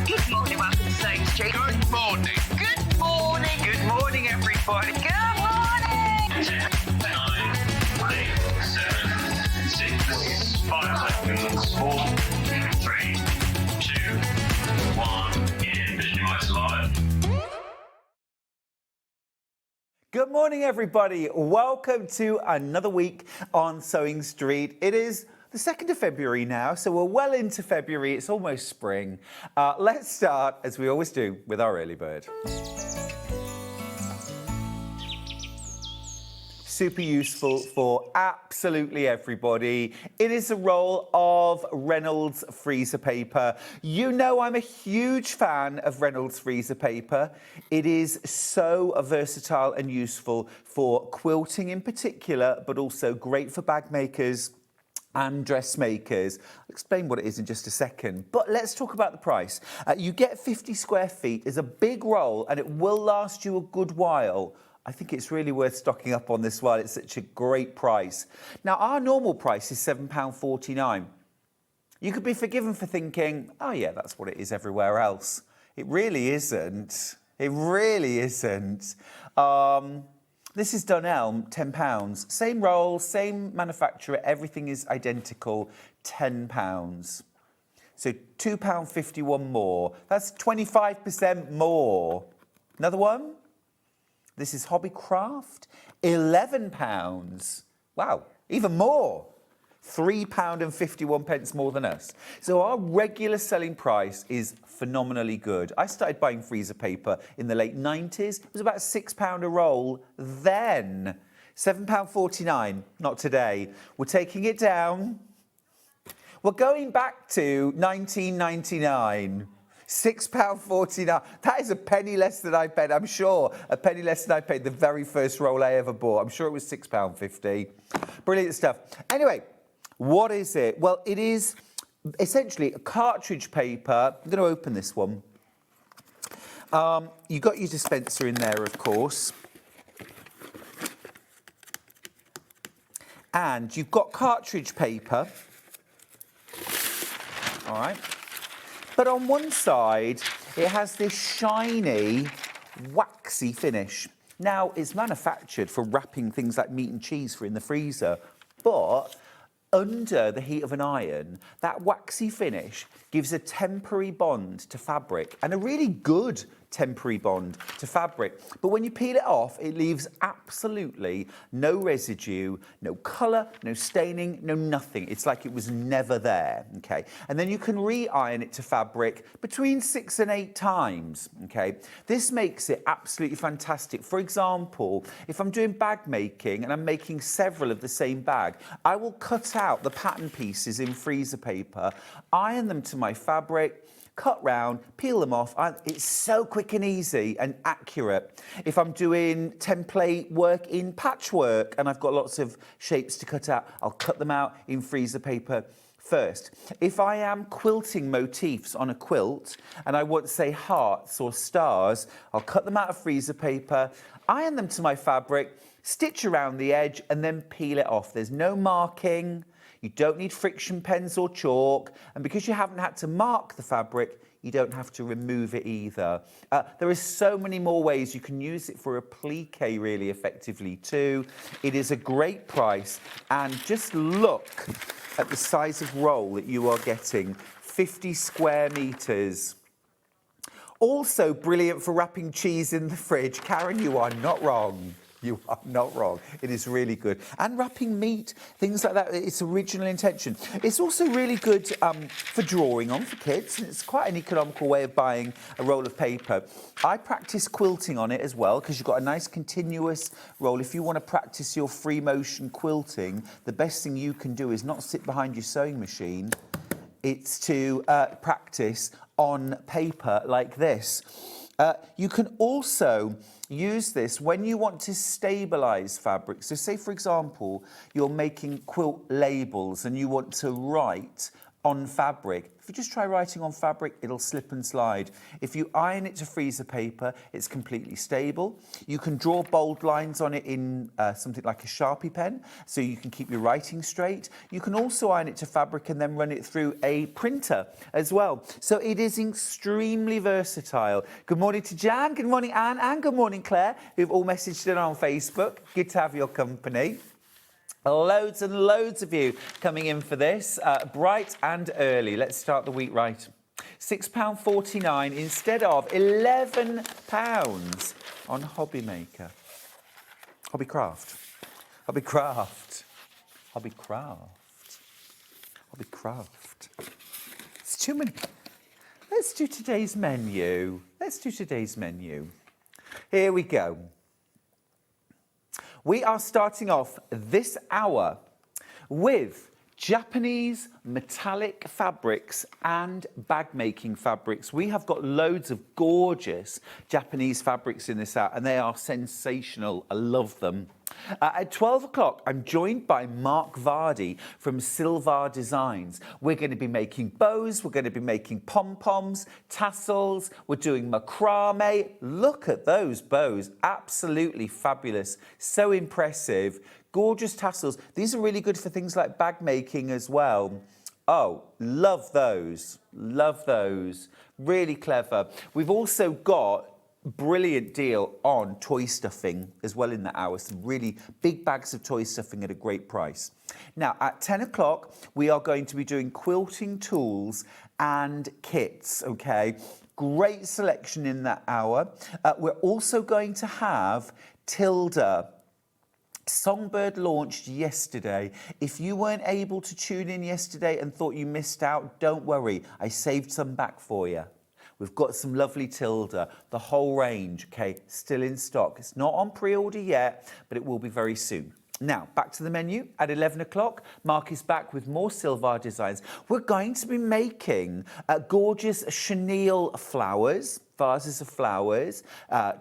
Good morning, welcome to SewingStreet. Good morning. Good morning. Good morning, everybody. Good morning. 10, 9, 8, 7, 6, 5 seconds, 4, 3, 2, 1, in Visualize Live. Good morning, everybody. Welcome to another week on SewingStreet. It is the 2nd of February now, so we're well into February. It's almost spring. Let's start, as we always do, with our early bird. Super useful for absolutely everybody. It is a roll of Reynolds freezer paper. You know I'm a huge fan of Reynolds freezer paper. It is so versatile and useful for quilting in particular, but also great for bag makers and dressmakers. I'll explain what it is in just a second, but let's talk about the price. You get 50 square feet. It's a big roll and it will last you a good while. I think it's really worth stocking up on this while it's such a great price. Now, our normal price is £7.49. You could be forgiven for thinking, oh yeah, that's what it is everywhere else. It really isn't. It really isn't. This is Dunelm, £10. Same roll, same manufacturer, everything is identical, £10. So £2.51 more. That's 25% more. Another one? This is Hobbycraft, £11. Wow, even more. £3.51 more than us. So our regular selling price is phenomenally good. I started buying freezer paper in the late 90s. It was about £6 a roll then. £7.49, not today. We're taking it down. We're going back to 1999. £6.49. That is a penny less than I paid, I'm sure. A penny less than I paid the very first roll I ever bought. I'm sure it was £6.50. Brilliant stuff. Anyway, what is it? Well, it is essentially a cartridge paper. I'm going to open this one. You've got your dispenser in there, of course. And you've got cartridge paper. All right. But on one side, it has this shiny, waxy finish. Now, it's manufactured for wrapping things like meat and cheese for in the freezer, but under the heat of an iron, that waxy finish gives a temporary bond to fabric, and a really good temporary bond to fabric. But when you peel it off, it leaves absolutely no residue, no colour, no staining, no nothing. It's like it was never there, okay? And then you can re-iron it to fabric between 6 and 8 times, okay? This makes it absolutely fantastic. For example, if I'm doing bag making and I'm making several of the same bag, I will cut out the pattern pieces in freezer paper, iron them to my fabric, cut round, peel them off. It's so quick and easy and accurate. If I'm doing template work in patchwork and I've got lots of shapes to cut out, I'll cut them out in freezer paper first. If I am quilting motifs on a quilt and I want, say, hearts or stars, I'll cut them out of freezer paper, iron them to my fabric, stitch around the edge and then peel it off. There's no marking. You don't need friction pens or chalk, and because you haven't had to mark the fabric, you don't have to remove it either. There are so many more ways you can use it for applique really effectively too. It is a great price, and just look at the size of roll that you are getting, 50 square metres. Also brilliant for wrapping cheese in the fridge. Karen, you are not wrong. You are not wrong. It is really good. And wrapping meat, things like that, its original intention. It's also really good for drawing on for kids. And it's quite an economical way of buying a roll of paper. I practice quilting on it as well, because you've got a nice continuous roll. If you want to practice your free motion quilting, the best thing you can do is not sit behind your sewing machine. It's to practice on paper like this. You can also use this when you want to stabilize fabric. So say, for example, you're making quilt labels and you want to write on fabric. If you just try writing on fabric, it'll slip and slide. If you iron it to freezer paper, it's completely stable. You can draw bold lines on it in something like a Sharpie pen, so you can keep your writing straight. You can also iron it to fabric and then run it through a printer as well. So it is extremely versatile. Good morning to Jan, good morning Anne, and good morning Claire, who've all messaged in on Facebook. Good to have your company. Loads and loads of you coming in for this, bright and early. Let's start the week right. £6.49 instead of £11 on Hobbymaker. Hobbycraft. Hobbycraft. Hobbycraft. Hobbycraft. It's too many. Let's do today's menu. Here we go. We are starting off this hour with Japanese metallic fabrics and bag making fabrics. We have got loads of gorgeous Japanese fabrics in this hour and they are sensational. I love them. At 12 o'clock, I'm joined by Mark Vardy from Silvar Designs. We're going to be making bows, we're going to be making pom-poms, tassels, we're doing macrame. Look at those bows, absolutely fabulous, so impressive. Gorgeous tassels. These are really good for things like bag making as well. Oh, love those. Love those. Really clever. We've also got brilliant deal on toy stuffing as well in the hour. Some really big bags of toy stuffing at a great price. Now, at 10 o'clock, we are going to be doing quilting tools and kits, okay? Great selection in that hour. We're also going to have Tilda. Songbird launched yesterday. If you weren't able to tune in yesterday and thought you missed out, don't worry. I saved some back for you. We've got some lovely Tilda, the whole range, okay, still in stock. It's not on pre-order yet, but it will be very soon. Now, back to the menu. At 11 o'clock, Mark is back with more Silvar Designs. We're going to be making gorgeous chenille flowers, vases of flowers,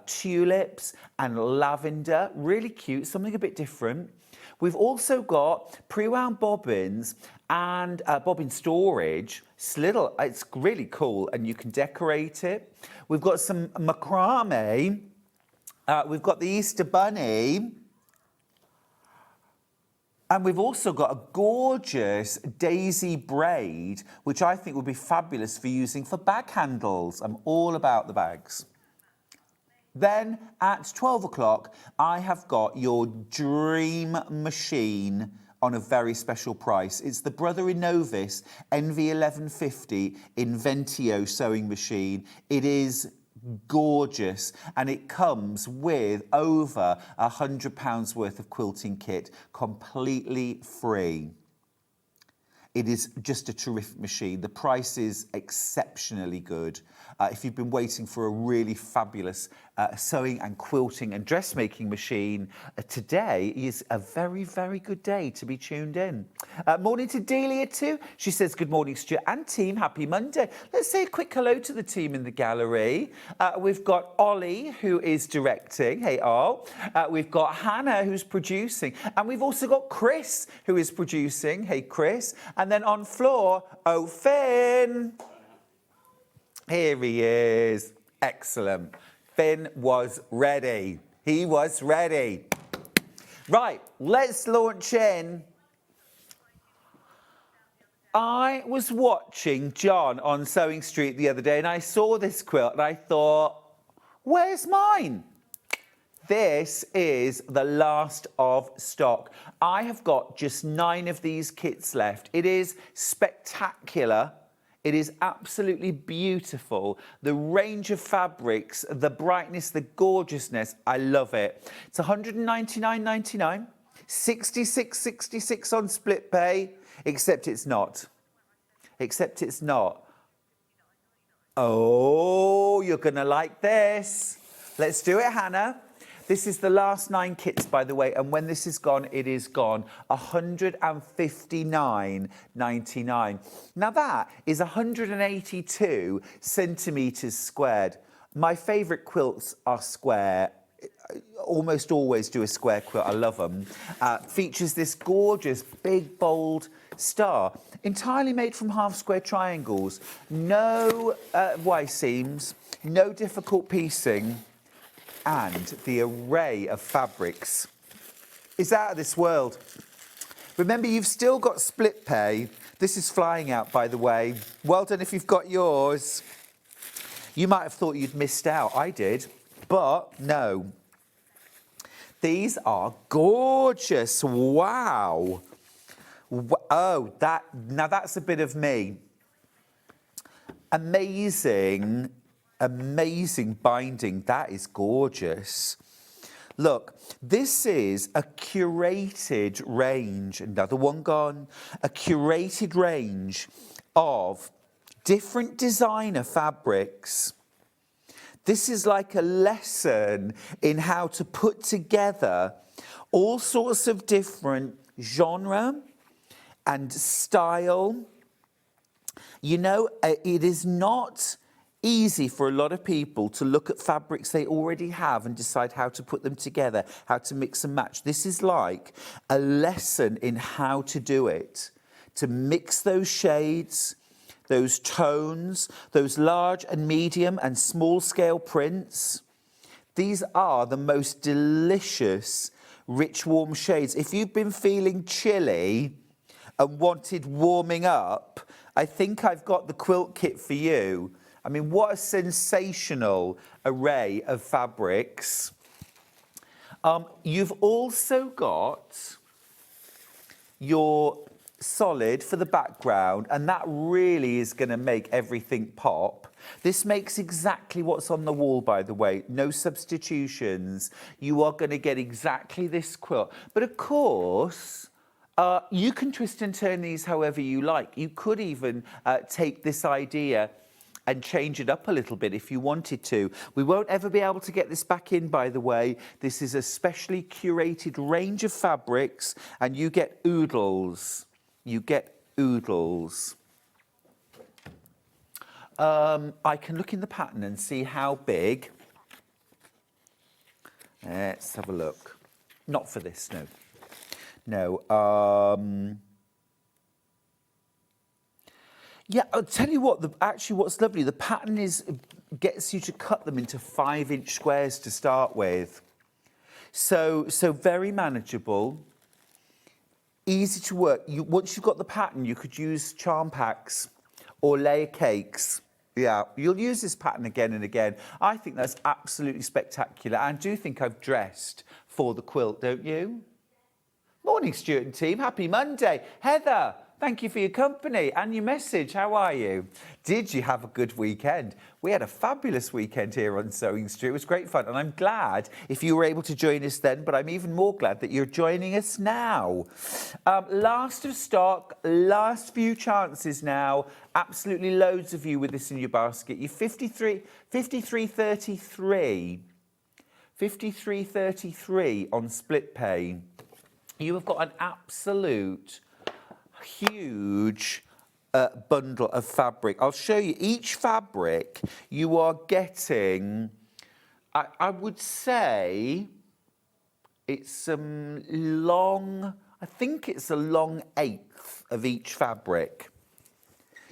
tulips and lavender. Really cute, something a bit different. We've also got pre-wound bobbins and bobbin storage. It's really cool and you can decorate it. We've got some macrame. We've got the Easter Bunny. And we've also got a gorgeous daisy braid, which I think would be fabulous for using for bag handles. I'm all about the bags. Then at 12 o'clock, I have got your dream machine on a very special price. It's the Brother Innov-is NV1150 Inventio sewing machine. It is gorgeous and it comes with over £100 worth of quilting kit completely free. It is just a terrific machine. The price is exceptionally good. If you've been waiting for a really fabulous sewing and quilting and dressmaking machine, today is a very, very good day to be tuned in. Morning to Delia too. She says, good morning, Stuart and team. Happy Monday. Let's say a quick hello to the team in the gallery. We've got Ollie, who is directing. Hey, Ol. We've got Hannah, who's producing. And we've also got Chris, who is producing. Hey, Chris. And then on floor, oh, Finn. Here he is. Excellent. Finn was ready. He was ready. Right, let's launch in. I was watching John on SewingStreet the other day and I saw this quilt and I thought, where's mine? This is the last of stock. I have got just 9 of these kits left. It is spectacular. It is absolutely beautiful. The range of fabrics, the brightness, the gorgeousness, I love it. It's £199.99, £66.66 on split pay, except it's not. Except it's not. Oh, you're gonna like this. Let's do it, Hannah. This is the last 9 kits, by the way, and when this is gone, it is gone. £159.99. Now that is 182 centimetres squared. My favourite quilts are square. I almost always do a square quilt. I love them. Features this gorgeous, big, bold star, entirely made from half square triangles. No Y seams, no difficult piecing, and the array of fabrics is out of this world. Remember, you've still got split pay. This is flying out, by the way. Well done if you've got yours. You might have thought you'd missed out. I did, but no. These are gorgeous. Wow. Oh, now that's a bit of me. Amazing, amazing binding. That is gorgeous. Look, this is a curated range, another one gone, a curated range of different designer fabrics. This is like a lesson in how to put together all sorts of different genre and style. You know, it is not easy for a lot of people to look at fabrics they already have and decide how to put them together, how to mix and match. This is like a lesson in how to do it, to mix those shades, those tones, those large and medium and small scale prints. These are the most delicious, rich, warm shades. If you've been feeling chilly and wanted warming up, I think I've got the quilt kit for you. I mean, what a sensational array of fabrics. You've also got your solid for the background, and that really is going to make everything pop. This makes exactly what's on the wall, by the way. No substitutions. You are going to get exactly this quilt. But of course, you can twist and turn these however you like. You could even take this idea and change it up a little bit if you wanted to. We won't ever be able to get this back in, by the way. This is a specially curated range of fabrics, and you get oodles. You get oodles. I can look in the pattern and see how big. Let's have a look. Not for this, no. No. Yeah, I'll tell you what, actually what's lovely, the pattern gets you to cut them into 5-inch squares to start with. So very manageable, easy to work. Once you've got the pattern, you could use charm packs or layer cakes. Yeah, you'll use this pattern again and again. I think that's absolutely spectacular. I do think I've dressed for the quilt, don't you? Morning, Stuart and team. Happy Monday. Heather, thank you for your company and your message. How are you? Did you have a good weekend? We had a fabulous weekend here on Sewing Street. It was great fun, and I'm glad if you were able to join us then, but I'm even more glad that you're joining us now. Last of stock, last few chances now. Absolutely loads of you with this in your basket. You're 53.33. 53.33 on split pay. You have got an absolute huge bundle of fabric. I'll show you each fabric. You are getting, I would say, it's long, I think it's a long 1/8 of each fabric.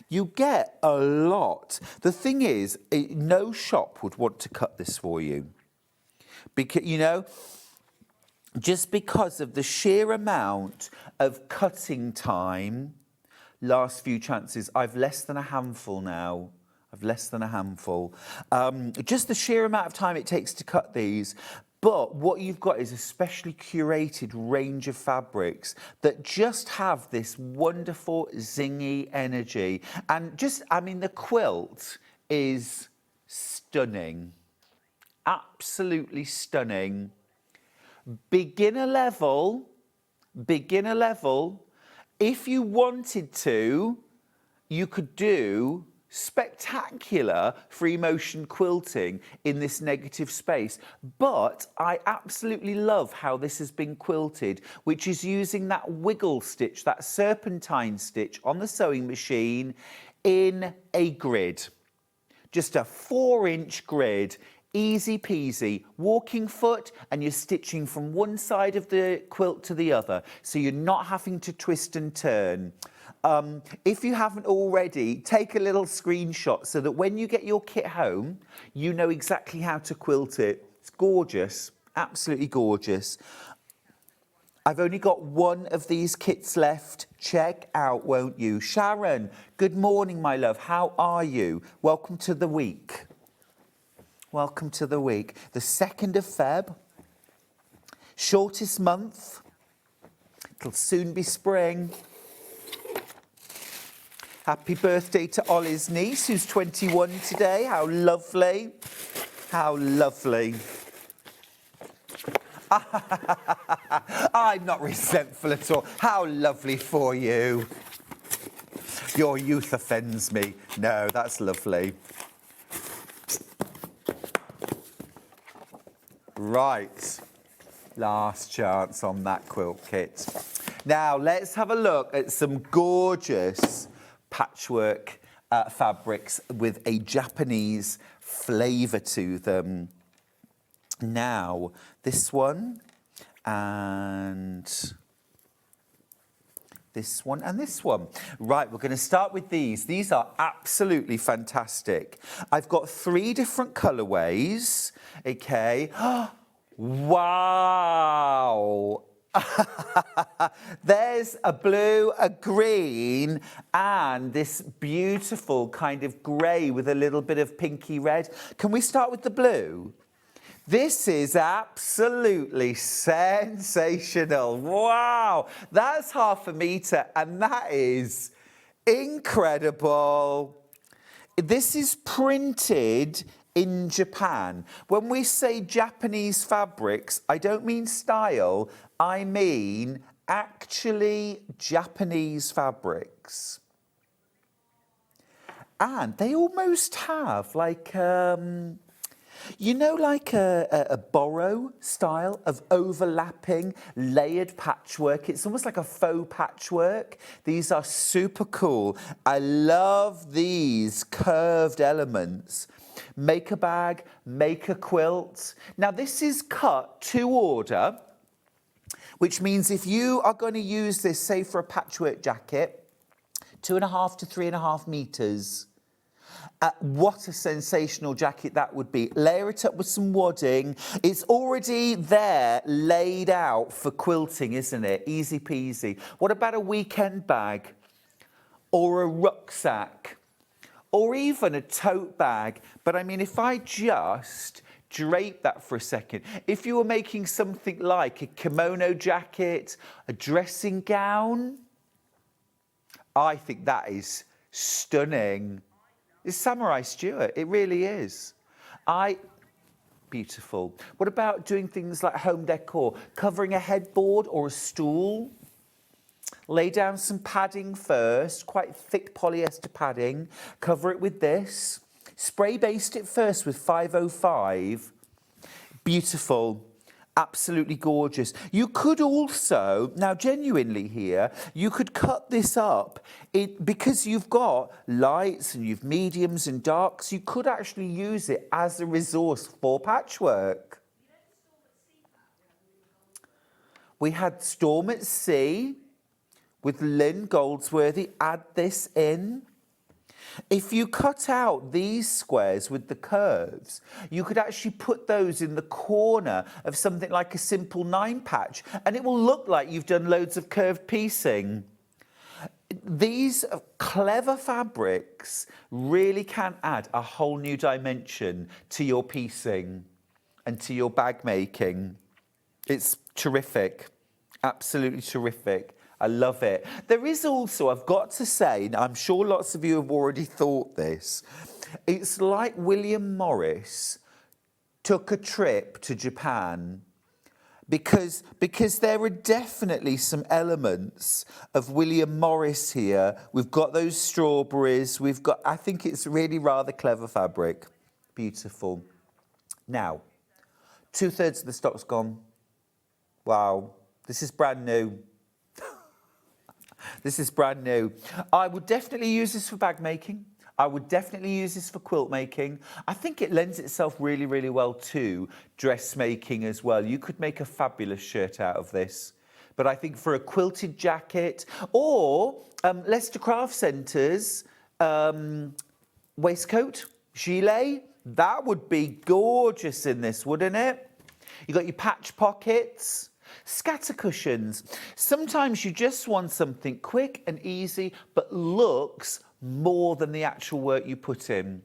You get a lot. The thing is, no shop would want to cut this for you. Because, you know, just because of the sheer amount of cutting time. Last few chances. I've less than a handful now. I've less than a handful. Just the sheer amount of time it takes to cut these. But what you've got is a specially curated range of fabrics that just have this wonderful zingy energy. And just, I mean, the quilt is stunning. Absolutely stunning. Beginner level. If you wanted to, you could do spectacular free motion quilting in this negative space. But I absolutely love how this has been quilted, which is using that wiggle stitch, that serpentine stitch on the sewing machine in a grid. Just a 4-inch grid. Easy peasy, walking foot, and you're stitching from one side of the quilt to the other, so you're not having to twist and turn. If you haven't already, take a little screenshot so that when you get your kit home, you know exactly how to quilt it. It's gorgeous, absolutely gorgeous. I've only got one of these kits left. Check out, won't you? Sharon, good morning, my love. How are you? Welcome to the week. Welcome to the week. The 2nd of Feb. Shortest month. It'll soon be spring. Happy birthday to Ollie's niece, who's 21 today. How lovely. How lovely. I'm not resentful at all. How lovely for you. Your youth offends me. No, that's lovely. Right. Last chance on that quilt kit. Now, let's have a look at some gorgeous patchwork fabrics with a Japanese flavour to them. Now, this one and this one and this one. Right, we're going to start with these. These are absolutely fantastic. I've got 3 different colourways, okay. Wow. There's a blue, a green, and this beautiful kind of grey with a little bit of pinky red. Can we start with the blue? This is absolutely sensational. Wow, that's 1/2 metre, and that is incredible. This is printed in Japan. When we say Japanese fabrics, I don't mean style, I mean actually Japanese fabrics. And they almost have like, you know, like a borrow style of overlapping layered patchwork. It's almost like a faux patchwork. These are super cool. I love these curved elements. Make a bag, make a quilt. Now, this is cut to order, which means if you are going to use this, say, for a patchwork jacket, 2.5 to 3.5 metres. What a sensational jacket that would be. Layer it up with some wadding. It's already there, laid out for quilting, isn't it? Easy peasy. What about a weekend bag? Or a rucksack? Or even a tote bag? But I mean, if I just drape that for a second. If you were making something like a kimono jacket, a dressing gown, I think that is stunning. It's Samurai Stuart, it really is. Beautiful. What about doing things like home decor? Covering a headboard or a stool? Lay down some padding first, quite thick polyester padding. Cover it with this. Spray baste it first with 505. Beautiful. Absolutely gorgeous. You could also, now genuinely here, you could cut this up because you've got lights and you've mediums and darks. You could actually use it as a resource for patchwork. We had Storm at Sea with Lynn Goldsworthy. Add this in. If you cut out these squares with the curves, you could actually put those in the corner of something like a simple 9 patch, and it will look like you've done loads of curved piecing. These clever fabrics really can add a whole new dimension to your piecing and to your bag making. It's terrific, absolutely terrific. I love it. There is also, I've got to say, I'm sure lots of you have already thought this, it's like William Morris took a trip to Japan because there are definitely some elements of William Morris here. We've got those strawberries. I think it's really rather clever fabric. Beautiful. Now, 2/3 of the stock's gone. Wow. This is brand new. This is brand new. I would definitely use this for bag making. I would definitely use this for quilt making. I think it lends itself really, really well to dressmaking as well. You could make a fabulous shirt out of this. But I think for a quilted jacket or Leicester Craft Centre's waistcoat, gilet, that would be gorgeous in this, wouldn't it? You got your patch pockets, scatter cushions. Sometimes you just want something quick and easy, but looks more than the actual work you put in.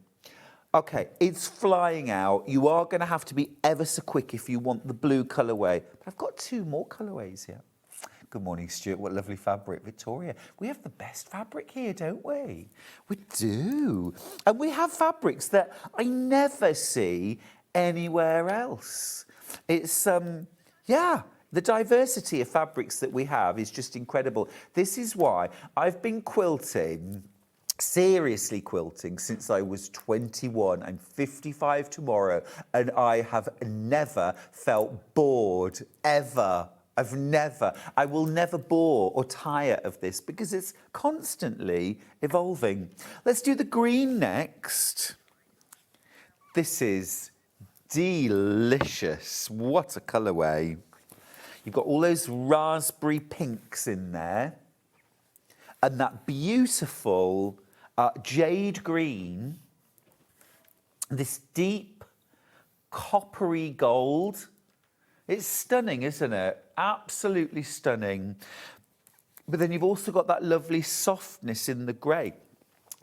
Okay, it's flying out. You are going to have to be ever so quick if you want the blue colourway. But I've got 2 more colourways here. Good morning, Stuart. What lovely fabric. Victoria, we have the best fabric here, don't we? We do. And we have fabrics that I never see anywhere else. It's, yeah, the diversity of fabrics that we have is just incredible. This is why I've been quilting, seriously quilting, since I was 21. I'm 55 tomorrow, and I have never felt bored, ever. I will never bore or tire of this because it's constantly evolving. Let's do the green next. This is delicious. What a colourway. You've got all those raspberry pinks in there and that beautiful jade green, this deep coppery gold. It's stunning, isn't it? Absolutely stunning. But then you've also got that lovely softness in the grey.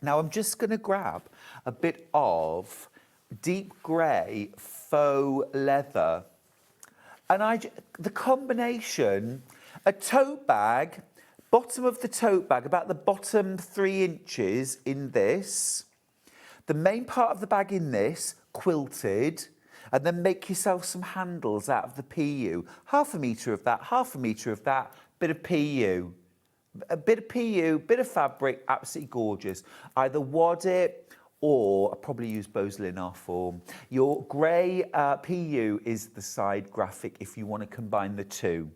Now I'm just going to grab a bit of deep grey faux leather. And the combination, a tote bag, bottom of the tote bag, about the bottom 3 inches in this, the main part of the bag in this, quilted, and then make yourself some handles out of the PU. Half a metre of that, half a metre of that, bit of PU. A bit of PU, bit of fabric, absolutely gorgeous. Either wad it or I'll probably use Bose Lin form. Your grey PU is the side graphic if you want to combine the two.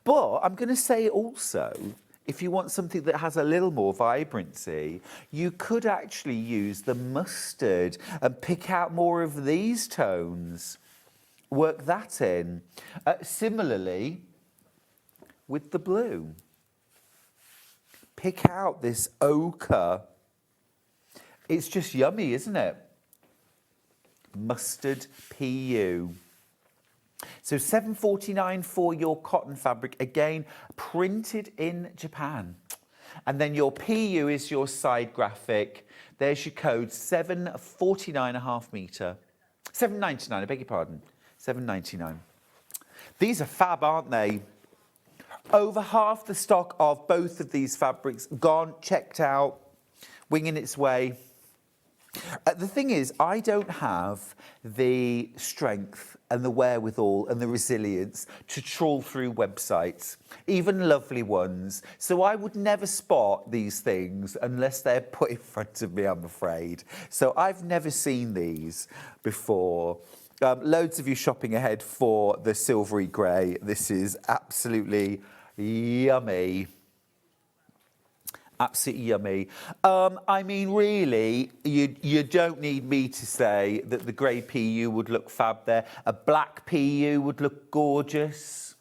But I'm going to say also, if you want something that has a little more vibrancy, you could actually use the mustard and pick out more of these tones. Work that in. Similarly, with the blue, pick out this ochre. It's just yummy, isn't it? Mustard PU. So $7.49 for your cotton fabric, again, printed in Japan. And then your PU is your side graphic. There's your code, $7.49.5 metre. $7.99, I beg your pardon. $7.99. These are fab, aren't they? Over half the stock of both of these fabrics gone, checked out, winging its way. The thing is, I don't have the strength and the wherewithal and the resilience to trawl through websites, even lovely ones. So I would never spot these things unless they're put in front of me, I'm afraid. So I've never seen these before. Loads of you shopping ahead for the silvery grey. This is absolutely yummy. Absolutely yummy. I mean, really, you don't need me to say that the grey PU would look fab there. A black PU would look gorgeous.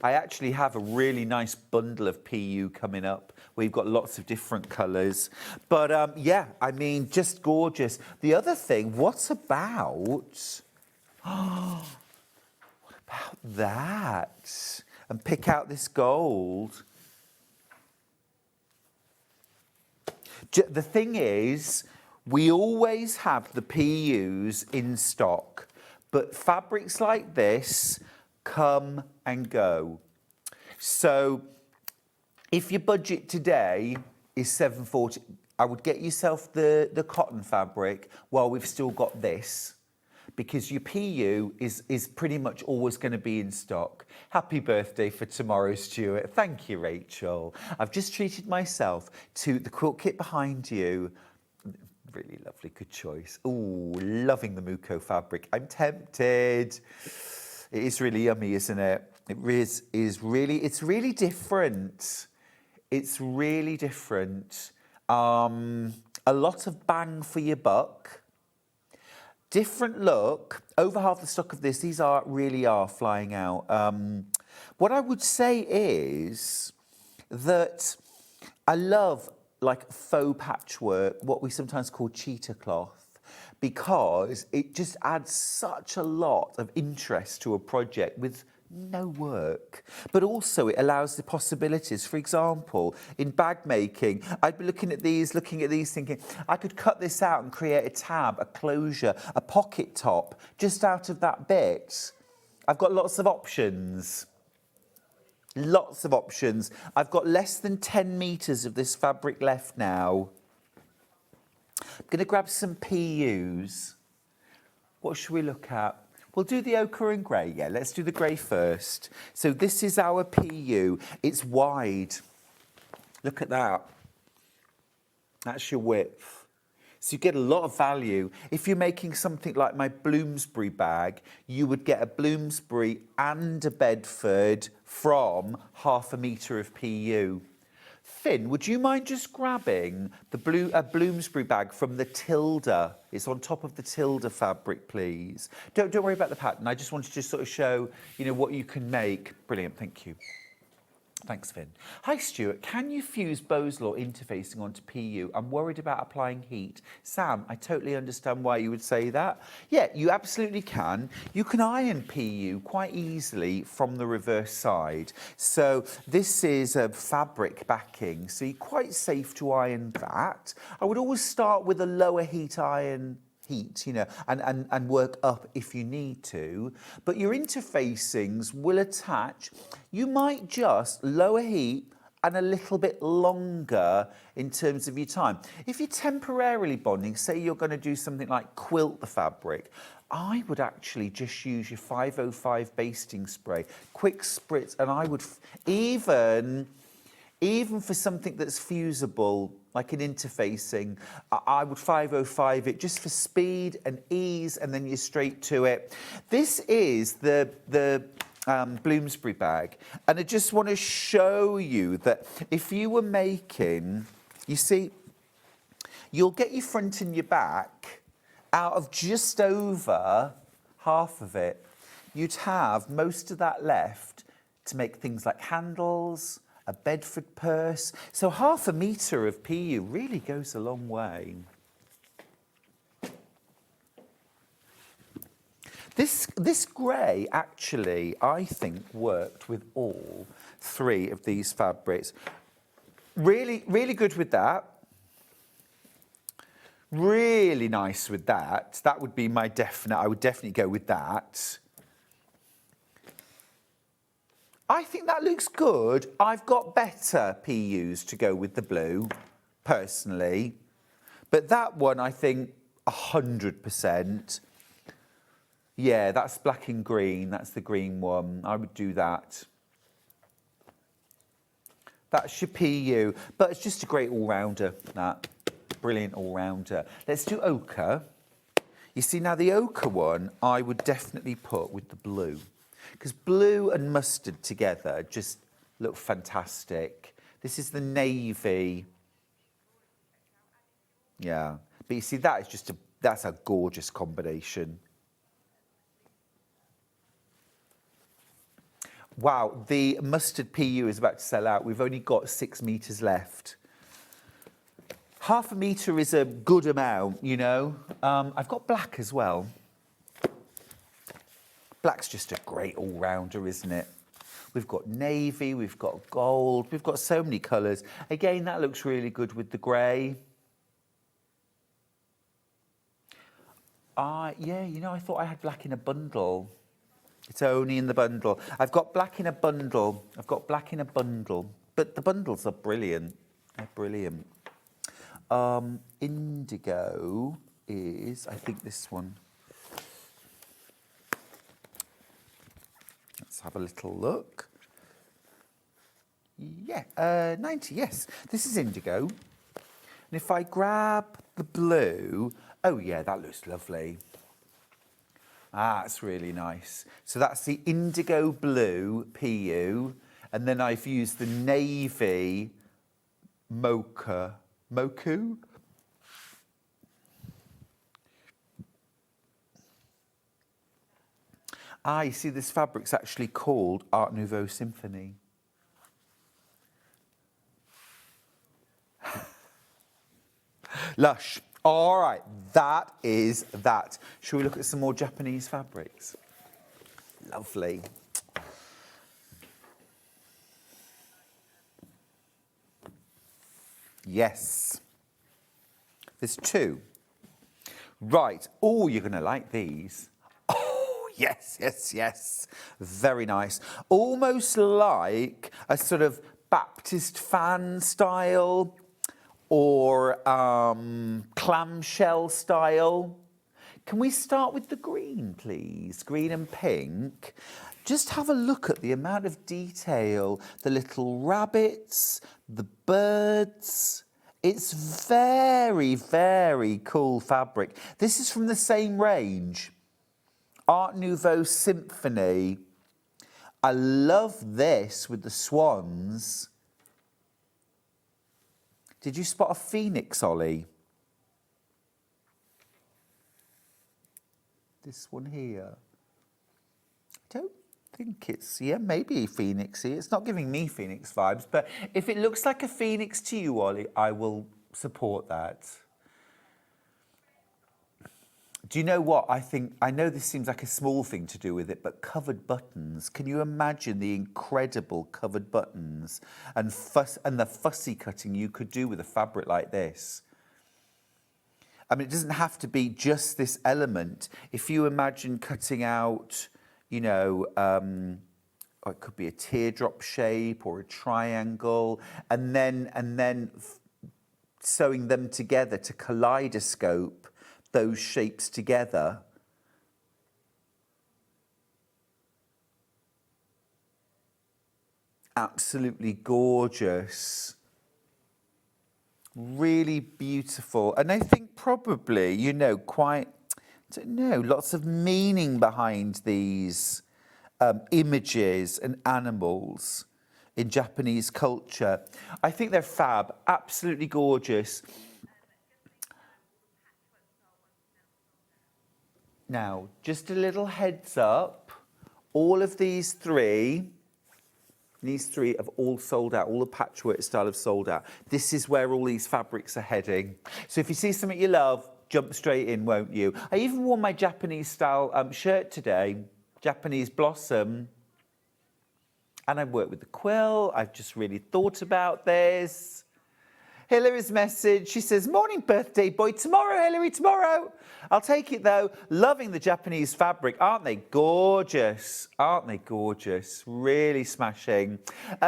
I actually have a really nice bundle of PU coming up. We've got lots of different colours. But, yeah, I mean, just gorgeous. The other thing, what about... Oh, what about that? And pick out this gold. The thing is, we always have the PUs in stock, but fabrics like this come and go. So if your budget today is $7.40, I would get yourself the cotton fabric while we've still got this, because your PU is pretty much always going to be in stock. Happy birthday for tomorrow, Stuart. Thank you, Rachel. I've just treated myself to the quilt kit behind you. Really lovely, good choice. Ooh, loving the Muko fabric. I'm tempted. It is really yummy, isn't it? It is really, it's really different. It's really different. A lot of bang for your buck. Different look. Over half the stock of this, these really are flying out. What I would say is that I love like faux patchwork, what we sometimes call cheetah cloth, because it just adds such a lot of interest to a project with no work, but also it allows the possibilities. For example, in bag making, I'd be looking at these thinking, I could cut this out and create a tab, a closure, a pocket top, just out of that bit. I've got lots of options. Lots of options. I've got less than 10 metres of this fabric left now. I'm going to grab some PUs. What should we look at? We'll do the ochre and grey. Yeah, let's do the grey first. So this is our PU. It's wide. Look at that. That's your width. So you get a lot of value. If you're making something like my Bloomsbury bag, you would get a Bloomsbury and a Bedford from 1/2 metre of PU. Finn, would you mind just grabbing a Bloomsbury bag from the Tilda? It's on top of the Tilda fabric, please. Don't worry about the pattern. I just wanted to sort of show, what you can make. Brilliant, thank you. Thanks, Finn. Hi, Stuart. Can you fuse Bowes Law interfacing onto PU? I'm worried about applying heat. Sam, I totally understand why you would say that. Yeah, you absolutely can. You can iron PU quite easily from the reverse side. So this is a fabric backing, so you're quite safe to iron that. I would always start with a lower heat iron and work up if you need to. But your interfacings will attach. You might just lower heat and a little bit longer in terms of your time. If you're temporarily bonding, say you're going to do something like quilt the fabric, I would actually just use your 505 basting spray, quick spritz, and I would even for something that's fusible, like an interfacing, I would 505 it just for speed and ease, and then you're straight to it. This is the Bloomsbury bag, and I just want to show you that if you were making, you see, you'll get your front and your back out of just over half of it. You'd have most of that left to make things like handles, a Bedford purse. So 1/2 metre of PU really goes a long way. This grey actually, I think, worked with all 3 of these fabrics. Really, really good with that. Really nice with that. That would be my definite, I would definitely go with that. I think that looks good. I've got better PUs to go with the blue, personally. But that one, I think, 100%. Yeah, that's black and green. That's the green one. I would do that. That's your PU. But it's just a great all-rounder, that. Brilliant all-rounder. Let's do ochre. You see, now the ochre one, I would definitely put with the blue. Because blue and mustard together just look fantastic. This is the navy. Yeah. But you see, that is that's a gorgeous combination. Wow, the mustard PU is about to sell out. We've only got 6 metres left. 1/2 metre is a good amount, I've got black as well. Black's just a great all-rounder, isn't it? We've got navy, we've got gold, we've got so many colours. Again, that looks really good with the grey. Yeah, I thought I had black in a bundle. It's only in the bundle. I've got black in a bundle. But the bundles are brilliant. They're brilliant. Indigo is, I think, this one. Let's have a little look. Yeah, 90, yes. This is indigo. And if I grab the blue, oh yeah, that looks lovely. That's really nice. So that's the indigo blue PU, and then I've used the navy moku. Ah, you see, this fabric's actually called Art Nouveau Symphony. Lush. All right, that is that. Shall we look at some more Japanese fabrics? Lovely. Yes. There's two. Right. Oh, you're going to like these. Oh, yes, yes, yes. Very nice. Almost like a sort of Baptist fan style or clamshell style. Can we start with the green, please? Green and pink. Just have a look at the amount of detail, the little rabbits, the birds. It's very, very cool fabric. This is from the same range, Art Nouveau Symphony. I love this with the swans. Did you spot a phoenix, Ollie? This one here. I don't think it's, yeah, maybe phoenixy. It's not giving me phoenix vibes, but if it looks like a phoenix to you, Ollie, I will support that. Do you know what? I know this seems like a small thing to do with it, but covered buttons. Can you imagine the incredible covered buttons and the fussy cutting you could do with a fabric like this? I mean, it doesn't have to be just this element. If you imagine cutting out, you know, or it could be a teardrop shape or a triangle, and then sewing them together to kaleidoscope those shapes together. Absolutely gorgeous. Really beautiful. And I think probably, you know, quite, I don't know, lots of meaning behind these images and animals in Japanese culture. I think they're fab, absolutely gorgeous. Now, just a little heads up, all of these three have all sold out. All the patchwork style have sold out. This is where all these fabrics are heading. So if you see something you love, jump straight in, won't you? I even wore my Japanese style shirt today, Japanese blossom. And I worked with the quill. I've just really thought about this. Hillary's message, she says, morning birthday boy, tomorrow, Hillary, tomorrow. I'll take it though. Loving the Japanese fabric. Aren't they gorgeous? Aren't they gorgeous? Really smashing.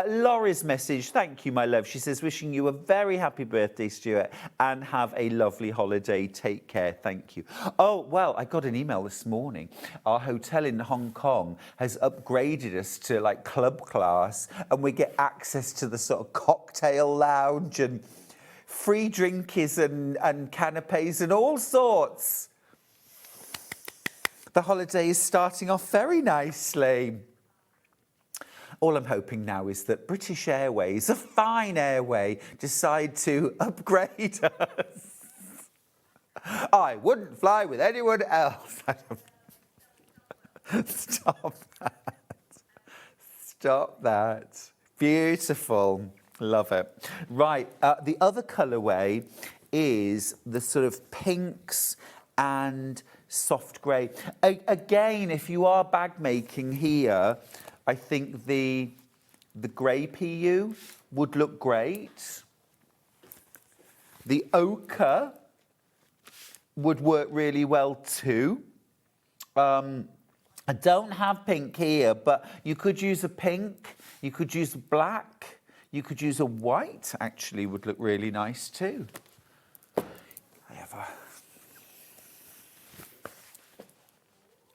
Laurie's message, thank you, my love. She says, wishing you a very happy birthday, Stuart, and have a lovely holiday. Take care. Thank you. Oh, well, I got an email this morning. Our hotel in Hong Kong has upgraded us to like club class, and we get access to the sort of cocktail lounge and free drinkies and canapes and all sorts. The holiday is starting off very nicely. All I'm hoping now is that British Airways, a fine airway, decide to upgrade us. I wouldn't fly with anyone else. Stop that. Stop that. Beautiful. Love it. Right, the other colourway is the sort of pinks and soft grey. Again, if you are bag making here, I think the grey PU would look great. The ochre would work really well too. I don't have pink here, but you could use a pink, you could use a black. You could use a white, actually, would look really nice too.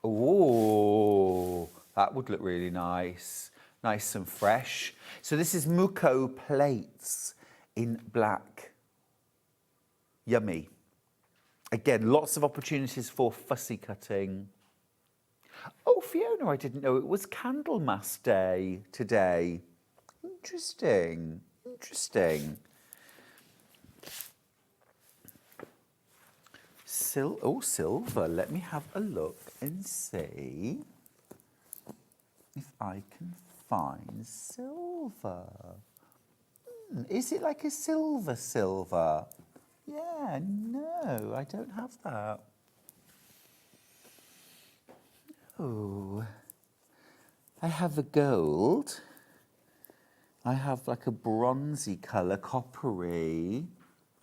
Oh, that would look really nice. Nice and fresh. So this is Muko plates in black. Yummy. Again, lots of opportunities for fussy cutting. Oh, Fiona, I didn't know it was Candlemas Day today. Interesting, interesting. Silver, let me have a look and see. if I can find silver. Is it like a silver? Yeah, no, I don't have that. Oh, I have a gold. I have like a bronzy colour, coppery.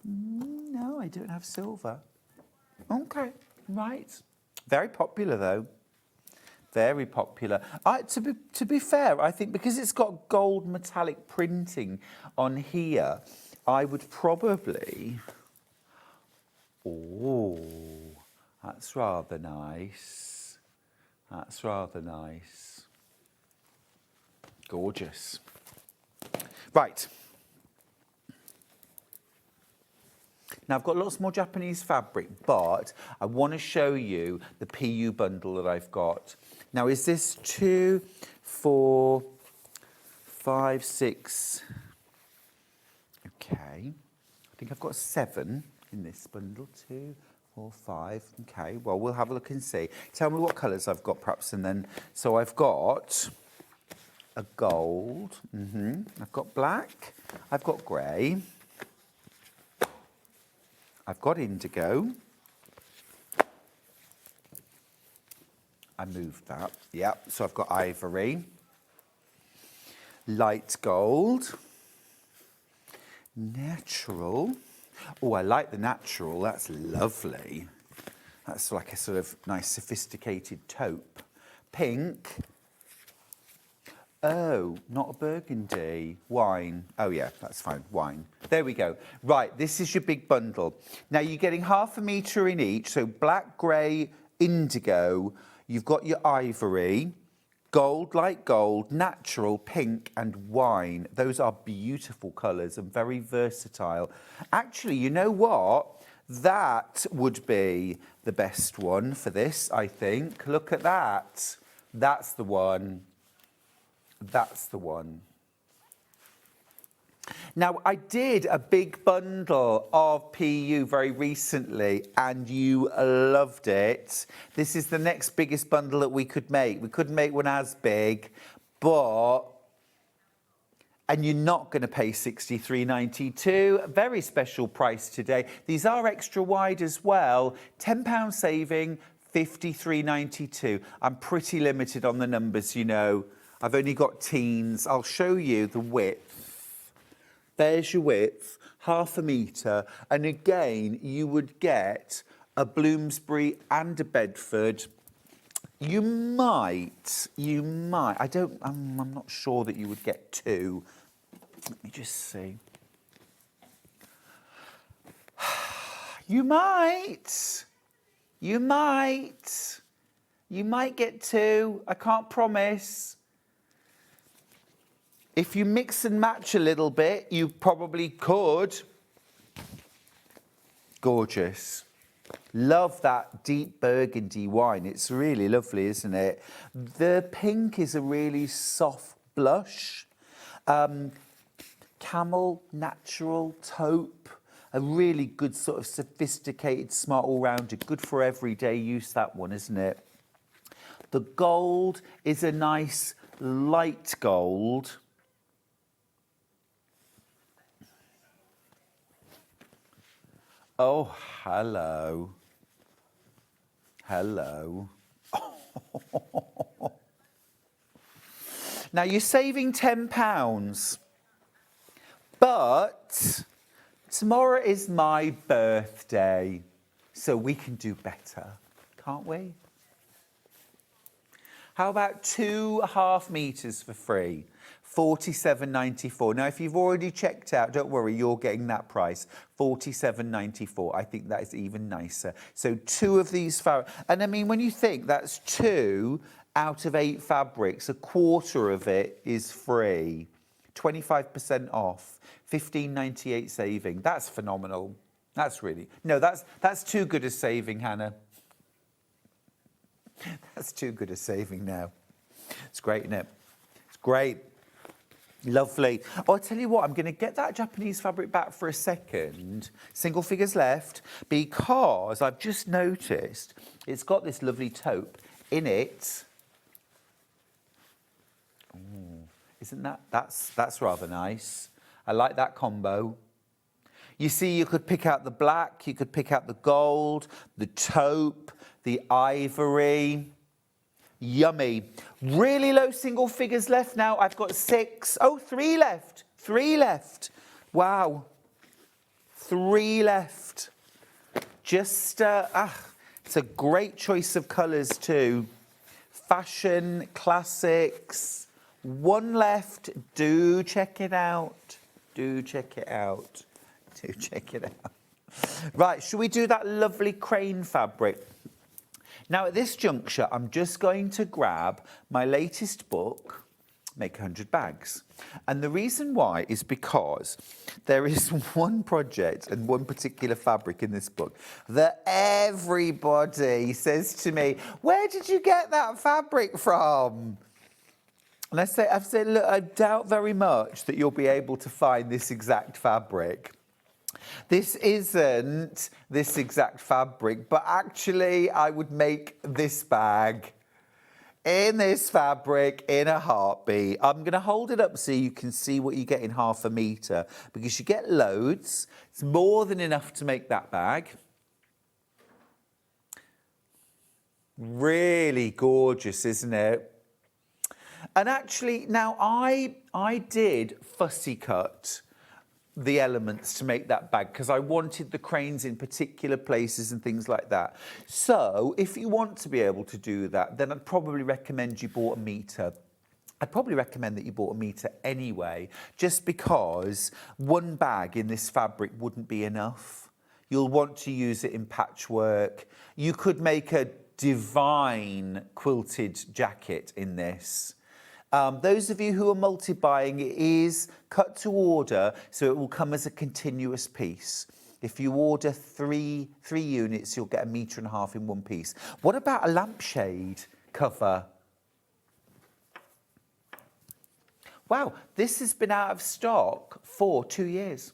No, I don't have silver. Okay, right. Very popular though. Very popular. To be fair, I think because it's got gold metallic printing on here, I would probably... Oh, that's rather nice. That's rather nice. Gorgeous. Right. Now, I've got lots more Japanese fabric, but I want to show you the PU bundle that I've got. Now, is this 2, 4, 5, 6? Okay. I think I've got 7 in this bundle. 2, 4, 5. Okay, well, we'll have a look and see. Tell me what colours I've got, perhaps, and then... So I've got a gold. I've got black. I've got grey. I've got indigo. I moved that. Yeah, so I've got ivory. Light gold. Natural. Oh, I like the natural. That's lovely. That's like a sort of nice sophisticated taupe. Pink. Oh, not a burgundy. Wine. Oh, yeah, that's fine. Wine. There we go. Right, this is your big bundle. Now, you're getting 1/2 metre in each. So black, grey, indigo. You've got your ivory, gold, light gold, natural, pink, and wine. Those are beautiful colours and very versatile. Actually, you know what? That would be the best one for this, I think. Look at that. That's the one. That's the one. Now, I did a big bundle of PU very recently, and you loved it. This is the next biggest bundle that we could make. We couldn't make one as big, but... And you're not going to pay £63.92. Very special price today. These are extra wide as well. £10 saving, £53.92. I'm pretty limited on the numbers, you know. I've only got teens. I'll show you the width. There's your width, 1/2 metre. And again, you would get a Bloomsbury and a Bedford. You might, I'm not sure that you would get 2. Let me just see. You might get 2. I can't promise. If you mix and match a little bit, you probably could. Gorgeous. Love that deep burgundy wine. It's really lovely, isn't it? The pink is a really soft blush. Camel, natural, taupe. A really good sort of sophisticated, smart all-rounder. Good for everyday use, that one, isn't it? The gold is a nice light gold. Oh, hello. Hello. Now, you're saving £10, but tomorrow is my birthday, so we can do better, can't we? How about 2.5 metres for free? £47.94. Now, if you've already checked out, don't worry, you're getting that price. £47.94. I think that is even nicer. So 2 of these fabrics. And I mean, when you think that's 2 out of 8 fabrics, 1/4 of it is free. 25% off. £15.98 saving. That's phenomenal. That's really... No, that's too good a saving, Hannah. That's too good a saving now. It's great, isn't it? It's great. Lovely. Oh, I'll tell you what, I'm going to get that Japanese fabric back for a second. Single figures left, because I've just noticed it's got this lovely taupe in it. Isn't that's rather nice. I like that combo. You see, you could pick out the black, you could pick out the gold, the taupe, the ivory. Yummy. Really low single figures left now. I've got 6. Oh, 3 left. 3 left. Wow. 3 left. Just, it's a great choice of colours too. Fashion, classics. 1 left. Do check it out. Do check it out. Do check it out. Right, should we do that lovely crane fabric? Now, at this juncture, I'm just going to grab my latest book, Make 100 Bags. And the reason why is because there is one project and one particular fabric in this book that everybody says to me, where did you get that fabric from? And I've said, look, I doubt very much that you'll be able to find this exact fabric. This isn't this exact fabric, but actually I would make this bag in this fabric in a heartbeat. I'm going to hold it up so you can see what you get in half a metre, because you get loads. It's more than enough to make that bag. Really gorgeous, isn't it? And actually, now I did fussy cut the elements to make that bag because I wanted the cranes in particular places and things like that. So if you want to be able to do that, then I'd probably recommend you bought a metre. I'd probably recommend that you bought a metre anyway, just because one bag in this fabric wouldn't be enough. You'll want to use it in patchwork. You could make a divine quilted jacket in this. Those of you who are multi-buying, it is cut to order, so it will come as a continuous piece. If you order three units, you'll get 1.5 meters in one piece. What about a lampshade cover? Wow, this has been out of stock for 2 years.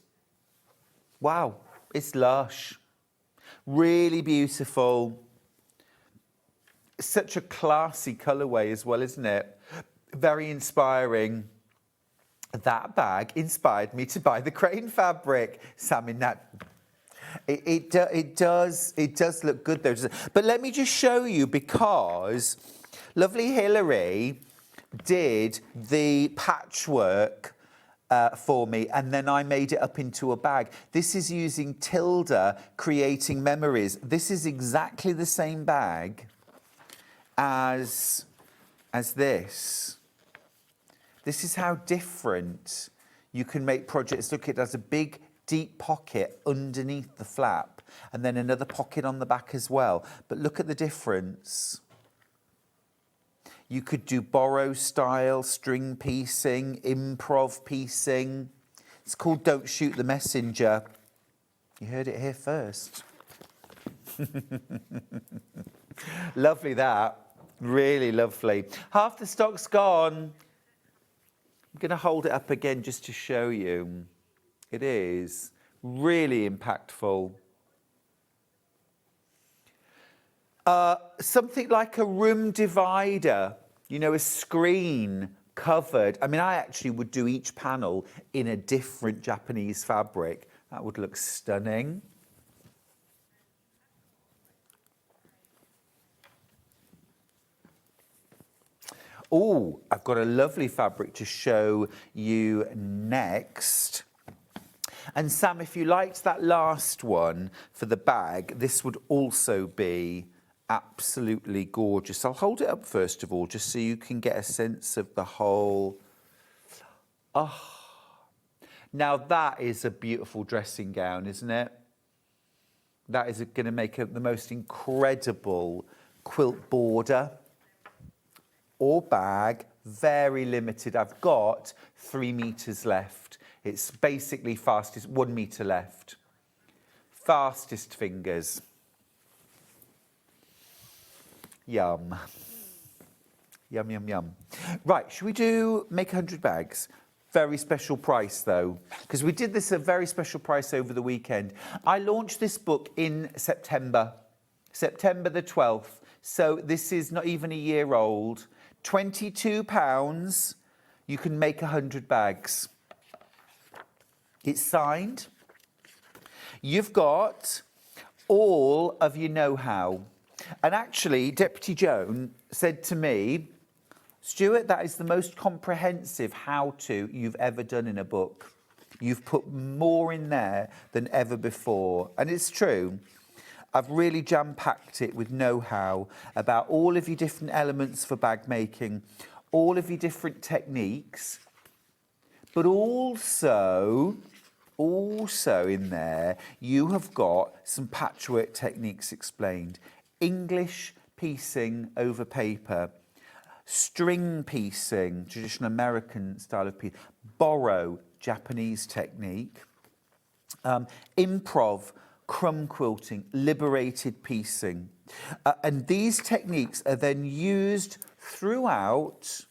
Wow, it's lush. Really beautiful. Such a classy colourway as well, isn't it? Very inspiring. That bag inspired me to buy the crane fabric. Sam, in that, it does look good though. But let me just show you, because lovely Hillary did the patchwork for me, and then I made it up into a bag. This is using Tilda Creating Memories. This is exactly the same bag as this. This is how different you can make projects. Look, it has a big, deep pocket underneath the flap, and then another pocket on the back as well. But look at the difference. You could do borrow style, string piecing, improv piecing. It's called Don't Shoot the Messenger. You heard it here first. Lovely that. Really lovely. Half the stock's gone. I'm going to hold it up again just to show you. It is really impactful. Something like a room divider, you know, a screen covered. I mean, I actually would do each panel in a different Japanese fabric. That would look stunning. Oh, I've got a lovely fabric to show you next. And Sam, if you liked that last one for the bag, this would also be absolutely gorgeous. I'll hold it up first of all, just so you can get a sense of the whole. Oh, now that is a beautiful dressing gown, isn't it? That is going to make the most incredible quilt border or bag. Very limited. I've got 3 meters left. It's basically fastest, 1 meter left. Fastest fingers. Yum. Yum, yum, yum. Right, should we do make 100 bags? Very special price though, because we did this at a very special price over the weekend. I launched this book in September the 12th. So this is not even a year old. £22. you can make 100 bags. It's signed. You've got all of your know-how. And actually, Deputy Joan said to me, Stuart, that is the most comprehensive how-to you've ever done in a book. You've put more in there than ever before. And it's true. I've really jam-packed it with know-how about all of your different elements for bag making, all of your different techniques, but also in there, you have got some patchwork techniques explained. English piecing over paper, string piecing, traditional American style of piece, borrow, Japanese technique, improv, crumb quilting, liberated piecing. And these techniques are then used throughout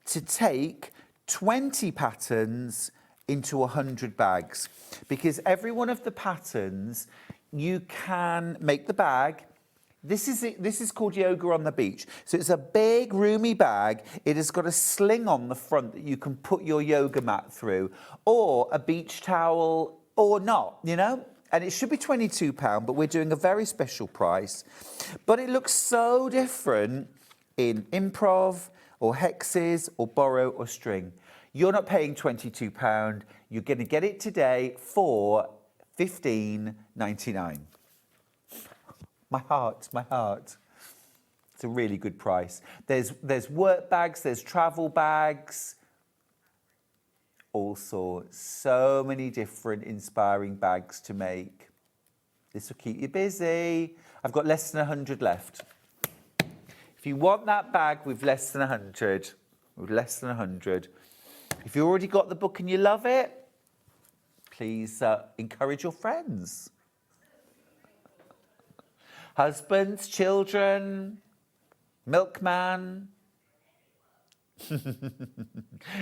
to take 20 patterns into 100 bags. Because every one of the patterns, you can make the bag. This is called Yoga on the Beach. So it's a big, roomy bag. It has got a sling on the front that you can put your yoga mat through, or a beach towel, or not, you know? And it should be £22, but we're doing a very special price. But it looks so different in improv, or hexes, or borrow, or string. You're not paying £22. You're going to get it today for $15.99. My heart, my heart. It's a really good price. There's work bags, there's travel bags, all sorts. So many different inspiring bags to make. This will keep you busy. I've got less than 100 left. If you want that bag with less than 100, if you already got the book and you love it, please encourage your friends. Husbands, children, milkman.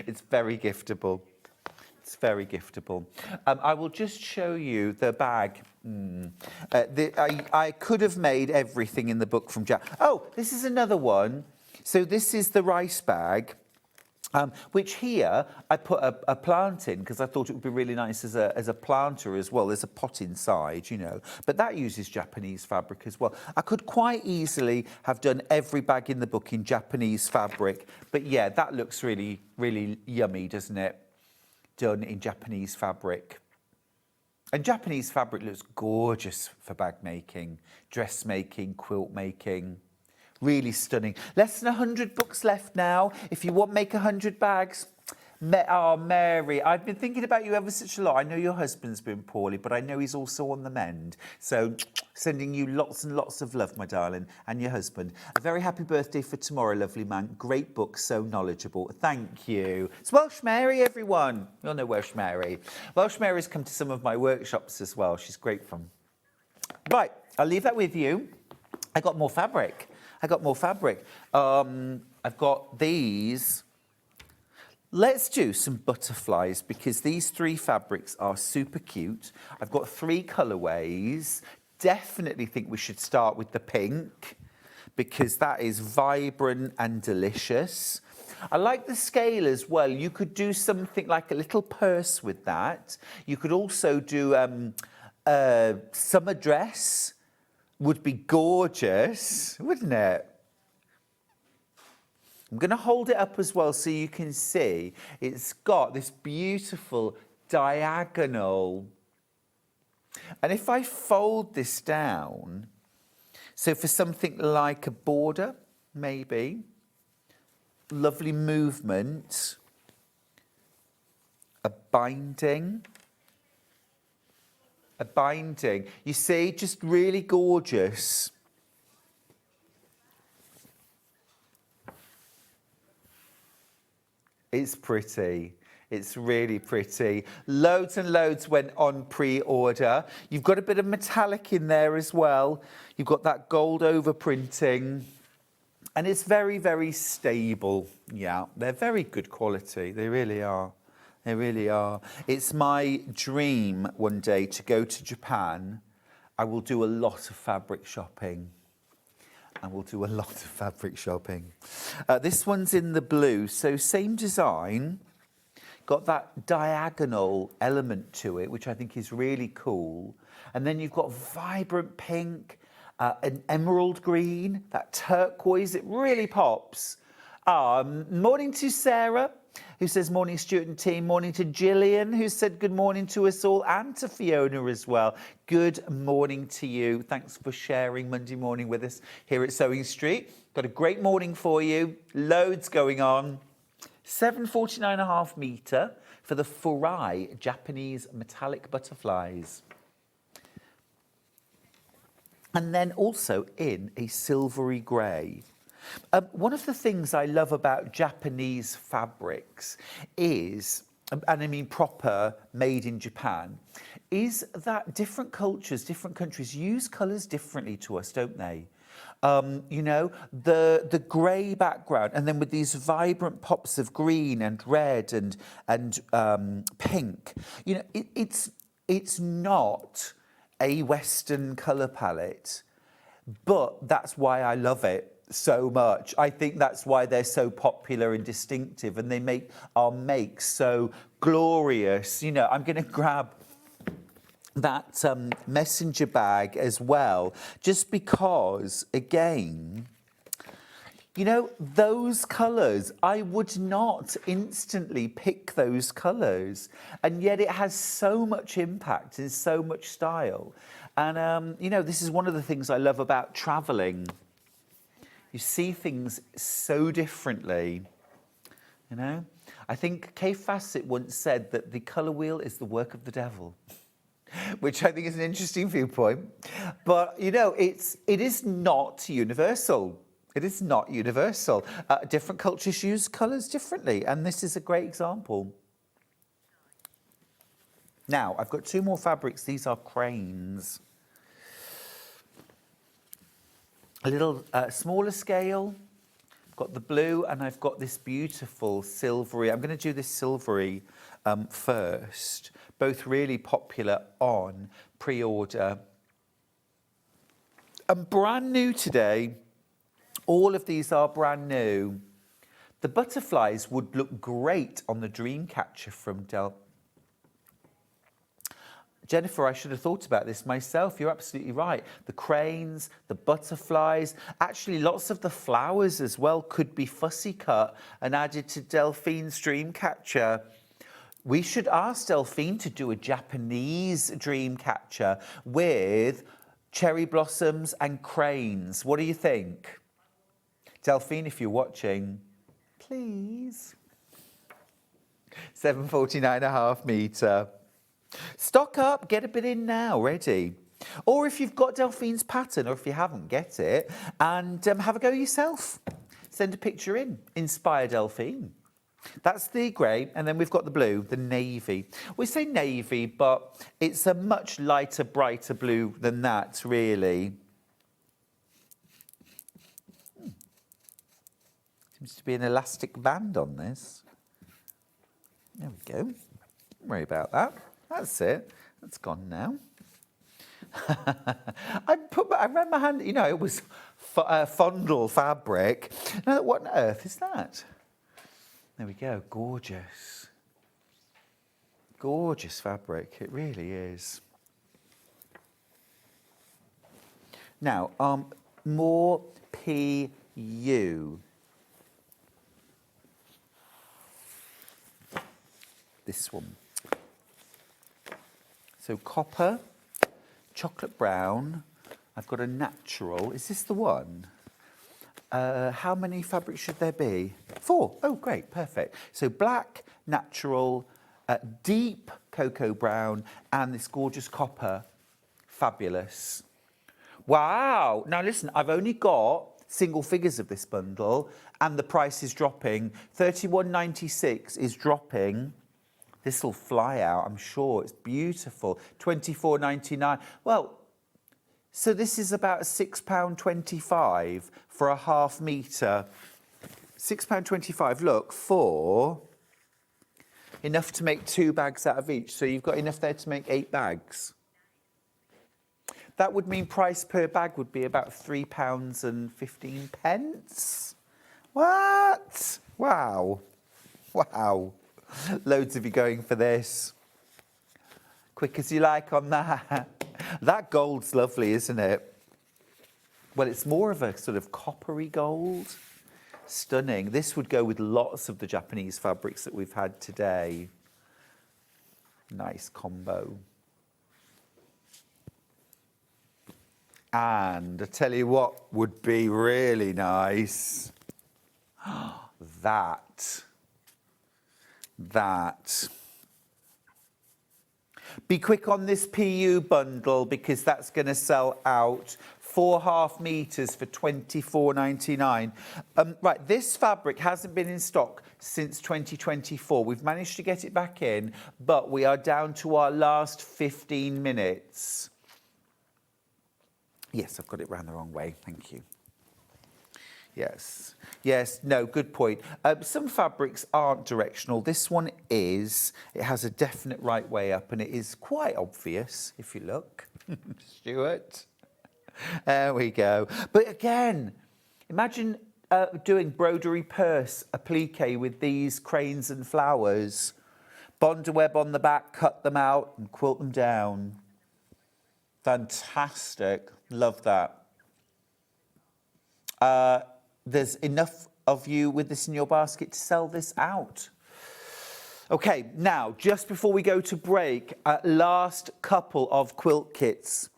It's very giftable. It's very giftable. I will just show you the bag. I could have made everything in the book from Jack. Oh, this is another one. So this is the rice bag. Which here I put a plant in because I thought it would be really nice as a planter as well. There's a pot inside, you know, but that uses Japanese fabric as well. I could quite easily have done every bag in the book in Japanese fabric, but yeah, that looks really, really yummy, doesn't it? Done in Japanese fabric. And Japanese fabric looks gorgeous for bag making, dress making, quilt making. Really stunning. Less than 100 books left now. If you want, make 100 bags. Oh, Mary, I've been thinking about you ever such a lot. I know your husband's been poorly, but I know he's also on the mend. So sending you lots and lots of love, my darling, and your husband. A very happy birthday for tomorrow, lovely man. Great book, so knowledgeable. Thank you. It's Welsh Mary, everyone. You all know Welsh Mary. Welsh Mary's come to some of my workshops as well. She's great fun. Right, I'll leave that with you. I got more fabric. I've got these. Let's do some butterflies because these 3 fabrics are super cute. I've got 3 colourways. Definitely think we should start with the pink because that is vibrant and delicious. I like the scale as well. You could do something like a little purse with that. You could also do a summer dress. Would be gorgeous, wouldn't it? I'm going to hold it up as well so you can see. It's got this beautiful diagonal. And if I fold this down, so for something like a border, maybe, lovely movement, a binding. You see, just really gorgeous. It's pretty. It's really pretty. Loads and loads went on pre-order. You've got a bit of metallic in there as well. You've got that gold overprinting. And it's very, very stable. Yeah, they're very good quality. They really are. They really are. It's my dream one day to go to Japan. I will do a lot of fabric shopping. and we'll do a lot of fabric shopping. This one's in the blue, so same design, got that diagonal element to it, which I think is really cool. And then you've got vibrant pink, an emerald green, that turquoise, it really pops. Morning to Sarah, who says morning Stuart and team. Morning to Gillian, who said good morning to us all, and to Fiona as well. Good morning to you. Thanks for sharing Monday morning with us here at Sewing Street. Got a great morning for you. Loads going on. 749.5 metre for the Furai Japanese metallic butterflies. And then also in a silvery grey. One of the things I love about Japanese fabrics is, and I mean proper made in Japan, is that different cultures, different countries use colours differently to us, don't they? You know, the grey background, and then with these vibrant pops of green and red and pink. You know, it's not a Western colour palette, but that's why I love it so much. I think that's why they're so popular and distinctive, and they make our makes so glorious. You know, I'm going to grab that messenger bag as well, just because, again, you know, those colours, I would not instantly pick those colours, and yet it has so much impact and so much style. And, you know, this is one of the things I love about travelling. You see things so differently, you know. I think Kay Fassett once said that the colour wheel is the work of the devil, which I think is an interesting viewpoint. But, you know, it is not universal. It is not universal. Different cultures use colours differently, and this is a great example. Now, I've got two more fabrics. These are cranes. A little smaller scale. I've got the blue, and I've got this beautiful silvery. I'm going to do this silvery first. Both really popular on pre-order. And brand new today. All of these are brand new. The butterflies would look great on the Dreamcatcher from Jennifer, I should have thought about this myself. You're absolutely right. The cranes, the butterflies, actually lots of the flowers as well could be fussy cut and added to Delphine's Dreamcatcher. We should ask Delphine to do a Japanese Dreamcatcher with cherry blossoms and cranes. What do you think? Delphine, if you're watching, please. 749.5 metre. Stock up, get a bit in now, ready. Or if you've got Delphine's pattern, or if you haven't, get it, and have a go yourself. Send a picture in, inspire Delphine. That's the grey, and then we've got the blue, the navy. We say navy, but it's a much lighter, brighter blue than that, really. Seems to be an elastic band on this. There we go. Don't worry about that. That's it. That's gone now. I ran my hand, you know, it was fondle fabric. Now, what on earth is that? There we go. Gorgeous. Gorgeous fabric. It really is. Now, more PU. This one. So copper, chocolate brown. I've got a natural. Is this the one? How many fabrics should there be? 4. Oh, great, perfect. So black, natural, deep cocoa brown, and this gorgeous copper. Fabulous. Wow. Now listen, I've only got single figures of this bundle, and the price is dropping. £31.96 is dropping. This will fly out, I'm sure. It's beautiful. £24.99. Well, so this is about £6.25 for a half metre. £6.25, look, for enough to make 2 bags out of each. So you've got enough there to make 8 bags. That would mean price per bag would be about £3.15. What? Wow. Wow. Loads of you going for this. Quick as you like on that. That gold's lovely, isn't it? Well, it's more of a sort of coppery gold. Stunning. This would go with lots of the Japanese fabrics that we've had today. Nice combo. And I tell you what would be really nice. That. Be quick on this PU bundle because that's going to sell out. 4.5 meters for £24.99. Right, this fabric hasn't been in stock since 2024. We've managed to get it back in, but we are down to our last 15 minutes. Yes, I've got it round the wrong way. Thank you. Yes, no, good point. Some fabrics aren't directional. This one is. It has a definite right way up, and it is quite obvious if you look. Stuart. There we go. But again, imagine doing broderie purse applique with these cranes and flowers. Bond a web on the back, cut them out and quilt them down. Fantastic. Love that. There's enough of you with this in your basket to sell this out. Okay, now, just before we go to break, last couple of quilt kits.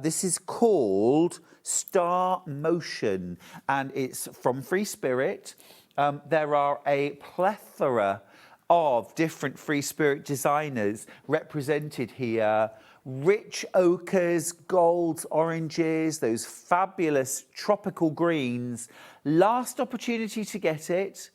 This is called Star Motion, and it's from Free Spirit. There are a plethora of different Free Spirit designers represented here. Rich ochres, golds, oranges, those fabulous tropical greens. Last opportunity to get it.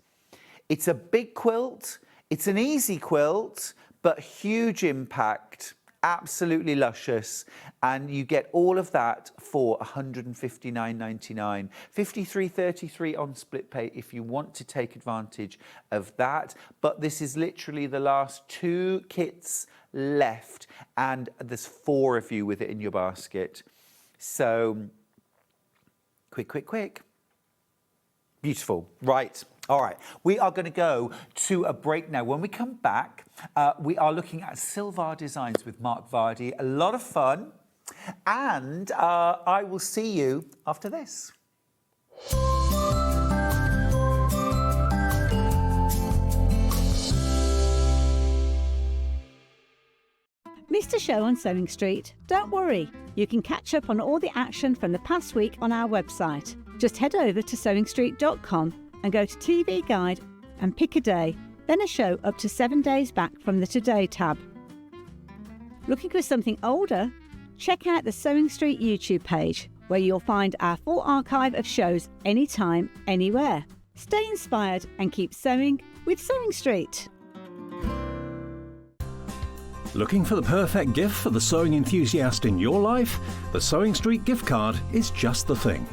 It's a big quilt. It's an easy quilt, but huge impact. Absolutely luscious, and you get all of that for £159.99. £53.33 on split pay if you want to take advantage of that. But this is literally the last 2 kits left, and there's 4 of you with it in your basket. So quick. Beautiful. Right. All right. We are going to go to a break now. When we come back, we are looking at Silvar Designs with Mark Vardy. A lot of fun. And I will see you after this. Missed a show on Sewing Street? Don't worry, you can catch up on all the action from the past week on our website. Just head over to SewingStreet.com and go to TV Guide and pick a day, then a show up to 7 days back from the Today tab. Looking for something older? Check out the Sewing Street YouTube page, where you'll find our full archive of shows anytime, anywhere. Stay inspired and keep sewing with Sewing Street. Looking for the perfect gift for the sewing enthusiast in your life? The Sewing Street gift card is just the thing.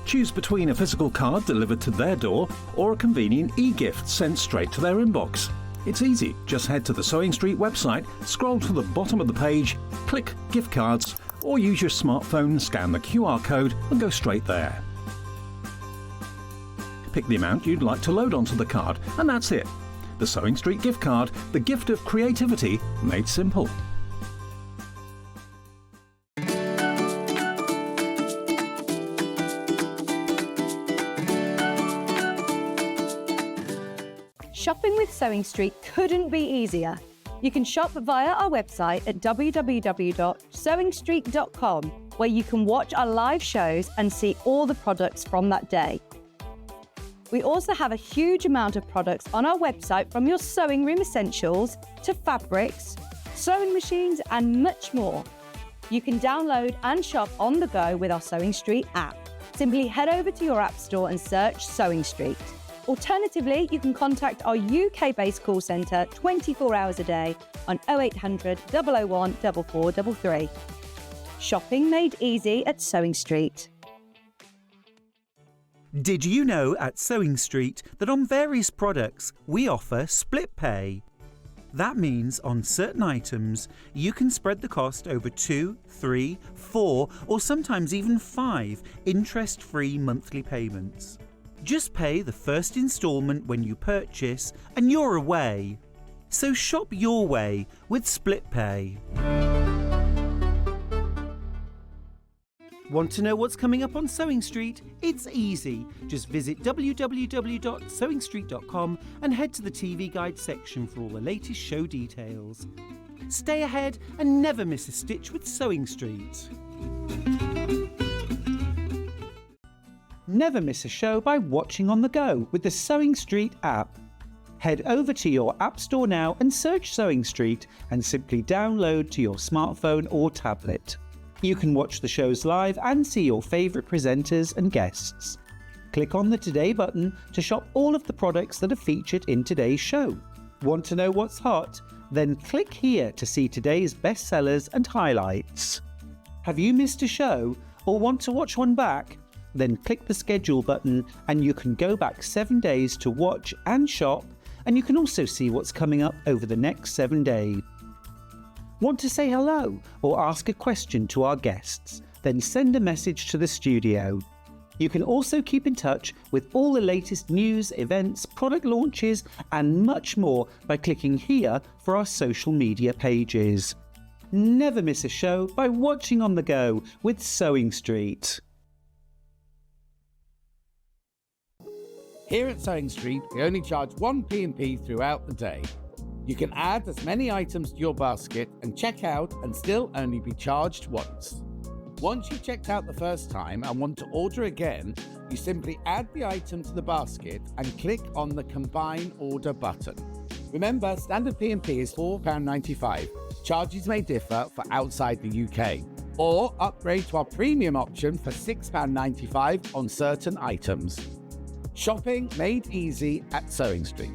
Choose between a physical card delivered to their door or a convenient e-gift sent straight to their inbox. It's easy. Just head to the Sewing Street website, scroll to the bottom of the page, click Gift Cards, or use your smartphone, scan the QR code and go straight there. Pick the amount you'd like to load onto the card, and that's it. The Sewing Street gift card, the gift of creativity made simple. Shopping with Sewing Street couldn't be easier. You can shop via our website at www.sewingstreet.com, where you can watch our live shows and see all the products from that day. We also have a huge amount of products on our website, from your sewing room essentials to fabrics, sewing machines and much more. You can download and shop on the go with our Sewing Street app. Simply head over to your app store and search Sewing Street. Alternatively, you can contact our UK-based call centre 24 hours a day on 0800 001 4433. Shopping made easy at Sewing Street. Did you know at Sewing Street that on various products we offer split pay? That means on certain items, you can spread the cost over 2, 3, 4, or sometimes even 5 interest-free monthly payments. Just pay the first instalment when you purchase and you're away. So shop your way with Split Pay. Want to know what's coming up on Sewing Street? It's easy. Just visit www.sewingstreet.com and head to the TV Guide section for all the latest show details. Stay ahead and never miss a stitch with Sewing Street. Never miss a show by watching on the go with the Sewing Street app. Head over to your App Store now and search Sewing Street and simply download to your smartphone or tablet. You can watch the shows live and see your favourite presenters and guests. Click on the Today button to shop all of the products that are featured in today's show. Want to know what's hot? Then click here to see today's bestsellers and highlights. Have you missed a show or want to watch one back? Then click the schedule button and you can go back 7 days to watch and shop, and you can also see what's coming up over the next 7 days. Want to say hello or ask a question to our guests? Then send a message to the studio. You can also keep in touch with all the latest news, events, product launches and much more by clicking here for our social media pages. Never miss a show by watching on the go with Sewing Street. Here at Sewing Street, we only charge one P&P throughout the day. You can add as many items to your basket and check out and still only be charged once. Once you've checked out the first time and want to order again, you simply add the item to the basket and click on the Combine Order button. Remember, standard P&P is £4.95. Charges may differ for outside the UK. Or upgrade to our premium option for £6.95 on certain items. Shopping made easy at Sewing Street.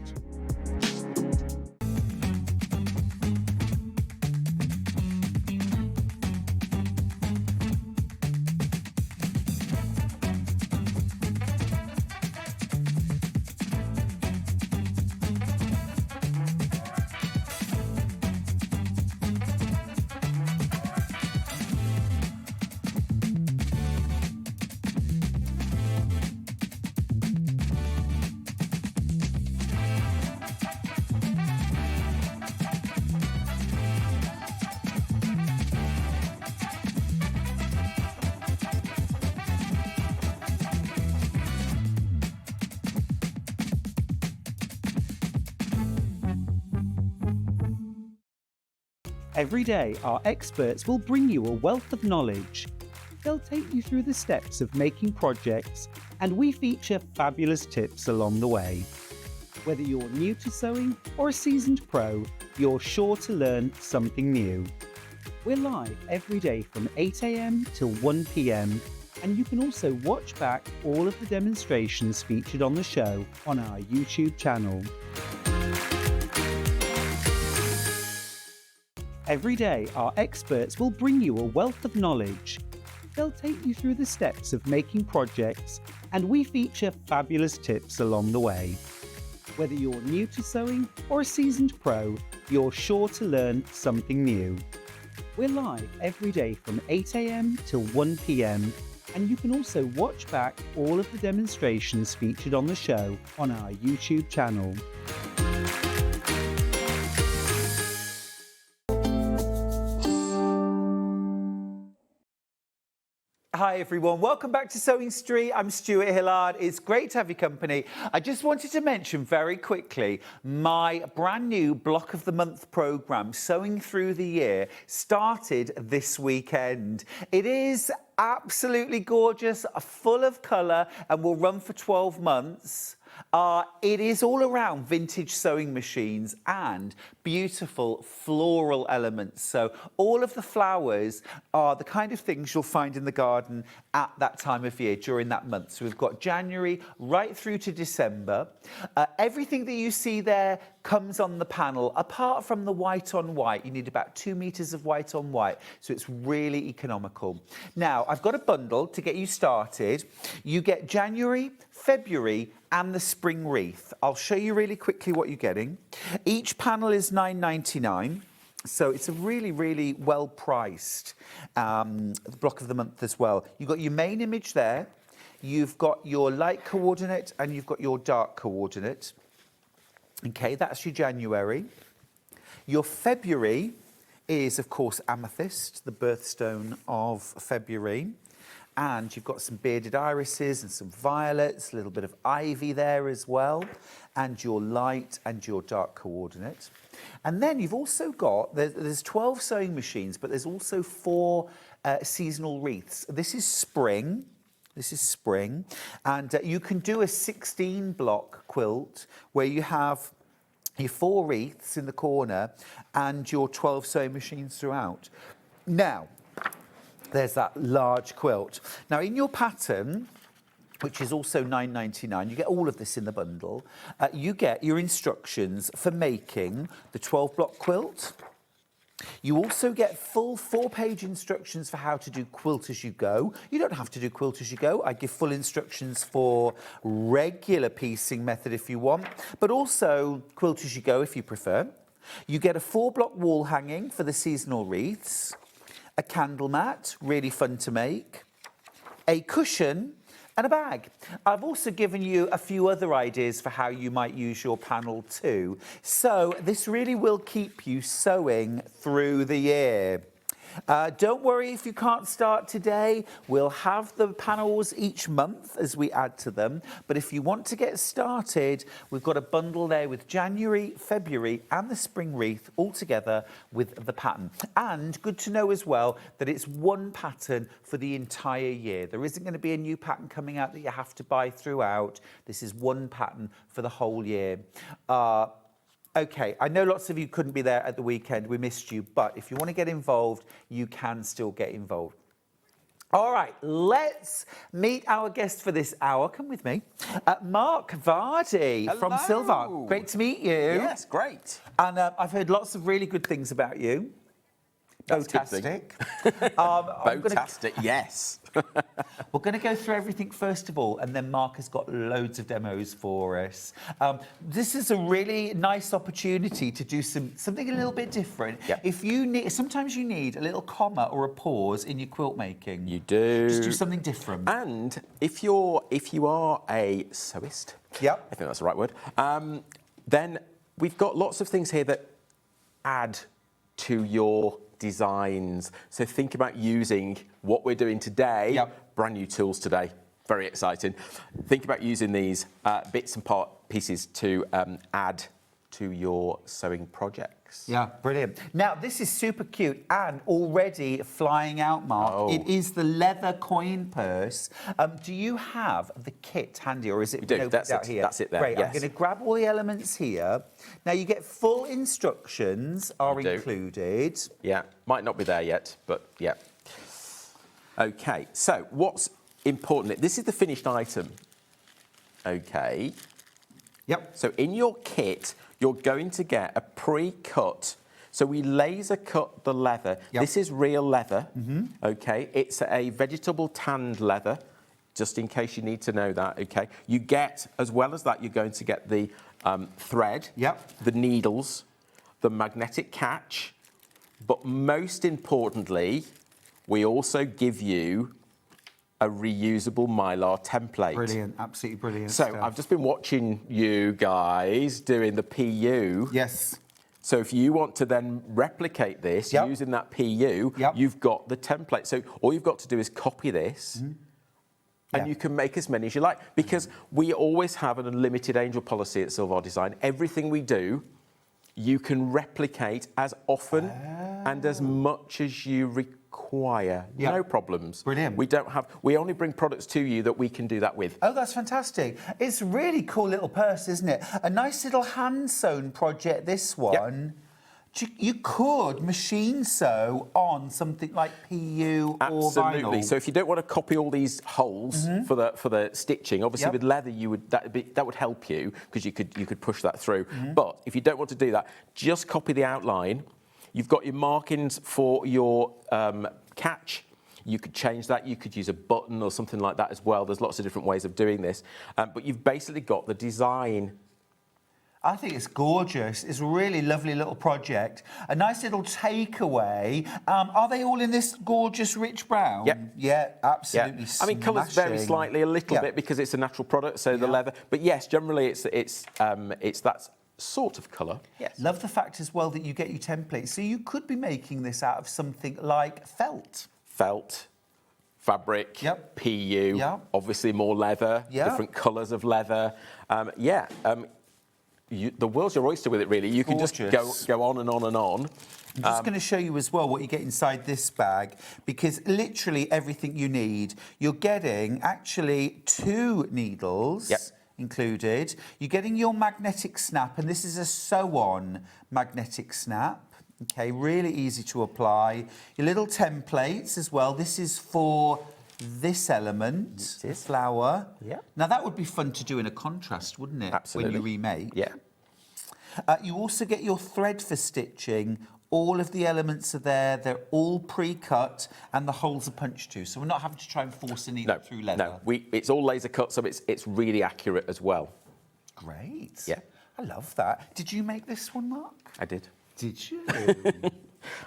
Every day, our experts will bring you a wealth of knowledge. They'll take you through the steps of making projects, and we feature fabulous tips along the way. Whether you're new to sewing or a seasoned pro, you're sure to learn something new. We're live every day from 8 AM till 1 PM, and you can also watch back all of the demonstrations featured on the show on our YouTube channel. Every day, our experts will bring you a wealth of knowledge. They'll take you through the steps of making projects, and we feature fabulous tips along the way. Whether you're new to sewing or a seasoned pro, you're sure to learn something new. We're live every day from 8 AM till 1 PM, and you can also watch back all of the demonstrations featured on the show on our YouTube channel. Hi everyone, welcome back to Sewing Street. I'm Stuart Hillard. It's great to have your company. I just wanted to mention very quickly my brand new Block of the Month programme, Sewing Through the Year, started this weekend. It is absolutely gorgeous, full of colour, and will run for 12 months. It is all around vintage sewing machines and beautiful floral elements. So all of the flowers are the kind of things you'll find in the garden at that time of year during that month. So we've got January right through to December. Everything that you see there comes on the panel. Apart from the white on white, you need about 2 meters of white on white, so it's really economical. Now, I've got a bundle to get you started. You get January, February, and the spring wreath. I'll show you really quickly what you're getting. Each panel is £9.99. So it's a really, really well priced block of the month as well. You've got your main image there. You've got your light coordinate and you've got your dark coordinate. Okay, that's your January. Your February is, of course, amethyst, the birthstone of February. And you've got some bearded irises and some violets, a little bit of ivy there as well, and your light and your dark coordinate. And then you've also got, there's 12 sewing machines, but there's also 4 seasonal wreaths. This is spring. And you can do a 16-block quilt where you have your 4 wreaths in the corner and your 12 sewing machines throughout. Now, there's that large quilt. Now, in your pattern, which is also £9.99, you get all of this in the bundle. You get your instructions for making the 12-block quilt. You also get full 4-page instructions for how to do quilt as you go. You don't have to do quilt as you go. I give full instructions for regular piecing method if you want, but also quilt as you go if you prefer. You get a 4-block wall hanging for the seasonal wreaths, a candle mat, really fun to make, a cushion, and a bag. I've also given you a few other ideas for how you might use your panel too. So this really will keep you sewing through the year. Don't worry if you can't start today. We'll have the panels each month as we add to them. But if you want to get started, we've got a bundle there with January, February and the spring wreath all together with the pattern. And good to know as well that it's one pattern for the entire year. There isn't going to be a new pattern coming out that you have to buy throughout. This is one pattern for the whole year. Okay, I know lots of you couldn't be there at the weekend. We missed you. But if you want to get involved, you can still get involved. All right, let's meet our guest for this hour. Come with me. Mark Vardy from Silvar. Great to meet you. Yes, great. And I've heard lots of really good things about you. Fantastic. Fantastic, yes. We're going to go through everything first of all, and then Mark has got loads of demos for us. This is a really nice opportunity to do something a little bit different. Yep. If you need, sometimes you need a little comma or a pause in your quilt making. You do. Just do something different. And if you are a sewist, yep, I think that's the right word, then we've got lots of things here that add to your designs. So think about using what we're doing today, yep, brand new tools today, very exciting. Think about using these bits and pieces to add to your sewing projects. Yeah, brilliant. Now, this is super cute and already flying out, Mark. Oh. It is the leather coin purse. Do you have the kit handy, or is it? We do. No, That's out it. here? That's it there. Great. Yes. I'm going to grab all the elements here. Now, you get full instructions are included. Yeah, might not be there yet, but yeah. Okay, so what's important? This is the finished item. Okay. Yep. So in your kit, you're going to get a pre-cut. So we laser cut the leather. Yep. This is real leather. Mm-hmm. Okay. It's a vegetable tanned leather, just in case you need to know that. Okay. You get, as well as that, you're going to get the thread, yep, the needles, the magnetic catch, but most importantly, we also give you a reusable Mylar template. Brilliant, absolutely brilliant. So stuff. I've just been watching you guys doing the PU. Yes. So if you want to then replicate this Yep, using that PU, yep, you've got the template. So all you've got to do is copy this, mm-hmm, and you can make as many as you like, because we always have an unlimited angel policy at Silvar Design. Everything we do, you can replicate as often and as much as you require. Yep. No problems. Brilliant. We only bring products to you that we can do that with. Oh, that's fantastic. It's a really cool little purse, isn't it? A nice little hand-sewn project, this one. Yep. You could machine sew on something like PU or Absolutely. vinyl. So if you don't want to copy all these holes for the stitching, obviously with leather that would help you because you could push that through. But if you don't want to do that, just copy the outline. You've got your markings for your catch. You could change that. You could use a button or something like that as well. There's lots of different ways of doing this. But you've basically got the design. I think it's gorgeous. It's a really lovely little project. A nice little takeaway. Are they all in this gorgeous rich brown? Yep. Yeah, absolutely. I mean, colours vary slightly a little bit because it's a natural product, so the leather. But yes, generally it's that sort of colour. Yes. Love the fact as well that you get your templates. So you could be making this out of something like felt. Felt, fabric, PU, obviously more leather, different colours of leather. The world's your oyster with it, really. You can just go on and on and on. I'm just going to show you as well what you get inside this bag, because literally everything you need. You're getting actually 2 needles included. You're getting your magnetic snap, and this is a sew-on magnetic snap. Okay, really easy to apply. Your little templates as well. This is for this element, flower. Yeah. Now that would be fun to do in a contrast, wouldn't it? Absolutely. When you remake. Yeah. You also get your thread for stitching. All of the elements are there. They're all pre-cut, and the holes are punched too. So we're not having to try and force a needle through leather. No, it's all laser cut, so it's really accurate as well. Great. Yeah. I love that. Did you make this one, Mark? I did. Did you?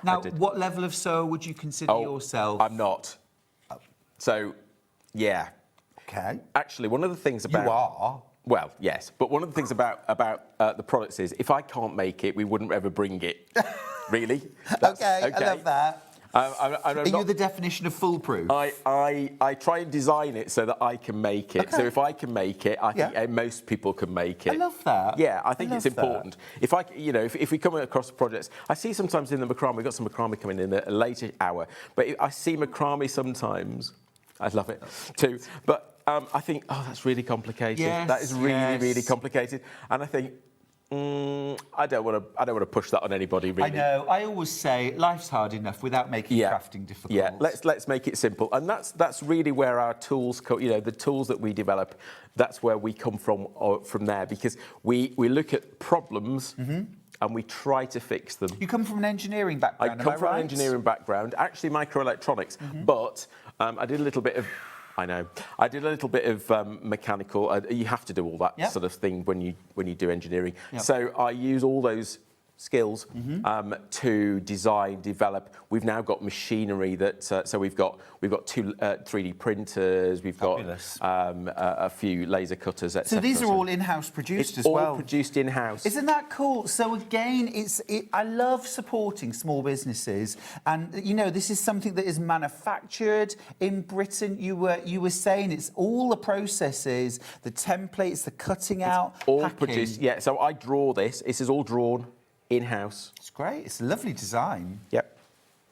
Now, what level of sewer would you consider yourself? I'm not. So, yeah. Okay. Actually, one of the things about... You are? Well, yes. But one of the things about the products is if I can't make it, we wouldn't ever bring it. Really? Okay, I love that. Are you the definition of foolproof? I try and design it so that I can make it. Okay. So if I can make it, I think most people can make it. I love that. Yeah, I think it's important. If we come across projects, I see sometimes in the macrame, we've got some macrame coming in at a later hour, but I see macrame sometimes. I love it too. But I think, that's really complicated. Yes, that is really, really complicated. And I think, I don't want to push that on anybody, really. I know. I always say life's hard enough without making crafting difficult. Yeah, let's make it simple, and that's really where our tools come. The tools that we develop, that's where we come from there, because we look at problems and we try to fix them. You come from an engineering background. I come from an engineering background, actually microelectronics, but I did a little bit of. I know. I did a little bit of mechanical. You have to do all that sort of thing when you do engineering. Yep. So I use all those skills to design, develop. We've now got machinery that. So we've got 2 3D printers. We've got a few laser cutters, etc. So these are all in-house produced as well. It's all produced in-house. Isn't that cool? So again, I love supporting small businesses, and this is something that is manufactured in Britain. You were saying it's all the processes, the templates, the cutting out, all packing. Produced. Yeah. So I draw this. This is all drawn in-house. It's great. It's a lovely design. Yep.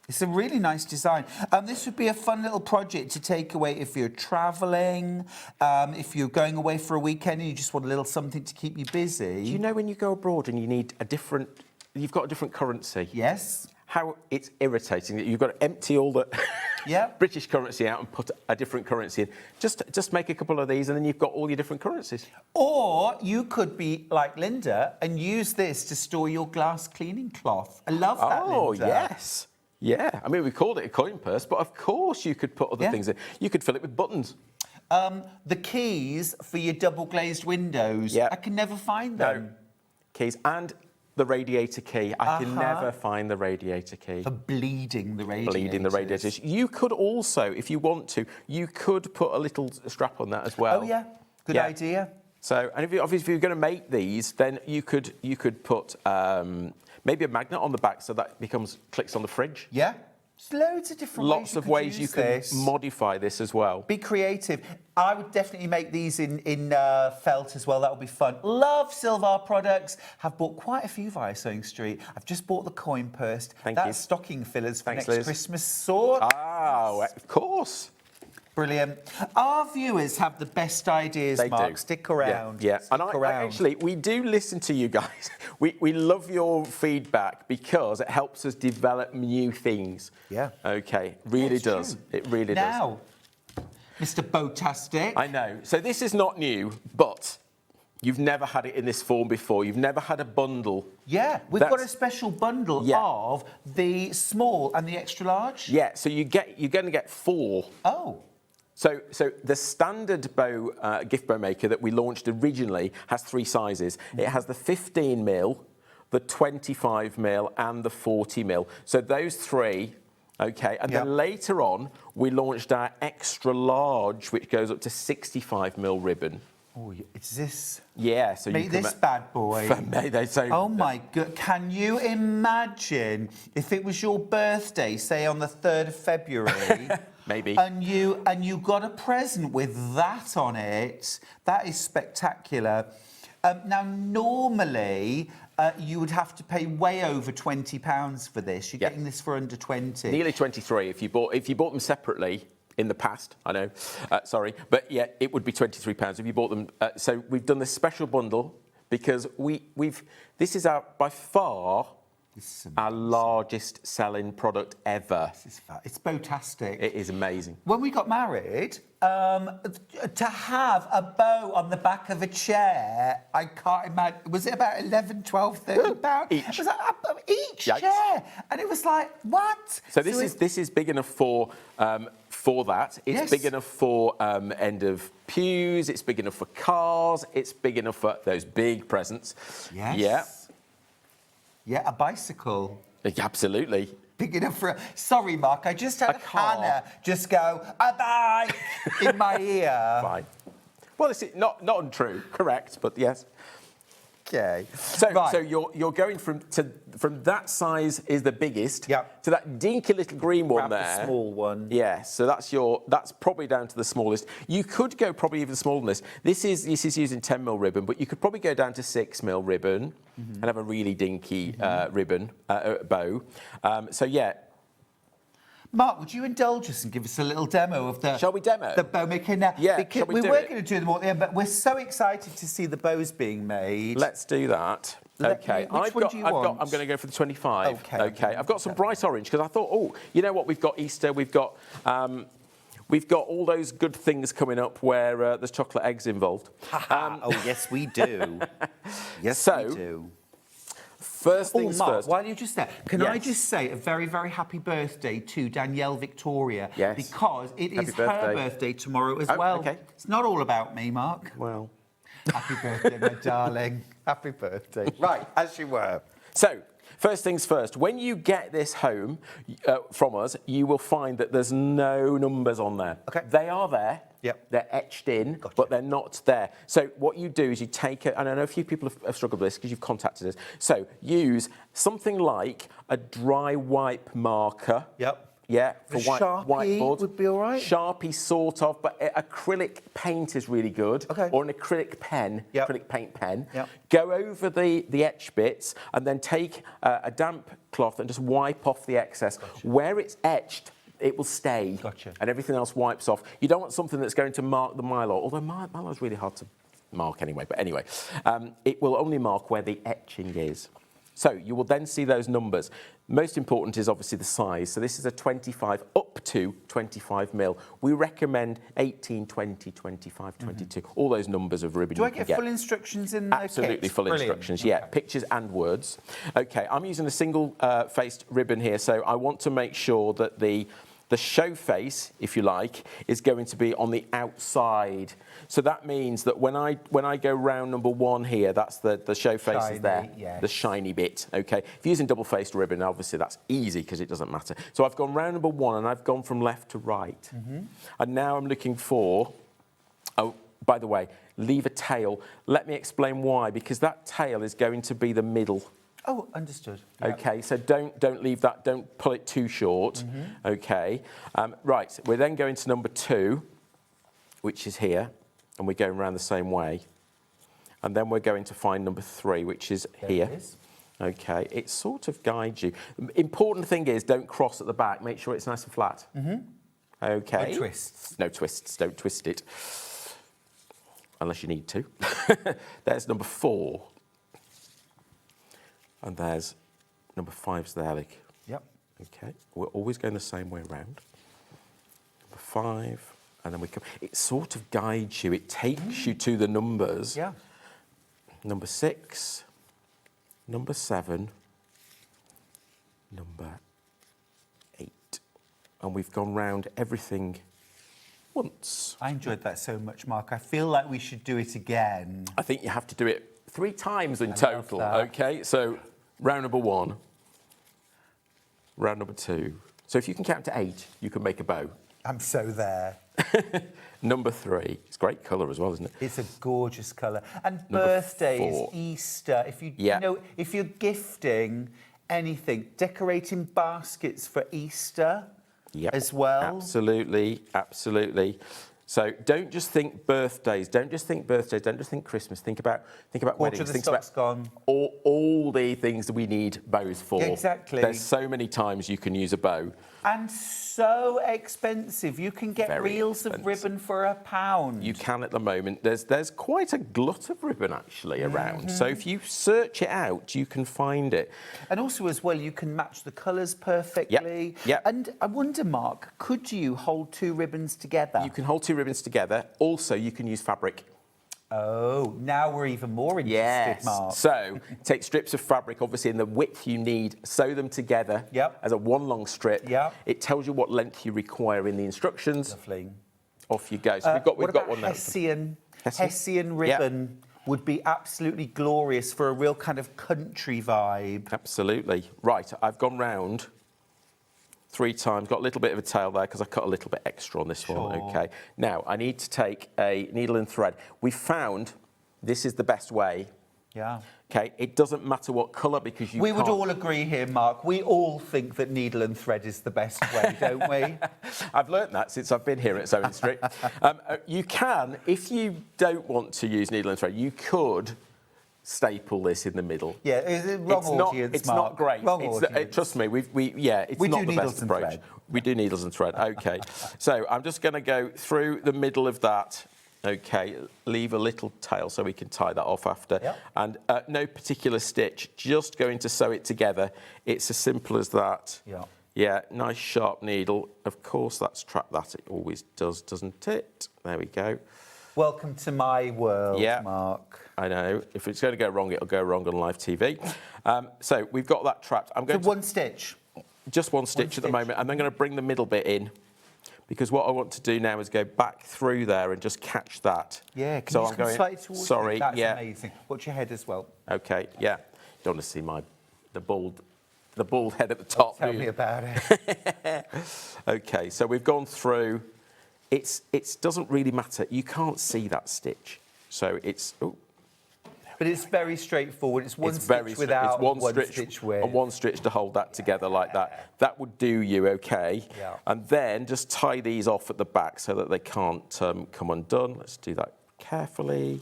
It's a really nice design. This would be a fun little project to take away if you're travelling, if you're going away for a weekend and you just want a little something to keep you busy. Do you know when you go abroad and you've got a different currency? Yes. How it's irritating that you've got to empty all the British currency out and put a different currency in. Just make a couple of these and then you've got all your different currencies. Or you could be like Linda and use this to store your glass cleaning cloth. I love that, Linda. Oh, yes. Yeah. I mean, we called it a coin purse, but of course you could put other things in. You could fill it with buttons. The keys for your double glazed windows. I can never find them. No. Keys and the radiator key. I can never find the radiator key. For bleeding the radiators. Bleeding the radiators. You could also, if you want to, you could put a little strap on that as well. Oh, yeah. Good idea. So, and if you're going to make these, then you could put maybe a magnet on the back so that clicks on the fridge. Yeah. There's loads of different ways. Lots of ways you can modify this as well. Be creative. I would definitely make these in felt as well. That would be fun. Love Silvar products. Have bought quite a few via SewingStreet. I've just bought the coin purse. Thank you. That's stocking fillers for next Liz. Christmas sort. Oh, of course. Brilliant. Our viewers have the best ideas, They Mark. do. Stick around. Yeah. Stick And around. actually, we do listen to you guys. We love your feedback because it helps us develop new things. Yeah. Okay. Really It's does. true. It really does. Now, Mr. Botastic. I know. So this is not new, but you've never had it in this form before. You've never had a bundle. Yeah, we've got a That's- special bundle Yeah. of the small and the extra large. Yeah. So you're going to get 4. Oh. So the standard bow gift bow maker that we launched originally has 3 sizes. It has the 15 mil, the 25 mil, and the 40 mil. So those 3. Okay, and Yep. then later on, we launched our extra large, which goes up to 65 mil ribbon. Oh, is this? Yeah, so Make you can this bad boy. So Oh my God! Can you imagine if it was your birthday, say on the 3rd of February, Maybe. and you got a present with that on it? That is spectacular. Now, normally you would have to pay way over £20 for this. You're Yeah. getting this for under 20. Nearly 23 if you bought them separately. In the past, I know, sorry, but yeah, it would be £23 if you bought them. So we've done this special bundle because this is by far our largest selling product ever. It's botastic. It is amazing. When we got married, to have a bow on the back of a chair, I can't imagine. Was it about 11, 12, 13 pounds? Each. It was like, each Yikes. chair. And it was like, what? So this is big enough for that. It's Yes. big enough for end of pews. It's big enough for cars. It's big enough for those big presents. Yes. Yeah. Yeah, a bicycle. Absolutely. Big enough for Sorry, Mark, I just had A car. Hannah just go, a bike, in my ear. Fine. Well, it's not untrue, correct, but yes. Okay. So, Right. so you're going from that size is the biggest Yep. to that dinky little green one Grab there. the small one. Yeah, so that's probably down to the smallest. You could go probably even smaller than this. This is using 10 mil ribbon, but you could probably go down to 6 mil ribbon and have a really dinky ribbon bow. So yeah. Mark, would you indulge us and give us a little demo of the... Shall we demo? The bow making now? Yeah, Because shall we we do were it? going to do them all at the end, but we're so excited to see the bows being made. Let's do that. Okay, which one do you want? I'm going to go for the 25. Okay. Okay, I've got some bright orange because I thought, oh, you know what? We've got Easter. We've got all those good things coming up where there's chocolate eggs involved. Oh, yes, we do. Yes, So, we do. First things Mark, first. while you're just there, can I Yes. just say a very, very happy birthday to Danielle Victoria? Yes. Because it Happy is her birthday. birthday tomorrow as Oh, well. okay. It's not all about me, Mark. Well. Happy birthday, my darling. Happy birthday. Right, as you were. So, first things first. When you get this home from us, you will find that there's no numbers on there. Okay. They are there. Yep. They're etched in, Gotcha. but they're not there. So what you do is you take it, and I know a few people have struggled with this because you've contacted us. So use something like a dry wipe marker. Yep. Yeah, A for Sharpie whiteboard. would be all right? Sharpie, sort of, but acrylic paint is really good. Okay. Or an acrylic pen, Yep. acrylic paint pen. Yep. Go over the etch bits and then take a damp cloth and just wipe off the excess. Where it's etched, it will stay. Gotcha. And everything else wipes off. You don't want something that's going to mark the mylar, although mylar is really hard to mark anyway. But anyway, it will only mark where the etching is. So you will then see those numbers. Most important is obviously the size. So this is a 25 up to 25 mil. We recommend 18, 20, 25, 22. All those numbers of ribbon Do you I can get full instructions in the Absolutely kit? full Brilliant. instructions, yeah. Okay. Pictures and words. Okay, I'm using a single-faced ribbon here, so I want to make sure that the show face, if you like, is going to be on the outside. So that means that when I go round number 1 here, that's the show face Shiny, is there, yes. the shiny bit. Okay, if you're using double-faced ribbon, obviously that's easy because it doesn't matter. So I've gone round number 1 and I've gone from left to right, and now I'm looking for. Oh, by the way, leave a tail. Let me explain why. Because that tail is going to be the middle. Oh, understood. Yep. Okay, so don't leave that, don't pull it too short. Okay, right, we're then going to number 2, which is here, and we're going around the same way. And then we're going to find number 3, which is here. It is. Okay, it sort of guides you. Important thing is don't cross at the back, make sure it's nice and flat. Okay. No twists. No twists. Don't twist it. Unless you need to. There's number 4. And there's number 5's there, like. Yep. Okay. We're always going the same way around. Number 5. And then we come. It sort of guides you. It takes you to the numbers. Yeah. Number 6. Number 7. Number 8. And we've gone round everything once. I enjoyed that so much, Mark. I feel like we should do it again. I think you have to do it 3 times in love total. that. Okay, so round number 1, round number 2. So if you can count to 8, you can make a bow. I'm so there. Number 3. It's a great colour as well, isn't it? It's a gorgeous colour. And Number birthdays, 4. Easter, if you, Yeah. you know, if you're gifting anything, decorating baskets for Easter Yep. as well. Absolutely, absolutely. So don't just think birthdays. Don't just think birthdays. Don't just think Christmas. Think about Quarter weddings. of the Think stock's about gone. all the things that we need bows for. Exactly. There's so many times you can use a bow. And so expensive. You can get Very reels of expensive. ribbon for £1. You can at the moment. There's quite a glut of ribbon actually around. So if you search it out, you can find it. And also as well, you can match the colours perfectly. Yep. And I wonder, Mark, could you hold 2 ribbons together? You can hold 2 ribbons together. Also, you can use fabric. Oh, now we're even more interested, Yes. Mark. So take strips of fabric, obviously in the width you need, sew them together Yep. as a 1 long strip. Yep. It tells you what length you require in the instructions. Lovely. Off you go. So we've what got about one now. Hessian? Hessian? Hessian ribbon would be absolutely glorious for a real kind of country vibe. Absolutely. Right, I've gone round 3 times, got a little bit of a tail there because I cut a little bit extra on this one. Sure. Okay. Now, I need to take a needle and thread. We found this is the best way. Yeah. Okay, it doesn't matter what colour because you We would can't- all agree here, Mark. We all think that needle and thread is the best way, don't we? I've learnt that since I've been here at SewingStreet. You can, if you don't want to use needle and thread, you could staple this in the middle. Yeah, it's a wrong audience, It's Mark. not great. Wrong It's audience. trust me, it's We not do the needles best and approach. thread. We do needles and thread. Okay. So I'm just going to go through the middle of that. Okay, leave a little tail so we can tie that off after. Yep. And no particular stitch, just going to sew it together. It's as simple as that. Yeah. Yeah, nice sharp needle. Of course, that's trapped that. It always does, doesn't it? There we go. Welcome to my world, Yeah. Mark. I know. If it's going to go wrong, it'll go wrong on live TV. So we've got that trapped. I'm So going to one stitch. just one stitch at the stitch. moment, and then I'm going to bring the middle bit in. Because what I want to do now is go back through there and just catch that. Yeah, can so you I'm just come going. slightly towards Sorry, me? That's yeah. amazing. Watch your head as well. Okay, yeah. Don't want to see the bald head at the top. Tell do me you? about it. Okay, so we've gone through. It doesn't really matter. You can't see that stitch, so it's. Ooh, But it's very straightforward. It's one it's stitch very without it's one stitch stitch with. and one stitch to hold that together like that. That would do you okay. Yeah. And then just tie these off at the back so that they can't come undone. Let's do that carefully.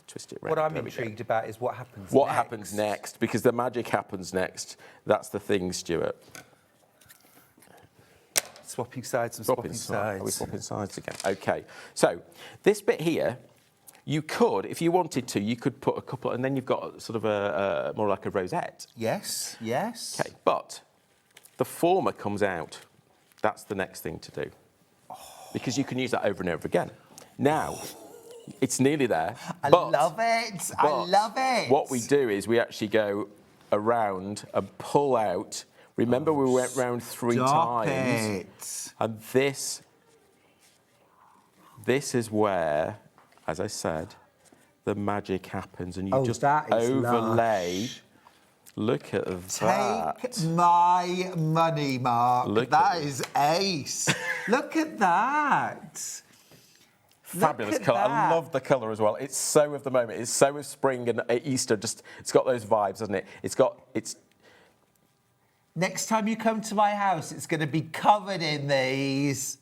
Twist it around. What I'm There we go. intrigued about is what happens What next. happens next? Because the magic happens next. That's the thing, Stuart. Swapping sides and Swapping swapping sides. Are we sides. swapping sides again? Okay. So this bit here, you could, if you wanted to, you could put a couple, and then you've got sort of a more like a rosette. Yes, yes. Okay, but the former comes out. That's the next thing to do. Because you can use that over and over again. Now, it's nearly there. I but- love it. I but love it. What we do is we actually go around and pull out. Remember, we went round 3 Stop times. it. And this is where, as I said, the magic happens, and you just that is overlay. lush. Look at that. Take my money, Mark. Look That at is ace. Look at that. Fabulous Look at colour. I that. love the colour as well. It's so of the moment. It's so of spring and Easter. Just it's got those vibes, hasn't it? It's Next time you come to my house, it's going to be covered in these.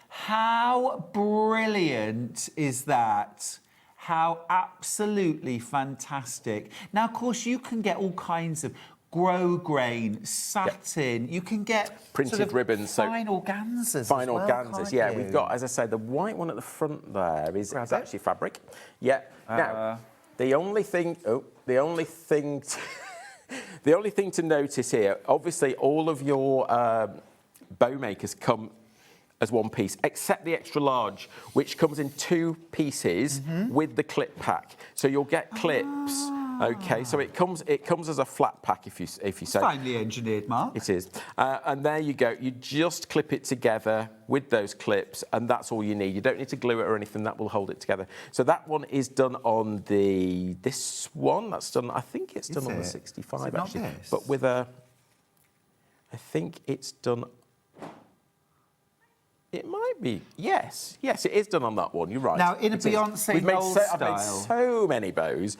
How brilliant is that? How absolutely fantastic. Now, of course, you can get all kinds of grosgrain, satin. You can get Printed sort of ribbons, so fine organzas. Fine as well, organzas, can't yeah. you? We've got, as I say, the white one at the front there is actually fabric. Yeah. Now, the only thing to notice here, obviously, all of your bow makers come as one piece, except the extra large, which comes in 2 pieces with the clip pack. So you'll get clips. Okay, so it comes as a flat pack if you say. Finely engineered, Mark. It is, and there you go. You just clip it together with those clips, and that's all you need. You don't need to glue it or anything. That will hold it together. So that one is done on this one. That's done. I think it's done on the 65 actually, but with a. I think it's done. It might be. Yes, it is done on that one. You're right. Now, in a Beyonce Knowles I've made so many bows.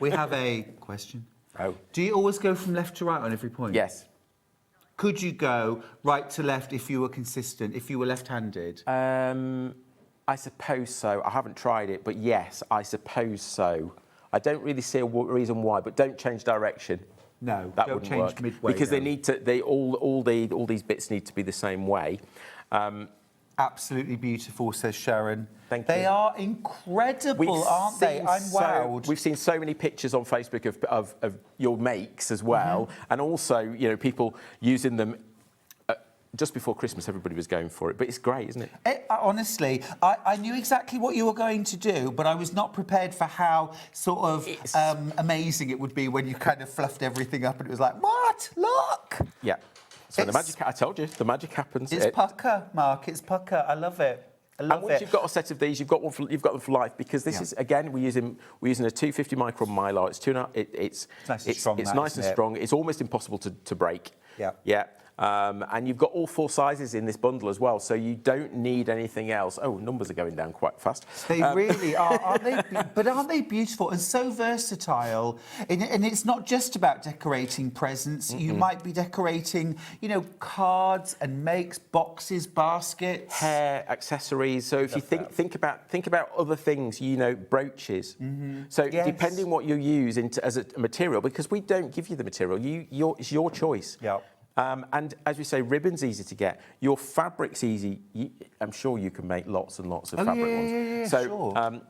We have a question. Oh. Do you always go from left to right on every point? Yes. Could you go right to left if you were consistent, if you were left-handed? I suppose so. I haven't tried it, but yes, I suppose so. I don't really see a reason why, but don't change direction. No, that don't wouldn't change work midway. because they need to. All these bits need to be the same way. Absolutely beautiful, says Sharon. Thank you. They are incredible, aren't they? I'm wowed. We've seen so many pictures on Facebook of your makes as well, and also people using them. Just before Christmas, everybody was going for it, but it's great, isn't it? Honestly, I knew exactly what you were going to do, but I was not prepared for how sort of amazing it would be when you kind of fluffed everything up and it was like, what? Look! Yeah. So the magic, I told you, the magic happens. It's pucker, Mark. It's pucker. I love it. I love and once it. you've got a set of these, you've got them for life because this is again we're using a 250 micron mylar. It's it's nice and strong. It's nice and strong. It's almost impossible to break. Yeah. Yeah. And you've got all 4 sizes in this bundle as well, so you don't need anything else. Oh, numbers are going down quite fast. They really are, aren't they? But aren't they beautiful and so versatile? And it's not just about decorating presents. You might be decorating, cards and makes, boxes, baskets, hair, accessories. So if you think about other things, brooches. So depending what you use as a material, because we don't give you the material, it's your choice. Yeah. And as we say, ribbon's easy to get. Your fabric's easy. I'm sure you can make lots and lots of fabric ones. Yeah, so, sure.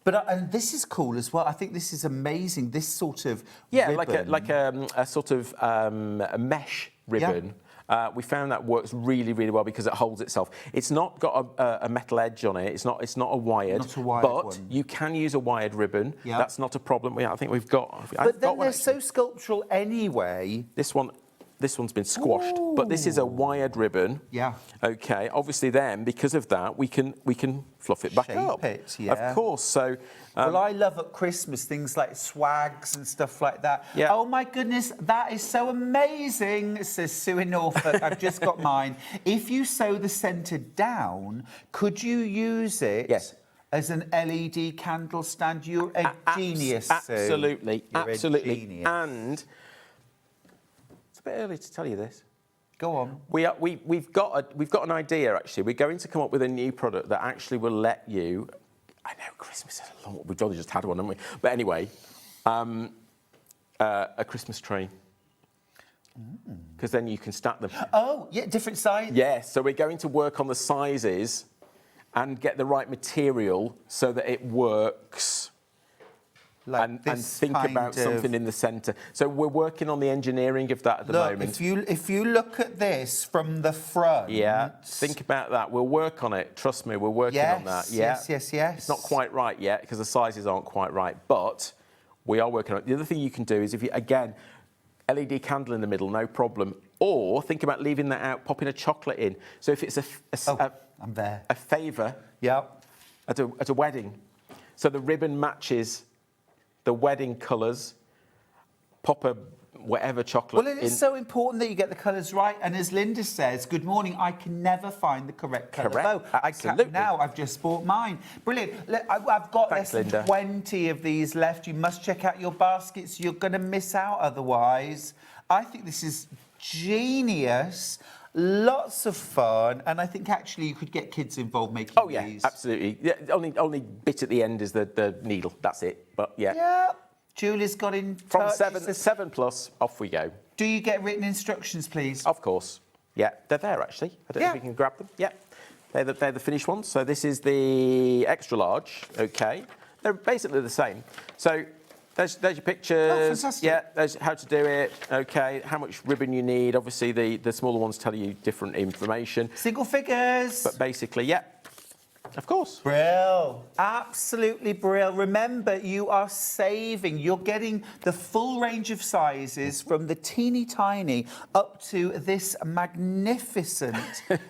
But and this is cool as well. I think this is amazing. This sort of ribbon. like a sort of a mesh ribbon. Yeah. We found that works really, really well because it holds itself. It's not got a metal edge on it. It's not a wired. Not a wired but one. You can use a wired ribbon. Yeah. That's not a problem. I think we've got. But then they're so sculptural anyway. This one's been squashed, but this is a wired ribbon. Yeah. Okay. Obviously, then because of that, we can fluff it back Shape up. it, yeah. Of course. So. Well, I love at Christmas things like swags and stuff like that. Yeah. Oh my goodness, that is so amazing, says Sue in Norfolk. I've just got mine. If you sew the centre down, could you use it? Yes. As an LED candle stand? You're a genius, Sue. Absolutely, You're absolutely. A genius. And it's a bit early to tell you this. Go on. We've got an idea actually. We're going to come up with a new product that actually will let you. I know Christmas is a long. We've only just had one, haven't we? But anyway, a Christmas tree. Because then you can stack them. Oh, yeah, different size. Yes. So we're going to work on the sizes and get the right material so that it works. Like and think about something in the centre. So we're working on the engineering of that at the moment. If you look at this from the front... Yeah, think about that. We'll work on it. Trust me, we're working on that. Yeah. Yes. It's not quite right yet because the sizes aren't quite right, but we are working on it. The other thing you can do is if you, again, LED candle in the middle, no problem. Or think about leaving that out, popping a chocolate in. So if it's I'm there. a favour Yep. at a wedding, so the ribbon matches the wedding colours, pop a whatever chocolate Well, it is so important that you get the colours right. And as Linda says, good morning, I can never find the correct colour bow. Absolutely. Now I've just bought mine. Brilliant. I've got Thanks, less than Linda. 20 of these left. You must check out your baskets. You're going to miss out otherwise. I think this is genius. Lots of fun, and I think actually you could get kids involved making Oh yeah, these. absolutely. Yeah, only bit at the end is the needle. That's it. But yeah. Yeah. Julie's got in From touch. 7 plus, off we go. Do you get written instructions, please? Of course. Yeah, they're there actually. I don't know if you can grab them. Yeah, they're the finished ones. So this is the extra large. Okay, they're basically the same. So there's your pictures. Oh, fantastic. Yeah, there's how to do it. Okay, how much ribbon you need. Obviously, the smaller ones tell you different information. Single figures. But basically, yeah, of course. Brill. Absolutely brill. Remember, you are saving. You're getting the full range of sizes from the teeny tiny up to this magnificent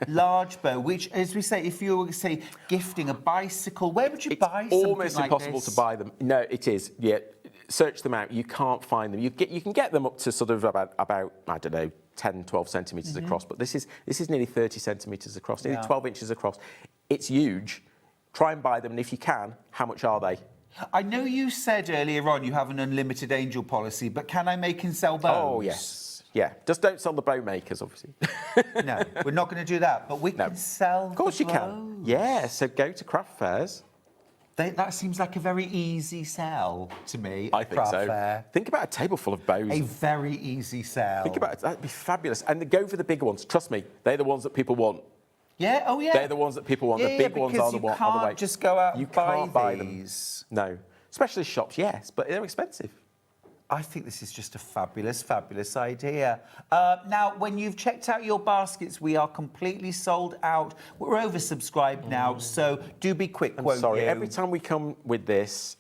large bow, which, as we say, if you were, say, gifting a bicycle, where would you buy something Almost like impossible this? to buy them. No, it is. Yeah, search them out. You can't find them. You can get them up to sort of about I don't know, 10, 12 centimetres across, but this is nearly 30 centimetres across, nearly 12 inches across. It's huge. Try and buy them, and if you can, how much are they? I know you said earlier on you have an unlimited angel policy, but can I make and sell bows? Oh, yes. Yeah, just don't sell the bow makers, obviously. No, we're not going to do that, but we can sell Of course the you can. bows. Yeah, so go to craft fairs. That seems like a very easy sell to me. I think craft so. fair. Think about a table full of bows. A very easy sell. Think about it. That'd be fabulous. And go for the bigger ones. Trust me, they're the ones that people want. Yeah, oh yeah. They're the ones that people want. The big ones are the because way. you can't just go out You and buy can't buy them. these. No. Specialist shops, yes, but they're expensive. I think this is just a fabulous, fabulous idea. Now, when you've checked out your baskets, we are completely sold out. We're oversubscribed now, so do be quick, I'm won't sorry, you? every time we come with this,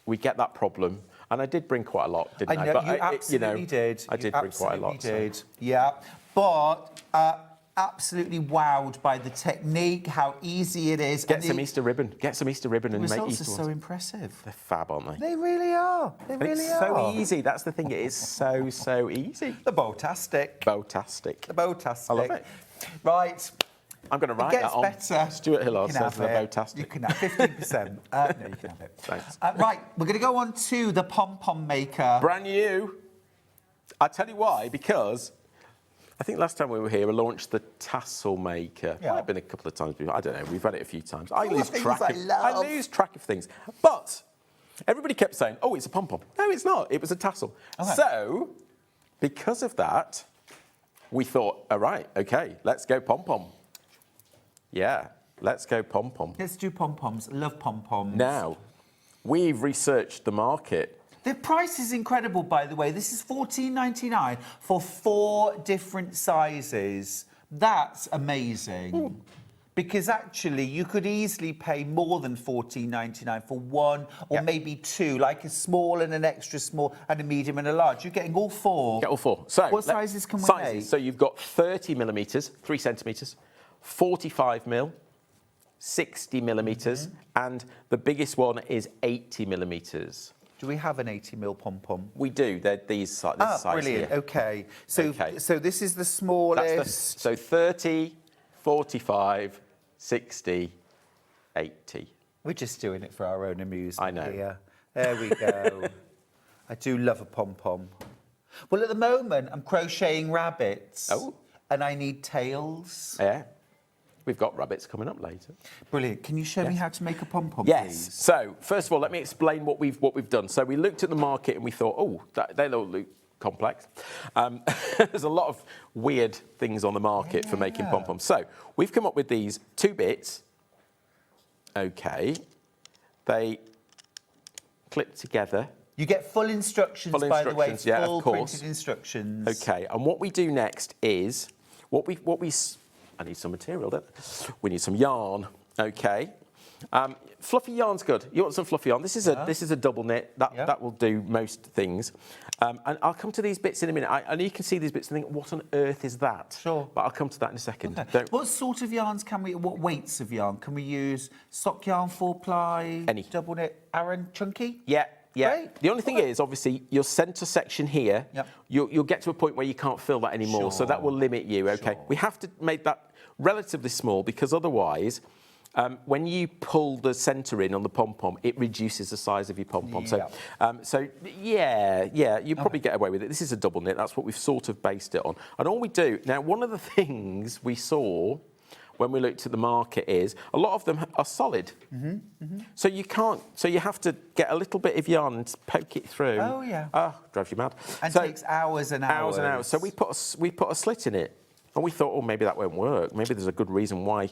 we get that problem. And I did bring quite a lot, didn't I? I know, But you absolutely did. I did bring quite a lot. You did, yeah. But absolutely wowed by the technique, how easy it is. Get some Easter ribbon. Get some Easter ribbon and make results Easter are so ones. impressive. They're fab, aren't they? They really are. They And really it's are. so easy. That's the thing. It is so easy. The Bowtastic. Bowtastic. The Bowtastic. I love it. Right. I'm going to write It gets that on. better. Stuart Hillard You can says the have it. Bowtastic. You can have 15%. No, you can have it. Thanks. Right, we're going to go on to the pom-pom maker. Brand new. I'll tell you why, because I think last time we were here, I launched the tassel maker. Yeah. Might have been a couple of times before. I don't know. We've had it a few times. I All the lose things track. I love. lose track of things. But everybody kept saying, "Oh, it's a pom pom." No, it's not. It was a tassel. Okay. So, because of that, we thought, "All right, okay, let's go pom pom." Yeah, let's go pom pom. Let's do pom-poms. Love pom-poms. Now, we've researched the market. The price is incredible, by the way. This is $14.99 for 4 different sizes. That's amazing. Ooh. Because actually, you could easily pay more than $14.99 for 1 or maybe 2, like a small and an extra small and a medium and a large. You're getting all 4. Get all 4. So, what sizes can we sizes. make? So you've got 30 millimetres, 3 centimetres, 45 mil, 60 millimetres, and the biggest one is 80 millimetres. Do we have an 80mm pom-pom? We do. They're this size brilliant. here. Okay. So, Okay. so this is the smallest. That's so 30, 45, 60, 80. We're just doing it for our own amusement. I know. Here. There we go. I do love a pom-pom. Well, at the moment, I'm crocheting rabbits. Oh. And I need tails. Yeah. We've got rabbits coming up later. Brilliant. Can you show me how to make a pom-pom, Yes. please? So, first of all, let me explain what we've done. So we looked at the market and we thought, oh, they look complex. There's a lot of weird things on the market for making pom-poms. So we've come up with these 2 bits. Okay. They clip together. You get full instructions, by the way. yeah, Full of course. printed instructions. Okay, and what we do next is I need some material, don't I? We need some yarn. Okay, fluffy yarn's good. You want some fluffy yarn? This is a double knit. That will do most things. And I'll come to these bits in a minute. I know you can see these bits and think, what on earth is that? Sure. But I'll come to that in a second. Okay. What sort of yarns what weights of yarn? Can we use sock yarn, 4-ply, Any. double knit, Aran, chunky? Yeah. Yeah. Great. The only thing is, obviously, your centre section here, you'll get to a point where you can't fill that anymore, so that will limit you, okay? Sure. We have to make that relatively small because otherwise, when you pull the centre in on the pom-pom, it reduces the size of your pom-pom. So you probably get away with it. This is a double knit. That's what we've sort of based it on. And all we do... Now, one of the things we saw when we looked at the market is a lot of them are solid. So you can't. So you have to get a little bit of yarn and poke it through. Oh, yeah. Oh, drives you mad. And so, takes hours and hours. Hours and hours. So we put a slit in it, and we thought, oh, maybe that won't work. Maybe there's a good reason why.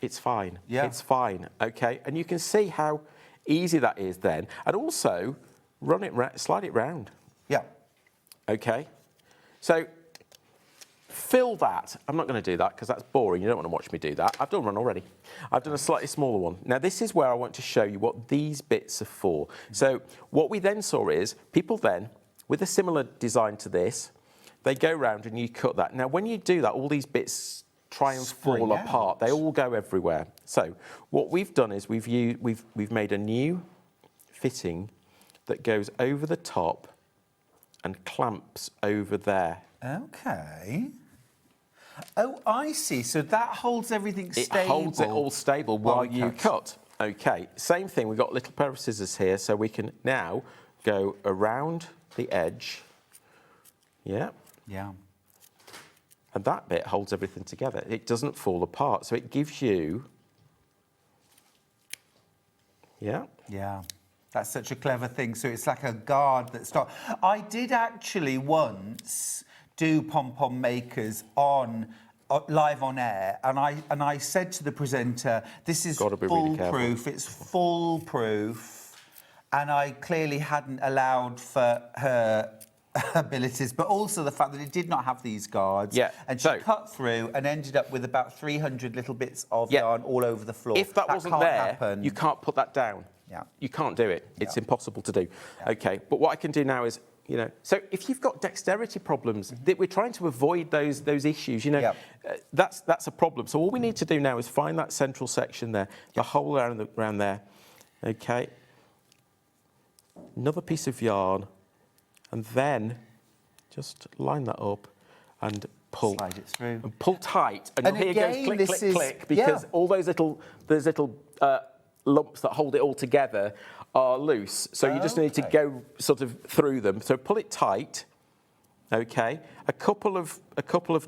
It's fine. Yeah. It's fine. Okay. And you can see how easy that is then, and also run it, slide it round. Yeah. Okay. So. Fill that. I'm not going to do that because that's boring. You don't want to watch me do that. I've done one already. I've done a slightly smaller one. Now, this is where I want to show you what these bits are for. So what we then saw is people then, with a similar design to this, they go round and you cut that. Now, when you do that, all these bits try and fall apart. They all go everywhere. So what we've done is we've made a new fitting that goes over the top and clamps over there. Okay. Oh, I see. So that holds everything stable. It holds it all stable while you cut. Okay, same thing. We've got a little pair of scissors here, so we can now go around the edge. Yeah. Yeah. And that bit holds everything together. It doesn't fall apart, so it gives you... Yeah. Yeah. That's such a clever thing. So it's like a guard that stops. I did actually once do pom-pom makers on live on air, and I said to the presenter, "This is foolproof. It's foolproof," and I clearly hadn't allowed for her abilities, but also the fact that it did not have these guards. Yeah. And she cut through and ended up with about 300 little bits of yarn all over the floor. If that wasn't there, you can't put that down. Yeah. You can't do it. It's impossible to do. Yeah. Okay, but what I can do now is, you know, so if you've got dexterity problems, that we're trying to avoid those issues, you know, that's a problem. So all we need to do now is find that central section there, the hole around there. Okay. Another piece of yarn, and then just line that up and pull. Slide it through. And pull tight. And here again, goes click, click, click, because all those little lumps that hold it all together are loose. So you just need to go sort of through them. So pull it tight. Okay. A couple of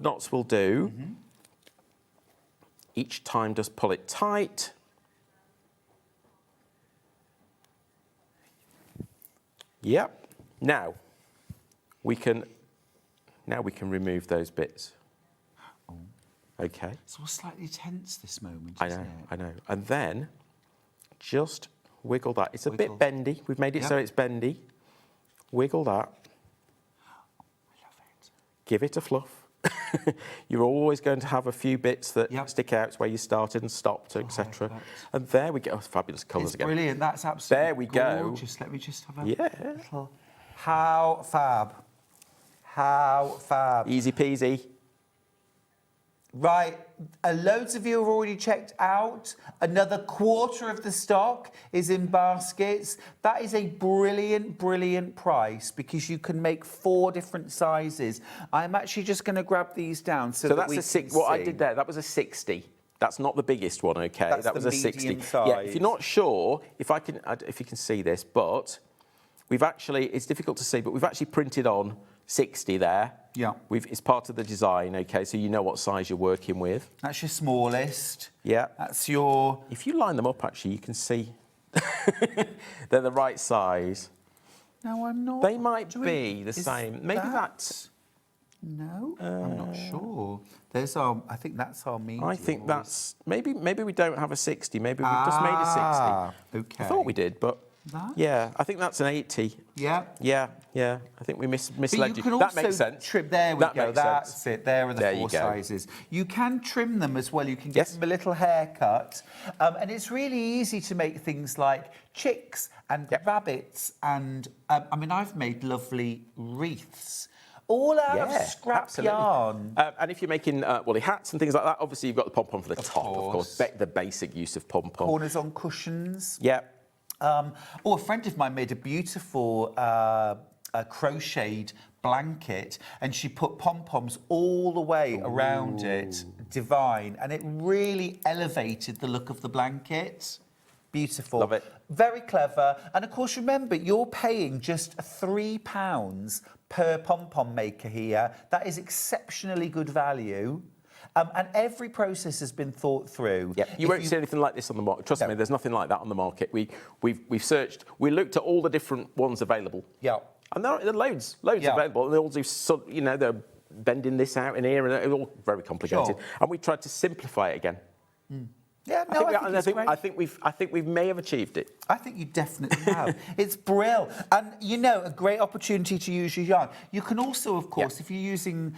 knots will do. Each time just pull it tight. Yep. Now we can remove those bits. Okay. It's all slightly tense this moment, I know. And then just wiggle that. It's a bit bendy. We've made it so it's bendy. Wiggle that. I love it. Give it a fluff. You're always going to have a few bits that stick out. It's where you started and stopped, etc. And there we go. Oh, fabulous colours again. Brilliant. That's absolutely there we go. Gorgeous. Let me just have a little... How fab. How fab. Easy peasy. Right, loads of you have already checked out. Another quarter of the stock is in baskets. That is a brilliant, brilliant price because you can make 4 different sizes. I'm actually just going to grab these down so that that's we a six. can what see. I did there, that was a 60. That's not the biggest one, okay? That's that was the a 60. medium size. Yeah, if you're not sure, if you can see this, but we've actually, it's difficult to see, but we've actually printed on 60 there. Yeah. It's part of the design, okay, so you know what size you're working with. That's your smallest. Yeah. That's your... If you line them up, actually, you can see they're the right size. No, I'm not. They might be the same. Maybe that's... No, I'm not sure. There's our... I think that's our medium. I think that's... Maybe we don't have a 60. Maybe we've just made a 60. Okay. I thought we did, but... That? Yeah, I think that's an 80. Yeah. Yeah. I think we misled you. Can that also makes sense. Trim. There we that go. Makes That's sense. it. There are the there 4 sizes. You can trim them as well. You can get them a little haircut, and it's really easy to make things like chicks and rabbits. And I mean, I've made lovely wreaths. All out of scrap yarn. And if you're making woolly hats and things like that, obviously you've got the pom-pom for the top, of course. The basic use of pom-pom. Corners on cushions. Yeah. A friend of mine made a beautiful crocheted blanket, and she put pom-poms all the way around it. Divine. And it really elevated the look of the blanket. Beautiful. Love it. Very clever. And of course, remember, you're paying just £3 per pom-pom maker here. That is exceptionally good value. And every process has been thought through. Yeah, you won't see anything like this on the market. Trust me, there's nothing like that on the market. We've searched, we looked at all the different ones available. Yeah. And there are loads available. And they all do, they're bending this out in here, and it's all very complicated. Sure. And we tried to simplify it again. Yeah, no, I think we may have achieved it. I think you definitely have. It's brilliant. And, a great opportunity to use your yarn. You can also, of course, if you're using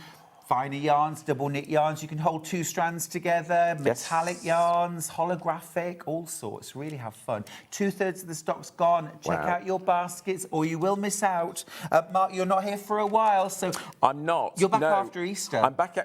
finer yarns, double knit yarns, you can hold 2 strands together, metallic yarns, holographic, all sorts. Really have fun. 2/3 of the stock's gone. Check out your baskets or you will miss out. Mark, you're not here for a while, so... I'm not. You're back after Easter. I'm back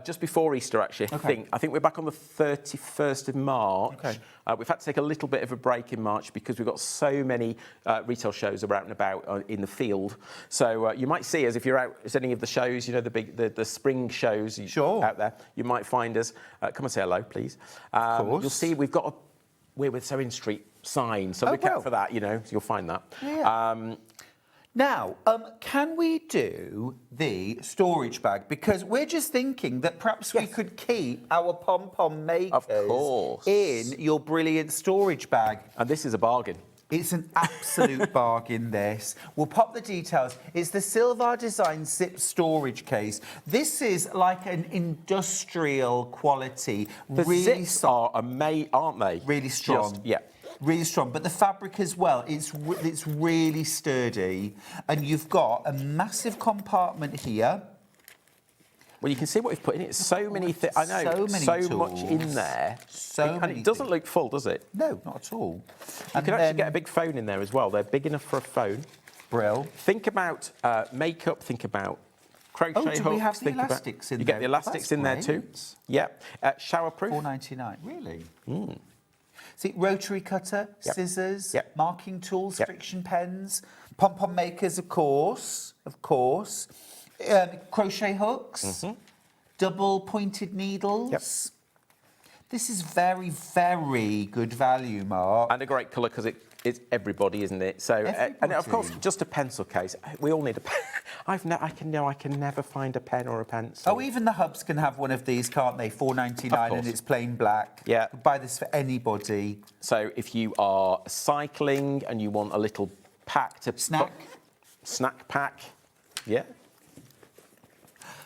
just before Easter, actually. Okay. I think we're back on the 31st of March. Okay. We've had to take a little bit of a break in March because we've got so many retail shows out and about in the field. So you might see us if you're out at any of the shows, the spring shows out there. You might find us. Come and say hello, please. Of course. You'll see we're with SewingStreet sign, so look out for that. You'll find that. Yeah. Now, can we do the storage bag? Because we're just thinking that perhaps we could keep our pom-pom makers in your brilliant storage bag. And this is a bargain. It's an absolute bargain, this. We'll pop the details. It's the Silvar Design zip storage case. This is like an industrial quality. The zips are aren't they? Really strong. Yeah. Really strong, but the fabric as well, it's really sturdy. And you've got a massive compartment here. Well, you can see what we've put in it. So many things. I know, so much in there. And it doesn't look full, does it? No, not at all. You can actually get a big phone in there as well. They're big enough for a phone. Brill. Think about makeup, think about crochet hooks. Do we have the elastics in there? You get the elastics in there too. Yeah. Showerproof. $4.99. Really? See, rotary cutter, scissors, marking tools, friction pens, pom-pom makers, of course. Crochet hooks, double pointed needles. This is very, very good value, Mark. And a great colour because it's everybody, isn't it? So, and of course, just a pencil case. We all need a pen. I can never find a pen or a pencil. Oh, even the hubs can have one of these, can't they? $4.99 and it's plain black. Yeah. You buy this for anybody. So if you are cycling and you want a little pack to snack pack, yeah.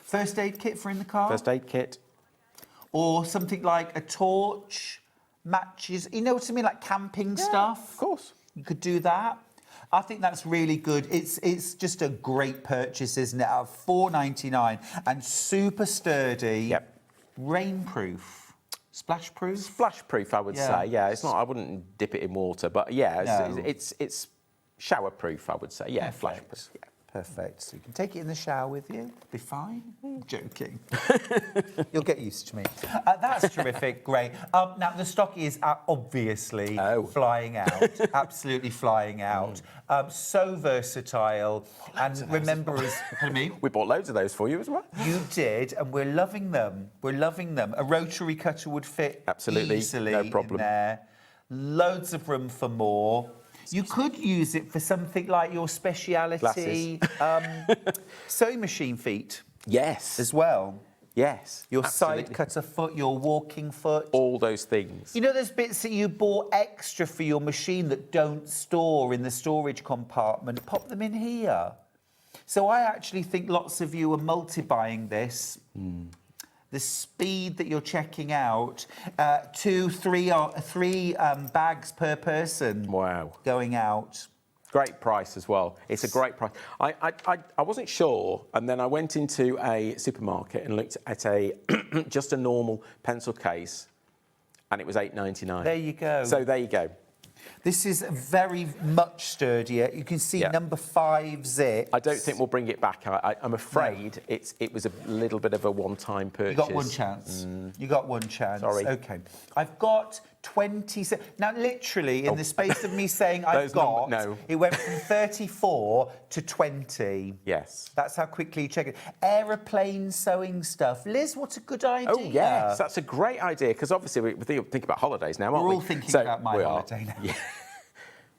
First aid kit for in the car. First aid kit. Or something like a torch, matches. You know what I mean, like camping stuff. Of course. You could do that. I think that's really good. It's just a great purchase, isn't it? At $4.99 and super sturdy. Yep. Rainproof. Splashproof? Splashproof, I would say. Yeah, it's not. I wouldn't dip it in water, but yeah, it's showerproof, I would say. Yeah, flashproof. Yeah. Perfect. So you can take it in the shower with you. Be fine. Joking. You'll get used to me. That's terrific. Great. Now, the stock is obviously flying out. Absolutely flying out. So versatile. And remember, pardon me? We bought loads of those for you as well. You did, and we're loving them. We're loving them. A rotary cutter would fit easily no problem. in there. Loads of room for more. You could use it for something like your speciality sewing machine feet. Yes. As well. Yes. Your side cutter foot, your walking foot. All those things. You know those bits that you bought extra for your machine that don't store in the storage compartment? Pop them in here. So I actually think lots of you are multi-buying this. The speed that you're checking out, 2, 3 bags per person. Wow. Going out. Great price as well. It's a great price. I wasn't sure, and then I went into a supermarket and looked at just a normal pencil case, and it was $8.99. There you go. So there you go. This is very much sturdier. You can see number 5 zip. I don't think we'll bring it back. I'm afraid it was a little bit of a one-time purchase. You got one chance. You got one chance. Sorry. Okay. I've got 20... Now, literally, in the space of me saying it went from 34 to 20. Yes. That's how quickly you check it. Aeroplane sewing stuff. Liz, what a good idea. Oh, yes. That's a great idea, because obviously we think about holidays now, aren't we? We're all thinking about my holiday now. Yeah.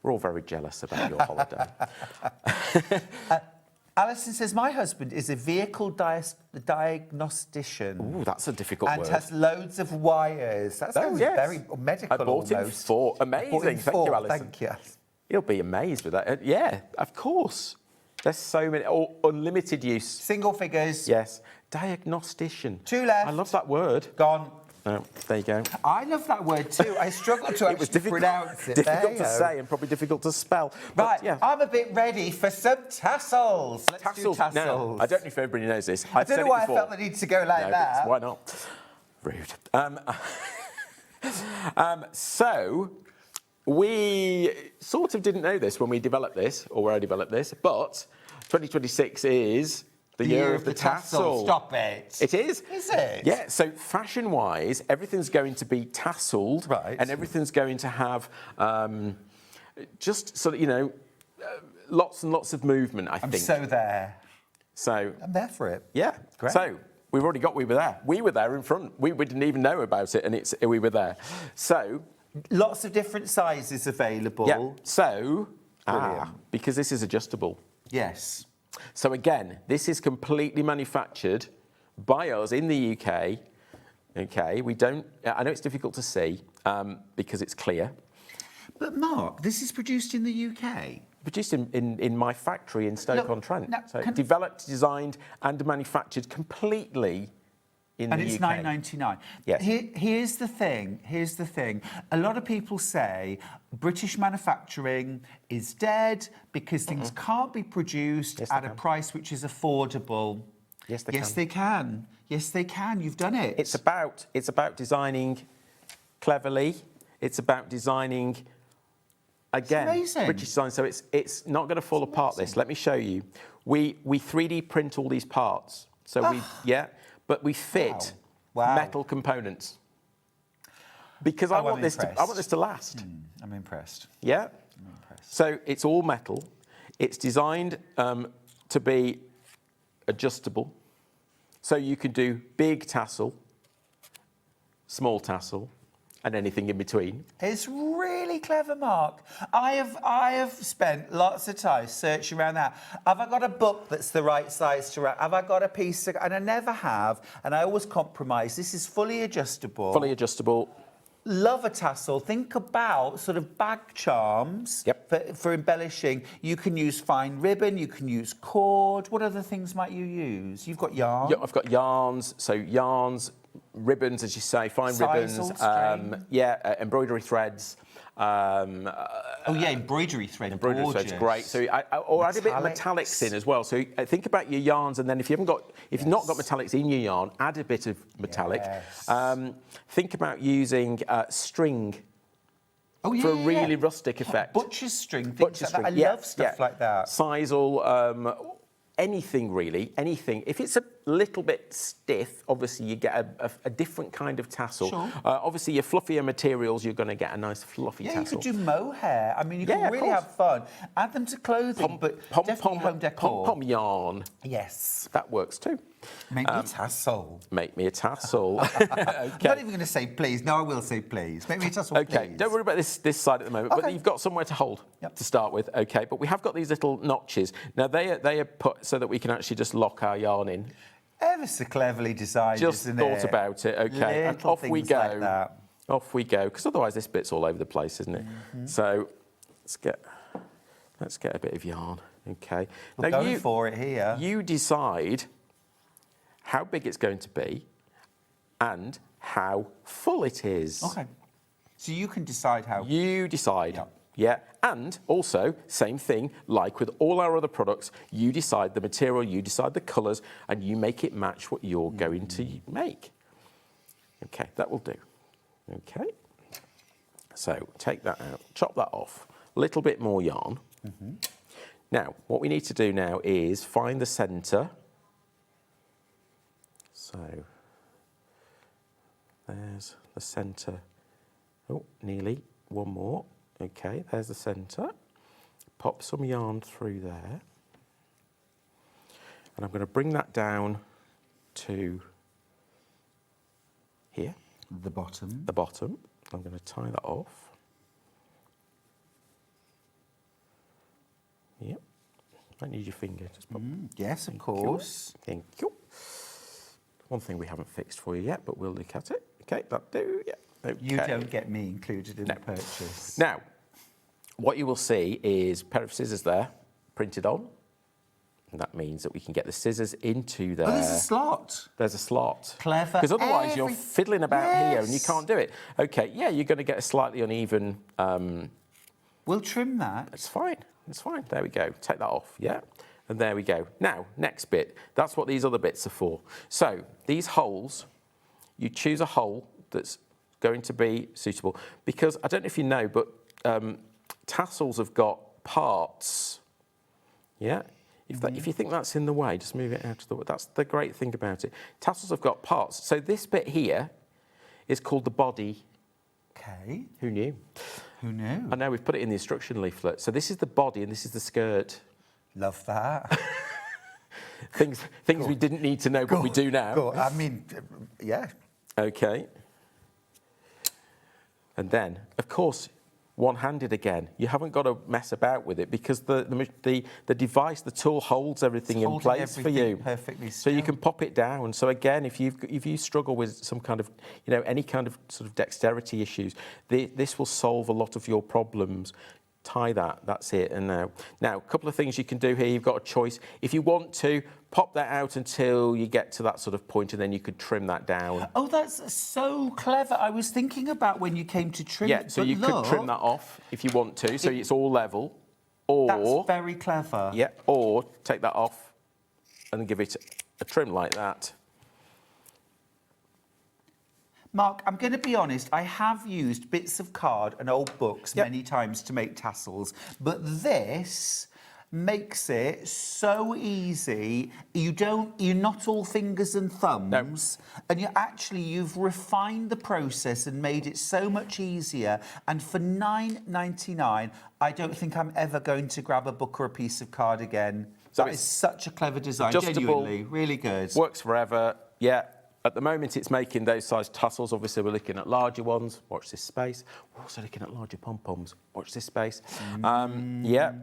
We're all very jealous about your holiday. Alison says, my husband is a vehicle diagnostician. Ooh, that's a difficult and word. has loads of wires. That sounds very medical I bought him almost. 4. Amazing. Thank you, Alison. Thank you. You'll be amazed with that. Yeah, of course. There's so many. Unlimited use. Single figures. Yes. Diagnostician. 2 left. I love that word. Gone. Oh, there you go. I love that word too. I struggle to actually pronounce it. Difficult to say and probably difficult to spell. But, Right, yeah. I'm a bit ready for some tassels. Let's do tassels. Now, I don't know if everybody knows this. I don't know why I felt the need to go like that. Why not? Rude. So, we sort of didn't know this when we developed this, or where I developed this, but 2026 is the year of the tassel. Stop it. It is. Is it? Yeah, so fashion-wise, everything's going to be tasseled. Right. And everything's going to have just sort of, lots and lots of movement, I think. I'm so there. So I'm there for it. yeah. Great. So we've already got We Were There. We were there in front. We didn't even know about it, and we were there. So lots of different sizes available. yeah. So Brilliant. because this is adjustable. Yes. So again, this is completely manufactured by us in the UK. Okay, we don't. I know it's difficult to see because it's clear. But Mark, this is produced in the UK. Produced in my factory in Stoke-on-Trent. now, So can- developed, designed, and manufactured completely in And the it's UK. £9.99. Yes. Here's the thing. A lot of people say British manufacturing is dead because things can't be produced Yes, at they a can. price which is affordable. Yes, they Yes, can. they can. Yes, they can. You've done it. It's about designing cleverly. It's about designing again amazing. British design. So it's not going to fall apart. This. Let me show you. We 3D print all these parts. So but we fit Wow. metal components because I want this to last. I'm impressed. Yeah. I'm impressed. So it's all metal. It's designed to be adjustable. So you can do big tassel, small tassel, and anything in between. It's really clever, Mark. I have spent lots of time searching around that. Have I got a book that's the right size to wrap? Have I got a piece of... And I never have, and I always compromise. This is fully adjustable. Fully adjustable. Love a tassel. Think about sort of bag charms for embellishing. You can use fine ribbon, you can use cord. What other things might you use? You've got yarn. Yeah, I've got yarns. So yarns, ribbons, as you say, fine ribbons. Embroidery threads. Embroidery thread. Embroidery gorgeous. thread's great. So or add a bit of metallics in as well. So think about your yarns, and then if you've not got metallics in your yarn, add a bit of metallic. Yes. Think about using string for a really rustic effect. Butcher's string, things Butcher's like that. string, I love stuff like that. Sisal, anything really, anything. If it's a little bit stiff, obviously you get a different kind of tassel. Sure. Obviously, your fluffier materials, you're going to get a nice fluffy tassel. You could do mohair. I mean, you can really have fun. Add them to clothing, but definitely home decor. Pom-pom yarn. Yes. That works too. Make me a tassel. Make me a tassel. I'm not even going to say please. No, I will say please. Make me a tassel, Okay, please. don't worry about this side at the moment, but Okay. you've got somewhere to hold to start with, okay? But we have got these little notches. Now, they are put so that we can actually just lock our yarn in. Ever so cleverly designed, Just isn't thought it? about it, okay? And Little off we things go. like that. Off we go, because otherwise this bit's all over the place, isn't it? So let's get a bit of yarn, okay? We're going for it here. You decide how big it's going to be and how full it is. Okay. So you can decide how. You decide. Yep. Yeah, and also, same thing, like with all our other products, you decide the material, you decide the colours, and you make it match what you're going to make. Okay, that will do. Okay. So take that out, chop that off, a little bit more yarn. Now, what we need to do now is find the centre. So, there's the centre. Oh, nearly. One more. Okay, there's the centre. Pop some yarn through there. And I'm going to bring that down to here. The bottom. The bottom. I'm going to tie that off. Yep. Don't need your finger. Just pop. Yes, of course. Thank you. One thing we haven't fixed for you yet, but we'll look at it. Okay, that'll do. Yeah. Okay. You don't get me included in the purchase. Now, what you will see is a pair of scissors there, printed on. And that means that we can get the scissors into there. Oh, there's a slot. There's a slot. Clever. Because otherwise you're fiddling about here and you can't do it. Okay, yeah, you're going to get a slightly uneven... We'll trim that. It's fine. It's fine. There we go. Take that off, yeah? And there we go. Now, next bit. That's what these other bits are for. So, these holes, you choose a hole that's going to be suitable. Because, I don't know if you know, but tassels have got parts, yeah? If you think that's in the way, just move it out of the way. That's the great thing about it. Tassels have got parts. So this bit here is called the body. Okay. Who knew? Who knew? I know, we've put it in the instruction leaflet. So this is the body and this is the skirt. Love that. things we didn't need to know, but we do now. Cool. I mean, yeah. Okay. And then, of course, one-handed again. You haven't got to mess about with it because the device, the tool holds everything in place for you. Perfectly so you can pop it down. So again, if you struggle with some kind of, any kind of sort of dexterity issues, this will solve a lot of your problems. Tie that, that's it. And now a couple of things you can do here. You've got a choice. If you want to, pop that out until you get to that sort of point, and then you could trim that down. Oh, that's so clever. I was thinking about when you came to trim it. Yeah, so you could trim that off if you want to, so it's all level. Or that's very clever. Yeah, or take that off and give it a trim like that. Mark, I'm going to be honest, I have used bits of card and old books many times to make tassels, but this makes it so easy. You're not all fingers and thumbs, and you've refined the process and made it so much easier. And for $9.99, I don't think I'm ever going to grab a book or a piece of card again. So that is such a clever design, genuinely, really good. Works forever, yeah. At the moment, it's making those size tassels. Obviously, we're looking at larger ones. Watch this space. We're also looking at larger pom-poms. Watch this space. Yeah.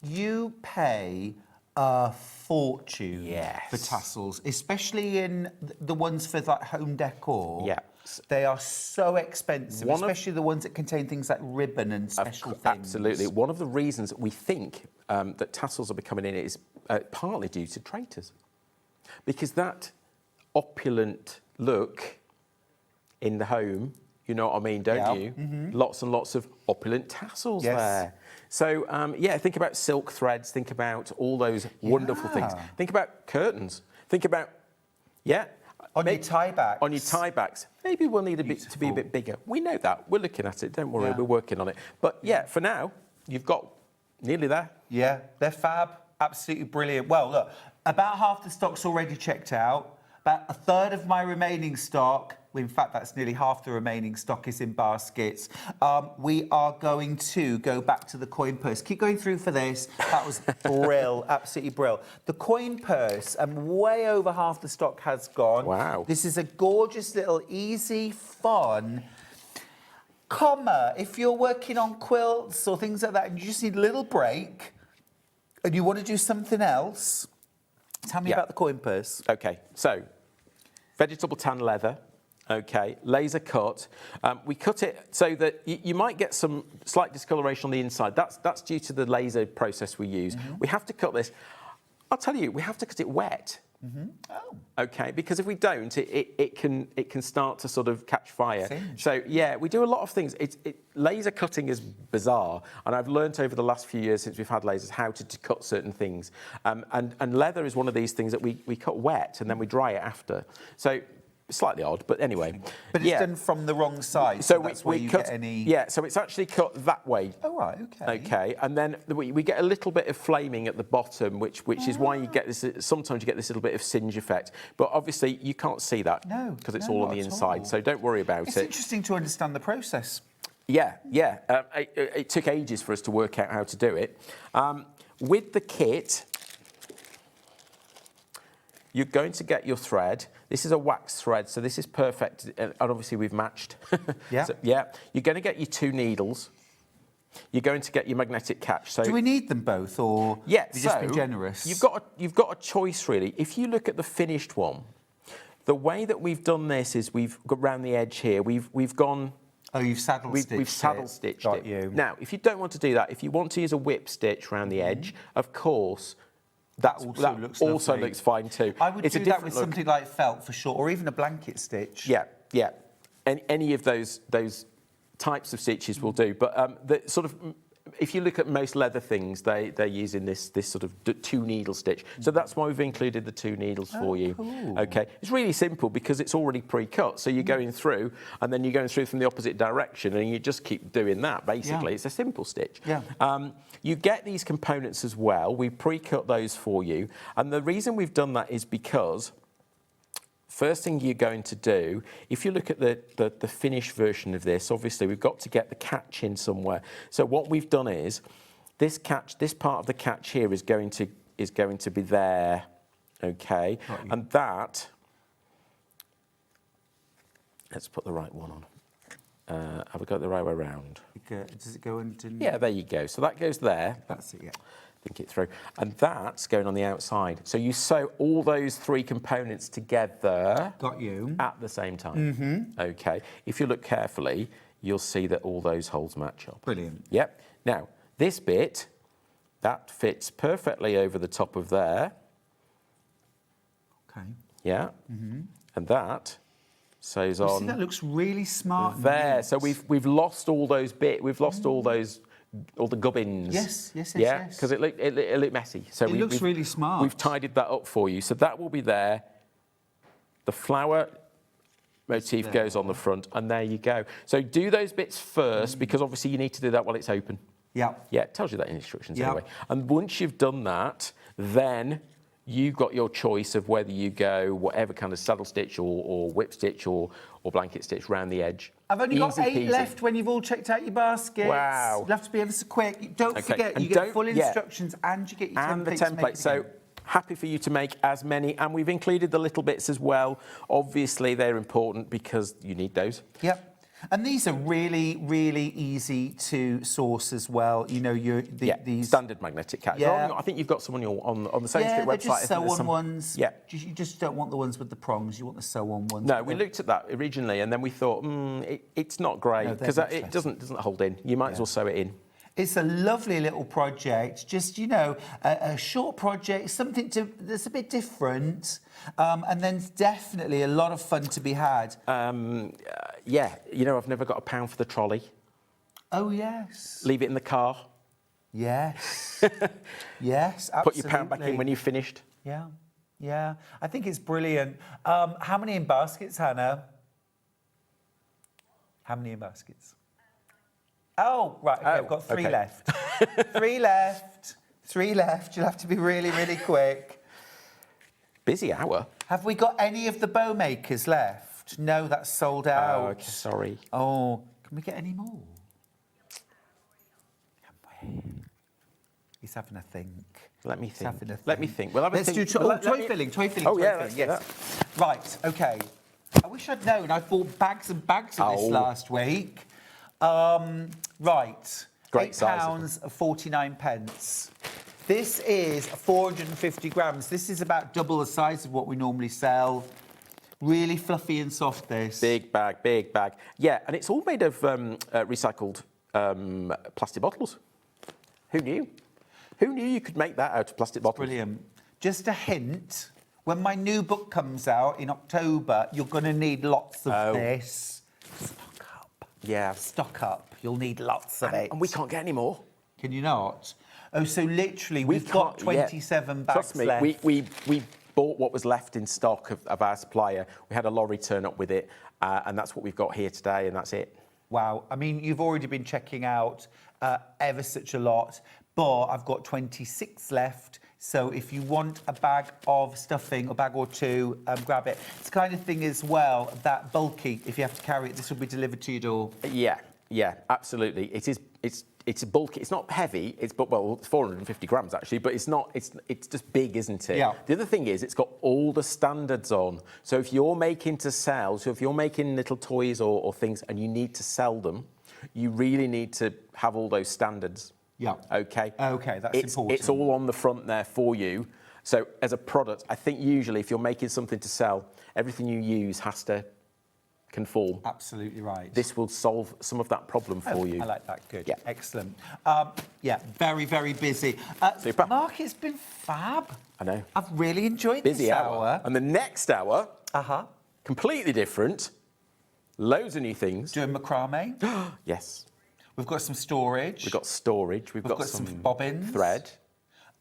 You pay a fortune for tassels, especially in the ones for like home decor. Yeah. They are so expensive, especially the ones that contain things like ribbon and special things. Absolutely. One of the reasons that we think that tassels are becoming in is partly due to traitors. Because that opulent look in the home, you know what I mean, don't you? Mm-hmm. Lots and lots of opulent tassels there. So, think about silk threads, think about all those wonderful things. Think about curtains. Think about, on your tie backs. On your tie backs. Maybe we'll need to be a bit bigger. We know that. We're looking at it. Don't worry, we're working on it. But, for now, you've got nearly there. Yeah, they're fab. Absolutely brilliant. Well, look, about half the stock's already checked out. About a third of my remaining stock, in fact, that's nearly half the remaining stock, is in baskets. We are going to go back to the coin purse. Keep going through for this. That was brill, absolutely brill. The coin purse, way over half the stock has gone. Wow. This is a gorgeous little, easy, fun... if you're working on quilts or things like that and you just need a little break and you want to do something else... Tell me about the coin purse. Okay, so vegetable tan leather, laser cut. We cut it so that you might get some slight discoloration on the inside. That's due to the laser process we use. Mm-hmm. We have to cut this. I'll tell you, we have to cut it wet. Mm-hmm. Oh. Okay, because if we don't, it can start to sort of catch fire. Singe. So we do a lot of things. Laser cutting is bizarre, and I've learnt over the last few years since we've had lasers how to cut certain things. And leather is one of these things that we cut wet and then we dry it after. So slightly odd, but anyway. But it's done from the wrong side, so that's where you get any... Yeah, so it's actually cut that way. Oh, right, okay. Okay, and then we get a little bit of flaming at the bottom, which is why you get this... Sometimes you get this little bit of singe effect. But obviously, you can't see that. No, because it's all on the inside, so don't worry about it. It's interesting to understand the process. Yeah. It took ages for us to work out how to do it. With the kit... You're going to get your thread. This is a wax thread, so this is perfect. And obviously, we've matched. Yeah. So, you're going to get your 2 needles. you're going to get your magnetic catch. So Do we need them both, or yeah, have you just been generous? You've got a choice really. If you look at the finished one, the way that we've done this is we've got round the edge here. We've gone. Oh, you've saddle stitched We've saddle stitched Got it. you. Now, if you don't want to do that, if you want to use a whip stitch around the edge, of course, that also looks fine too. I would it's do a that with different look. something like felt for sure, or even a blanket stitch. Yeah, yeah. And any of those types of stitches will do. But the sort of, if you look at most leather things, they're using this sort of 2-needle stitch. So that's why we've included the 2 needles for you. Cool. Okay, it's really simple because it's already pre-cut. So you're going through, and then you're going through from the opposite direction, and you just keep doing that. Basically, it's a simple stitch. Yeah. You get these components as well. We pre-cut those for you, and the reason we've done that is because. First thing you're going to do, if you look at the finished version of this, obviously we've got to get the catch in somewhere. So what we've done is, this part of the catch here is going to be there, okay? And that, let's put the right one on. Have we got it the right way around? Does it go into? Yeah, there you go. So that goes there. That's it. Yeah. Think it through. And that's going on the outside. So you sew all those 3 components together. Got you. At the same time. Okay. If you look carefully, you'll see that all those holes match up. Brilliant. Yep. Now, this bit, that fits perfectly over the top of there. Okay. Yeah. And that sews on. See, that looks really smart. There. So we've lost all those We've lost all the gubbins. Yes. Yeah, because it looked messy. So it looks really smart. We've tidied that up for you. So that will be there. The flower motif goes on the front, and there you go. So do those bits first, because obviously you need to do that while it's open. Yeah. Yeah, it tells you that in instructions anyway. And once you've done that, then you've got your choice of whether you go whatever kind of saddle stitch or whip stitch or blanket stitch round the edge. I've only got Easy 8 peasy. left when you've all checked out your baskets. Wow. You'll have to be ever so quick. Don't Okay, forget, and you get don't- full yeah. instructions and you get your And the templates to make template. it So again. happy for you to make as many, and we've included the little bits as well. Obviously, they're important because you need those. Yep. And these are really, really easy to source as well. You know, these standard magnetic catch. Yeah. I think you've got some on the SewingStreet they're website. just I think there's sew-on some- ones. Yeah. You just don't want the ones with the prongs. You want the sew-on ones. No, we looked at that originally, and then we thought, it's not great No, they're because much it better. doesn't hold in. You might as well sew it in. It's a lovely little project, just, you know, a short project, something that's a bit different, and then definitely a lot of fun to be had. Yeah, you know, I've never got £1 for the trolley. Oh, yes. Leave it in the car. Yes. Yes, absolutely. Put your pound back in when you've finished. Yeah. I think it's brilliant. How many in baskets, Hannah? How many in baskets? Oh, right, okay, I've got 3 left. 3 left. 3 left. You'll have to be really, really quick. Busy hour. Have we got any of the bow makers left? No, that's sold out. Oh, okay, sorry. Oh, can we get any more? Can we? He's having a think. Let me He's think. having a Let me think. We'll have a Let's think. do toy filling. Oh, yeah, let's do yes. Right, okay. I wish I'd known. I bought bags and bags of this last week. Right. Great size. £8.49. This is 450 grams. This is about double the size of what we normally sell. Really fluffy and soft, this. Big bag. Yeah, and it's all made of recycled plastic bottles. Who knew? Who knew you could make that out of plastic bottles? Brilliant. Just a hint, when my new book comes out in October, you're going to need lots of this. Stock up. Yeah. Stock up. You'll need lots of it. And we can't get any more. Can you not? Oh, so literally, we've got 27 bags Trust me, left. we bought what was left in stock of our supplier. We had a lorry turn up with it, and that's what we've got here today, and that's it. Wow. I mean, you've already been checking out ever such a lot, but I've got 26 left. So if you want a bag of stuffing, a bag or two, grab it. It's the kind of thing as well, that bulky, if you have to carry it, this will be delivered to your door. Yeah, absolutely. It's bulky. It's not heavy. It's 450 grams actually, but it's not. It's just big, isn't it? Yeah. The other thing is, it's got all the standards on. So if you're making to sell, so if you're making little toys or things and you need to sell them, you really need to have all those standards. Yeah. Okay. Okay, that's important. It's all on the front there for you. So as a product, I think usually if you're making something to sell, everything you use has to conform. Absolutely right. This will solve some of that problem for you. I like that. Good. Yeah. Excellent. Yeah, very, very busy. Super. Mark, it's been fab. I know. I've really enjoyed Busy this hour. And the next hour, Uh-huh. completely different. Loads of new things. Doing macrame. Yes. We've got some storage. We've got storage. We've got some bobbins. Thread.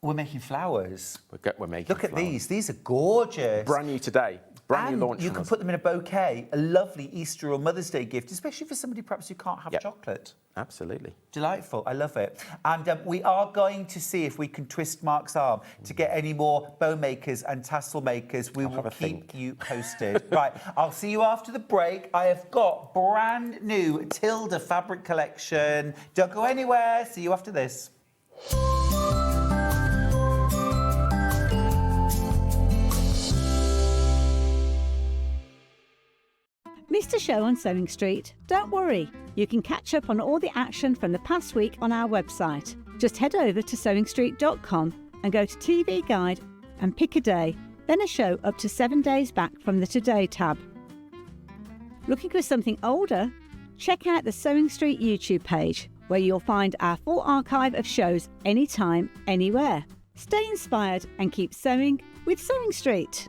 We're making flowers. We're making Look at flowers. these. These are gorgeous. Brand new today. Brand And new launch you from can us. put them in a bouquet, a lovely Easter or Mother's Day gift, especially for somebody perhaps who can't have Yep. chocolate. Absolutely. Delightful. I love it. And we are going to see if we can twist Mark's arm to get any more bow makers and tassel makers. We will have a keep think. you posted. Right. I'll see you after the break. I have got brand new Tilda fabric collection. Don't go anywhere. See you after this. Missed a show on Sewing Street? Don't worry, you can catch up on all the action from the past week on our website. Just head over to SewingStreet.com and go to TV Guide and pick a day, then a show up to 7 days back from the Today tab. Looking for something older? Check out the Sewing Street YouTube page, where you'll find our full archive of shows anytime, anywhere. Stay inspired and keep sewing with Sewing Street.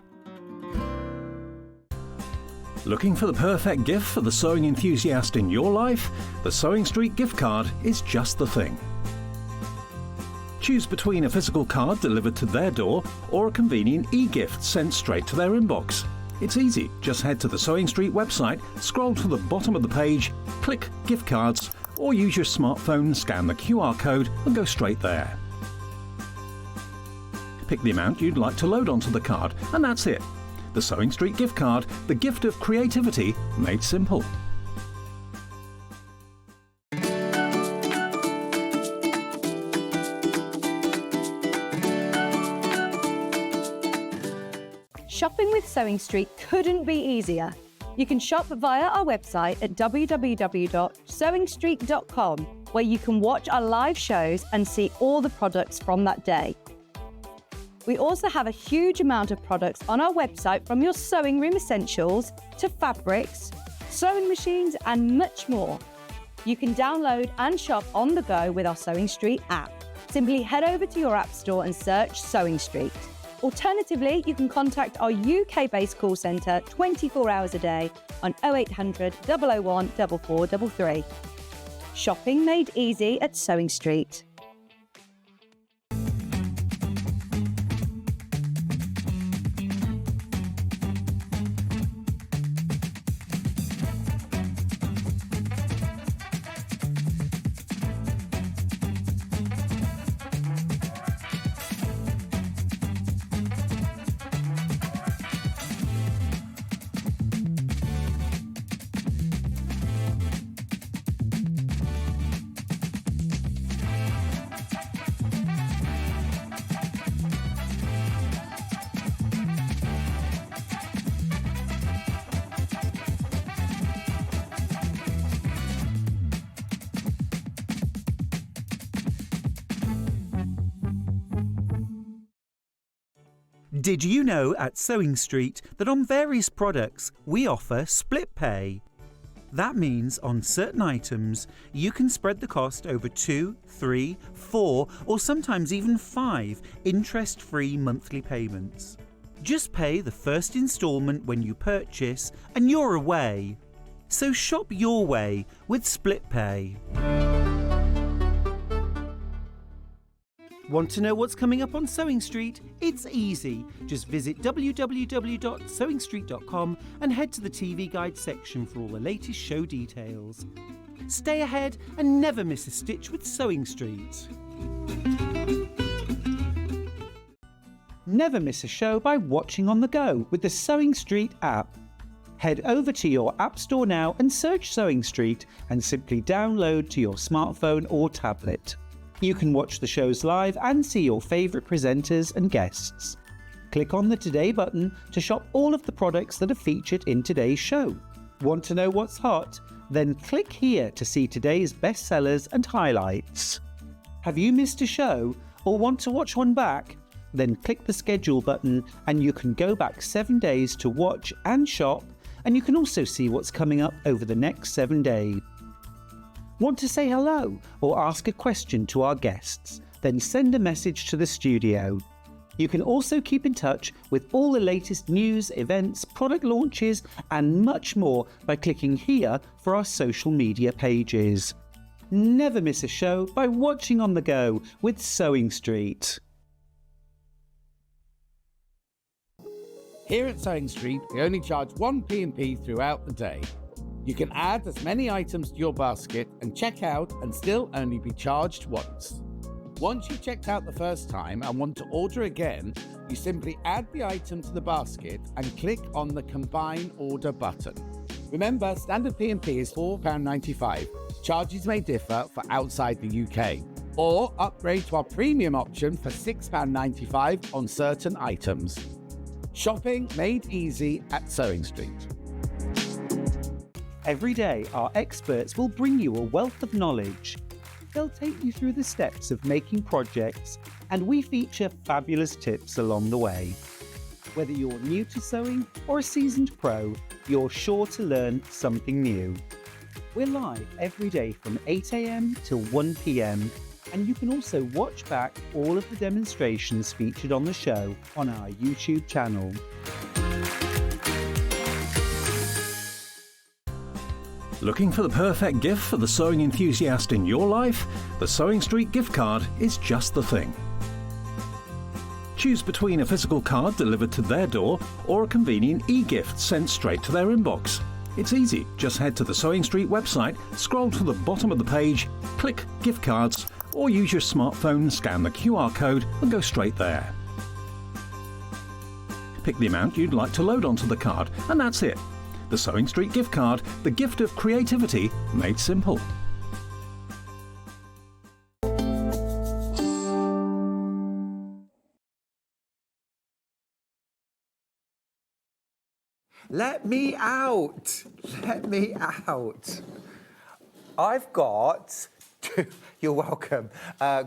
Looking for the perfect gift for the sewing enthusiast in your life? The Sewing Street gift card is just the thing. Choose between a physical card delivered to their door or a convenient e-gift sent straight to their inbox. It's easy. Just head to the Sewing Street website, scroll to the bottom of the page, click Gift Cards, or use your smartphone, scan the QR code and go straight there. Pick the amount you'd like to load onto the card, and that's it. The Sewing Street gift card, the gift of creativity made simple. Shopping with Sewing Street couldn't be easier. You can shop via our website at www.sewingstreet.com, where you can watch our live shows and see all the products from that day. We also have a huge amount of products on our website, from your sewing room essentials to fabrics, sewing machines and much more. You can download and shop on the go with our Sewing Street app. Simply head over to your app store and search Sewing Street. Alternatively, you can contact our UK-based call centre 24 hours a day on 0800 001 4433. Shopping made easy at Sewing Street. Did you know at Sewing Street that on various products we offer split pay? That means on certain items you can spread the cost over 2, 3, 4 or sometimes even 5 interest-free monthly payments. Just pay the first instalment when you purchase and you're away. So shop your way with split pay. Want to know what's coming up on Sewing Street? It's easy. Just visit www.sewingstreet.com and head to the TV Guide section for all the latest show details. Stay ahead and never miss a stitch with Sewing Street. Never miss a show by watching on the go with the Sewing Street app. Head over to your app store now and search Sewing Street and simply download to your smartphone or tablet. You can watch the shows live and see your favourite presenters and guests. Click on the Today button to shop all of the products that are featured in today's show. Want to know what's hot? Then click here to see today's bestsellers and highlights. Have you missed a show or want to watch one back? Then click the schedule button and you can go back 7 days to watch and shop, and you can also see what's coming up over the next 7 days. Want to say hello or ask a question to our guests? Then send a message to the studio. You can also keep in touch with all the latest news, events, product launches and much more by clicking here for our social media pages. Never miss a show by watching on the go with SewingStreet. Here at SewingStreet, we only charge one P&P throughout the day. You can add as many items to your basket and check out and still only be charged once. Once you've checked out the first time and want to order again, you simply add the item to the basket and click on the Combine Order button. Remember, standard P&P is £4.95. Charges may differ for outside the UK. Or upgrade to our premium option for £6.95 on certain items. Shopping made easy at SewingStreet. Every day, our experts will bring you a wealth of knowledge. They'll take you through the steps of making projects, and we feature fabulous tips along the way. Whether you're new to sewing or a seasoned pro, you're sure to learn something new. We're live every day from 8 a.m. till 1 p.m, and you can also watch back all of the demonstrations featured on the show on our YouTube channel. Looking for the perfect gift for the sewing enthusiast in your life? The SewingStreet gift card is just the thing. Choose between a physical card delivered to their door or a convenient e-gift sent straight to their inbox. It's easy, just head to the SewingStreet website, scroll to the bottom of the page, click Gift Cards, or use your smartphone, scan the QR code and go straight there. Pick the amount you'd like to load onto the card, and that's it. The SewingStreet gift card, the gift of creativity made simple. Let me out. Let me out. I've got two. You're welcome.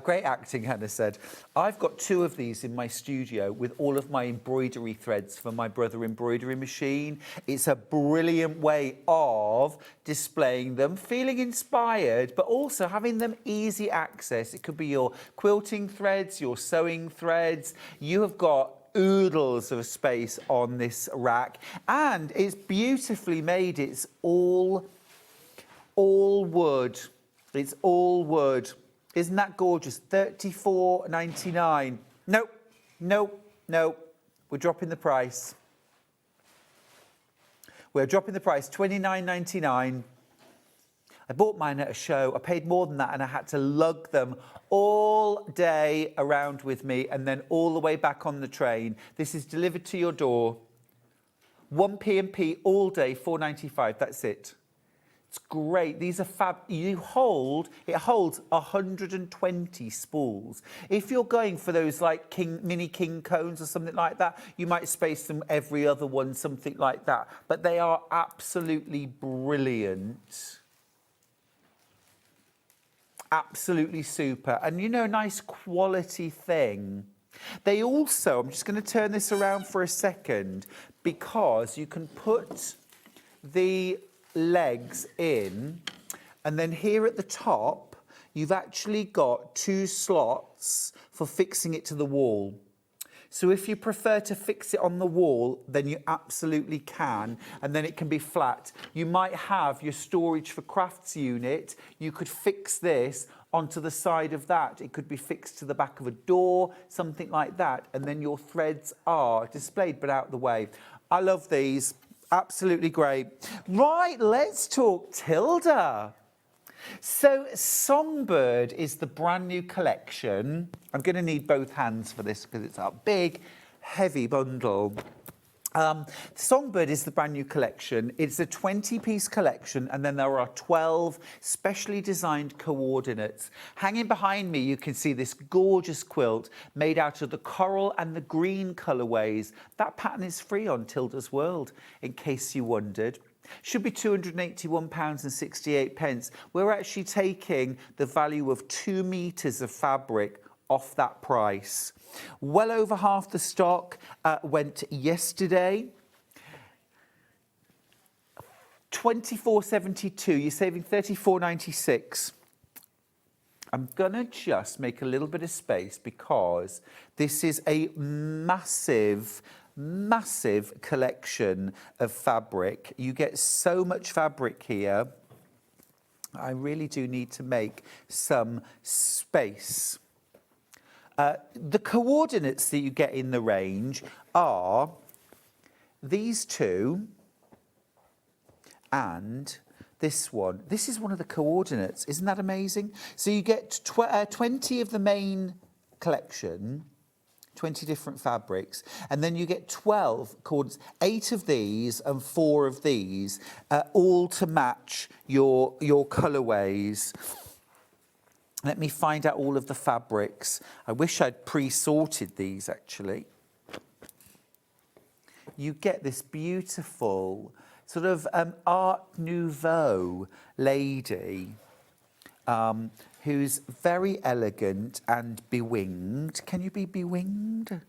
Great acting, Hannah said. I've got 2 of these in my studio with all of my embroidery threads for my Brother embroidery machine. It's a brilliant way of displaying them, feeling inspired, but also having them easy access. It could be your quilting threads, your sewing threads. You have got oodles of space on this rack, and it's beautifully made. It's all wood. It's all wood. Isn't that gorgeous? $34.99. Nope, nope, nope. We're dropping the price. We're dropping the price, $29.99. I bought mine at a show. I paid more than that, and I had to lug them all day around with me and then all the way back on the train. This is delivered to your door. 1 P&P all day, $4.95. That's it. It's great. These are fab. It holds 120 spools. If you're going for those like mini king cones or something like that, you might space them every other one, something like that. But they are absolutely brilliant. Absolutely super. And you know, nice quality thing. They also, I'm just going to turn this around for a second, because you can put the legs in, and then here at the top you've actually got 2 slots for fixing it to the wall. So if you prefer to fix it on the wall, then you absolutely can, and then it can be flat. You might have your storage for crafts unit. You could fix this onto the side of that. It could be fixed to the back of a door, something like that, and then your threads are displayed but out the way. I love these. Absolutely great. Right, let's talk Tilda. So Songbird is the brand new collection. I'm going to need both hands for this because it's a big, heavy bundle. Songbird is the brand new collection. It's a 20-piece collection, and then there are 12 specially designed coordinates. Hanging behind me, you can see this gorgeous quilt made out of the coral and the green colourways. That pattern is free on Tilda's World, in case you wondered. Should be £281.68. We're actually taking the value of 2 metres of fabric off that price. Well over half the stock went yesterday. £24.72, you're saving £34.96. I'm gonna just make a little bit of space because this is a massive collection of fabric. You get so much fabric here. I really do need to make some space. The coordinates that you get in the range are these two and this one. This is one of the coordinates. Isn't that amazing? So you get 20 of the main collection, 20 different fabrics, and then you get 12 coordinates, 8 of these and 4 of these, all to match your colourways. Let me find out all of the fabrics. I wish I'd pre-sorted these, actually. You get this beautiful sort of Art Nouveau lady who's very elegant and bewinged. Can you be bewinged?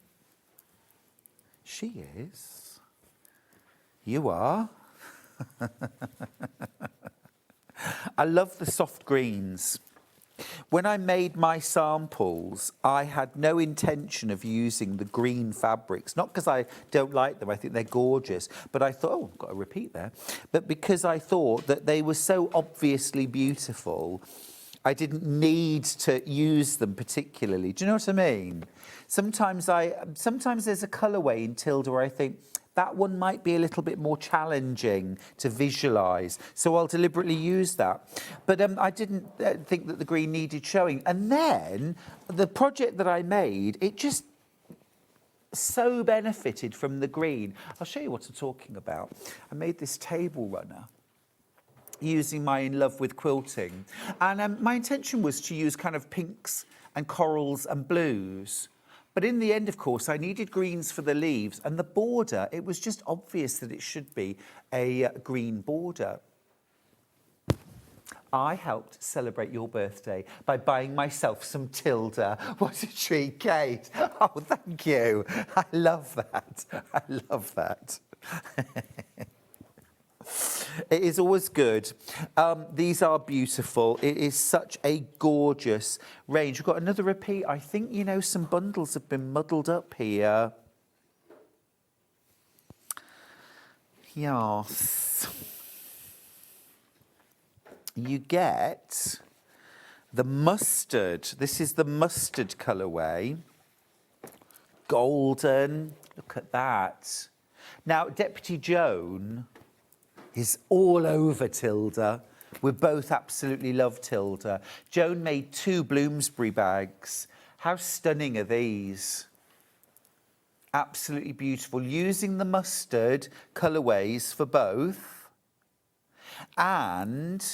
She is. You are. I love the soft greens. When I made my samples, I had no intention of using the green fabrics, not because I don't like them, I think they're gorgeous, but I thought, oh, I've got a repeat there, but because I thought that they were so obviously beautiful, I didn't need to use them particularly. Do you know what I mean? Sometimes there's a colourway in Tilda where I think, that one might be a little bit more challenging to visualise, so I'll deliberately use that. But I didn't think that the green needed showing. And then the project that I made, it just so benefited from the green. I'll show you what I'm talking about. I made this table runner using my In Love with Quilting. And my intention was to use kind of pinks and corals and blues. But in the end, of course, I needed greens for the leaves, and the border, it was just obvious that it should be a green border. I helped celebrate your birthday by buying myself some Tilda. What a treat, Kate. Oh, thank you. I love that. I love that. It is always good. These are beautiful. It is such a gorgeous range. We've got another repeat. I think, you know, some bundles have been muddled up here. Yes. You get the mustard. This is the mustard colourway. Golden. Look at that. Now, Deputy Joan is all over Tilda. We both absolutely love Tilda. Joan made 2 Bloomsbury bags. How stunning are these? Absolutely beautiful. Using the mustard colourways for both. And,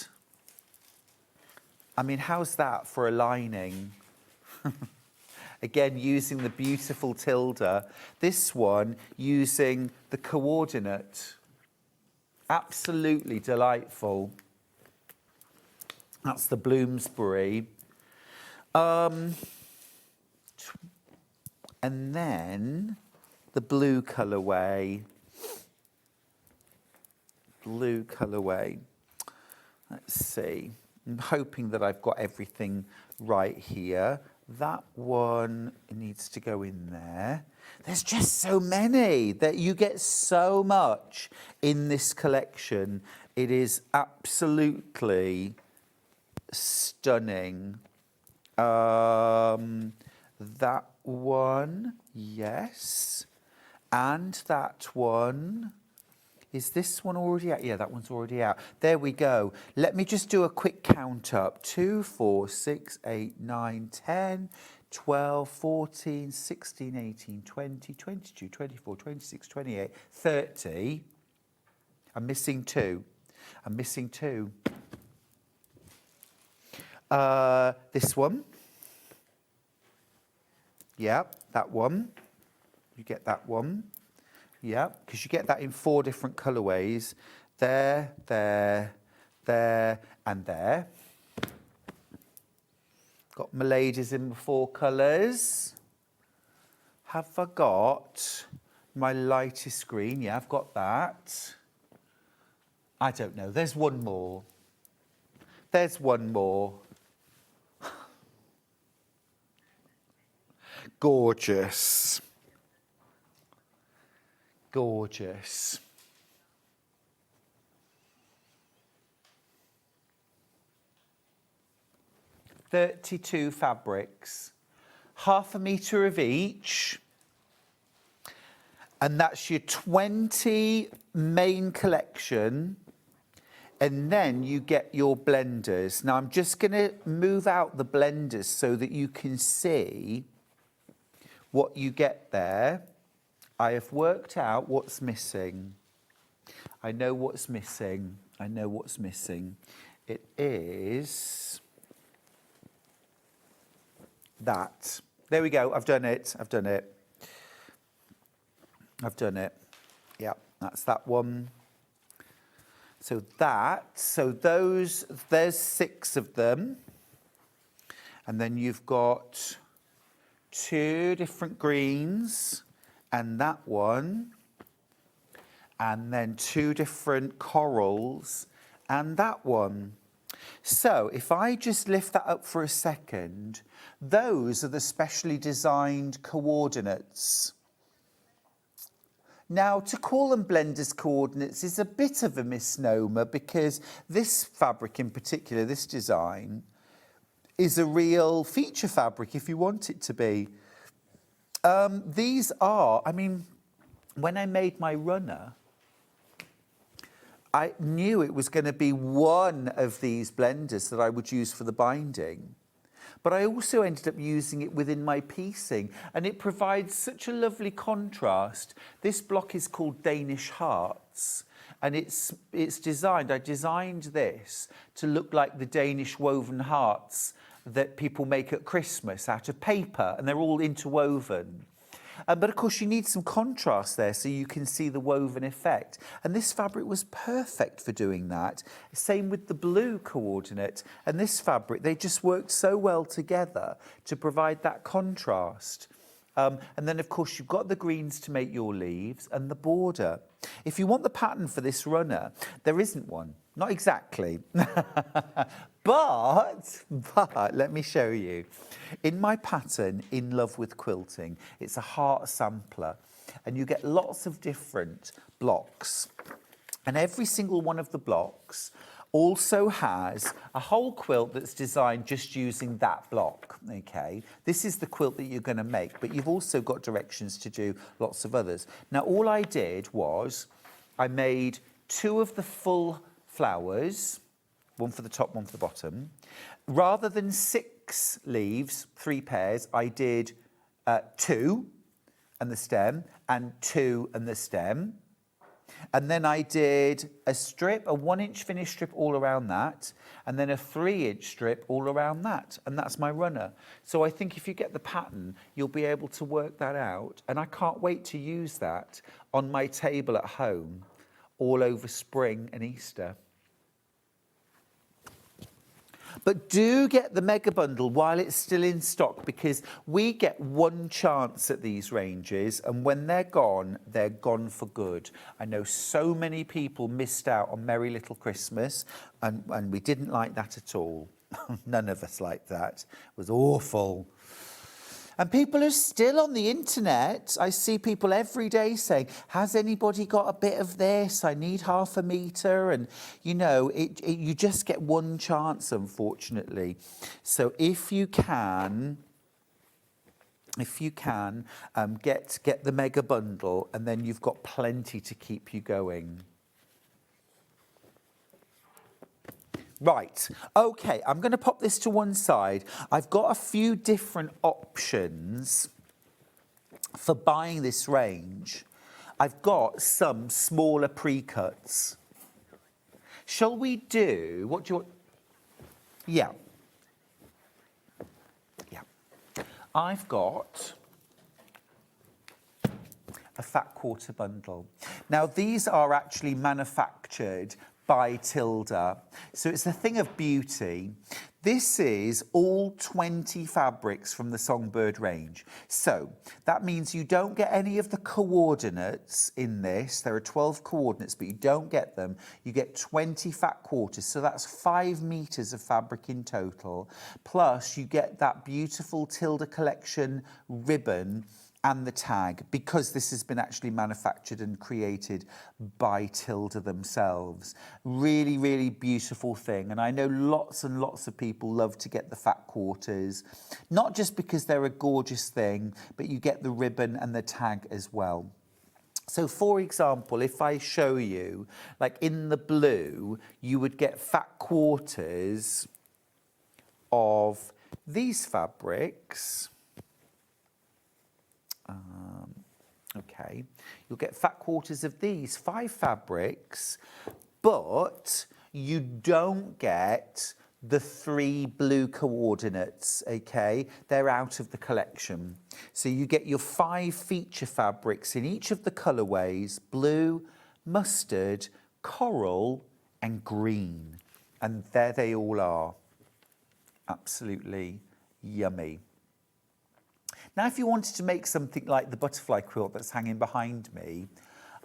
I mean, how's that for a lining? Again, using the beautiful Tilda. This one using the coordinate. Absolutely delightful. That's the Bloomsbury. And then the blue colourway. Blue colourway. Let's see. I'm hoping that I've got everything right here. That one needs to go in there. There's just so many that you get so much in this collection. It is absolutely stunning. That one, yes. And that one. Is this one already out? Yeah, that one's already out. There we go. Let me just do a quick count up. 2, 4, 6, 8, 9, 10, 12, 14, 16, 18, 20, 22, 24, 26, 28, 30. I'm missing 2. I'm missing 2. This one. Yeah, that one. You get that one. Yeah, because you get that in 4 different colourways. there, there, there, and there. Got my ladies in 4 colours. Have I got my lightest green? Yeah, I've got that. I don't know. There's one more. There's one more. Gorgeous. Gorgeous. $32 fabrics, half a metre of each, and that's your 20 main collection, and then you get your blenders. Now I'm just going to move out the blenders so that you can see what you get there. I have worked out what's missing. I know what's missing. I know what's missing. It is that. There we go. I've done it. I've done it. I've done it. Yeah, that's that one. So those, there's 6 of them. And then you've got 2 different greens and that one. And then 2 different corals and that one. So if I just lift that up for a second, those are the specially designed coordinates. Now, to call them blenders coordinates is a bit of a misnomer because this fabric in particular, this design, is a real feature fabric if you want it to be. These are, I mean, when I made my runner, I knew it was going to be one of these blenders that I would use for the binding. But I also ended up using it within my piecing, and it provides such a lovely contrast. This block is called Danish Hearts, and it's designed, I designed this to look like the Danish woven hearts that people make at Christmas out of paper, and they're all interwoven. But of course you need some contrast there so you can see the woven effect. And this fabric was perfect for doing that. Same with the blue coordinate and this fabric. They just worked so well together to provide that contrast. And then of course you've got the greens to make your leaves and the border. If you want the pattern for this runner, there isn't one. Not exactly. But let me show you. In my pattern, In Love with Quilting, it's a heart sampler, and you get lots of different blocks. And every single one of the blocks also has a whole quilt that's designed just using that block, okay? This is the quilt that you're going to make, but you've also got directions to do lots of others. Now, all I did was I made 2 of the full flowers, one for the top, one for the bottom. Rather than 6 leaves, 3 pairs, I did 2 and the stem, and 2 and the stem. And then I did a strip, a 1-inch finish strip all around that, and then a 3-inch strip all around that. And that's my runner. So I think if you get the pattern, you'll be able to work that out. And I can't wait to use that on my table at home all over spring and Easter. But do get the mega bundle while it's still in stock, because we get one chance at these ranges, and when they're gone for good. I know so many people missed out on Merry Little Christmas, and we didn't like that at all. None of us liked that. It was awful. And people are still on the internet. I see people every day saying, has anybody got a bit of this? I need half a metre. And, you know, you just get one chance, unfortunately. So if you can, get the mega bundle, and then you've got plenty to keep you going. Right, okay, I'm going to pop this to one side. I've got a few different options for buying this range. I've got some smaller pre-cuts. Shall we do, what do you want? Yeah. I've got a fat quarter bundle. Now, these are actually manufactured manufactured by Tilda. So it's a thing of beauty. This is all 20 fabrics from the Songbird range. So that means you don't get any of the coordinates in this. There are 12 coordinates, but you don't get them. You get 20 fat quarters. So that's 5 meters of fabric in total. Plus you get that beautiful Tilda collection ribbon and the tag, because this has been actually manufactured and created by Tilda themselves. Really, really beautiful thing. And I know lots and lots of people love to get the fat quarters, not just because they're a gorgeous thing, but you get the ribbon and the tag as well. So for example, if I show you, like in the blue, you would get fat quarters of these fabrics. Okay, you'll get fat quarters of these 5 fabrics, but you don't get the 3 blue coordinates, okay? They're out of the collection. So you get your 5 feature fabrics in each of the colourways: blue, mustard, coral and green. And there they all are. Absolutely yummy. Now, if you wanted to make something like the butterfly quilt that's hanging behind me,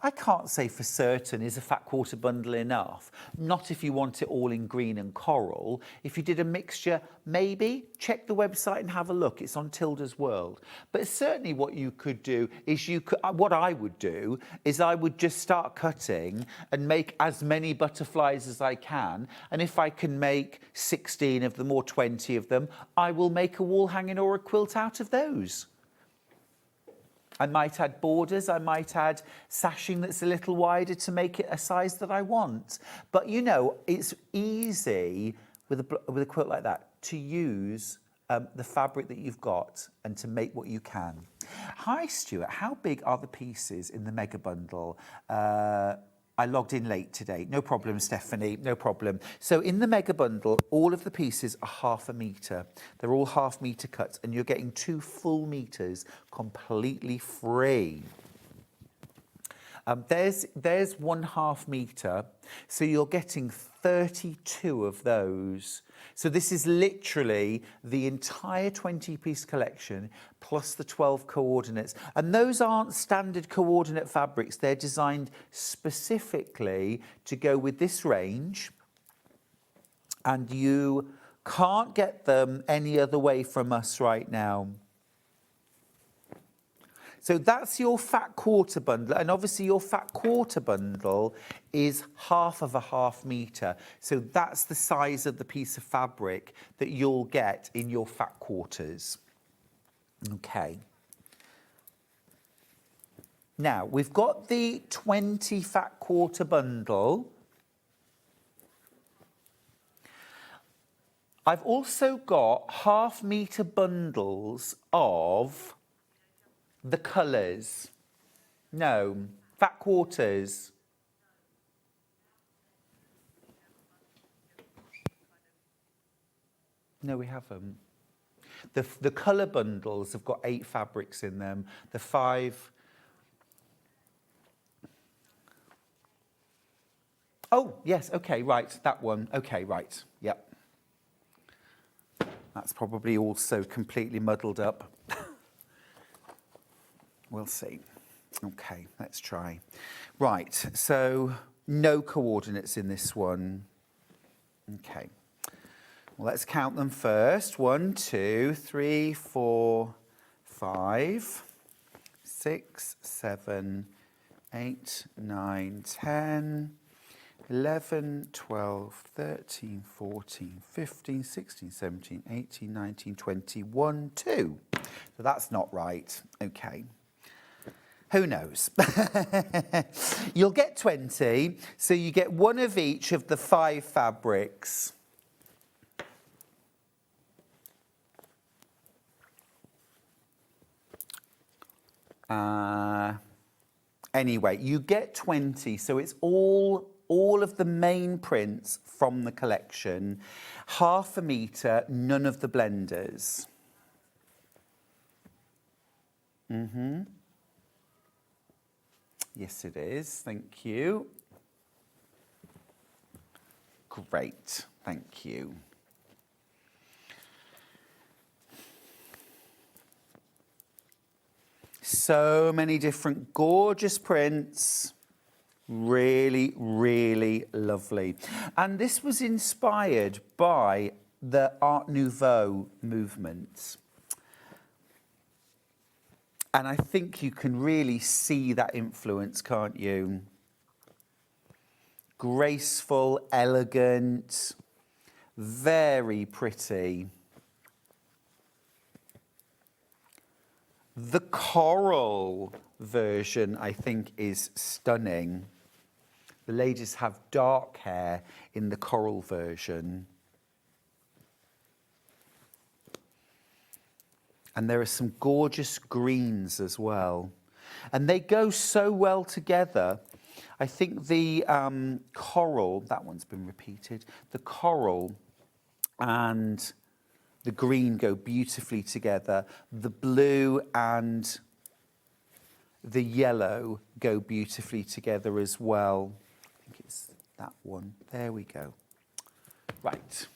I can't say for certain, is a fat quarter bundle enough? Not if you want it all in green and coral. If you did a mixture, maybe check the website and have a look. It's on Tilda's World. But certainly what you could do is what I would do is I would just start cutting and make as many butterflies as I can. And if I can make 16 of them or 20 of them, I will make a wall hanging or a quilt out of those. I might add borders, I might add sashing that's a little wider to make it a size that I want. But you know, it's easy with a quilt like that to use the fabric that you've got and to make what you can. Hi Stuart, how big are the pieces in the mega bundle? I logged in late today. No problem, Stephanie, no problem. So in the mega bundle, all of the pieces are 1/2 metre. They're all 1/2 metre cuts, and you're getting 2 full meters completely free. There's 1/2 metre, so you're getting 32 of those. So this is literally the entire 20-piece collection plus the 12 coordinates. And those aren't standard coordinate fabrics. They're designed specifically to go with this range. And you can't get them any other way from us right now. So that's your fat quarter bundle, and obviously your fat quarter bundle is 1/2 of a 1/2 metre. So that's the size of the piece of fabric that you'll get in your fat quarters. Okay. Now, we've got the 20 fat quarter bundle. I've also got 1/2 metre bundles of the colours. No, fat quarters. No, we haven't. The colour bundles have got 8 fabrics in them. The 5... Oh, yes, okay, right, that one. Okay, right, yep. That's probably also completely muddled up. We'll see. Okay, let's try. Right, so no coordinates in this one. Okay. Well, let's count them first. 1, 2, 3, 4, 5, 6, 7, 8, 9, 10, 11, 12, 13, 14, 15, 16, 17, 18, 19, 20, 1, 2. So that's not right. Okay. Who knows? You'll get 20, so you get 1 of each of the 5 fabrics. Anyway, you get 20, so it's all of the main prints from the collection. 1/2 metre, none of the blenders. Yes, it is. Thank you. Great, thank you. So many different gorgeous prints. Really, really lovely. And this was inspired by the Art Nouveau movement. And I think you can really see that influence, can't you? Graceful, elegant, very pretty. The coral version, I think, is stunning. The ladies have dark hair in the coral version. And there are some gorgeous greens as well. And they go so well together. I think the coral, that one's been repeated, the coral and the green go beautifully together. The blue and the yellow go beautifully together as well. I think it's that one. There we go. Right.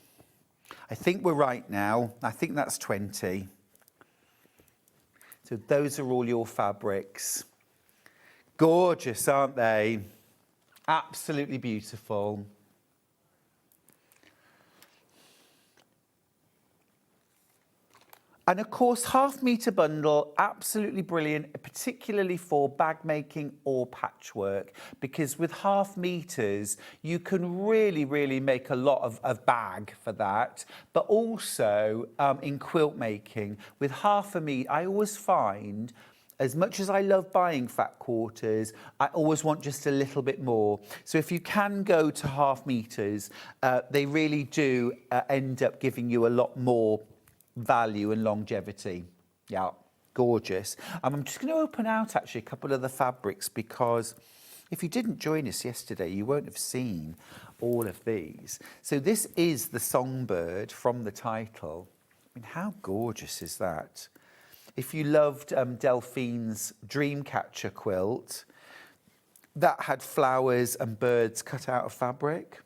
I think we're right now. I think that's 20. So those are all your fabrics. Gorgeous, aren't they? Absolutely beautiful. And of course, half-metre bundle, absolutely brilliant, particularly for bag making or patchwork, because with half meters, you can really, really make a lot of bag for that. But also in quilt making, with half a metre, I always find, as much as I love buying fat quarters, I always want just a little bit more. So if you can go to half meters, they really do end up giving you a lot more value and longevity. Yeah, gorgeous. I'm just going to open out actually a couple of the fabrics, because if you didn't join us yesterday, you won't have seen all of these. So this is the songbird from the title. I mean, how gorgeous is that? If you loved Delphine's Dreamcatcher quilt, that had flowers and birds cut out of fabric.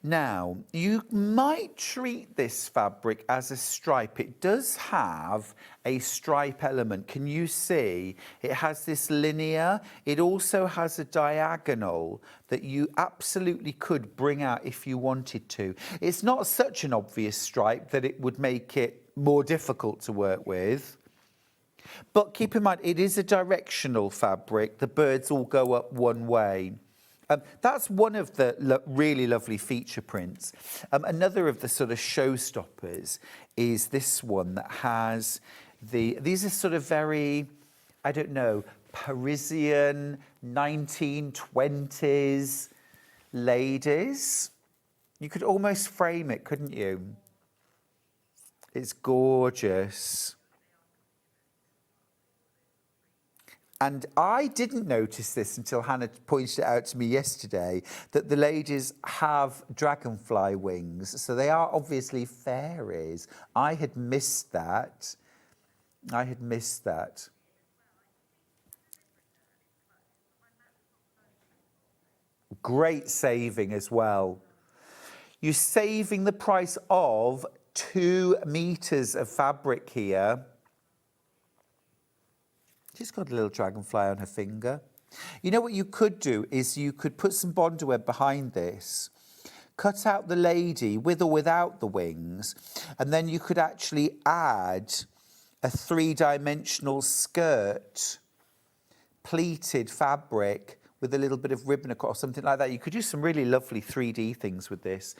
Now, you might treat this fabric as a stripe. It does have a stripe element. Can you see? It has this linear. It also has a diagonal that you absolutely could bring out if you wanted to. It's not such an obvious stripe that it would make it more difficult to work with. But keep in mind, it is a directional fabric. The birds all go up one way. That's one of the really lovely feature prints. Another of the sort of showstoppers is this one that has these are sort of very, I don't know, Parisian 1920s ladies. You could almost frame it, couldn't you? It's gorgeous. And I didn't notice this until Hannah pointed it out to me yesterday, that the ladies have dragonfly wings. So they are obviously fairies. I had missed that. I had missed that. Great saving as well. You're saving the price of 2 meters of fabric here. She's got a little dragonfly on her finger. You know what you could do is you could put some Bondaweb behind this, cut out the lady with or without the wings, and then you could actually add a 3-dimensional skirt, pleated fabric with a little bit of ribbon across, something like that. You could do some really lovely 3D things with this.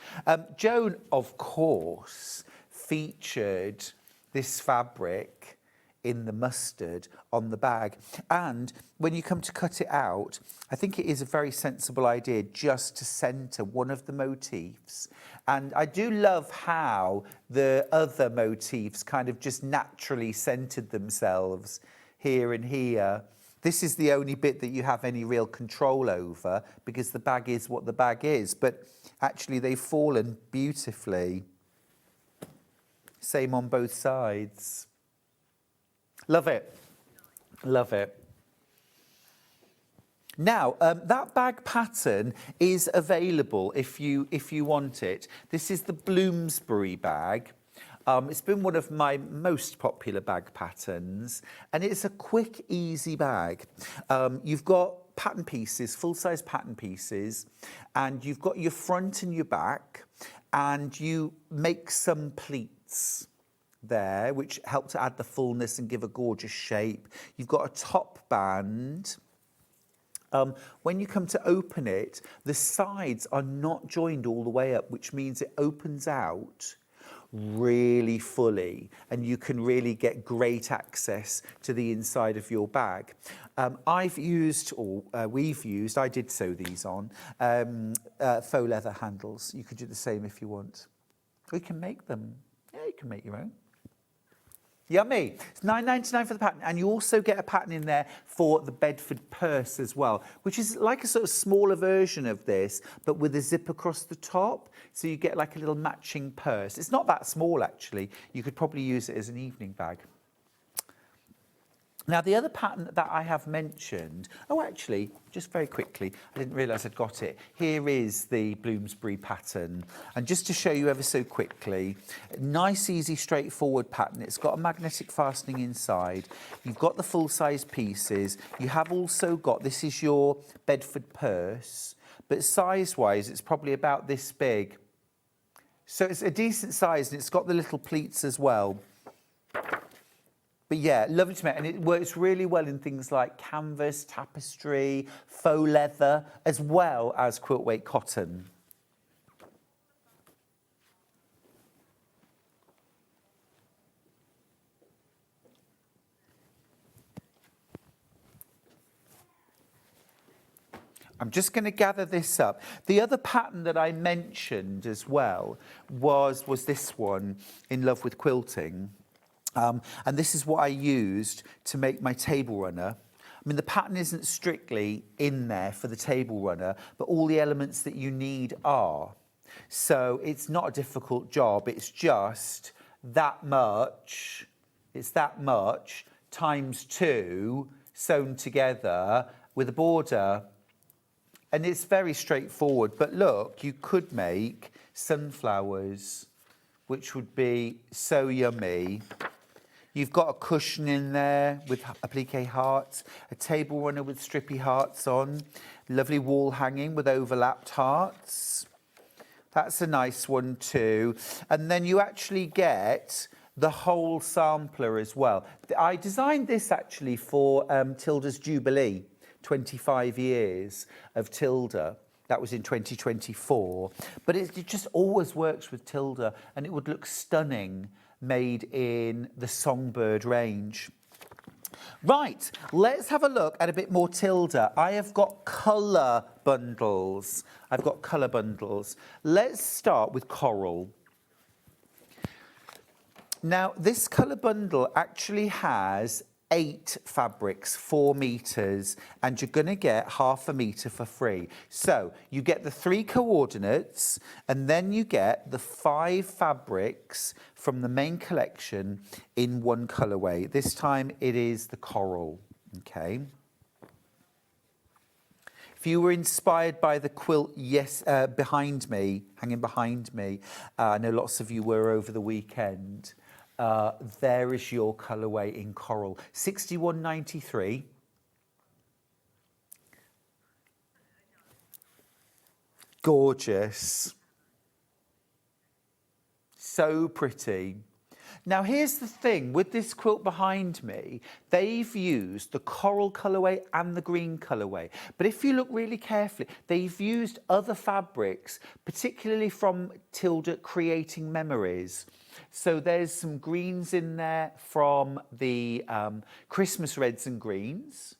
Joan, of course, featured this fabric in the mustard on the bag. And when you come to cut it out, I think it is a very sensible idea just to centre one of the motifs. And I do love how the other motifs kind of just naturally centred themselves here and here. This is the only bit that you have any real control over, because the bag is what the bag is. But actually they've fallen beautifully. Same on both sides. Love it. Love it. Now, that bag pattern is available if you want it. This is the Bloomsbury bag. It's been one of my most popular bag patterns, and it's a quick, easy bag. You've got pattern pieces, full-size pattern pieces, and you've got your front and your back, and you make some pleats there, which help to add the fullness and give a gorgeous shape. You've got a top band. When you come to open it, the sides are not joined all the way up, which means it opens out really fully, and you can really get great access to the inside of your bag. I've used, or we've used, I did sew these on, faux leather handles. You could do the same if you want. We can make them. Yeah, you can make your own. Yummy. It's £9.99 for the pattern, and you also get a pattern in there for the Bedford purse as well, which is like a sort of smaller version of this, but with a zip across the top, so you get like a little matching purse. It's not that small, actually. You could probably use it as an evening bag. Now, the other pattern that I have mentioned, oh, actually, just very quickly, I didn't realise I'd got it. Here is the Bloomsbury pattern. And just to show you ever so quickly, nice, easy, straightforward pattern. It's got a magnetic fastening inside. You've got the full-size pieces. You have also got, this is your Bedford purse, but size-wise, it's probably about this big. So it's a decent size, and it's got the little pleats as well. But yeah, lovely to make, and it works really well in things like canvas, tapestry, faux leather, as well as quilt weight cotton. I'm just going to gather this up. The other pattern that I mentioned as well was this one, In Love with Quilting. And this is what I used to make my table runner. I mean, the pattern isn't strictly in there for the table runner, but all the elements that you need are. So it's not a difficult job. It's just that much. It's that much times 2 sewn together with a border. And it's very straightforward. But look, you could make sunflowers, which would be so yummy. You've got a cushion in there with applique hearts, a table runner with strippy hearts on, lovely wall hanging with overlapped hearts. That's a nice one too. And then you actually get the whole sampler as well. I designed this actually for Tilda's Jubilee, 25 years of Tilda. That was in 2024. But it just always works with Tilda, and it would look stunning made in the Songbird range. Right, let's have a look at a bit more Tilda. I have got colour bundles. Let's start with coral. Now, this colour bundle actually has 8 fabrics, 4 meters, and you're going to get half a meter for free. So you get the 3 coordinates, and then you get the 5 fabrics from the main collection in one colourway. This time it is the coral, okay? If you were inspired by the quilt, yes, behind me, hanging behind me, I know lots of you were over the weekend. There is your colourway in coral, £61.93. Gorgeous. So pretty. Now, here's the thing. With this quilt behind me, they've used the coral colourway and the green colourway. But if you look really carefully, they've used other fabrics, particularly from Tilda Creating Memories. So there's some greens in there from the Christmas reds and greens.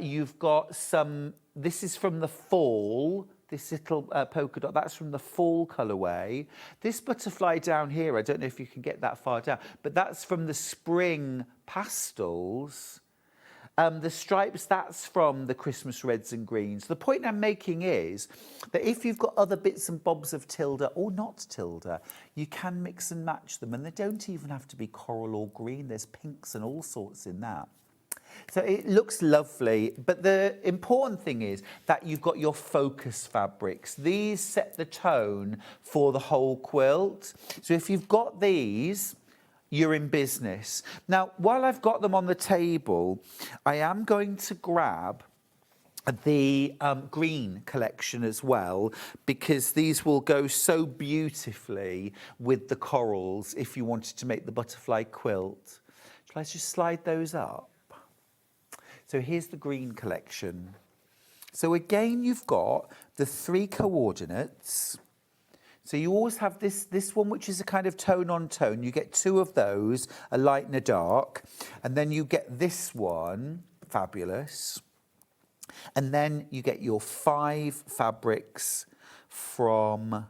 You've got some, this is from the fall, this little polka dot, that's from the fall colourway. This butterfly down here, I don't know if you can get that far down, but that's from the spring pastels. The stripes, that's from the Christmas reds and greens. The point I'm making is that if you've got other bits and bobs of Tilda or not Tilda, you can mix and match them, and they don't even have to be coral or green. There's pinks and all sorts in that. So it looks lovely, but the important thing is that you've got your focus fabrics. These set the tone for the whole quilt. So if you've got these, you're in business. Now, while I've got them on the table, I am going to grab the green collection as well, because these will go so beautifully with the corals if you wanted to make the butterfly quilt. Shall I just slide those up? So here's the green collection. So again, you've got the 3 coordinates. So you always have this one, which is a kind of tone on tone. You get 2 of those, a light and a dark. And then you get this one, fabulous. And then you get your 5 fabrics from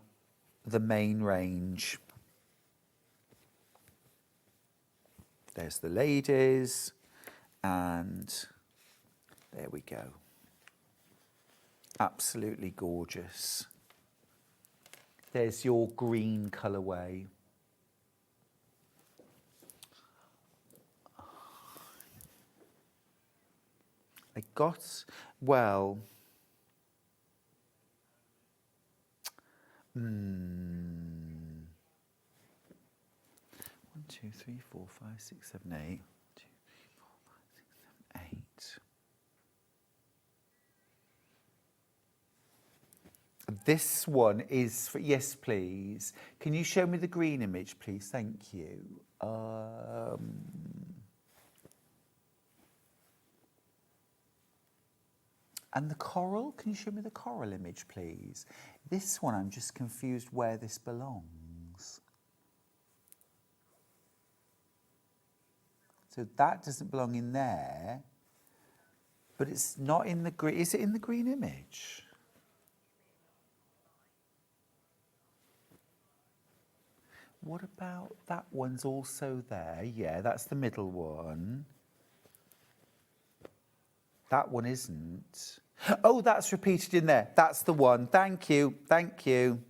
the main range. There's the ladies, and there we go. Absolutely gorgeous. There's your green colourway. I got, well, 1, 2, 3, 4, 5, 6, 7, 8. 2, 3, 4, 5, 6, 7, 8. This one is for, yes, please. Can you show me the green image, please? Thank you. And the coral, can you show me the coral image, please? This one, I'm just confused where this belongs. So that doesn't belong in there, but it's not in the green. Is it in the green image? What about that one's also there? Yeah, that's the middle one. That one isn't. Oh, that's repeated in there. That's the one. Thank you. Thank you.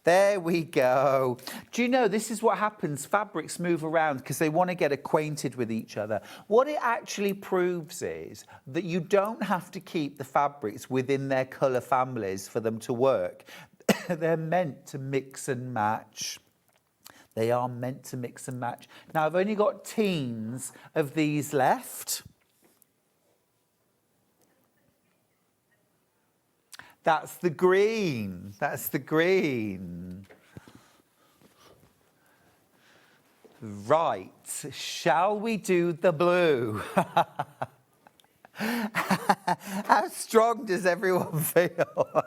There we go. Do you know, this is what happens. Fabrics move around because they want to get acquainted with each other. What it actually proves is that you don't have to keep the fabrics within their colour families for them to work. They're meant to mix and match. They are meant to mix and match. Now, I've only got teens of these left. That's the green. That's the green. Right. Shall we do the blue? How strong does everyone feel?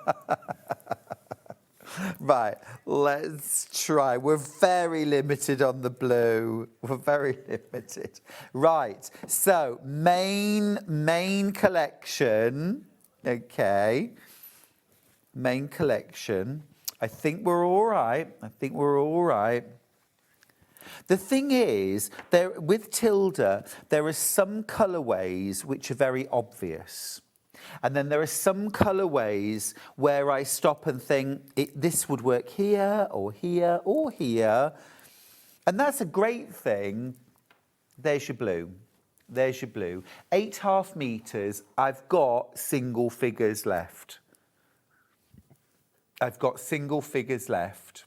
Right, let's try. We're very limited on the blue. We're very limited. Right, so main collection. Okay. Main collection. I think we're all right. I think we're all right. The thing is, with Tilda, there are some colourways which are very obvious. And then there are some colourways where I stop and think, this would work here, or here, or here. And that's a great thing. There's your blue. There's your blue. 8.5 metres. I've got single figures left. I've got single figures left.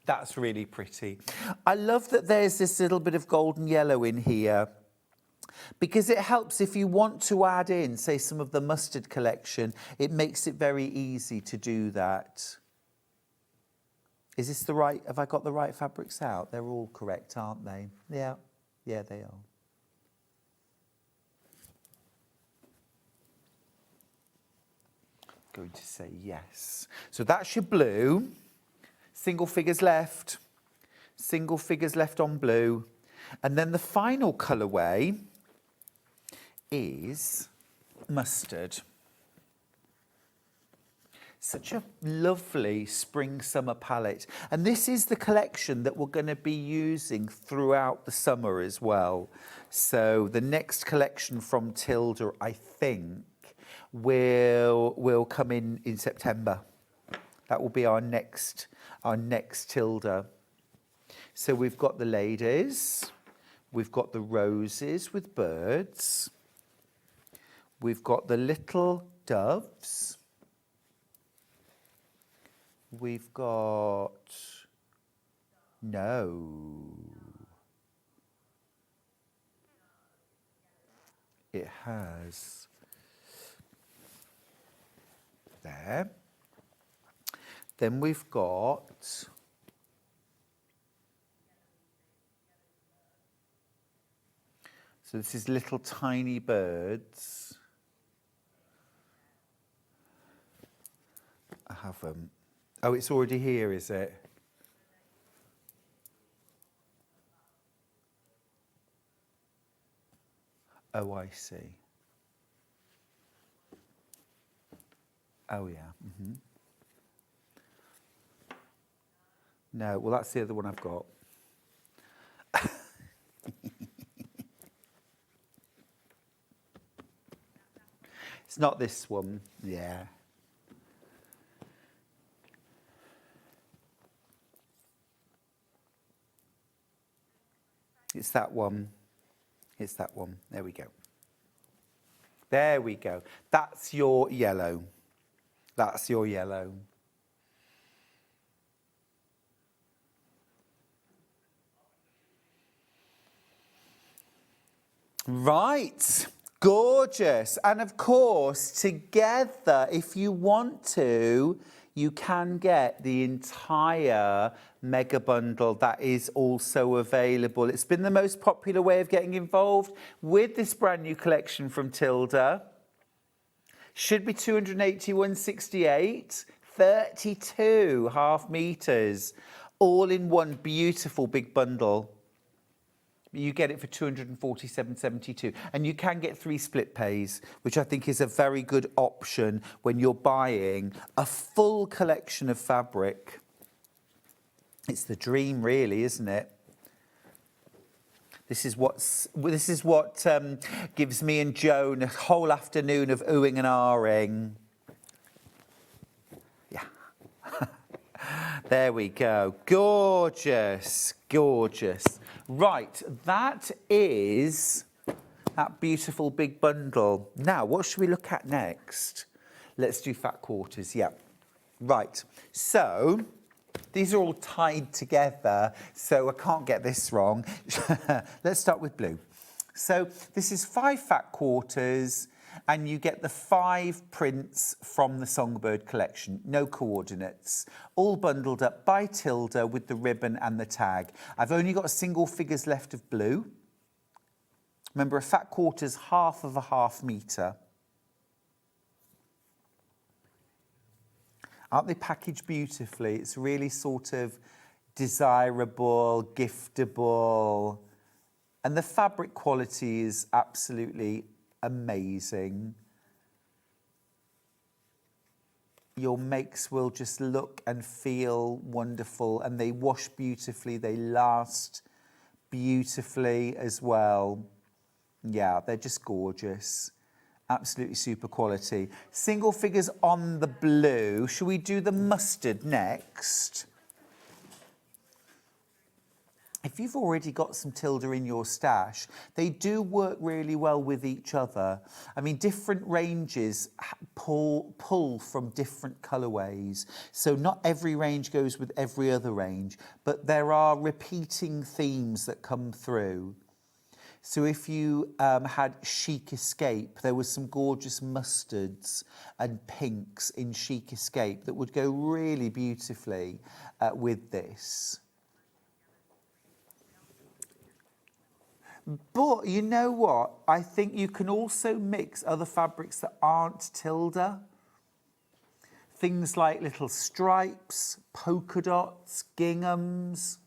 That's really pretty. I love that there's this little bit of golden yellow in here, because it helps if you want to add in, say, some of the mustard collection. It makes it very easy to do that. Is this the right, have I got the right fabrics out? They're all correct, aren't they? Yeah, yeah, they are. Going to say yes. So that's your blue. Single figures left. Single figures left on blue. And then the final colourway is mustard. Such a lovely spring-summer palette. And this is the collection that we're going to be using throughout the summer as well. So the next collection from Tilda, I think, will come in September. That will be our next Tilda. So we've got the ladies, we've got the roses with birds, we've got the little doves, we've got, no, it has, there. Then we've got, so this is little tiny birds. I haven't. Oh, it's already here, is it? Oh, I see. Oh, yeah. Mm-hmm. No, well, that's the other one I've got. It's not this one. Yeah. It's that one. It's that one. There we go. There we go. That's your yellow. That's your yellow. Right. Gorgeous. And of course, together, if you want to, you can get the entire mega bundle that is also available. It's been the most popular way of getting involved with this brand new collection from Tilda. Should be 281.68, 32 half meters, all in one beautiful big bundle. You get it for 247.72, and you can get 3 split pays, which I think is a very good option when you're buying a full collection of fabric. It's the dream, really, isn't it? This is what gives me and Joan a whole afternoon of oohing and ahhing. Yeah. There we go. Gorgeous, gorgeous. Right, that is that beautiful big bundle. Now, what should we look at next? Let's do fat quarters, yeah. Right, so these are all tied together, so I can't get this wrong. Let's start with blue. So this is 5 fat quarters, and you get the 5 prints from the Songbird collection, no coordinates, all bundled up by Tilda with the ribbon and the tag. I've only got single figures left of blue. Remember, a fat quarter's half of a half metre. Aren't they packaged beautifully? It's really sort of desirable, giftable, and the fabric quality is absolutely amazing. Your makes will just look and feel wonderful, and they wash beautifully, they last beautifully as well. Yeah, they're just gorgeous. Absolutely super quality. Single figures on the blue. Shall we do the mustard next? If you've already got some Tilda in your stash, they do work really well with each other. I mean, different ranges pull from different colourways. So not every range goes with every other range, but there are repeating themes that come through. So if you had Chic Escape, there was some gorgeous mustards and pinks in Chic Escape that would go really beautifully with this. But you know what? I think you can also mix other fabrics that aren't Tilda. Things like little stripes, polka dots, ginghams,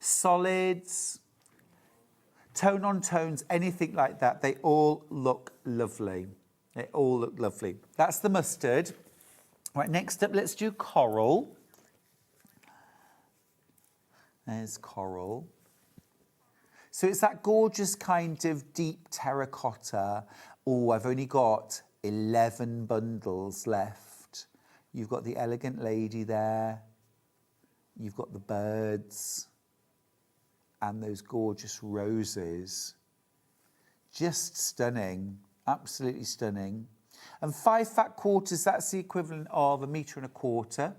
solids, tone on tones, anything like that. They all look lovely. They all look lovely. That's the mustard. Right, next up, let's do coral. There's coral. So it's that gorgeous kind of deep terracotta. Oh, I've only got 11 bundles left. You've got the elegant lady there. You've got the birds. and those gorgeous roses. Just stunning, absolutely stunning. And 5 fat quarters, that's the equivalent of 1.25 meters.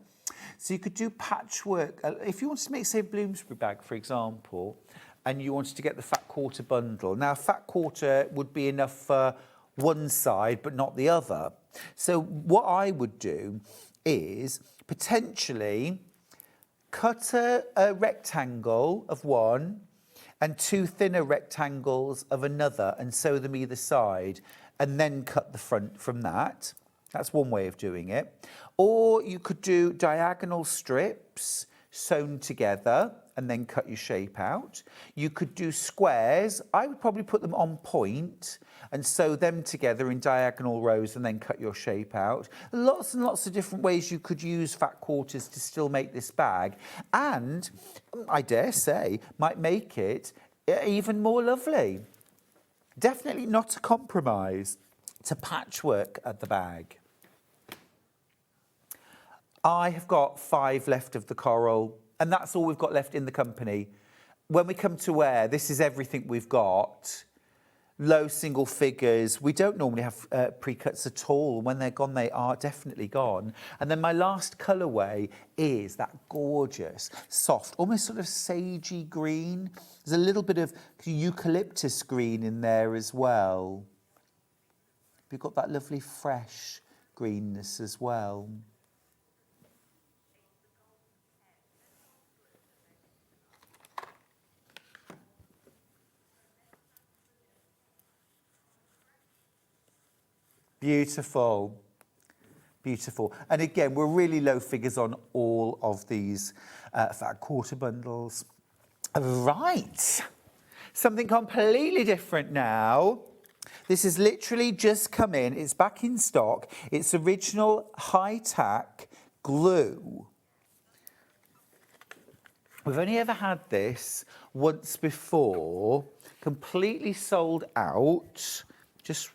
So you could do patchwork. If you wanted to make, say, a Bloomsbury bag, for example, and you wanted to get the fat quarter bundle. Now, a fat quarter would be enough for one side, but not the other. So what I would do is potentially cut a rectangle of one and 2 thinner rectangles of another and sew them either side and then cut the front from that. That's one way of doing it. Or you could do diagonal strips sewn together and then cut your shape out. You could do squares. I would probably put them on point and sew them together in diagonal rows and then cut your shape out. Lots and lots of different ways you could use fat quarters to still make this bag, and I dare say might make it even more lovely. Definitely not a compromise to patchwork at the bag. I have got 5 left of the coral, and that's all we've got left in the company. When we come to wear, this is everything we've got. Low single figures. We don't normally have pre-cuts at all. When they're gone, they are definitely gone. And then my last colourway is that gorgeous, soft, almost sort of sagey green. There's a little bit of eucalyptus green in there as well. We've got that lovely fresh greenness as well. Beautiful, beautiful. And again, we're really low figures on all of these fat quarter bundles. Right, something completely different now. This has literally just come in. It's back in stock. It's original high-tack glue. We've only ever had this once before, completely sold out. Just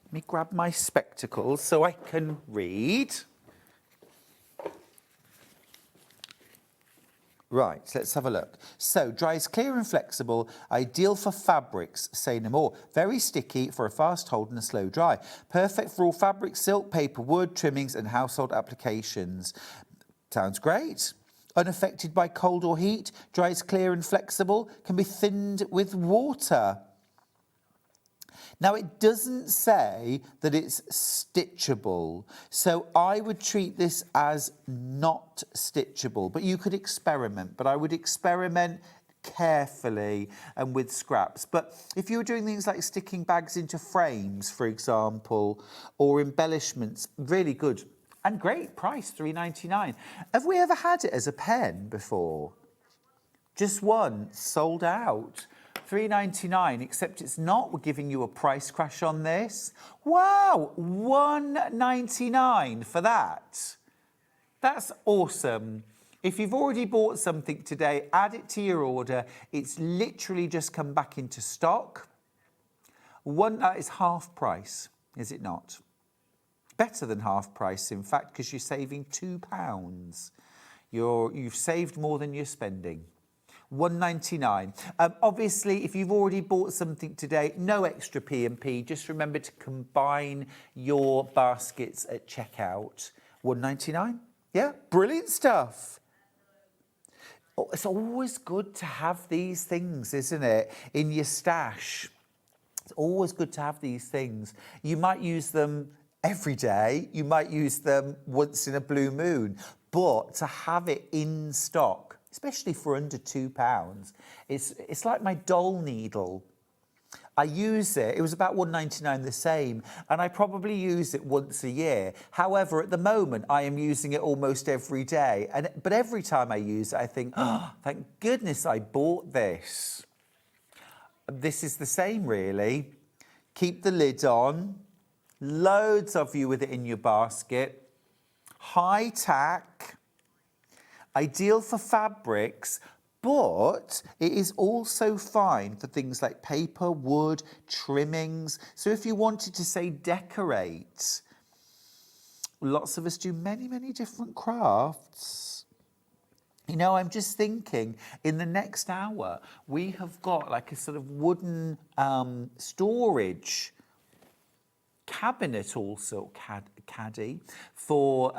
let me grab my spectacles so I can read. Right, let's have a look. So, dries clear and flexible, ideal for fabrics, say no more. Very sticky for a fast hold and a slow dry. Perfect for all fabric, silk, paper, wood, trimmings and household applications. Sounds great. Unaffected by cold or heat, dries clear and flexible, can be thinned with water. Now, it doesn't say that it's stitchable, so I would treat this as not stitchable, but you could experiment, but I would experiment carefully and with scraps. But if you were doing things like sticking bags into frames, for example, or embellishments, really good and great price, £3.99. Have we ever had it as a pen before? Just once, sold out. £3.99, except it's not. We're giving you a price crash on this. Wow, £1.99 for that. That's awesome. If you've already bought something today, add it to your order. It's literally just come back into stock. That is half price, is it not? Better than half price, in fact, because you're saving £2. You've saved more than you're spending. £1.99. Obviously, if you've already bought something today, no extra P&P. Just remember to combine your baskets at checkout. £1.99. Yeah, brilliant stuff. Oh, it's always good to have these things, isn't it, in your stash. It's always good to have these things. You might use them every day. You might use them once in a blue moon. But to have it in stock, especially for under £2, it's like my doll needle. I use it, it was about £1.99 the same, and I probably use it once a year. However, at the moment, I am using it almost every day. But every time I use it, I think, oh, thank goodness I bought this. This is the same, really. Keep the lid on. Loads of you with it in your basket. High tack. Ideal for fabrics, but it is also fine for things like paper, wood, trimmings. So if you wanted to, say, decorate, lots of us do many, many different crafts. You know, I'm just thinking, in the next hour, we have got like a sort of wooden storage cabinet, also caddy, for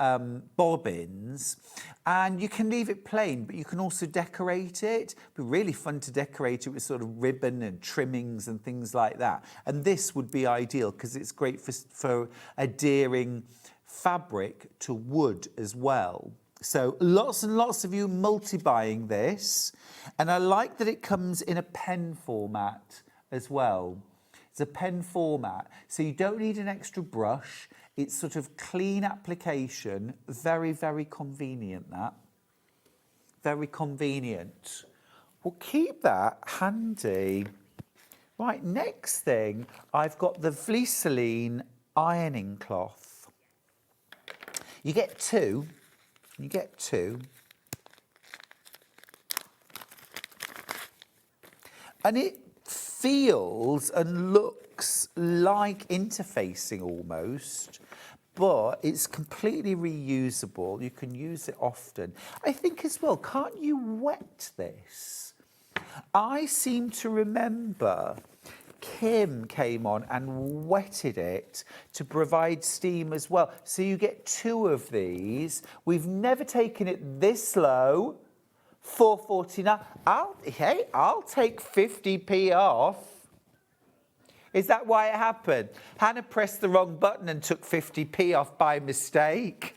bobbins, and you can leave it plain, but you can also decorate it. It'd be really fun to decorate it with sort of ribbon and trimmings and things like that. And this would be ideal because it's great for adhering fabric to wood as well. So lots and lots of you multi-buying this, and I like that it comes in a pen format as well. It's a pen format, so you don't need an extra brush. It's sort of clean application, very, very convenient that. Very convenient. We'll keep that handy. Right, next thing, I've got the Vliseline ironing cloth. You get two. You get two. And it feels and looks like interfacing almost, but it's completely reusable. You can use it often. I think as well, can't you wet this? I seem to remember Kim came on and wetted it to provide steam as well. So you get two of these. We've never taken it this low. £4.49. I'll take 50p off. Is that why it happened? Hannah pressed the wrong button and took 50p off by mistake.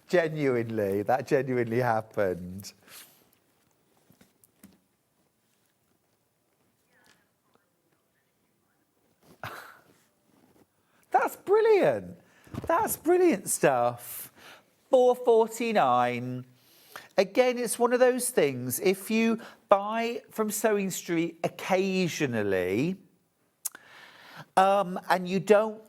Genuinely, that genuinely happened. That's brilliant. That's brilliant stuff. £4.49. Again, it's one of those things, if you buy from SewingStreet occasionally, and you don't,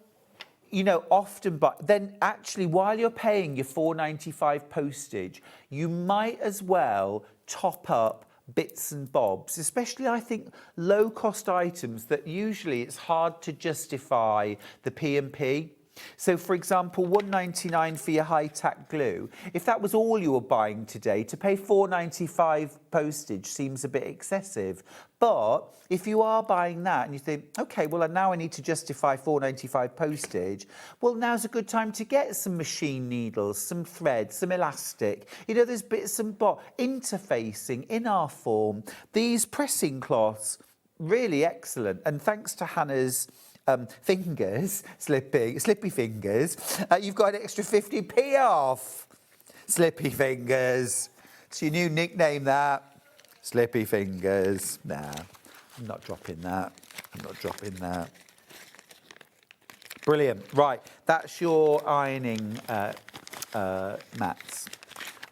often buy, then actually while you're paying your £4.95 postage, you might as well top up bits and bobs, especially I think low-cost items that usually it's hard to justify the P&P. So, for example, £1.99 for your high-tack glue. If that was all you were buying today, to pay £4.95 postage seems a bit excessive. But if you are buying that and you think, OK, well, now I need to justify £4.95 postage, well, now's a good time to get some machine needles, some thread, some elastic. There's bits and bobs, interfacing in our form. These pressing cloths, really excellent. And thanks to Hannah's fingers, slippy fingers, you've got an extra 50p off. Slippy fingers. It's your new nickname, that. Slippy fingers. Nah, I'm not dropping that. I'm not dropping that. Brilliant. Right, that's your ironing mats.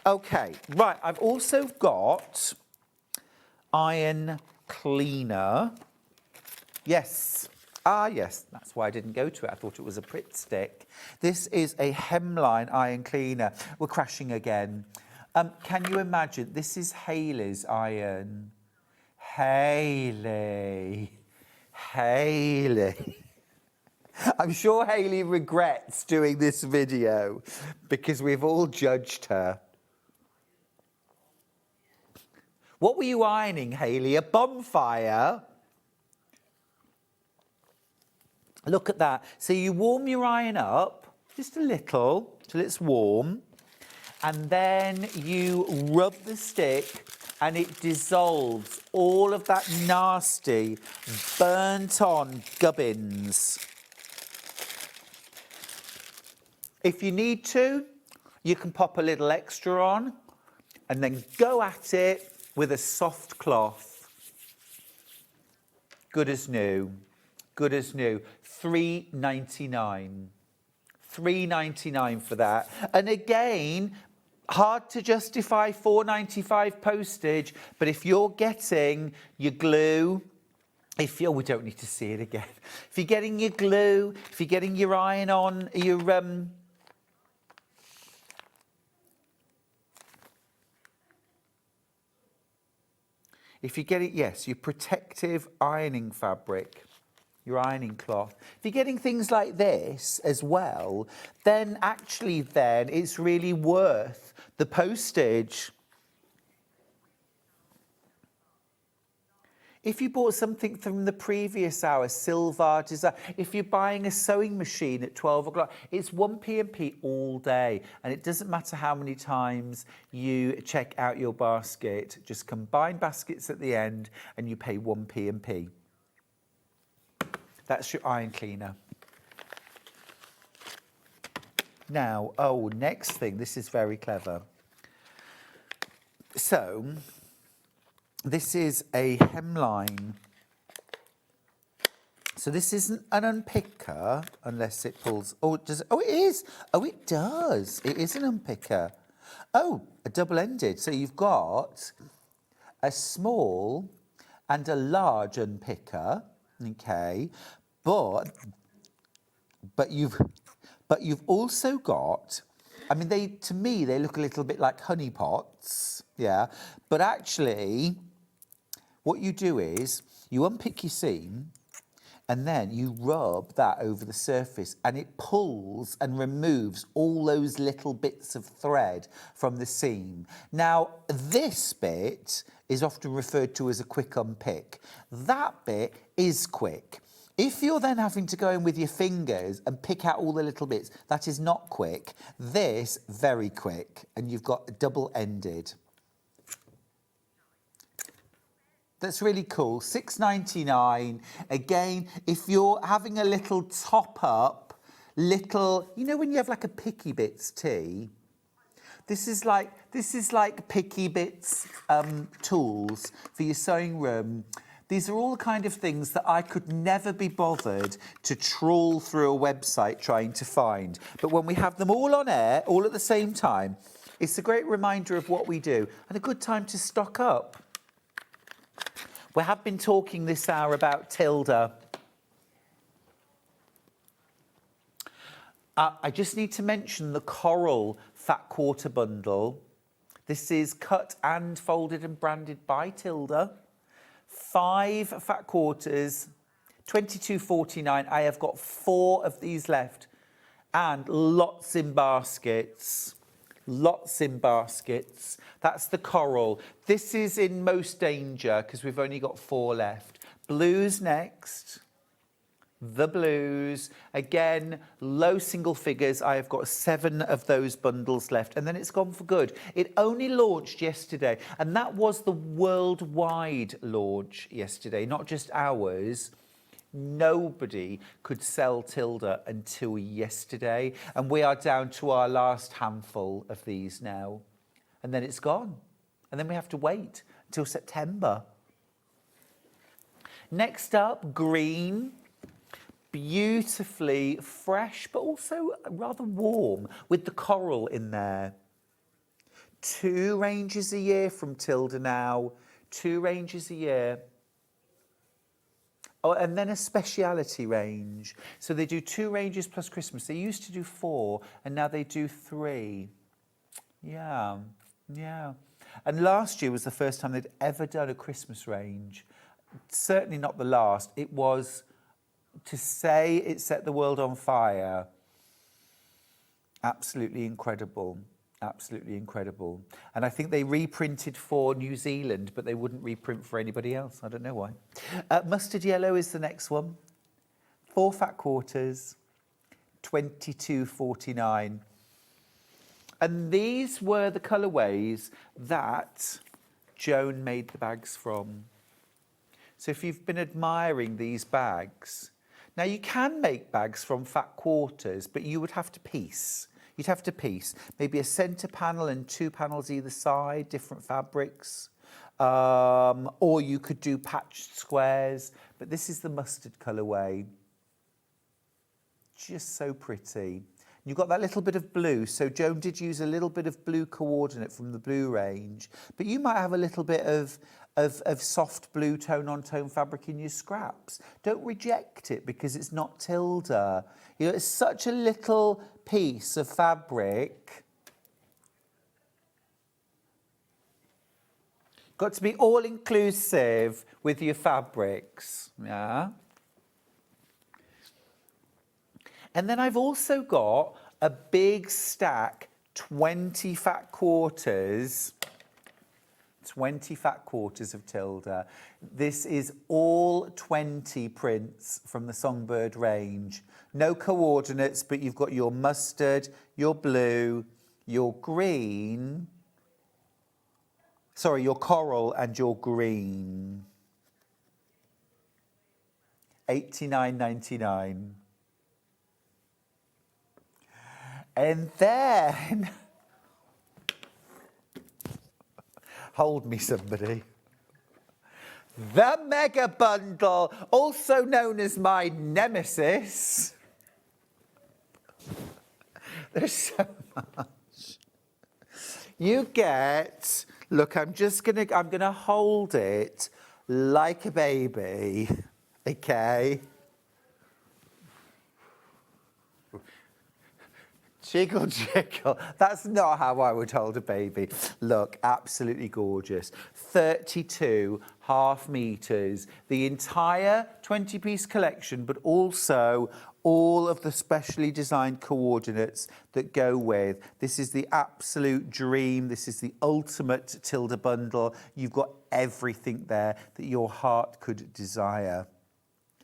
Okay, right, I've also got iron cleaner. Yes. Yes, that's why I didn't go to it. I thought it was a Pritt stick. This is a hemline iron cleaner. We're crashing again. Can you imagine? This is Hayley's iron. Hayley. I'm sure Hayley regrets doing this video because we've all judged her. What were you ironing, Hayley? A bonfire? Look at that. So you warm your iron up just a little till it's warm, and then you rub the stick and it dissolves all of that nasty burnt on gubbins. If you need to, you can pop a little extra on and then go at it with a soft cloth. Good as new. Good as new. £3.99. £3.99 for that. And again, hard to justify £4.95 postage, but if you're getting your glue, we don't need to see it again. If you're getting your glue, if you're getting your iron on, your if you get it, yes, your protective ironing fabric. your ironing cloth. If you're getting things like this as well, then actually then it's really worth the postage. If you bought something from the previous hour, Silvar Design, if you're buying a sewing machine at 12 o'clock, it's 1p&p all day. And it doesn't matter how many times you check out your basket. Just combine baskets at the end and you pay 1p&p. That's your iron cleaner. Now, oh, next thing, this is very clever. So, this is a hemline. So this isn't an unpicker unless it pulls. Oh, does it? Oh, it is. Oh, it does. It is an unpicker. Oh, a double-ended. So you've got a small and a large unpicker. Okay, but you've also got. I mean, to me they look a little bit like honey pots. Yeah, but actually, what you do is you unpick your seam and then you rub that over the surface and it pulls and removes all those little bits of thread from the seam. Now, this bit is often referred to as a quick unpick. That bit is quick. If you're then having to go in with your fingers and pick out all the little bits, that is not quick. This, very quick, and you've got double-ended. That's really cool. $6.99. Again, if you're having a little top up, little, you know when you have like a Picky Bits tea? This is like Picky Bits tools for your sewing room. These are all the kind of things that I could never be bothered to trawl through a website trying to find. But when we have them all on air, all at the same time, it's a great reminder of what we do and a good time to stock up. We have been talking this hour about Tilda. I just need to mention the Coral Fat Quarter Bundle. This is cut and folded and branded by Tilda. 5 fat quarters, $22.49. I have got 4 of these left and lots in baskets. Lots in baskets. That's the coral. This is in most danger because we've only got 4 left. Blues next. The blues. Again, low single figures. I have got 7 of those bundles left and then it's gone for good. It only launched yesterday and that was the worldwide launch yesterday, not just ours. Nobody could sell Tilda until yesterday and we are down to our last handful of these now and then it's gone and then we have to wait until September. Next up, green, beautifully fresh but also rather warm with the coral in there. 2 ranges a year from Tilda now, 2 ranges a year. Oh, and then a speciality range. So they do 2 ranges plus Christmas. They used to do 4, and now they do 3. Yeah, yeah. And last year was the first time they'd ever done a Christmas range. Certainly not the last. It was, to say it set the world on fire, absolutely incredible. Absolutely incredible. And I think they reprinted for New Zealand, but they wouldn't reprint for anybody else. I don't know why. Mustard yellow is the next one. 4 fat quarters, $22.49. And these were the colourways that Joan made the bags from. So if you've been admiring these bags, now you can make bags from fat quarters, but you would have to piece. You'd have to piece maybe a centre panel and 2 panels either side, different fabrics. Or you could do patched squares, but this is the mustard colourway. Just so pretty. You've got that little bit of blue. So Joan did use a little bit of blue coordinate from the blue range, but you might have a little bit of soft blue tone-on-tone fabric in your scraps. Don't reject it because it's not Tilda. You know, it's such a little piece of fabric. Got to be all-inclusive with your fabrics, yeah? And then I've also got a big stack, 20 fat quarters. 20 fat quarters of Tilda. This is all 20 prints from the Songbird range. No coordinates, but you've got your mustard, your blue, your green, sorry, your coral and your green. $89.99. And then, hold me somebody. The Mega Bundle, also known as my nemesis. There's so much. You get, look, I'm gonna hold it like a baby, okay? Jiggle, jiggle. That's not how I would hold a baby. Look, absolutely gorgeous. 32 half meters. The entire 20-piece collection, but also all of the specially designed coordinates that go with. This is the absolute dream. This is the ultimate Tilda bundle. You've got everything there that your heart could desire.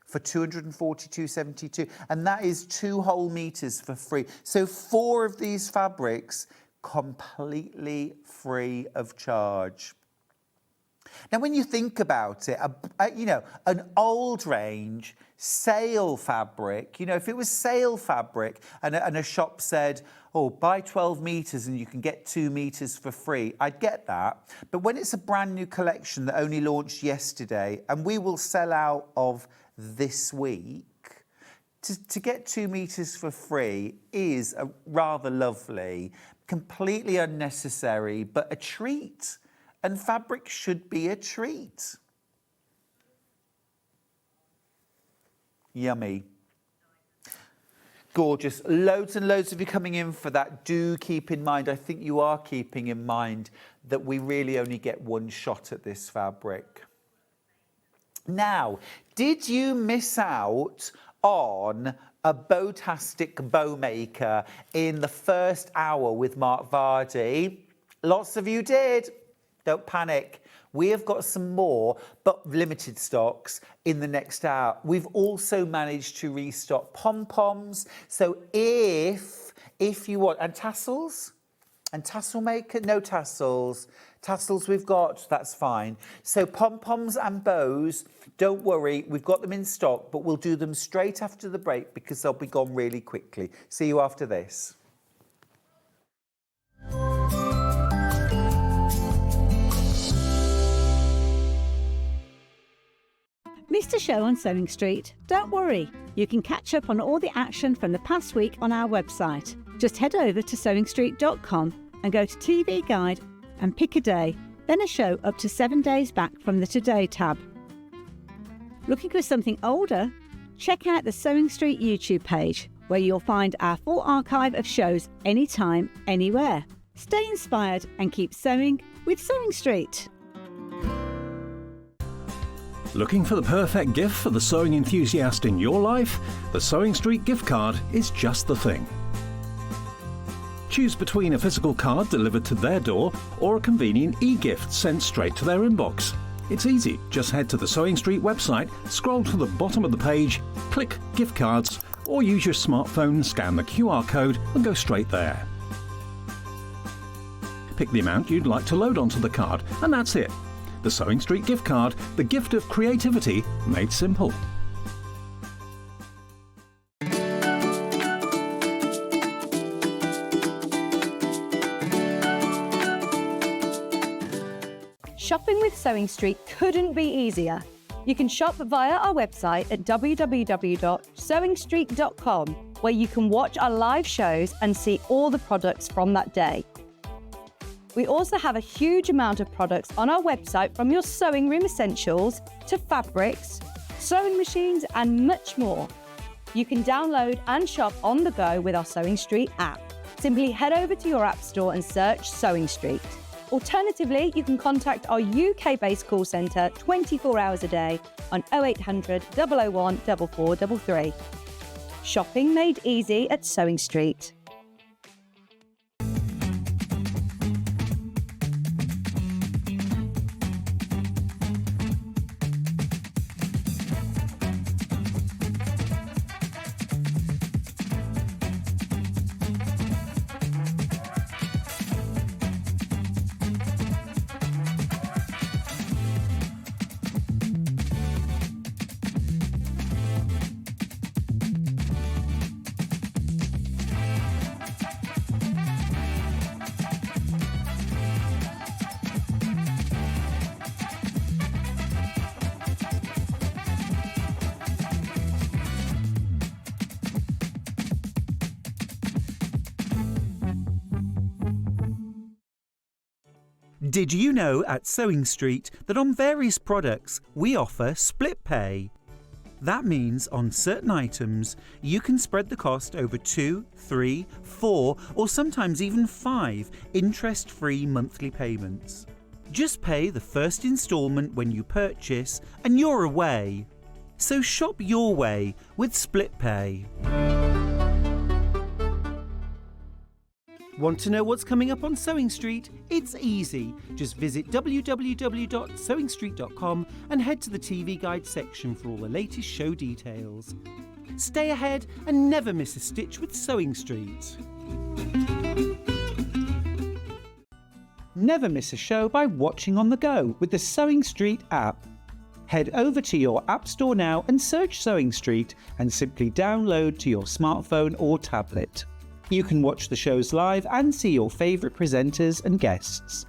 For $242.72, and that is 2 whole meters for free. So 4 of these fabrics completely free of charge. Now, when you think about it, you know, an old range sale fabric, you know, if it was sale fabric and a shop said, oh, buy 12 meters and you can get 2 meters for free, I'd get that. But when it's a brand new collection that only launched yesterday, and we will sell out of this week, to get 2 meters for free is a rather lovely, completely unnecessary, but a treat. And fabric should be a treat. Yummy. Gorgeous. Loads and loads of you coming in for that. Do keep in mind, I think you are keeping in mind, that we really only get one shot at this fabric. Now, did you miss out on a Bowtastic bow maker in the first hour with Mark Vardy? Lots of you did. Don't panic. We have got some more, but limited stocks in the next hour. We've also managed to restock pom-poms. So if you want, and tassels? And tassel maker? No tassels. Tassels we've got, that's fine. So pom-poms and bows, don't worry, we've got them in stock, but we'll do them straight after the break because they'll be gone really quickly. See you after this. Missed a show on Sewing Street? Don't worry, you can catch up on all the action from the past week on our website. Just head over to SewingStreet.com and go to TV Guide and pick a day, then a show up to 7 days back from the Today tab. Looking for something older? Check out the Sewing Street YouTube page, where you'll find our full archive of shows anytime, anywhere. Stay inspired and keep sewing with Sewing Street. Looking for the perfect gift for the sewing enthusiast in your life? The Sewing Street gift card is just the thing. Choose between a physical card delivered to their door or a convenient e-gift sent straight to their inbox. It's easy. Just head to the Sewing Street website, scroll to the bottom of the page, click Gift Cards, or use your smartphone, scan the QR code and go straight there. Pick the amount you'd like to load onto the card, and that's it. The Sewing Street gift card, the gift of creativity made simple. Shopping with Sewing Street couldn't be easier. You can shop via our website at www.sewingstreet.com, where you can watch our live shows and see all the products from that day. We also have a huge amount of products on our website, from your sewing room essentials to fabrics, sewing machines and much more. You can download and shop on the go with our Sewing Street app. Simply head over to your app store and search Sewing Street. Alternatively, you can contact our UK-based call centre 24 hours a day on 0800 001 4433. Shopping made easy at SewingStreet. Did you know at SewingStreet that on various products we offer split pay? That means on certain items you can spread the cost over 2, 3, 4 or sometimes even 5 interest-free monthly payments. Just pay the first instalment when you purchase and you're away. So shop your way with split pay. Want to know what's coming up on SewingStreet? It's easy. Just visit www.sewingstreet.com and head to the TV Guide section for all the latest show details. Stay ahead and never miss a stitch with SewingStreet. Never miss a show by watching on the go with the SewingStreet app. Head over to your App Store now and search SewingStreet and simply download to your smartphone or tablet. You can watch the shows live and see your favourite presenters and guests.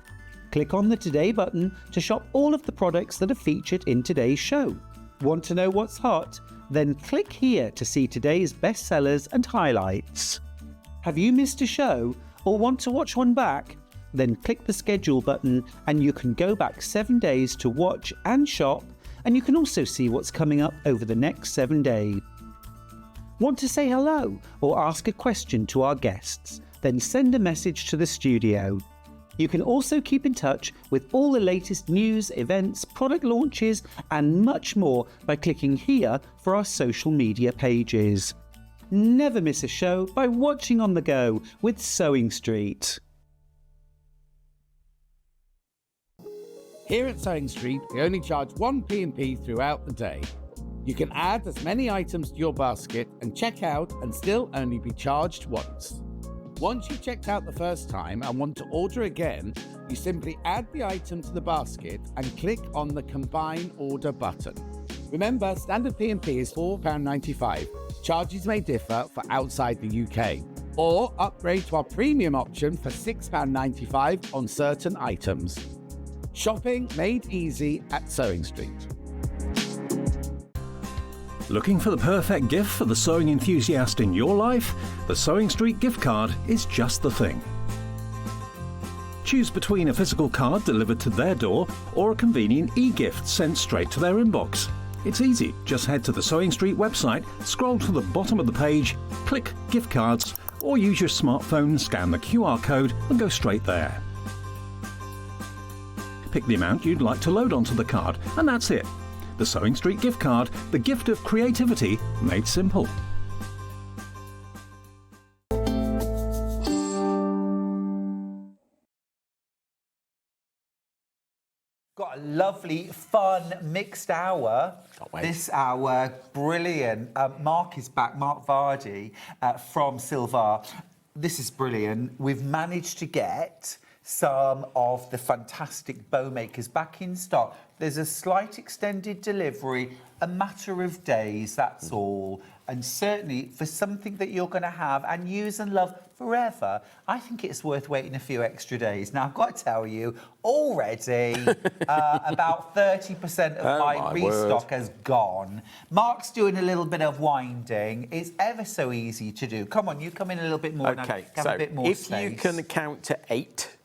Click on the Today button to shop all of the products that are featured in today's show. Want to know what's hot? Then click here to see today's bestsellers and highlights. Have you missed a show or want to watch one back? Then click the schedule button and you can go back 7 days to watch and shop, and you can also see what's coming up over the next 7 days. Want to say hello or ask a question to our guests? Then send a message to the studio. You can also keep in touch with all the latest news, events, product launches and much more by clicking here for our social media pages. Never miss a show by watching on the go with SewingStreet. Here at SewingStreet, we only charge one P&P throughout the day. You can add as many items to your basket and check out and still only be charged once. Once you've checked out the first time and want to order again, you simply add the item to the basket and click on the Combine Order button. Remember, standard P&P is £4.95. Charges may differ for outside the UK. Or upgrade to our premium option for £6.95 on certain items. Shopping made easy at SewingStreet. Looking for the perfect gift for the sewing enthusiast in your life? The SewingStreet gift card is just the thing. Choose between a physical card delivered to their door or a convenient e-gift sent straight to their inbox. It's easy. Just head to the SewingStreet website, scroll to the bottom of the page, click Gift Cards, or use your smartphone, scan the QR code and go straight there. Pick the amount you'd like to load onto the card, and that's it. The SewingStreet gift card, the gift of creativity made simple. Got a lovely, fun, mixed hour. Can't wait. This hour, brilliant. Mark is back, Mark Vardy from Silvar. This is brilliant. We've managed to get some of the fantastic bow makers back in stock. There's a slight extended delivery, a matter of days, that's all. And certainly for something that you're going to have and use and love forever, I think it's worth waiting a few extra days. Now, I've got to tell you, already about 30% of my restock has gone. Mark's doing a little bit of winding. It's ever so easy to do. Come on, you come in a little bit more. Okay, have so a bit more if space. you can count to 8,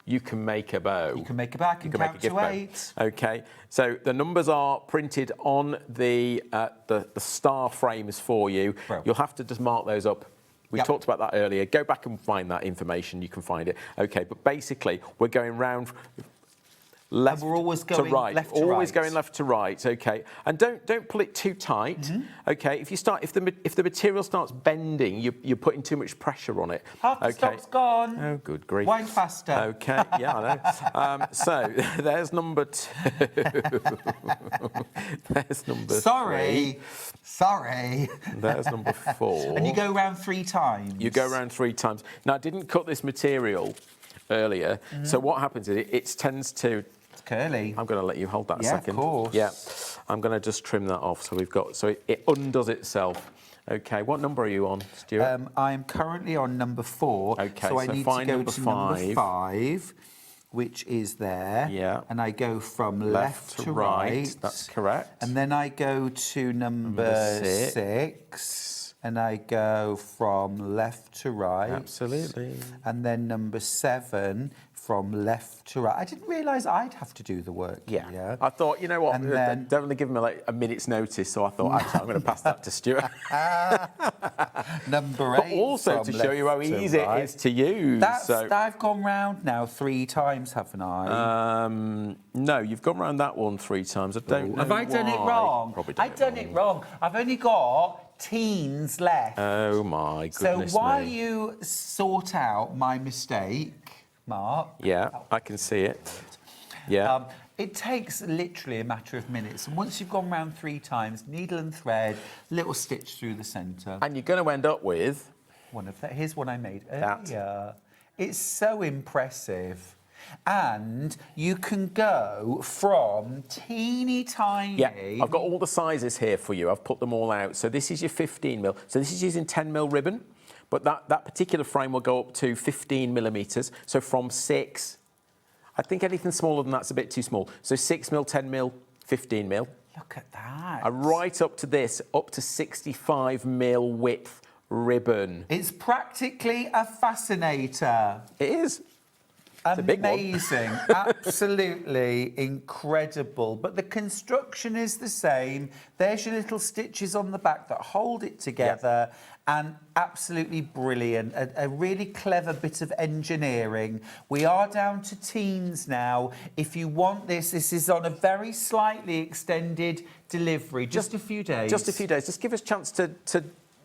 you can make a bow. You can make a back and count to 8. Okay, so the numbers are printed on the star frames for you. Bro. You'll have to just mark those up. We talked about that earlier. Go back and find that information. You can find it. Okay, but basically, we're going round. left we're always to going right. left to always right. going left to right. Okay, and don't pull it too tight. Okay, if the material starts bending, you're putting too much pressure on it. Half the stock's gone. Oh, good grief. Wind faster. Okay, yeah, I know. So there's number 2. There's number 3. Sorry. There's number 4. And you go around 3 times. You go around 3 times. Now, I didn't cut this material earlier, so what happens is it tends to... It's curly. I'm going to let you hold that a second. Yeah, of course. Yeah, I'm going to just trim that off. So we've got... So it undoes itself. Okay, what number are you on, Stuart? I'm currently on number 4. Okay, so I so need find to go number to 5. number 5, which is there. Yeah. And I go from left to right. That's correct. And then I go to number 6. And I go from left to right. Absolutely. And then number 7 from left to right. I didn't realise I'd have to do the work. Yeah. I thought, you know what, And then- don't really give him like a minute's notice, so I thought, actually, I'm going to pass that to Stuart. Number 8. But also to from show you how left to easy right. it is to use. I've gone round now 3 times, haven't I? No, you've gone around that one 3 times. I don't know Have I done it why. wrong? Probably I've done it wrong. I've only got teens left. Oh, my goodness So while me. you sort out my mistake, Mark. Yeah, I can see it. Yeah. It takes literally a matter of minutes. And once you've gone round 3 times, needle and thread, little stitch through the centre. And you're going to end up with... One of that. Here's one I made That. earlier. It's so impressive. And you can go from teeny tiny... Yeah, I've got all the sizes here for you. I've put them all out. So this is your 15mm. So this is using 10mm ribbon. But that particular frame will go up to 15mm. So from 6, I think anything smaller than that's a bit too small. So 6mm, 10mm, 15mm. Look at that. Right up to this, up to 65mm width ribbon. It's practically a fascinator. It is. It's a big one. Amazing, absolutely incredible. But the construction is the same. There's your little stitches on the back that hold it together. Yeah. And absolutely brilliant. A really clever bit of engineering. We are down to teens now. If you want this is on a very slightly extended delivery. Just a few days. Just a few days. Just give us a chance to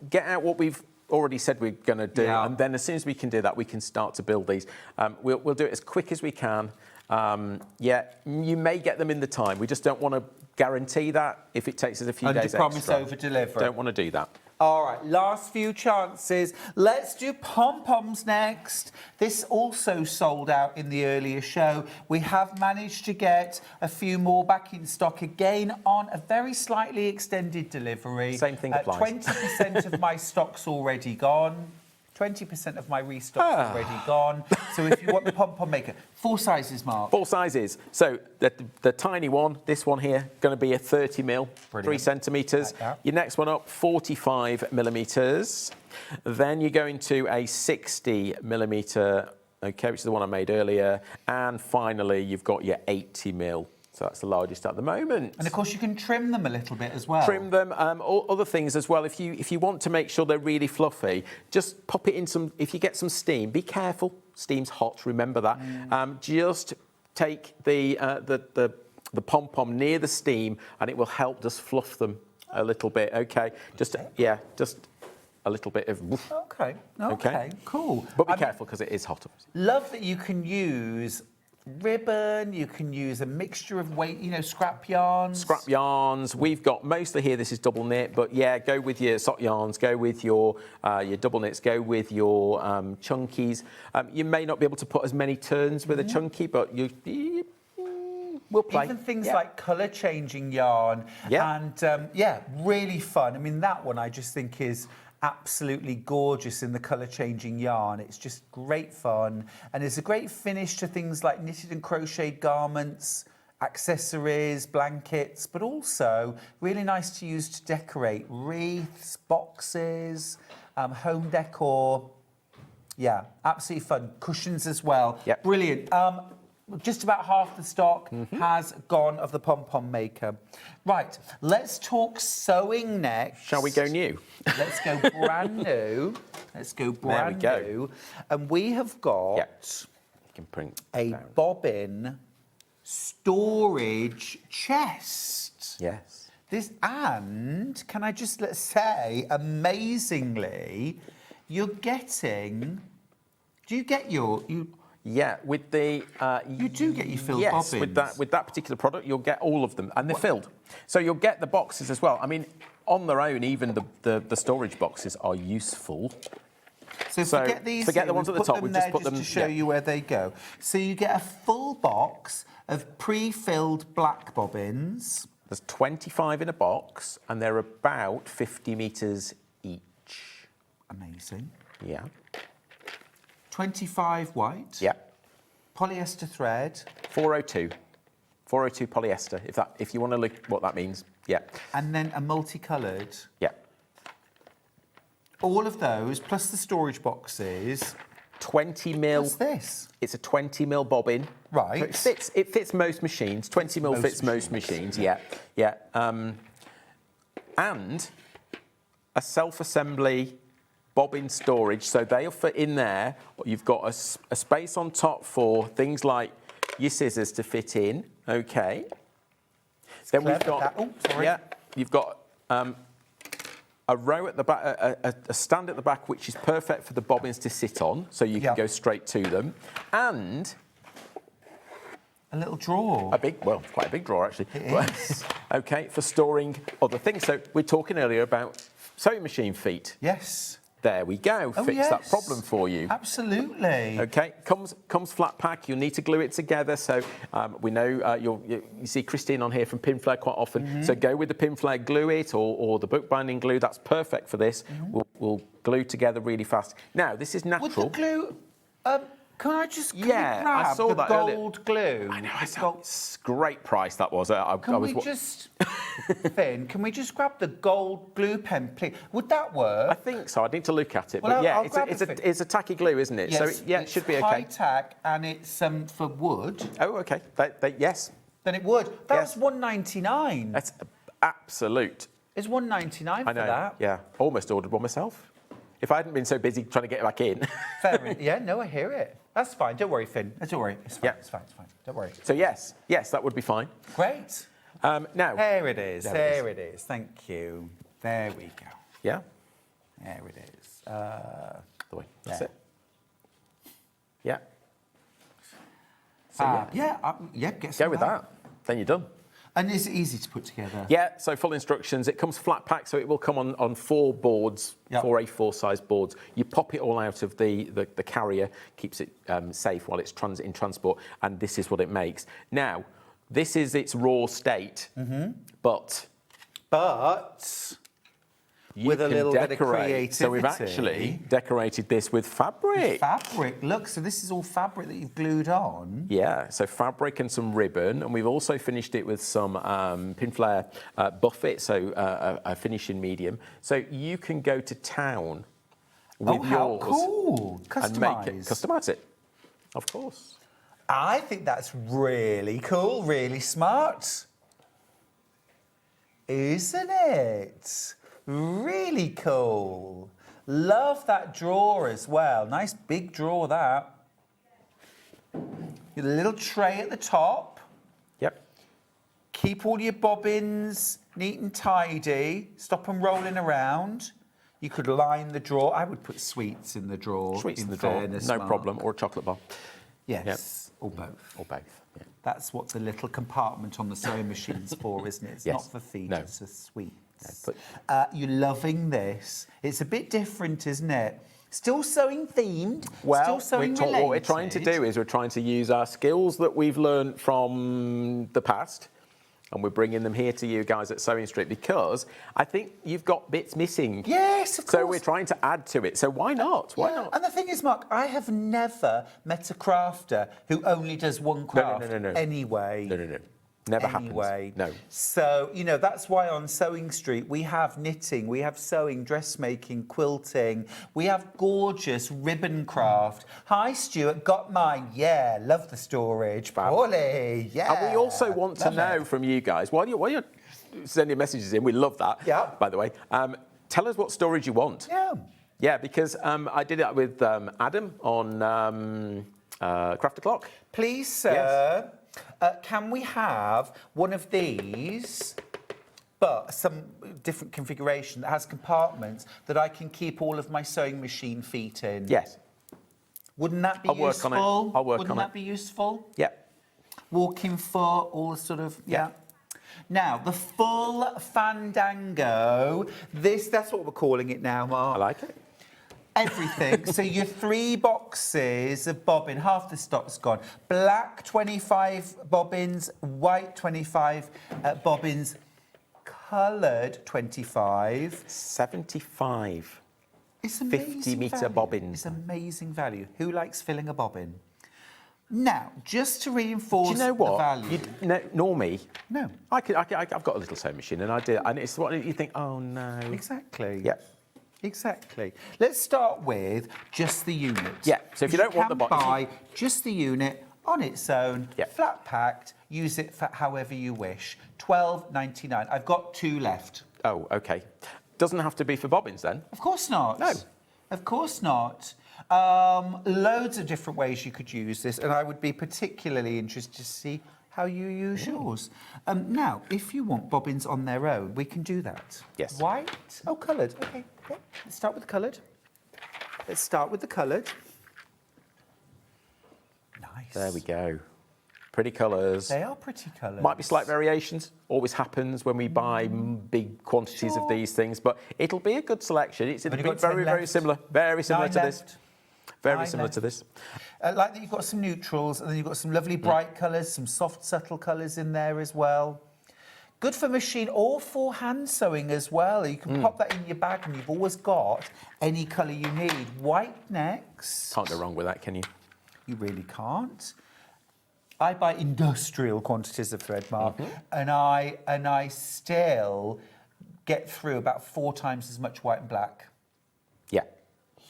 get out what we've already said we're going to do, and then as soon as we can do that, we can start to build these. We'll do it as quick as we can. Yeah, you may get them in the time. We just don't want to guarantee that if it takes us a few days extra. Under promise, over deliver. Don't want to do that. All right, last few chances. Let's do pom-poms next. This also sold out in the earlier show. We have managed to get a few more back in stock again on a very slightly extended delivery. Same thing applies. 20% of my stock's already gone. 20% of my restock's already gone. So if you want the pom-pom maker, 4 sizes, Mark. 4 sizes. So the tiny one, this one here, going to be a 30mm, 3 centimetres. Like that. Your next one up, 45mm. Then you go into a 60mm, okay, which is the one I made earlier. And finally, you've got your 80mm. So that's the largest at the moment. And of course, you can trim them a little bit as well. Trim them, other things as well. If you want to make sure they're really fluffy, just pop it in some. If you get some steam, be careful. Steam's hot. Remember that. Just take the pom-pom near the steam, and it will help just fluff them a little bit. Okay. Just a little bit of. Okay. Cool. But be careful because it is hot. Love that you can use ribbon, you can use a mixture of scrap yarns. Scrap yarns. We've got mostly here, this is double knit, but yeah, go with your sock yarns, go with your double knits, go with your chunkies. You may not be able to put as many turns with a chunky, but we'll play. Even things like colour changing yarn. Yeah. And really fun. I mean, that one I just think is absolutely gorgeous in the colour changing yarn. It's just great fun, and it's a great finish to things like knitted and crocheted garments, accessories, blankets, but also really nice to use to decorate wreaths, boxes, home decor. Yeah, absolutely fun. Cushions as well. Yep. Brilliant. Just about half the stock has gone of the pom-pom maker. Right, let's talk sewing next. Shall we go new? Let's go brand new. Let's go brand There we go. new. And we have got You can print a down. bobbin storage chest. Yes. This, and can I just say, amazingly, you're getting. Do you get your Yeah, with the you do get your filled yes, bobbins. with that particular product, you'll get all of them, and they're filled. So you'll get the boxes as well. I mean, on their own, even the storage boxes are useful. So forget these. Forget the ones at the top. We've just put them to show you where they go. So you get a full box of pre-filled black bobbins. There's 25 in a box, and they're about 50 metres each. Amazing. Yeah. 25 white. Yeah. Polyester thread. 402. 402 polyester. If you want to look what that means. Yeah. And then a multicoloured. Yeah. All of those plus the storage boxes. 20 mil. What's this? It's a 20 mil bobbin. Right. So it fits most machines. 20 mil fits most machines. Yeah. Yeah. And a self-assembly bobbin storage, so they'll fit in there. You've got a space on top for things like your scissors to fit in. Okay. Then we've got you've got a row at the back, a stand at the back, which is perfect for the bobbins to sit on, so you can go straight to them, and a little drawer. Quite a big drawer actually. It is. Okay, for storing other things. So we're talking earlier about sewing machine feet. Yes. There we go. Oh, Fix that problem for you. Absolutely. Okay, comes flat pack. You'll need to glue it together. So we know you see Christine on here from Pinflare quite often. So go with the Pinflare, glue it, or the bookbinding glue. That's perfect for this. We'll glue together really fast. Now this is natural. Would the glue? Can I just grab I saw the that gold glue? I know. Great price that was. Finn, can we just grab the gold glue pen, please? Would that work? I think so. I'd need to look at it. Well, but yeah, I'll it's a tacky glue, isn't it? Yes, so yeah, it should be okay. High tack, and it's for wood. Oh, okay. Yes. Then it would. That's $1.99. That's absolute. It's $1.99 for that. Yeah, almost ordered one myself. If I hadn't been so busy trying to get it back in. Fair enough. Yeah, no, I hear it. That's fine. Don't worry, Finn. Don't worry. It's fine. Yeah. It's fine. It's fine. Don't worry. So yes, that would be fine. Great. Now. There it is. There it is. Thank you. There we go. Yeah. There it is. The way. That's it. Yeah. So get some go with that. Then you're done. And is it easy to put together? Yeah, so full instructions. It comes flat pack, so it will come on 4 boards, 4 A4 size boards. You pop it all out of the carrier, keeps it safe while it's in transport, and this is what it makes. Now, this is its raw state, but with a little bit of creativity. So we've actually decorated this with fabric. Look, so this is all fabric that you've glued on. Yeah, so fabric and some ribbon, and we've also finished it with some Pinflare buffet, so a finishing medium. So you can go to town with yours. Cool! Customise it, of course. I think that's really cool, really smart, isn't it? Really cool. Love that drawer as well. Nice big drawer, that. Your little tray at the top. Yep. Keep all your bobbins neat and tidy. Stop them rolling around. You could line the drawer. I would put sweets in the drawer. Sweets in the drawer, no problem. Or a chocolate bar. Yes, or both. Or both, yeah. That's what the little compartment on the sewing machine's for, isn't it? It's not for feet, it's for sweets. No, you're loving this. It's a bit different, isn't it? Still sewing themed, still sewing related. What we're trying to do is we're trying to use our skills that we've learned from the past, and we're bringing them here to you guys at SewingStreet, because I think you've got bits missing. Yes, of course. So we're trying to add to it. So why not? Why not? And the thing is, Mark, I have never met a crafter who only does one craft anyway. No. Never happens. No. So, that's why on SewingStreet we have knitting, we have sewing, dressmaking, quilting, we have gorgeous ribbon craft. Hi, Stuart, got mine. Yeah, love the storage. Polly, yeah. And we also want to know from you guys, while you're sending messages in, we love that, by the way, tell us what storage you want. Yeah. Yeah, because I did it with Adam on Craft O'Clock. Please, sir. Can we have one of these, but some different configuration that has compartments that I can keep all of my sewing machine feet in? Yes. Wouldn't that be I'll work useful? on it. I'll work Wouldn't on that it. be useful? Yeah. Walking foot, all sort of, yeah. Now, the full Fandango, that's what we're calling it now, Mark. I like it. Everything. So your 3 boxes of bobbin, half the stock's gone. Black 25 bobbins, white 25 bobbins, coloured 25. 75. It's amazing 50-metre value. bobbins. It's amazing value. Who likes filling a bobbin? Now, just to reinforce Do you know what? the value. Nor me. No. I've got a little sewing machine, and I do, and it's what you think. Oh no. Exactly. Yeah. Exactly. Let's start with just the unit. Yeah, so if you don't want the box, buy just the unit on its own, Yeah. flat packed, use it for however you wish. $12.99. I've got 2 left. Oh, okay. Doesn't have to be for bobbins then. Of course not. No. Of course not. Loads of different ways you could use this, and I would be particularly interested to see how you use yours. Now, if you want bobbins on their own, we can do that. Yes. White? Oh, coloured. Okay. Yeah. Let's start with the coloured. Let's start with the coloured. Nice. There we go. Pretty colours. They are pretty colours. Might be slight variations. Always happens when we buy big quantities of these things, but it'll be a good selection. It's Have you it'll be got 10 very, very left? similar. Very similar 9 to this. left. Very 9 similar left. to this. Like that, you've got some neutrals, and then you've got some lovely bright colours, some soft, subtle colours in there as well. Good for machine or for hand sewing as well. You can pop that in your bag, and you've always got any colour you need. White next. Can't go wrong with that, can you? You really can't. I buy industrial quantities of thread, Mark, and I still get through about 4 times as much white and black. Yeah.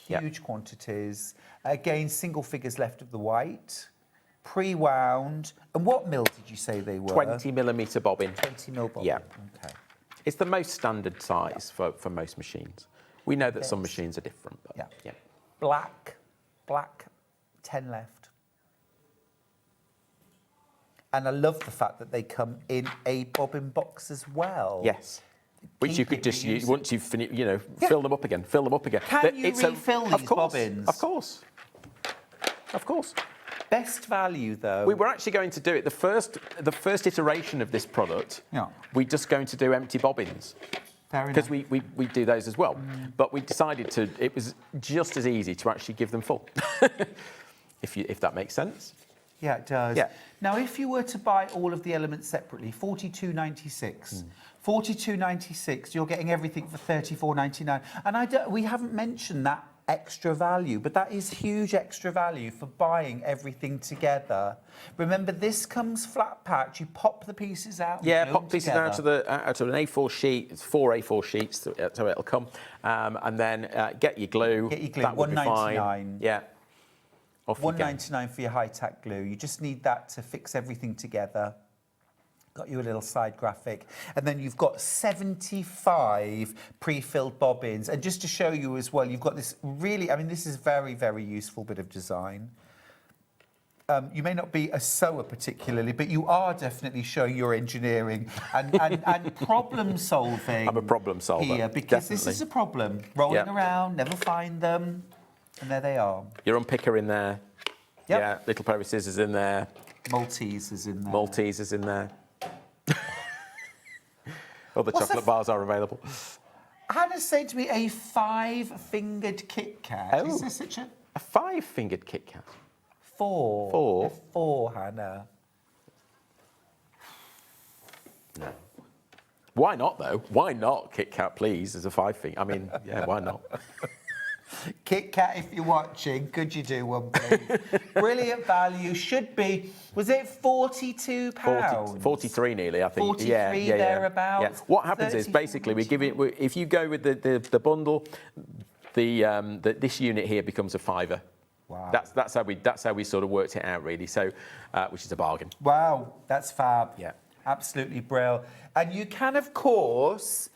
Yeah. Huge quantities. Again, single figures left of the white. Pre-wound. And what mil did you say they were? 20mm bobbin. 20 mil bobbin. Yeah. Okay. It's the most standard size for most machines. We know that some machines are different, but Yeah. Black, 10 left. And I love the fact that they come in a bobbin box as well. Yes. Which you Keep could it just use reusable. once you've finished, fill them up again, fill them up again. Can you It's a- refill of these course, bobbins? Of course. Of course. Best value, though. We were actually going to do it, the first iteration of this product, Yeah. we're just going to do empty bobbins. Fair Because enough. we do those as well. But we decided it was just as easy to actually give them full. if that makes sense. Yeah, it does. Yeah. Now, if you were to buy all of the elements separately, $42.96. $42.96, you're getting everything for $34.99. And we haven't mentioned that extra value, but that is huge extra value for buying everything together. Remember, this comes flat packed. You pop the pieces out. Yeah, glue pop them pieces together. out of an A4 sheet. It's 4 A4 sheets, so it'll come. And then get your glue. Get your glue, That would be fine. $1.99. Yeah. Off you go. $1.99 for your high-tack glue. You just need that to fix everything together. Got you a little side graphic. And then you've got 75 pre-filled bobbins. And just to show you as well, you've got this really, this is very, very useful bit of design. You may not be a sewer particularly, but you are definitely showing your engineering and problem solving. I'm a problem solver, here, because definitely. this is a problem. Rolling Yeah. around, never find them, and there they are. Your unpicker in there. Yep. Yeah, little pair of scissors in there. Maltese is in there. Maltese is in there. Other What's chocolate bars are available. Hannah's saying to me a 5-fingered Kit Kat. Oh. Is there such a... A 5-fingered Kit Kat. 4. 4? A 4, Hannah. No. Why not, though? Why not Kit Kat, please, as a 5-finger? Yeah, why not? Kit Kat, if you're watching, could you do one, please? Brilliant value. Should be, was it £42? 43 nearly, I think. 43 yeah. thereabouts. What happens is, 34. basically, if you go with the bundle, this unit here becomes a £5. Wow. That's how we sort of worked it out, really. So, which is a bargain. Wow, that's fab. Yeah. Absolutely brilliant. And you can, of course,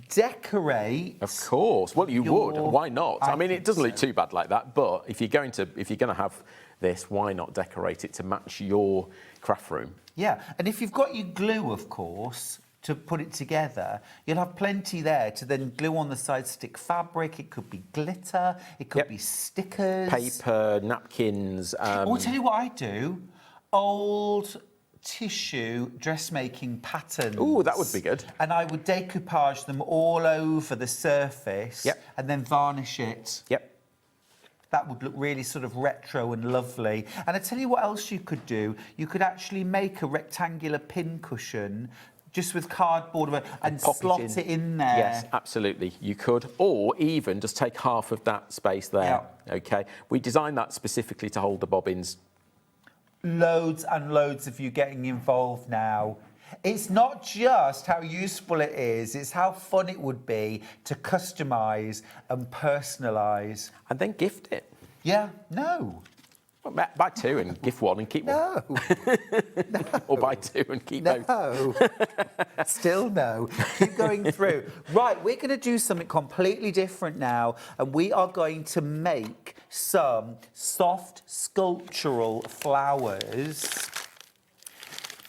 decorate. Of course. Well, you would. Why not? I mean, it doesn't look too bad like that, but if you're going to have this, why not decorate it to match your craft room? Yeah, and if you've got your glue, of course, to put it together, you'll have plenty there to then glue on the side, stick fabric. It could be glitter. It could be stickers. Paper, napkins. I'll tell you what I do. Old tissue dressmaking patterns. Ooh, that would be good. And I would decoupage them all over the surface and then varnish it. Yep. That would look really sort of retro and lovely. And I tell you what else you could do. You could actually make a rectangular pin cushion just with cardboard and slot it in there. Yes, absolutely. You could. Or even just take half of that space there. Yeah. OK. We designed that specifically to hold the bobbins. Loads and loads of you getting involved now. It's not just how useful it is, it's how fun it would be to customise and personalise. And then gift it. Yeah, no. Well, buy two and gift one and keep one. No. Or buy two and keep both. No. Still no. Keep going through. Right, we're going to do something completely different now, and we are going to make some soft sculptural flowers.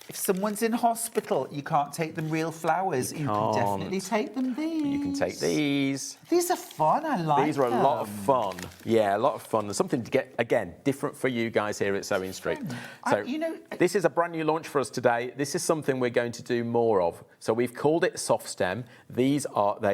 If someone's in hospital, you can't take them real flowers. You can definitely take them these. You can take these. These are fun. I like them. These are a lot of fun. Yeah, a lot of fun. There's something to get, again, different for you guys here at SewingStreet. So this is a brand new launch for us today. This is something we're going to do more of. So we've called it soft stem. They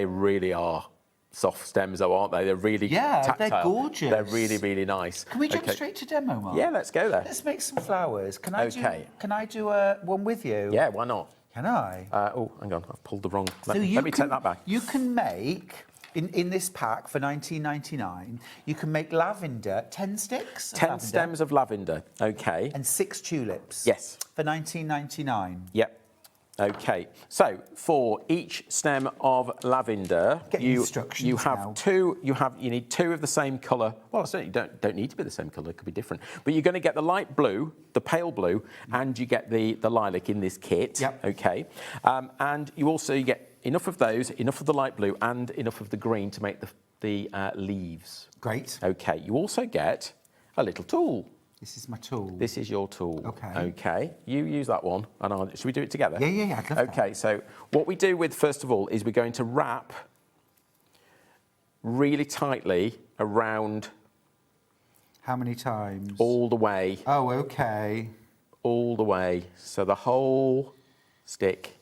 really are soft stems, though, aren't they? They're really tactile. They're gorgeous. They're really, really nice. Can we jump straight to demo, Mark? Yeah, let's go there. Let's make some flowers. Can I do one with you? Yeah, why not? Can I? Oh, hang on, I've pulled the wrong. Let me take that back. You can make in this pack for $19.99. You can make lavender, 10 sticks. 10 stems of lavender. Okay. And 6 tulips. Yes. For $19.99. Yep. Okay, so for each stem of lavender, you need 2 of the same colour. Well, certainly don't need to be the same colour; it could be different. But you're going to get the light blue, the pale blue, and you get the lilac in this kit. Yep. Okay, and you get enough of those, enough of the light blue, and enough of the green to make the leaves. Great. Okay, you also get a little tool. This is my tool. This is your tool. Okay. Okay. You use that one, and should we do it together? Yeah. I'd love okay. So what we do with first of all is we're going to wrap really tightly around. How many times? All the way. Oh, okay. All the way. So the whole stick,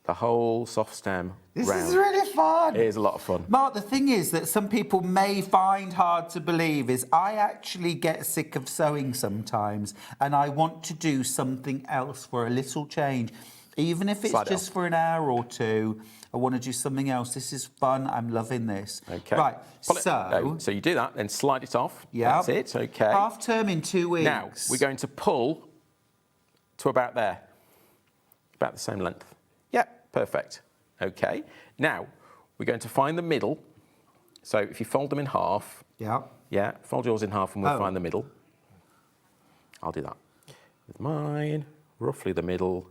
the whole soft stem. This is really fun. It is a lot of fun. Mark, the thing is that some people may find hard to believe is I actually get sick of sewing sometimes, and I want to do something else for a little change. Even if it's just for an hour or two, I want to do something else. This is fun. I'm loving this. Okay. Right, so you do that, then slide it off. Yeah. That's it, okay. Half term in 2 weeks. Now, we're going to pull to about there. About the same length. Yeah, perfect. Okay. Now, we're going to find the middle. So if you fold them in half. Yeah. Yeah, fold yours in half and we'll find the middle. I'll do that with mine. Roughly the middle.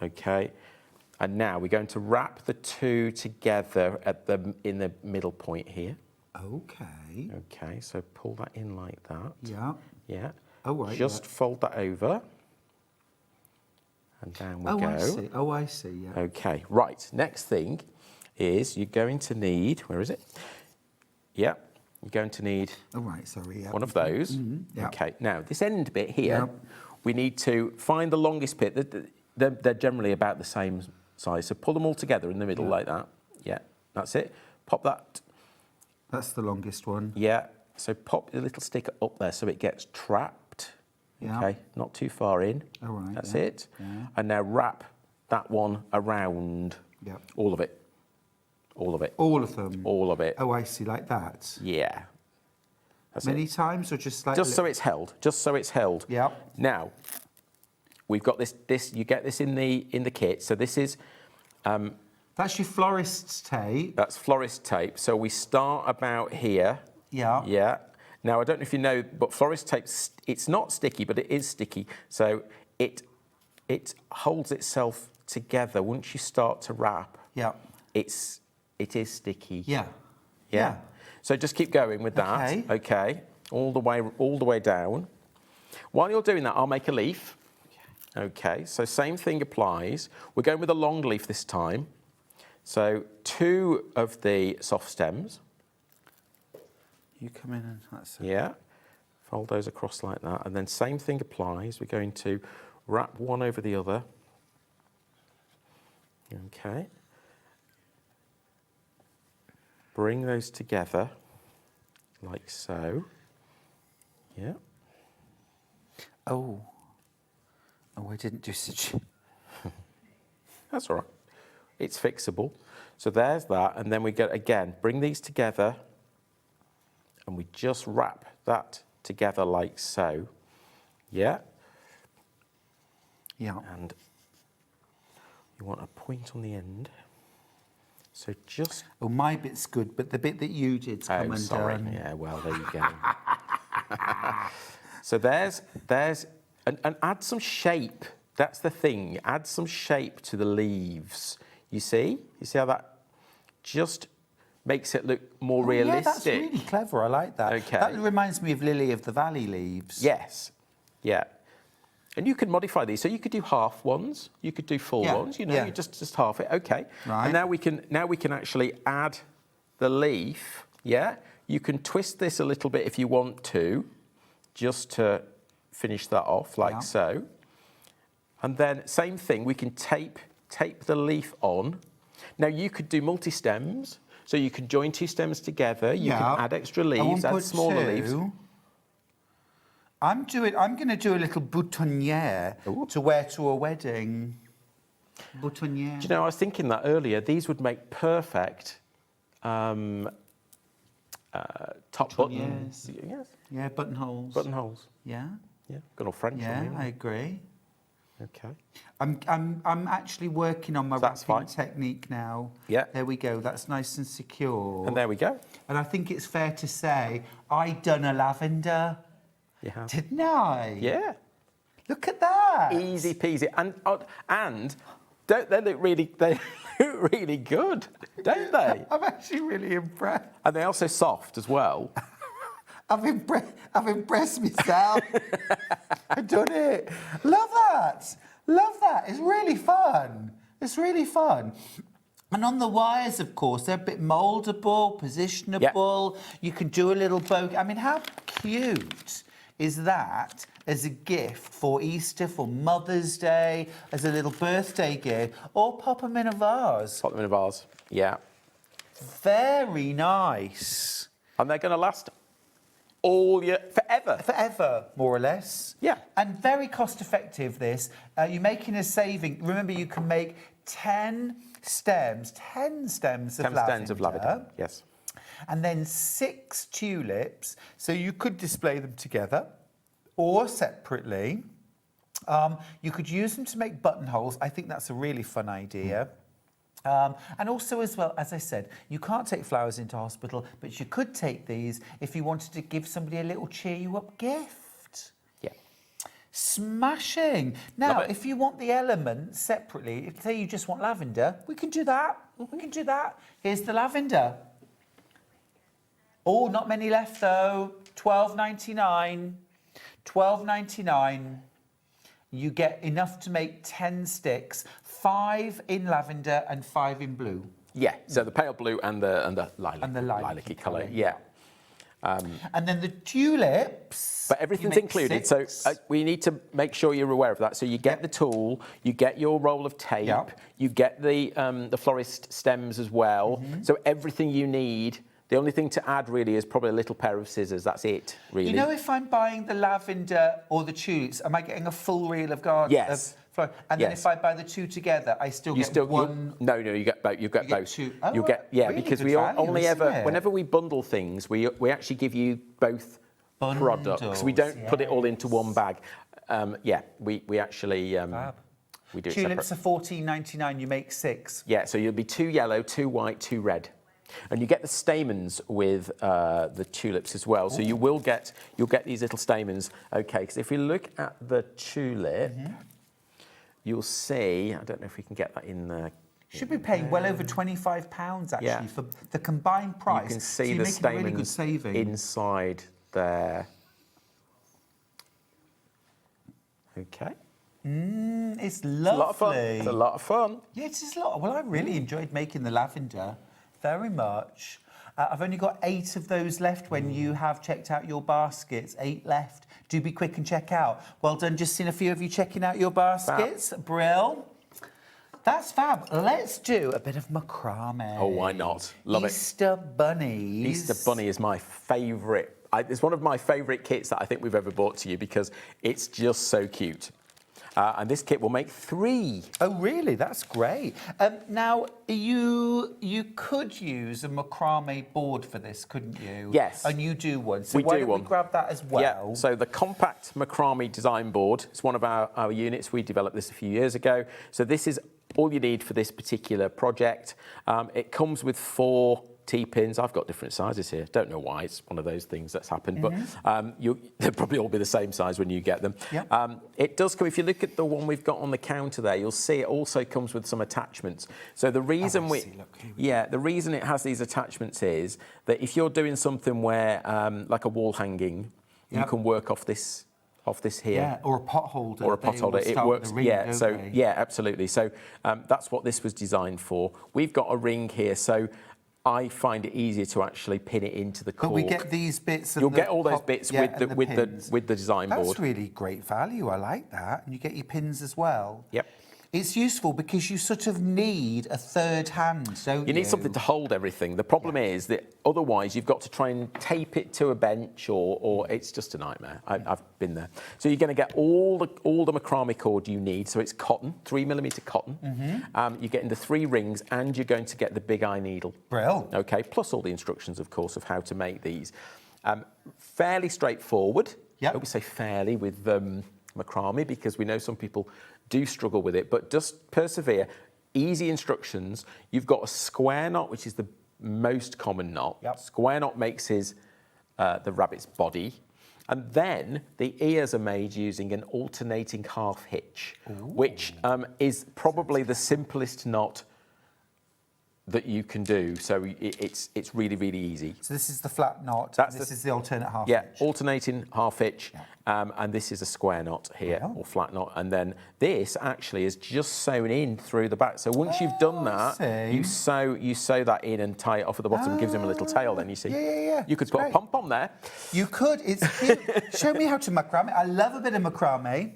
Okay. And now we're going to wrap the 2 together in the middle point here. Okay. Okay, so pull that in like that. Yeah. Yeah. Oh, right. Just fold that over. And down we go. I see. Oh, I see, yeah. Okay, right. Next thing is you're going to need, where is it? Yeah, you're going to need one of those. Mm-hmm. Okay, now this end bit here, we need to find the longest bit. They're generally about the same size, so pull them all together in the middle like that. Yeah, that's it. Pop that. That's the longest one. Yeah, so pop the little sticker up there so it gets trapped. Yeah. Okay, not too far in. All right. That's it. Yeah. And now wrap that one around. Yeah. All of it. All of it. All of them. All of it. Oh, I see, like that. Yeah. That's Many times, or just like just so it's held. Just so it's held. Yeah. Now, we've got this. You get this in the kit. So this is. That's your florist's tape. That's florist tape. So we start about here. Yeah. Yeah. Now, I don't know if you know, but florist tape, it's not sticky, but it is sticky. So it holds itself together. Once you start to wrap, yeah, it's it is sticky. Yeah. Yeah. So just keep going with that. Okay. Okay. All the way down. While you're doing that, I'll make a leaf. Okay. So same thing applies. We're going with a long leaf this time. So 2 of the soft stems. You come in and that's it. Yeah. Fold those across like that. And then same thing applies. We're going to wrap one over the other. Okay. Bring those together like so. Yeah. Oh, I didn't do such. That's all right. It's fixable. So there's that. And then we get, again, bring these together and we just wrap that together like so. Yeah. Yeah. And you want a point on the end. So just... Oh, my bit's good, but the bit that you did's come undone. Sorry. Yeah, well, there you go. So there's and add some shape. That's the thing. Add some shape to the leaves. You see how that just makes it look more realistic? Yeah, that's really clever. I like that. Okay. That reminds me of Lily of the Valley leaves. Yes. Yeah. And you can modify these. So you could do half ones. You could do full ones. You know, you just half it. Okay. Right. And now we can actually add the leaf. Yeah. You can twist this a little bit if you want to, just to finish that off like so. And then same thing. We can tape the leaf on. Now you could do multi-stems. So you can join 2 stems together. You can add extra leaves, add smaller leaves. I'm going to do a little boutonniere to wear to a wedding. Boutonniere. Do you know, I was thinking that earlier. These would make perfect top buttons. Yes. Yeah, buttonholes. Buttonholes. Yeah. Yeah. Good old French. Yeah, I agree. Okay. I'm actually working on my wrapping technique now. Yeah. There we go. That's nice and secure. And there we go. And I think it's fair to say I done a lavender. You have. Didn't I? Yeah. Look at that. Easy peasy. And don't they look really good, don't they? I'm actually really impressed. And they're also soft as well. I've impressed myself. I've done it. Love that. Love that. It's really fun. It's really fun. And on the wires, of course, they're a bit mouldable, positionable. Yeah. You can do a little bow. I mean, how cute is that as a gift for Easter, for Mother's Day, as a little birthday gift, or pop them in a vase? Pop them in a vase, yeah. Very nice. And they're going to last all year, forever. Forever, more or less. Yeah. And very cost effective, this. You're making a saving. Remember, you can make 10 stems of lavender. Yes. And then 6 tulips. So you could display them together or separately. You could use them to make buttonholes. I think that's a really fun idea. And also, as well, as I said, you can't take flowers into hospital, but you could take these if you wanted to give somebody a little cheer you up gift. Yeah. Smashing. Now, if you want the elements separately, say you just want lavender, we can do that. We can do that. Here's the lavender. Oh, not many left though. $12.99. $12.99. You get enough to make 10 sticks, 5 in lavender and 5 in blue. Yeah, so the pale blue and the lilac. And the lilac-y colour, yeah. And then the tulips. But everything's included, 6. So we need to make sure you're aware of that. So you get the tool, you get your roll of tape, you get the florist stems as well. So everything you need. The only thing to add really is probably a little pair of scissors. That's it, really. You know, if I'm buying the lavender or the tulips, am I getting a full reel of garden? Yes. And then if I buy the 2 together, I still get one. No, you get both. You get both. 2. Oh, you get really because good we value, only ever it? whenever we bundle things, we actually give you both products. We don't put it all into one bag. We actually we do. Tulips are $14.99. You make 6. Yeah, so you'll be 2 yellow, 2 white, 2 red. And you get the stamens with the tulips as well. So you'll get these little stamens. Okay, because if we look at the tulip, you'll see. I don't know if we can get that in there Should be paying well over £25 actually for the combined price. You can see so you're the making a really good stamens saving. inside there. Okay. It's lovely. It's a lot of fun. It's a lot of fun. Yeah, it is a lot. Well, I really enjoyed making the lavender very much. I've only got 8 of those left when you have checked out your baskets. 8 left. Do be quick and check out. Well done. Just seen a few of you checking out your baskets. Fab. Brill. That's fab. Let's do a bit of macrame. Oh, why not? Love Easter bunnies. Easter bunny is my favourite. It's one of my favourite kits that I think we've ever bought to you because it's just so cute. And this kit will make 3. Oh, really? That's great. Now, you could use a macrame board for this, couldn't you? Yes. And you do one. So we why do don't one. we grab that as well? Yeah. So the compact macrame design board is one of our units. We developed this a few years ago. So this is all you need for this particular project. It comes with 4 T-pins. I've got different sizes here. Don't know why. It's one of those things that's happened. But they'll probably all be the same size when you get them. Yep. It does come, if you look at the one we've got on the counter there, you'll see it also comes with some attachments. So the reason the reason it has these attachments is that if you're doing something where, like a wall hanging, you can work off this here. Yeah, or a pot holder. Or a pot holder. It works. Ring, yeah, so they? yeah, absolutely. So that's what this was designed for. We've got a ring here, so I find it easier to actually pin it into the cork. But we get these bits. You'll get all those bits with the design board. That's really great value. I like that. And you get your pins as well. Yep. It's useful because you sort of need a third hand, don't you? You need something to hold everything. The problem is that otherwise you've got to try and tape it to a bench or it's just a nightmare. I've been there. So you're going to get all the macrame cord you need. So it's cotton, 3mm cotton. You're getting the 3 rings and you're going to get the big eye needle. Brill. Okay, plus all the instructions, of course, of how to make these. Fairly straightforward. Yep. I would say fairly with macrame because we know some people do struggle with it, but just persevere. Easy instructions. You've got a square knot, which is the most common knot. Yep. Square knot makes the rabbit's body. And then the ears are made using an alternating half hitch, which is probably the simplest knot that you can do. So it's really, really easy. So this is the flat knot. This is the alternate half hitch. hitch. Alternating half hitch. Yeah. And this is a square knot here, or flat knot. And then this actually is just sewn in through the back. So once you've done that, you sew that in and tie it off at the bottom, gives him a little tail then, you see. Yeah. You could put a pom-pom there. You could. It's cute. Show me how to macrame. I love a bit of macrame.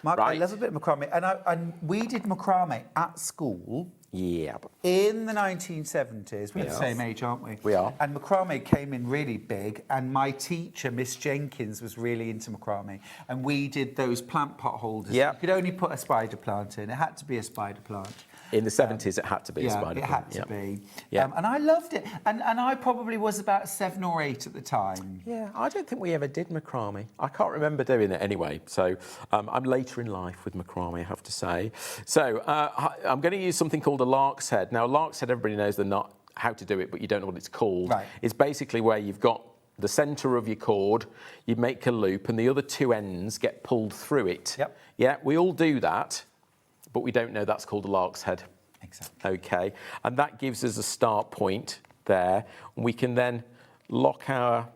Mark, I love a bit of macrame. And we did macrame at school. Yeah. In the 1970s, we're the same age, aren't we? We are. And macrame came in really big, and my teacher, Miss Jenkins, was really into macrame. And we did those plant pot holders. Yeah. You could only put a spider plant in. It had to be a spider plant. In the 70s, it had to be a spider plant. It had to be. Yeah. And I loved it. And I probably was about 7 or 8 at the time. Yeah, I don't think we ever did macrame. I can't remember doing it anyway. So I'm later in life with macrame, I have to say. So I'm going to use something called a lark's head. Now, a lark's head, everybody knows how to do it, but you don't know what it's called. Right. It's basically where you've got the centre of your cord, you make a loop, and the other 2 ends get pulled through it. Yep. Yeah, we all do that, but we don't know that's called a lark's head. Exactly. Okay, and that gives us a start point there. We can then lock our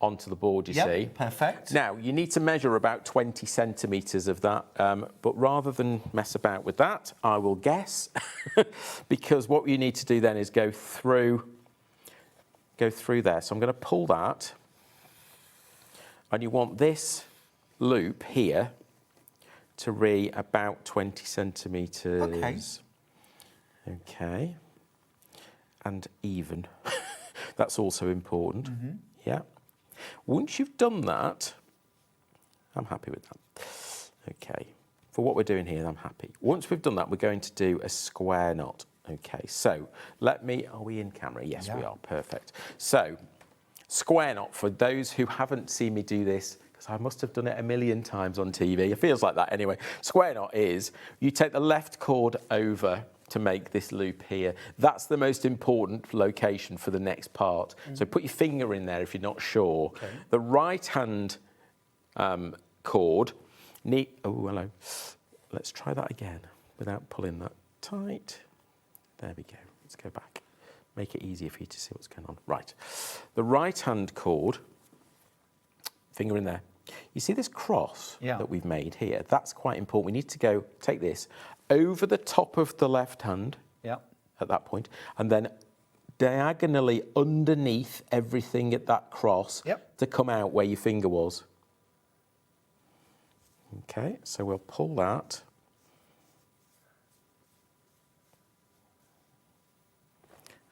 onto the board, you see. Perfect. Now, you need to measure about 20 centimetres of that, but rather than mess about with that, I will guess, because what you need to do then is go through there. So I'm going to pull that, and you want this loop here to be about 20 centimetres. Okay. And even. That's also important. Yeah. Once you've done that, I'm happy with that. Okay. For what we're doing here, I'm happy. Once we've done that, we're going to do a square knot. Okay. So are we in camera? Yes, we are. Perfect. So square knot, for those who haven't seen me do this, because I must have done it a million times on TV. It feels like that anyway. Square knot is you take the left cord over to make this loop here. That's the most important location for the next part. So put your finger in there if you're not sure. Okay. The right hand cord, oh, hello. Let's try that again. without pulling that tight. There we go. Let's go back. Make it easier for you to see what's going on. Right. The right-hand cord, finger in there. You see this cross that we've made here? That's quite important. We need to go, take this, over the top of the left hand at that point, and then diagonally underneath everything at that cross to come out where your finger was. Okay, so we'll pull that.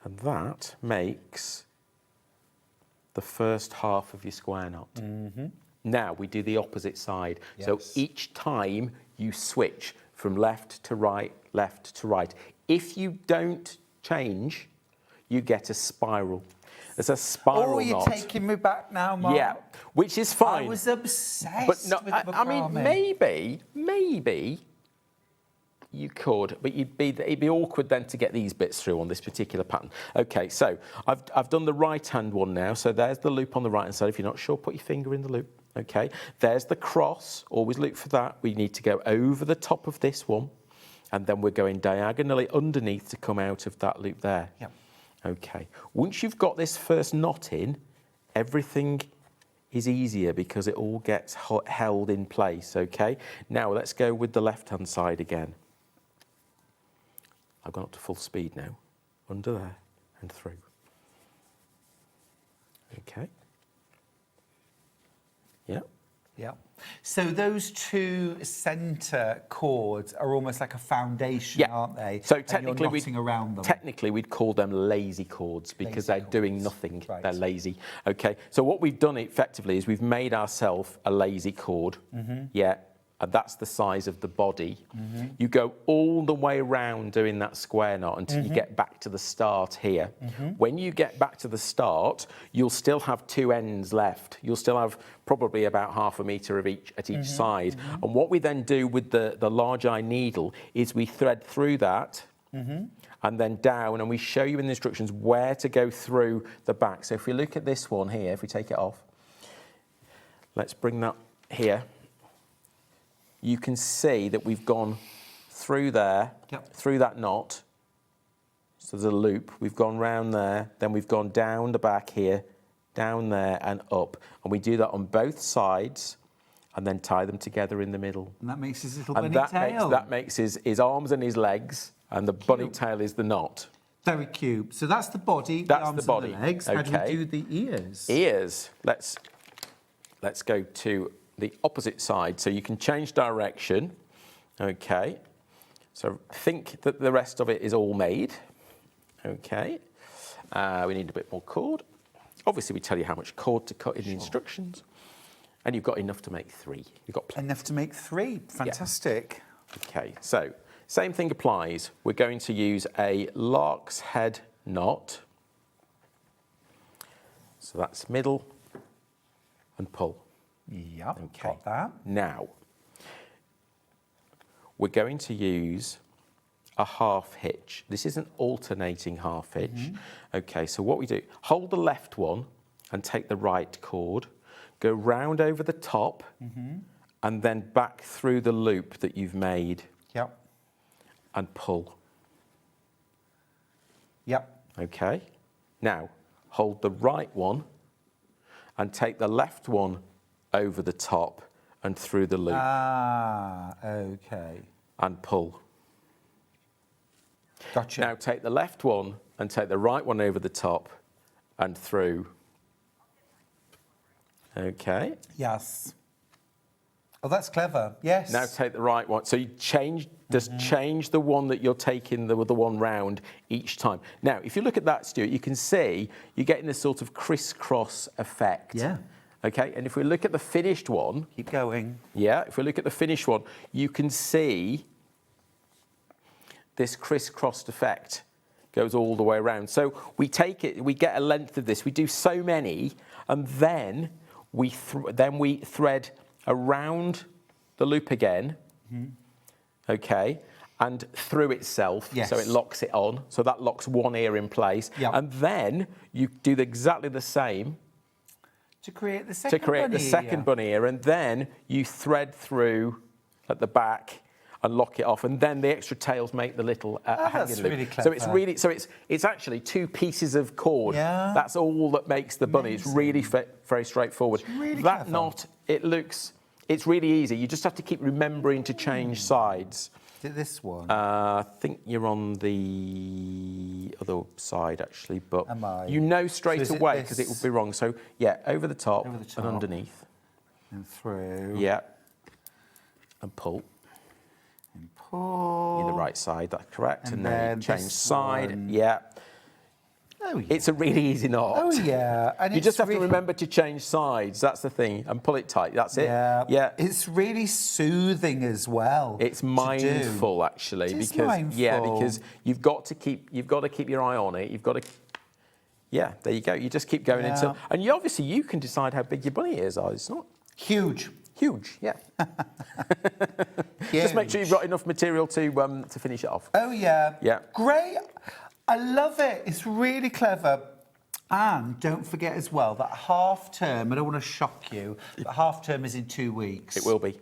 And that makes the first half of your square knot. Now we do the opposite side. So each time you switch from left to right, left to right. If you don't change, you get a spiral. There's a spiral Oh, you're knot. taking me back now, Mark. Yeah, which is fine. I was obsessed But no, with I mean, macrame. maybe you could, but it'd be awkward then to get these bits through on this particular pattern. Okay, so I've done the right-hand one now. So there's the loop on the right-hand side. If you're not sure, put your finger in the loop. Okay, there's the cross. Always look for that. We need to go over the top of this one, and then we're going diagonally underneath to come out of that loop there. Yep. Okay. Once you've got this first knot in, everything is easier because it all gets held in place. Okay. Now let's go with the left-hand side again. I've gone up to full speed now. Under there and through. Okay. Yeah. Yeah. So those two centre cords are almost like a foundation, aren't they? So And technically, you're knotting around them. Technically, we'd call them lazy cords because Lazy they're doing cords. nothing. Right. They're lazy. Okay. So what we've done effectively is we've made ourselves a lazy cord. Yeah. And that's the size of the body. You go all the way around doing that square knot until you get back to the start here. When you get back to the start, you'll still have two ends left. You'll still have probably about ½ a metre of each at each side. And what we then do with the large eye needle is we thread through that and then down, and we show you in the instructions where to go through the back. So if we look at this one here, if we take it off, let's bring that here. You can see that we've gone through there, through that knot. So there's a loop. We've gone round there, then we've gone down the back here, down there and up. And we do that on both sides and then tie them together in the middle. And that makes his little And bunny tail. that makes his arms and his legs, and the bunny tail is the knot. Very cute. So that's the body, That's the arms the body. and the legs. How do we Okay. do the ears? Ears. Let's go to the opposite side, so you can change direction. Okay, so think that the rest of it is all made. Okay, we need a bit more cord. Obviously, we tell you how much cord to cut in the instructions, and you've got enough to make 3. You've got plenty. Enough to make 3. Fantastic. Okay, so same thing applies. We're going to use a lark's head knot. So that's middle and pull. Yeah, Okay. got that. Now, we're going to use a half hitch. This is an alternating half hitch. Okay, so what we do, hold the left one and take the right cord, go round over the top, and then back through the loop that you've made. Yep. And pull. Yep. Okay. Now, hold the right one and take the left one over the top and through the loop. Ah, okay. And pull. Gotcha. Now take the left one and take the right one over the top and through. Okay. Yes. Oh, that's clever. Yes. Now take the right one. So you change, change the one that you're taking the one round each time. Now, if you look at that, Stuart, you can see you're getting this sort of crisscross effect. Yeah. Okay, and if we look at the finished one... Keep going. Yeah, if we look at the finished one, you can see this crisscrossed effect goes all the way around. So we take it, we get a length of this, we do so many, and then we thread around the loop again, okay, and through itself, Yes. so it locks it on. So that locks one ear in place. Yep. And then you do exactly the same to create the second bunny ear, and then you thread through at the back, and lock it off, and then the extra tails make the little hanging that's loop. really So it's clever. really, it's actually 2 pieces of cord. Yeah. That's all that makes the bunny. It's really very straightforward. It's really that clever. knot, it's really easy. You just have to keep remembering to change sides. Is it this one? I think you're on the other side actually, but Am I? you know straight So is it away because it this? will be wrong. So yeah, over the top, Over the top. and underneath. And through. Yeah. And pull. And pull. In the right side, that's correct. And then then you change this side. one. Yeah. Oh, yeah. It's a really easy knot. Oh, yeah. And You it's just have to really- remember to change sides. That's the thing. And pull it tight. That's it. Yeah. Yeah. It's really soothing as well. It's to mindful, do. actually, It is because yeah, mindful. because you've got to keep your eye on it. You've got to, yeah. There you go. You just keep going until, and you obviously you can decide how big your bunny ears are. It's not Huge. huge, yeah. Just make sure you've got enough material to finish it off. Oh, yeah. Yeah. Great. I love it. It's really clever. And don't forget as well that half term, I don't want to shock you, but half term is in 2 weeks. It will be.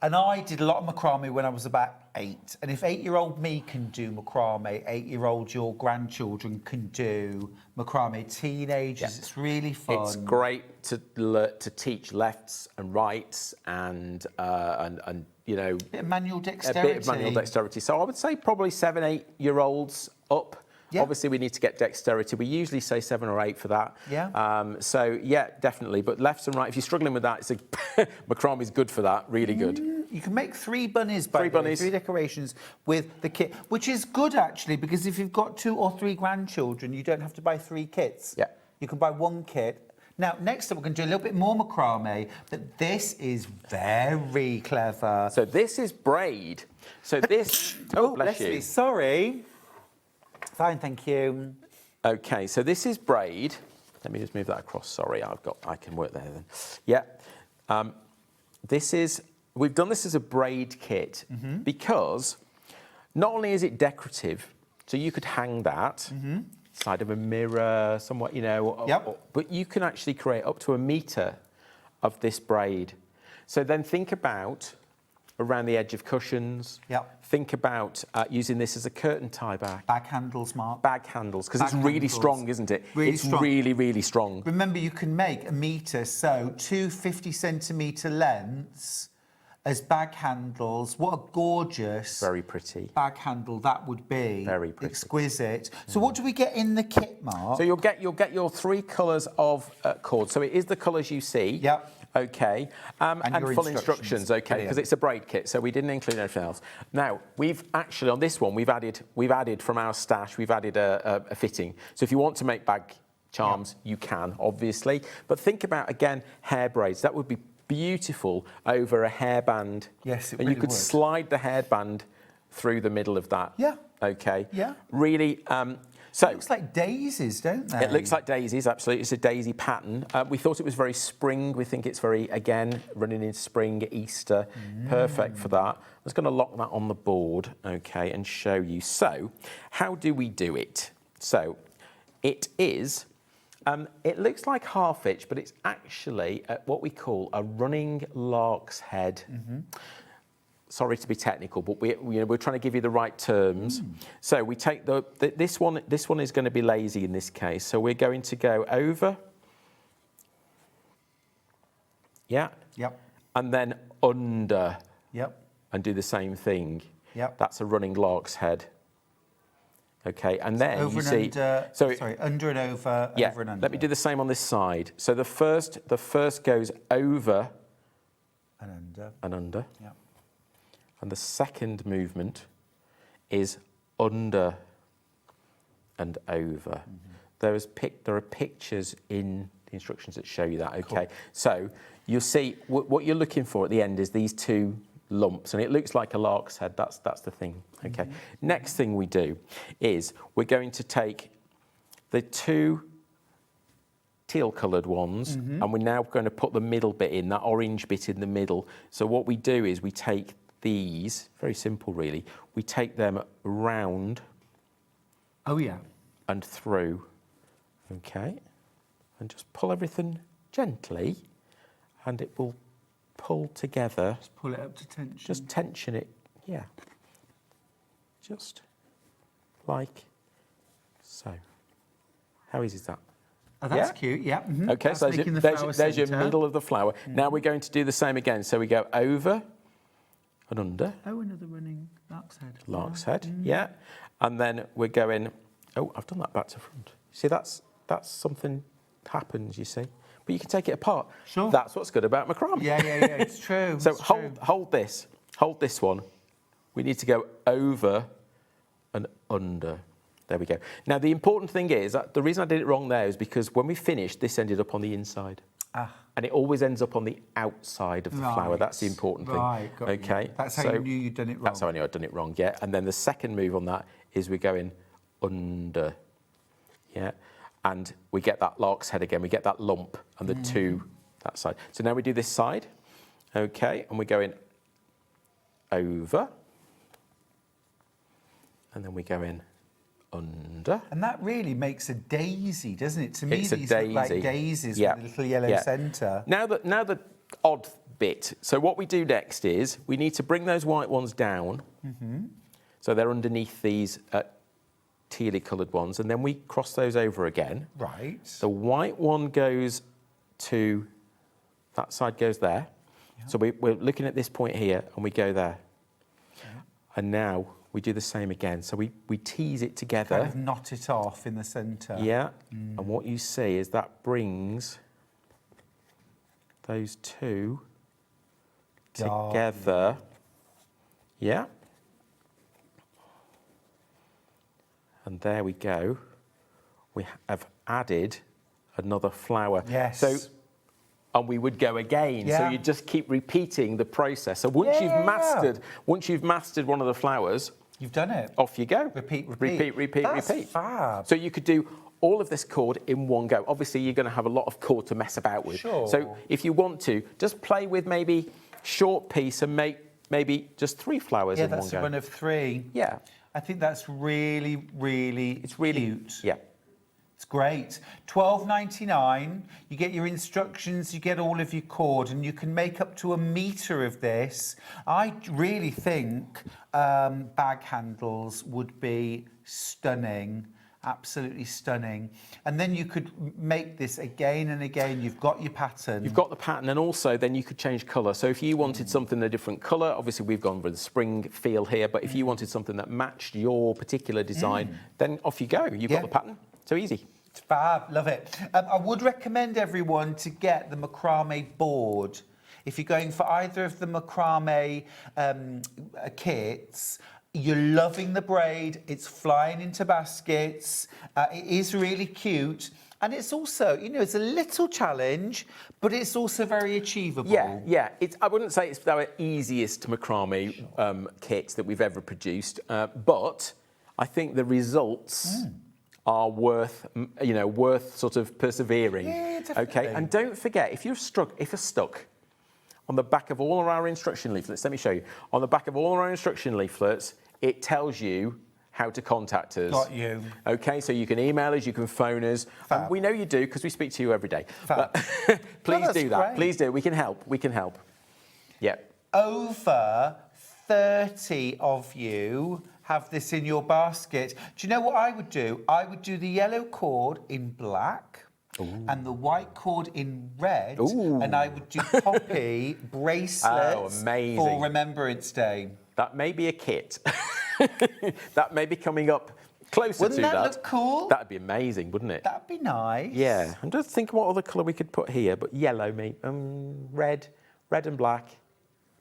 And I did a lot of macrame when I was about 8. And if 8-year-old me can do macrame, 8-year-old your grandchildren can do macrame. Teenagers, it's really fun. It's great to teach lefts and rights and you know, bit of manual dexterity. a bit of manual dexterity. So I would say probably 7, 8-year-olds up. Yeah. Obviously, we need to get dexterity. We usually say 7 or 8 for that. Yeah. So yeah, definitely. But lefts and right, if you're struggling with that, macrame is good for that. Really good. You can make 3 bunnies, by 3 the way, bunnies. 3 decorations with the kit, which is good actually, because if you've got 2 or 3 grandchildren, you don't have to buy 3 kits. Yeah. You can buy 1 kit. Now, next up, we're going to do a little bit more macrame, but this is very clever. So this is braid. So this. Oh, bless you. me. Sorry. Fine, thank you. Okay, so this is braid. Let me just move that across. Sorry, I can work there then. Yeah. We've done this as a braid kit because not only is it decorative, so you could hang that side of a mirror, somewhat, you know, but you can actually create up to 1 metre of this braid. So then think about around the edge of cushions. Yep. Think about using this as a curtain tie back. Bag handles, Mark. Bag handles, because it's Bag really handles. strong, isn't it? Really it's strong. really, really strong. Remember, you can make 1 metre, so 2 50-centimetre lengths as bag handles. What a gorgeous Very pretty. bag handle that would be. Very pretty. Exquisite. So what do we get in the kit, Mark? So you'll get your 3 colours of cord. So it is the colours you see. Yep. Okay. And your full instructions. instructions. Okay, because Brilliant. it's a braid kit, so we didn't include anything else. Now we've actually on this one we've added from our stash. We've added a fitting. So if you want to make bag charms, you can obviously. But think about again hair braids. That would be beautiful over a hairband. Yes, it and really you could would. slide the hairband through the middle of that. Yeah. Okay. Yeah. Really. So Looks like daisies, don't they? it looks like daisies, absolutely. It's a daisy pattern. We thought it was very spring. We think it's very, again, running in spring, Easter. Perfect for that. I'm just going to lock that on the board, okay, and show you. So, how do we do it? So, it is, it looks like half inch, but it's actually what we call a running lark's head. Sorry to be technical, but we're trying to give you the right terms. So we take this one is going to be lazy in this case. So we're going to go over. Yeah. Yep. And then under. Yep. And do the same thing. Yep. That's a running lark's head. Okay, and then Over you and see. under. So Sorry, under and over. yeah. Over and under. Let me do the same on this side. So the first goes over And under. and under. Yep. And the second movement is under and over. There are pictures in the instructions that show you that, okay? Cool. So you'll see what you're looking for at the end is these 2 lumps, and it looks like a lark's head. That's the thing, okay? Next thing we do is we're going to take the 2 teal-coloured ones, and we're now going to put the middle bit in, that orange bit in the middle. So what we do is we take these, very simple really, we take them round Oh, yeah. and through, okay, and just pull everything gently and it will pull together. Just pull it up to tension. Just tension it, yeah. Just like so. How easy is that? Oh, that's Yeah? cute, yeah. Mhm. Okay, That's so making the there's, flower there's your centre. middle of the flower. Now we're going to do the same again. So we go over and under. Oh, another running lark's head. Lark's head, yeah. And then we're going, oh, I've done that back to front. See, that's something happens, you see. But you can take it apart. Sure. That's what's good about macrame. Yeah, it's true. So it's true. hold this one. We need to go over and under. There we go. Now, the important thing is that the reason I did it wrong there is because when we finished, this ended up on the inside. And it always ends up on the outside of the flower. That's the important thing. Right, got you. Okay. That's how you knew you'd done it wrong. That's how I knew I'd done it wrong, yeah. And then the second move on that is we're going under, yeah. And we get that lark's head again. We get that lump and the two, that side. So now we do this side, okay, and we're going over. And then we go in under. And that really makes a daisy, doesn't it? To me, It's a these look like daisy. daisies Yeah. with a little yellow Yeah. centre. Now the odd bit. So what we do next is we need to bring those white ones down. So they're underneath these tealy coloured ones, and then we cross those over again. Right. The white one goes to, that side goes there. Yeah. So we're looking at this point here, and we go there. Yeah. And now we do the same again. So we tease it together. Kind of knot it off in the centre. Yeah. And what you see is that brings those two together. Yeah. And there we go. We have added another flower. Yes. So, and we would go again. Yeah. So you just keep repeating the process. So once once you've mastered one of the flowers, you've done it. Off you go. Repeat. Repeat. That's fab. So you could do all of this cord in one go. Obviously, you're going to have a lot of cord to mess about with. Sure. So if you want to, just play with maybe short piece and make maybe just 3 flowers in one go. Yeah, that's a run of 3. Yeah. I think that's really, really cute. Yeah. It's great. $12.99. You get your instructions, you get all of your cord, and you can make up to 1 metre of this. I really think bag handles would be stunning. Absolutely stunning. And then you could make this again and again. You've got your pattern. You've got the pattern, and also then you could change colour. So if you wanted something a different colour, obviously we've gone with the spring feel here, but if you wanted something that matched your particular design, then off you go. You've got the pattern. So easy. It's fab. Love it. I would recommend everyone to get the macrame board. If you're going for either of the macrame kits, you're loving the braid, it's flying into baskets, it is really cute, and it's also, you know, it's a little challenge, but it's also very achievable. Yeah. I wouldn't say it's our easiest macrame kit that we've ever produced, but I think the results are worth sort of persevering. Yeah, definitely. Okay, and don't forget, if you're stuck, on the back of all of our instruction leaflets, let me show you, on the back of all of our instruction leaflets, it tells you how to contact us. Got you. Okay, so you can email us, you can phone us. And we know you do because we speak to you every day. Fab. But please that's do that. great. Please do. We can help. Yeah. Over 30 of you have this in your basket. Do you know what I would do? I would do the yellow cord in black. And the white cord in red, and I would do poppy bracelets for Remembrance Day. That may be a kit. That may be coming up closer Wouldn't to that that. look cool? That'd be amazing, wouldn't it? That'd be nice. Yeah. I'm just thinking what other colour we could put here, but yellow, maybe. Red and black.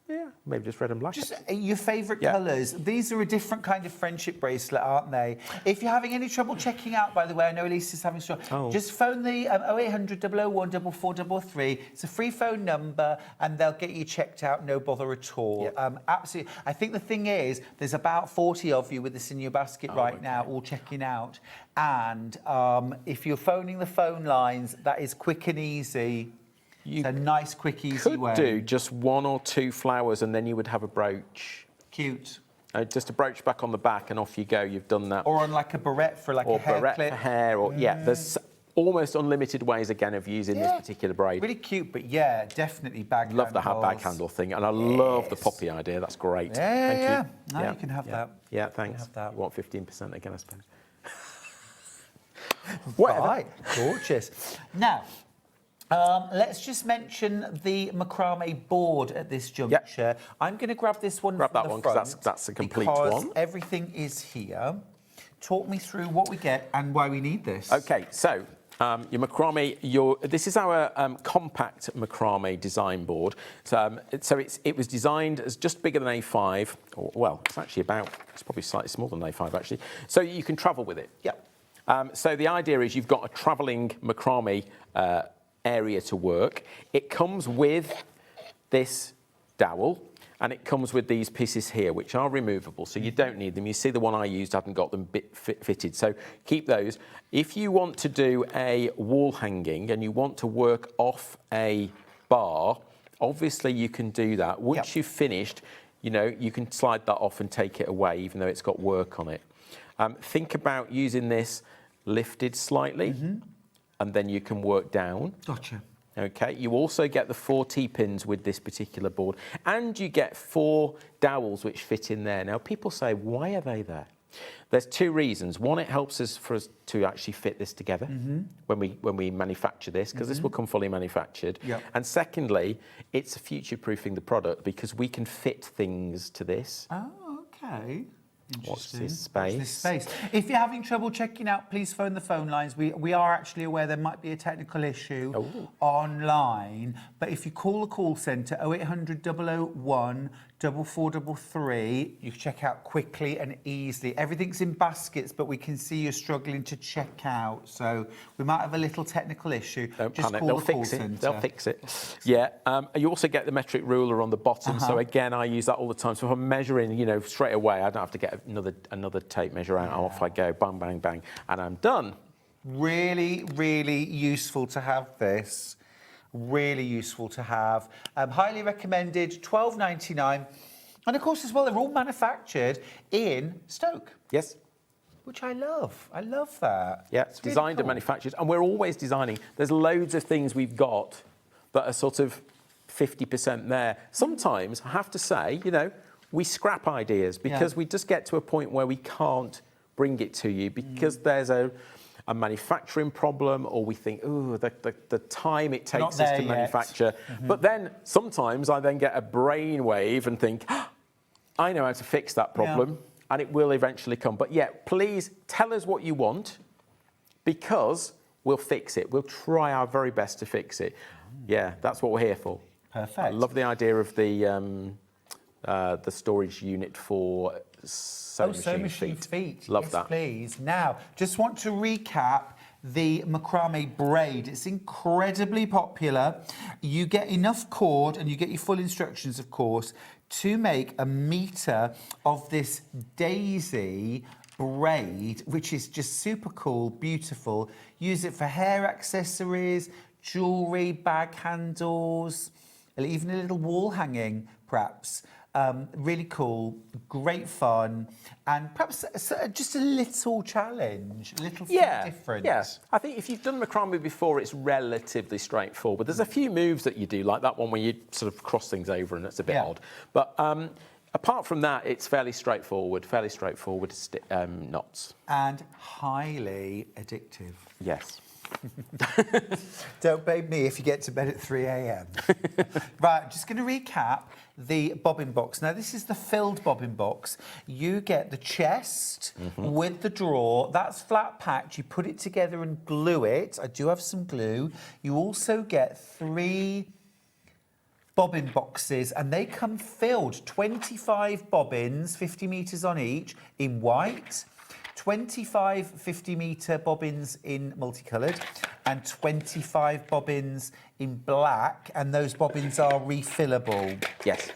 Yeah, maybe just red and black. Just your favourite colours. These are a different kind of friendship bracelet, aren't they? If you're having any trouble checking out, by the way, I know Elise is having trouble. Just phone the 0800 001 4433. It's a free phone number, and they'll get you checked out, no bother at all. Absolutely. I think the thing is, there's about 40 of you with this in your basket right now, all checking out. And if you're phoning the phone lines, that is quick and easy. It's a nice, quick, easy way. Could do just 1 or 2 flowers, and then you would have a brooch. Cute. Just a brooch back on the back, and off you go. You've done that. Or on like a barrette for like a hair barrette clip. for hair, or there's almost unlimited ways again of using this particular braid. Really cute, but yeah, definitely bag Love the handles. bag handle thing, and I love the poppy idea. That's great. Thank you. No, you can have that. Yeah, thanks. have that. You want 15% again, I suppose. Right, gorgeous. Now, let's just mention the macrame board at this juncture. I'm going to grab this one Grab from that the one, 'cause front that's a complete because one. everything is here. Talk me through what we get and why we need this. Okay, so your macrame, this is our compact macrame design board. So, it was designed as just bigger than A5, or, well, it's probably slightly smaller than A5 actually, so you can travel with it. Yep. So the idea is you've got a travelling macrame area to work. It comes with this dowel, and it comes with these pieces here, which are removable, so you don't need them. You see the one I used, I haven't got them fitted, so keep those. If you want to do a wall hanging and you want to work off a bar, obviously you can do that. Once you've finished, you can slide that off and take it away, even though it's got work on it. Think about using this lifted slightly, and then you can work down. Gotcha. Okay, you also get the 4 T-pins with this particular board, and you get 4 dowels which fit in there. Now, people say, why are they there? There's 2 reasons. One, it helps us to actually fit this together when we manufacture this, because this will come fully manufactured. Yep. And secondly, it's future-proofing the product because we can fit things to this. Oh, okay. Watch this space. Watch this space. If you're having trouble checking out, please phone the phone lines. We are actually aware there might be a technical issue online, but if you call the call centre 0800 001 4433, you can check out quickly and easily. Everything's in baskets, but we can see you're struggling to check out, so we might have a little technical issue. Don't Just panic. call They'll the call fix it. centre. They'll fix it. Yeah. You also get the metric ruler on the bottom. So again, I use that all the time. So if I'm measuring, straight away, I don't have to get another tape measure out. Off I go, bang, bang, bang, and I'm done. Really, really useful to have this. Really useful to have. Highly recommended, £12.99. And of course, as well, they're all manufactured in Stoke. Yes. Which I love. I love that. Yeah, it's designed and manufactured. And we're always designing. There's loads of things we've got that are sort of 50% there. Sometimes, I have to say, we scrap ideas because we just get to a point where we can't bring it to you because there's a manufacturing problem, or we think, oh, the time it takes us to manufacture. But then sometimes I then get a brainwave and think, I know how to fix that problem, and it will eventually come. But yeah, please tell us what you want, because we'll fix it. We'll try our very best to fix it. Yeah, that's what we're here for. Perfect. I love the idea of the storage unit for sewing machine feet. Love that. Please. Now, just want to recap the macrame braid. It's incredibly popular. You get enough cord, and you get your full instructions, of course, to make 1 metre of this daisy braid, which is just super cool, beautiful. Use it for hair accessories, jewellery, bag handles, even a little wall hanging, perhaps. Really cool, great fun, and perhaps just a little challenge, a little thing different. Yes, I think if you've done macrame before, it's relatively straightforward. There's a few moves that you do, like that one where you sort of cross things over, and it's a bit odd. But apart from that, it's fairly straightforward knots. And highly addictive. Yes. Don't blame me if you get to bed at 3 a.m. Right, I'm just going to recap the bobbin box. Now, this is the filled bobbin box. You get the chest with the drawer. That's flat packed. You put it together and glue it. I do have some glue. You also get 3 bobbin boxes, and they come filled. 25 bobbins, 50 metres on each, in white. 25 50-metre bobbins in multicoloured, and 25 bobbins in black, and those bobbins are refillable. Yes.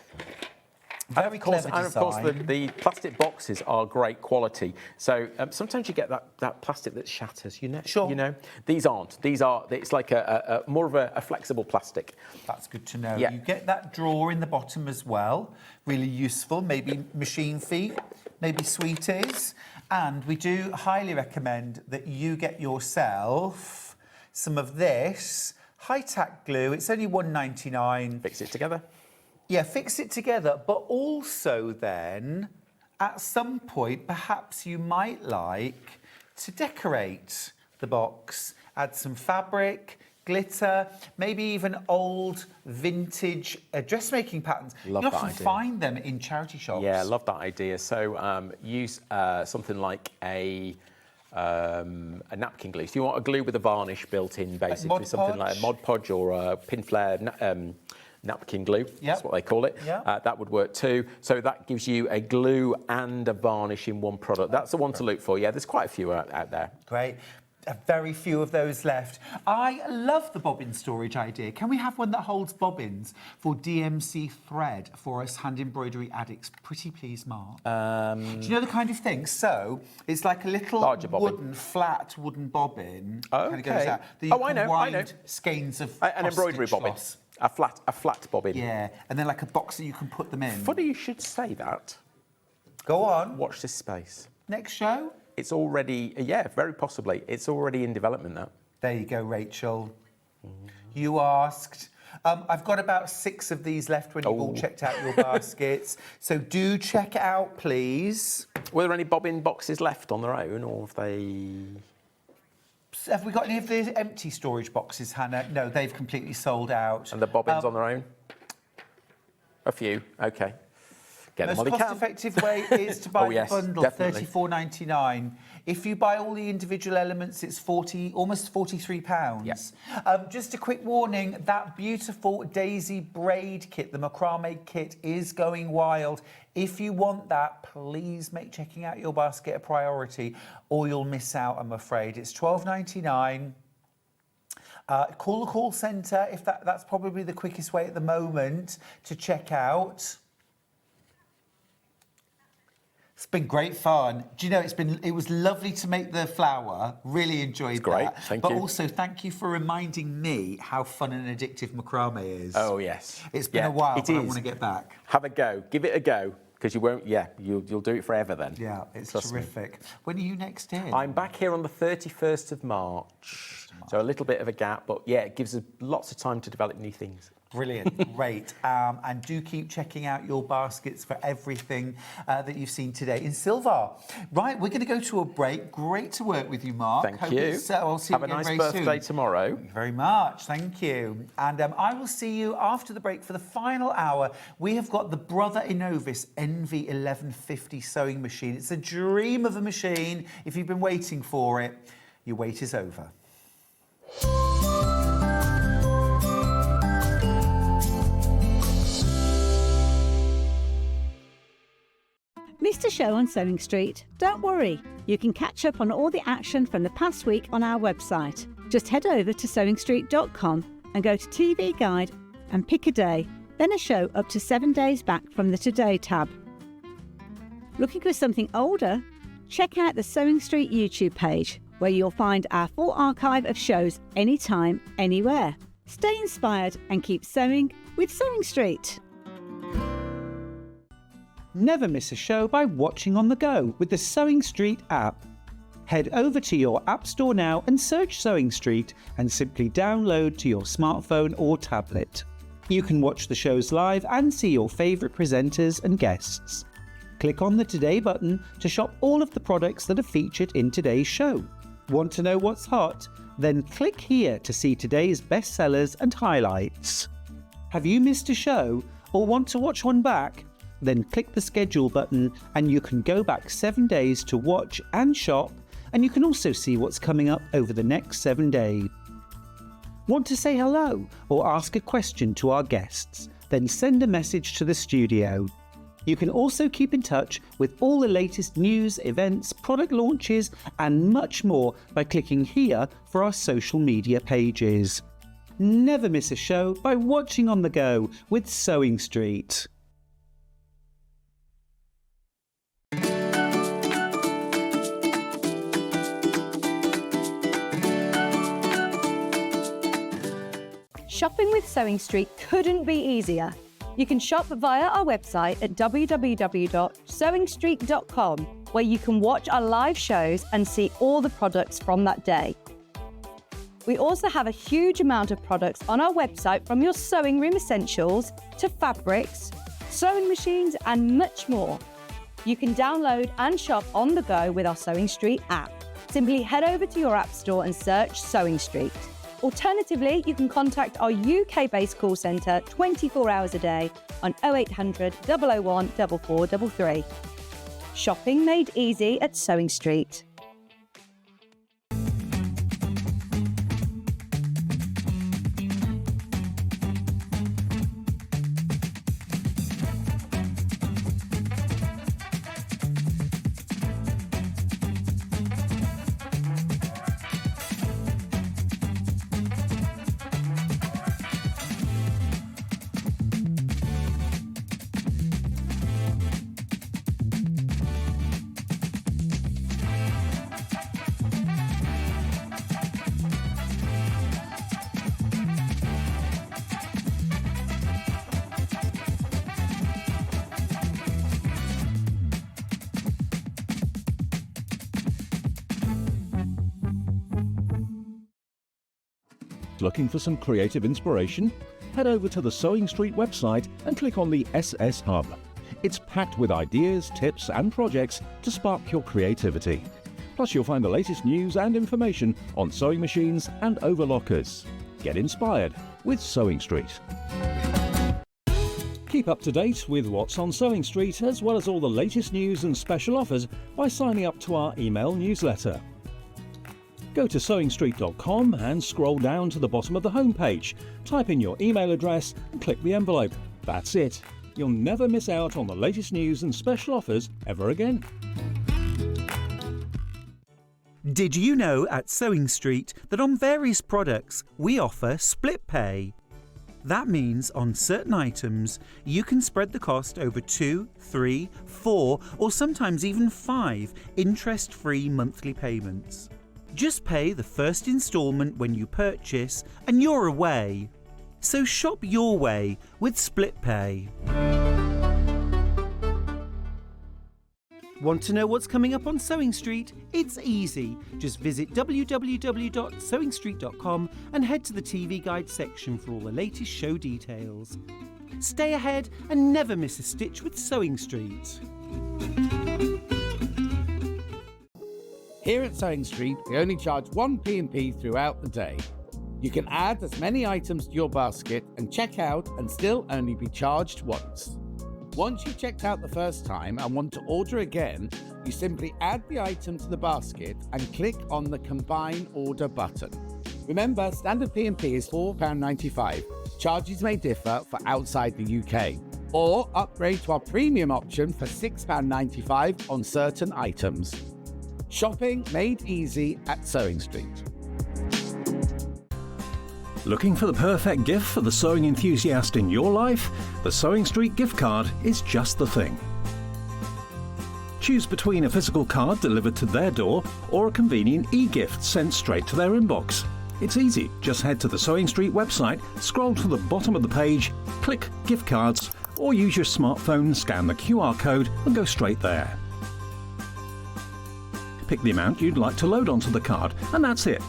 Very clever design. And of course, the plastic boxes are great quality. So sometimes you get that plastic that shatters. Sure. These aren't. It's like a more of a flexible plastic. That's good to know. Yeah. You get that drawer in the bottom as well. Really useful. Maybe machine feet, maybe sweeties. And we do highly recommend that you get yourself some of this high-tack glue. It's only £1.99. Fix it together. Yeah, fix it together. But also then, at some point, perhaps you might like to decorate the box. Add some fabric, glitter, maybe even old vintage dressmaking patterns. Love you that often idea. find them in charity shops. Yeah, love that idea. So use something like a napkin glue. So you want a glue with a varnish built in, basically, Mod something like a Mod Podge or a pin flare napkin glue. That's what they call it. That would work too. So that gives you a glue and a varnish in one product. That's the one to look for. Yeah, there's quite a few out there. Great. Very few of those left. I love the bobbin storage idea. Can we have one that holds bobbins for DMC thread for us hand embroidery addicts? Pretty please, Mark. Do you know the kind of thing? So it's like a little flat wooden bobbin. Oh, kind of goes out, that you can wind skeins of an embroidery bobbin. Loss. A flat bobbin. Yeah, and then like a box that you can put them in. Funny you should say that. Go on. Watch this space. Next show? It's already, very possibly. It's already in development now. There you go, Rachel. You asked. I've got about 6 of these left when you've all checked out your baskets. So do check it out, please. Were there any bobbin boxes left on their own, or have they... Have we got any of the empty storage boxes, Hannah? No, they've completely sold out. And the bobbins on their own? A few, okay. Get them while they can. Most cost-effective way is to buy the bundle, definitely. £34.99. If you buy all the individual elements, it's almost £43. Yeah. Just a quick warning, that beautiful daisy braid kit, the macrame kit, is going wild. If you want that, please make checking out your basket a priority, or you'll miss out, I'm afraid. It's £12.99. Call the call centre if that's probably the quickest way at the moment to check out. It's been great fun. Do you know, it was lovely to make the flower. Really enjoyed that. Great, thank you. But also, thank you for reminding me how fun and addictive macrame is. Oh, yes. It's been a while, but I want to get back. Have a go. Give it a go, because you won't, you'll do it forever then. Yeah, it's Trust terrific. When are you next in? I'm back here on the 31st of March. So a little bit of a gap, but yeah, it gives us lots of time to develop new things. Brilliant, great. And do keep checking out your baskets for everything that you've seen today in Silvar. Right, we're going to go to a break. Great to work with you, Mark. Thank you. I'll see you Have a again nice very birthday soon. tomorrow. Thank you very much. Thank you. And I will see you after the break for the final hour. We have got the Brother Innov-is Envy 1150 sewing machine. It's a dream of a machine. If you've been waiting for it, your wait is over. Missed a show on Sewing Street? Don't worry, you can catch up on all the action from the past week on our website. Just head over to SewingStreet.com and go to TV Guide and pick a day, then a show up to 7 days back from the Today tab. Looking for something older? Check out the Sewing Street YouTube page, where you'll find our full archive of shows anytime, anywhere. Stay inspired and keep sewing with Sewing Street. Never miss a show by watching on the go with the Sewing Street app. Head over to your app store now and search Sewing Street and simply download to your smartphone or tablet. You can watch the shows live and see your favourite presenters and guests. Click on the Today button to shop all of the products that are featured in today's show. Want to know what's hot? Then click here to see today's bestsellers and highlights. Have you missed a show or want to watch one back? Then click the schedule button and you can go back 7 days to watch and shop, and you can also see what's coming up over the next 7 days. Want to say hello or ask a question to our guests? Then send a message to the studio. You can also keep in touch with all the latest news, events, product launches and much more by clicking here for our social media pages. Never miss a show by watching on the go with Sewing Street. Shopping with Sewing Street couldn't be easier. You can shop via our website at www.sewingstreet.com, where you can watch our live shows and see all the products from that day. We also have a huge amount of products on our website, from your sewing room essentials to fabrics, sewing machines and much more. You can download and shop on the go with our SewingStreet app. Simply head over to your app store and search SewingStreet. Alternatively, you can contact our UK-based call centre 24 hours a day on 0800 001 4433. Shopping made easy at SewingStreet. Looking for some creative inspiration? Head over to the SewingStreet website and click on the SS Hub. It's packed with ideas, tips and projects to spark your creativity. Plus you'll find the latest news and information on sewing machines and overlockers. Get inspired with SewingStreet. Keep up to date with what's on SewingStreet, as well as all the latest news and special offers, by signing up to our email newsletter. Go to SewingStreet.com and scroll down to the bottom of the homepage. Type in your email address and click the envelope. That's it. You'll never miss out on the latest news and special offers ever again. Did you know at SewingStreet that on various products we offer split pay? That means on certain items you can spread the cost over 2, 3, 4 or sometimes even 5 interest-free monthly payments. Just pay the first instalment when you purchase and you're away. So shop your way with split pay. Want to know what's coming up on SewingStreet? It's easy. Just visit www.sewingstreet.com and head to the TV Guide section for all the latest show details. Stay ahead and never miss a stitch with SewingStreet. Here at SewingStreet, we only charge 1 P&P throughout the day. You can add as many items to your basket and check out and still only be charged once. Once you've checked out the first time and want to order again, you simply add the item to the basket and click on the Combine Order button. Remember, standard P&P is £4.95. Charges may differ for outside the UK. Or upgrade to our premium option for £6.95 on certain items. Shopping made easy at SewingStreet. Looking for the perfect gift for the sewing enthusiast in your life? The SewingStreet gift card is just the thing. Choose between a physical card delivered to their door or a convenient e-gift sent straight to their inbox. It's easy. Just head to the SewingStreet website, scroll to the bottom of the page, click Gift Cards, or use your smartphone, scan the QR code and go straight there. Pick the amount you'd like to load onto the card, and that's it.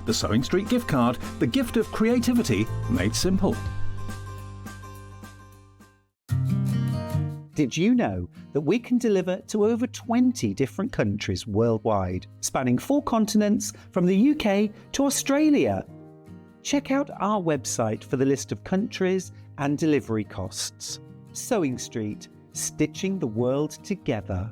The SewingStreet gift card, the gift of creativity made simple. Did you know that we can deliver to over 20 different countries worldwide, spanning 4 continents from the UK to Australia? Check out our website for the list of countries and delivery costs. SewingStreet, stitching the world together.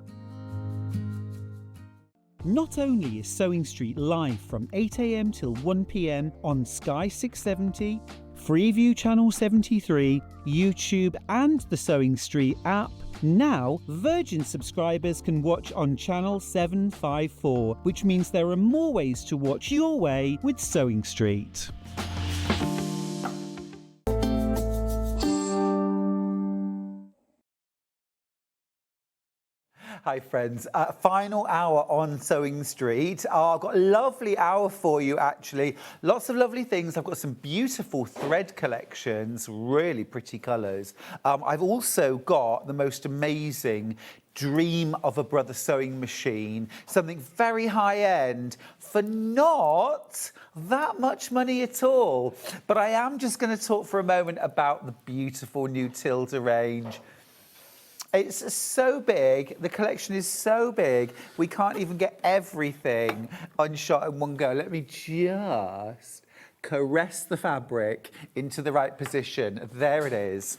Not only is SewingStreet live from 8 AM till 1 PM on Sky 670, Freeview Channel 73, YouTube and the SewingStreet app, now Virgin subscribers can watch on Channel 754, which means there are more ways to watch your way with SewingStreet. Hi friends, final hour on SewingStreet. I've got a lovely hour for you actually. Lots of lovely things. I've got some beautiful thread collections, really pretty colours. I've also got the most amazing dream of a brother sewing machine, something very high-end for not that much money at all. But I am just going to talk for a moment about the beautiful new Tilda range. It's so big, the collection is so big, we can't even get everything on shot in one go. Let me just caress the fabric into the right position. There it is.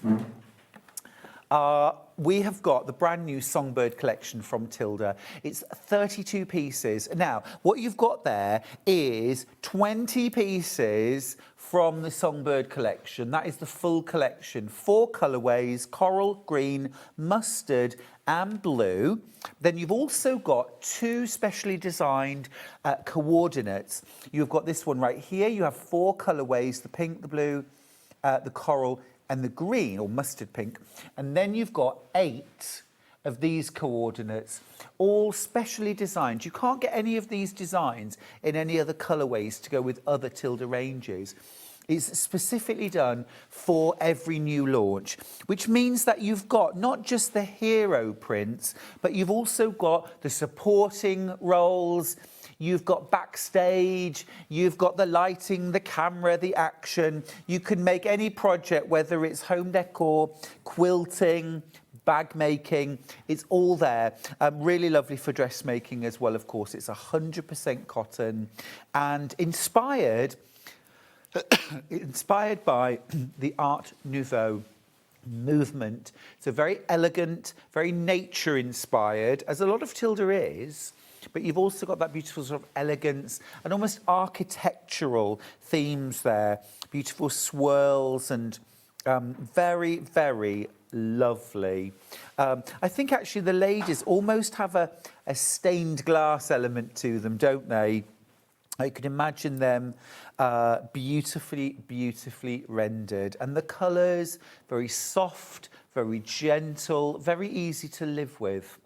We have got the brand new Songbird collection from Tilda. It's 32 pieces. Now, what you've got there is 20 pieces from the Songbird collection. That is the full collection. 4 colourways, coral, green, mustard and blue. Then you've also got 2 specially designed coordinates. You've got this one right here. You have 4 colourways, the pink, the blue, the coral and the green, or mustard pink. And then you've got 8 of these coordinates, all specially designed. You can't get any of these designs in any other colourways to go with other Tilda ranges. It's specifically done for every new launch, which means that you've got not just the hero prints, but you've also got the supporting roles, you've got backstage, you've got the lighting, the camera, the action. You can make any project, whether it's home decor, quilting, bag making, it's all there. Really lovely for dressmaking as well, of course. It's 100% cotton and inspired by the Art Nouveau movement. So very elegant, very nature inspired, as a lot of Tilda is. But you've also got that beautiful sort of elegance and almost architectural themes there. Beautiful swirls and very, very lovely. I think actually the ladies almost have a stained glass element to them, don't they? I could imagine them beautifully, beautifully rendered. And the colours, very soft, very gentle, very easy to live with.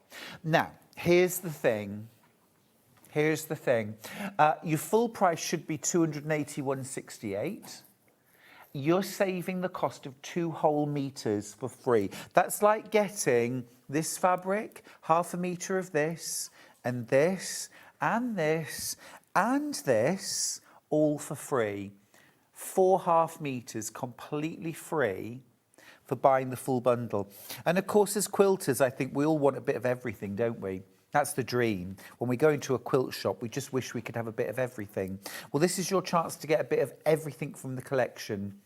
Now, here's the thing. Here's the thing. Your full price should be £281.68. You're saving the cost of 2 whole meters for free. That's like getting this fabric, half a metre of this, and this, and this, and this, all for free. 4 half meters completely free for buying the full bundle. And of course, as quilters, I think we all want a bit of everything, don't we? That's the dream. When we go into a quilt shop, we just wish we could have a bit of everything. Well, this is your chance to get a bit of everything from the collection.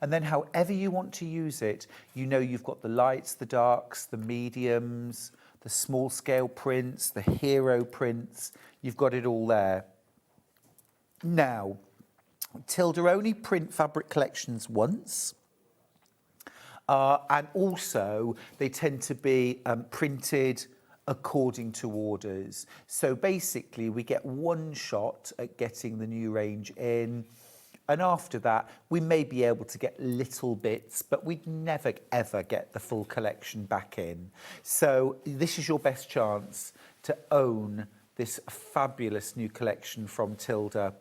And then however you want to use it, you know you've got the lights, the darks, the mediums, the small scale prints, the hero prints. You've got it all there. Now, Tilda only print fabric collections once. And also, they tend to be printed according to orders. So basically, we get one shot at getting the new range in. And after that, we may be able to get little bits, but we'd never, ever get the full collection back in. So this is your best chance to own this fabulous new collection from Tilda.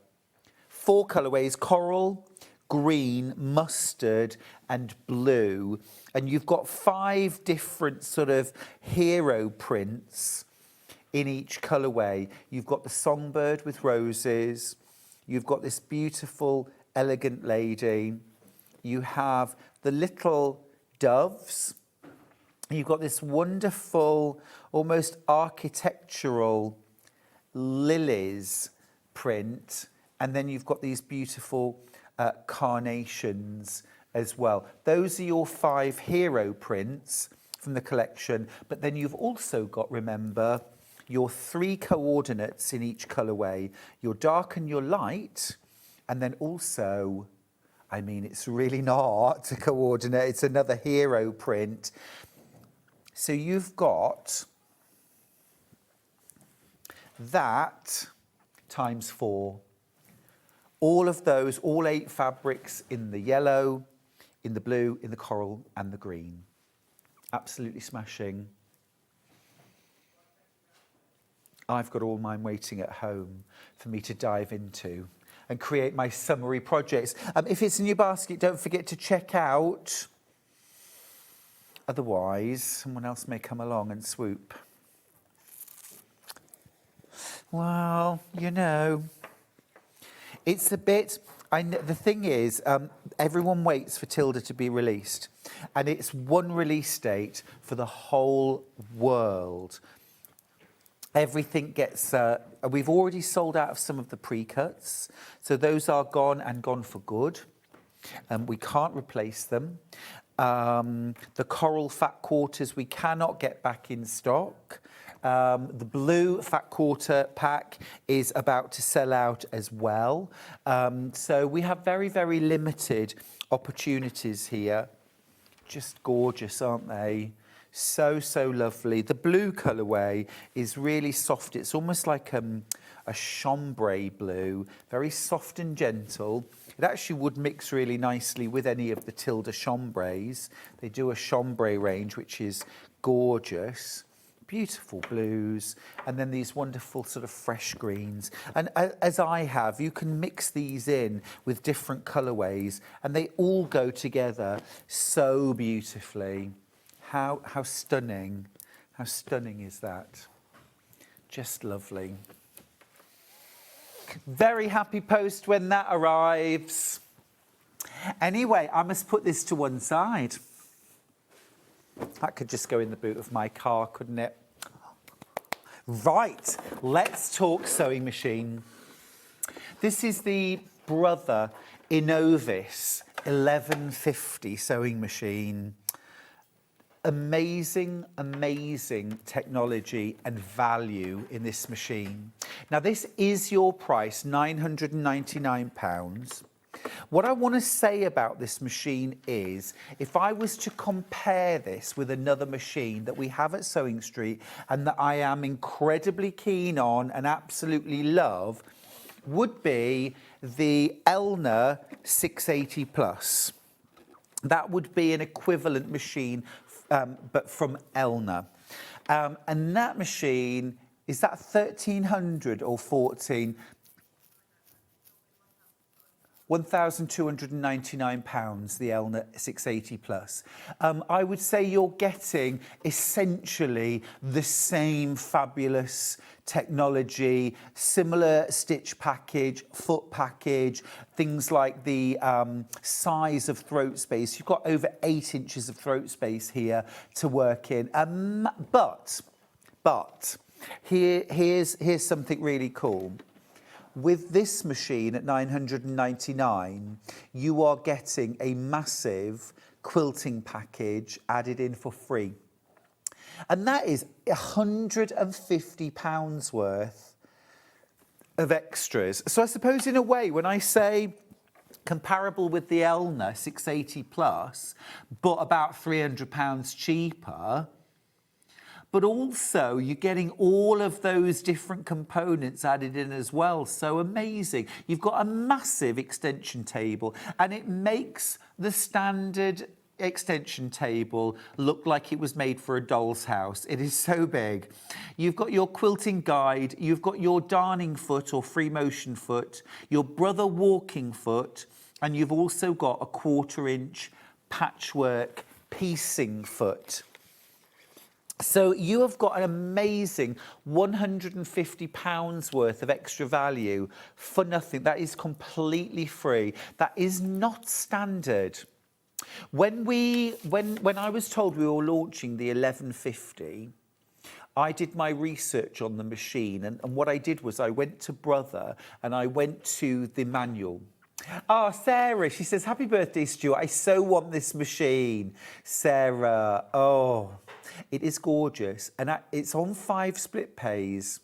4 colourways, coral, green, mustard and blue. And you've got 5 different sort of hero prints in each colourway. You've got the songbird with roses. You've got this beautiful, elegant lady. You have the little doves. You've got this wonderful, almost architectural lilies print. And then you've got these beautiful carnations as well. Those are your 5 hero prints from the collection. But then you've also got, remember, your 3 coordinates in each colourway, your dark and your light, and then also, I mean, it's really not a coordinate, it's another hero print. So you've got that times 4. All of those, all 8 fabrics in the yellow, in the blue, in the coral and the green. Absolutely smashing. I've got all mine waiting at home for me to dive into and create my summery projects. If it's in your basket, don't forget to check out Otherwise, someone else may come along and swoop. Well, you know, it's a bit... the thing is, everyone waits for Tilda to be released, and it's one release date for the whole world. Everything gets... we've already sold out of some of the pre-cuts, so those are gone and gone for good. We can't replace them. The coral fat quarters we cannot get back in stock. The blue fat quarter pack is about to sell out as well. So we have very, very limited opportunities here. Just gorgeous, aren't they? So, so lovely. The blue colourway is really soft. It's almost like a chambray blue, very soft and gentle. It actually would mix really nicely with any of the Tilda chambrays. They do a chambray range, which is gorgeous. Beautiful blues, and then these wonderful sort of fresh greens. And as I have, you can mix these in with different colourways, and they all go together so beautifully. How stunning. How stunning is that? Just lovely. Very happy post when that arrives. Anyway, I must put this to one side. That could just go in the boot of my car, couldn't it? Right, let's talk sewing machine. This is the Brother Innov-is 1150 sewing machine. Amazing, amazing technology and value in this machine. Now, this is your price, £999. What I want to say about this machine is, if I was to compare this with another machine that we have at SewingStreet and that I am incredibly keen on and absolutely love, would be the Elna 680 Plus. That would be an equivalent machine, but from Elna. And that machine, is that 1,300 or 14? £1,299, the Elna 680 Plus. I would say you're getting essentially the same fabulous technology, similar stitch package, foot package, things like the size of throat space. You've got over 8 inches of throat space here to work in. But here's something really cool. With this machine at £999, you are getting a massive quilting package added in for free. And that is £150 worth of extras. So I suppose in a way, when I say comparable with the Elna 680 Plus, but about £300 cheaper, but also you're getting all of those different components added in as well. So amazing. You've got a massive extension table, and it makes the standard extension table look like it was made for a doll's house. It is so big. You've got your quilting guide, you've got your darning foot or free motion foot, your Brother walking foot, and you've also got a 1/4 inch patchwork piecing foot. So you have got an amazing £150 worth of extra value for nothing. That is completely free. That is not standard. When I was told we were launching the 1150, I did my research on the machine, and what I did was I went to Brother and I went to the manual. Oh, Sarah, she says, happy birthday, Stuart. I so want this machine. Sarah, oh, it is gorgeous. And it's on 5 split pays.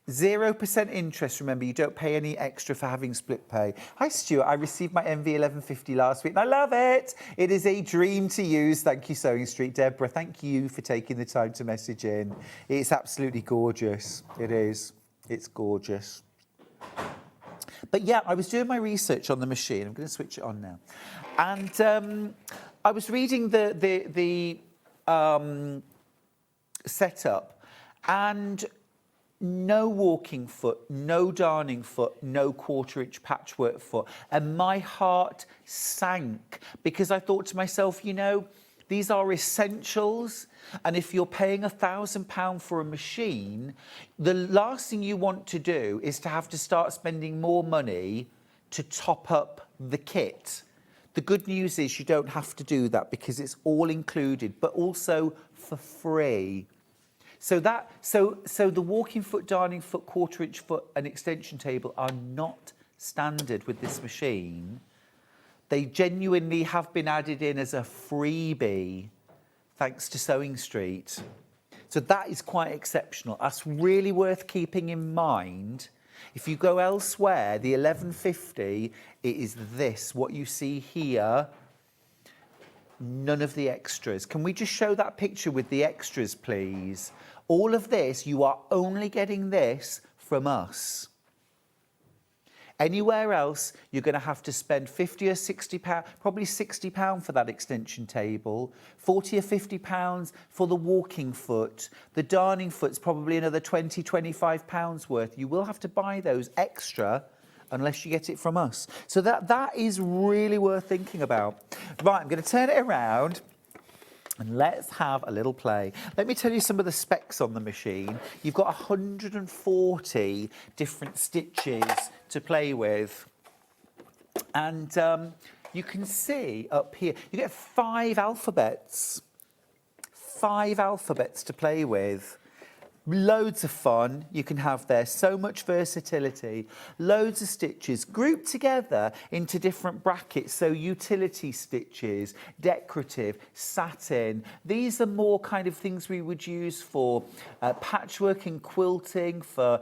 0% interest, remember, you don't pay any extra for having split pay. Hi, Stuart, I received my MV 1150 last week and I love it. It is a dream to use. Thank you, SewingStreet. Deborah, thank you for taking the time to message in. It's absolutely gorgeous. It is. It's gorgeous. But yeah, I was doing my research on the machine. I'm going to switch it on now. And I was reading the setup, and no walking foot, no darning foot, no 1/4 inch patchwork foot. And my heart sank because I thought to myself, you know, These are essentials. And if you're paying £1,000 for a machine, the last thing you want to do is to have to start spending more money to top up the kit. The good news is you don't have to do that because it's all included, but also for free. So the walking foot, darning foot, quarter-inch foot and extension table are not standard with this machine. They genuinely have been added in as a freebie, thanks to SewingStreet. So that is quite exceptional. That's really worth keeping in mind. If you go elsewhere, the 1150, it is this, what you see here. None of the extras. Can we just show that picture with the extras, please? All of this, you are only getting this from us. Anywhere else, you're going to have to spend 50 or 60 pounds, probably 60 pounds for that extension table, 40 or 50 pounds for the walking foot. The darning foot's probably another 20, 25 pounds worth. You will have to buy those extra unless you get it from us. So that is really worth thinking about. Right, I'm going to turn it around. And let's have a little play. Let me tell you some of the specs on the machine. You've got 140 different stitches to play with. And you can see up here, you get 5 alphabets. 5 alphabets to play with. Loads of fun you can have there, so much versatility, loads of stitches grouped together into different brackets, so utility stitches, decorative, satin. These are more kind of things we would use for patchwork and quilting, for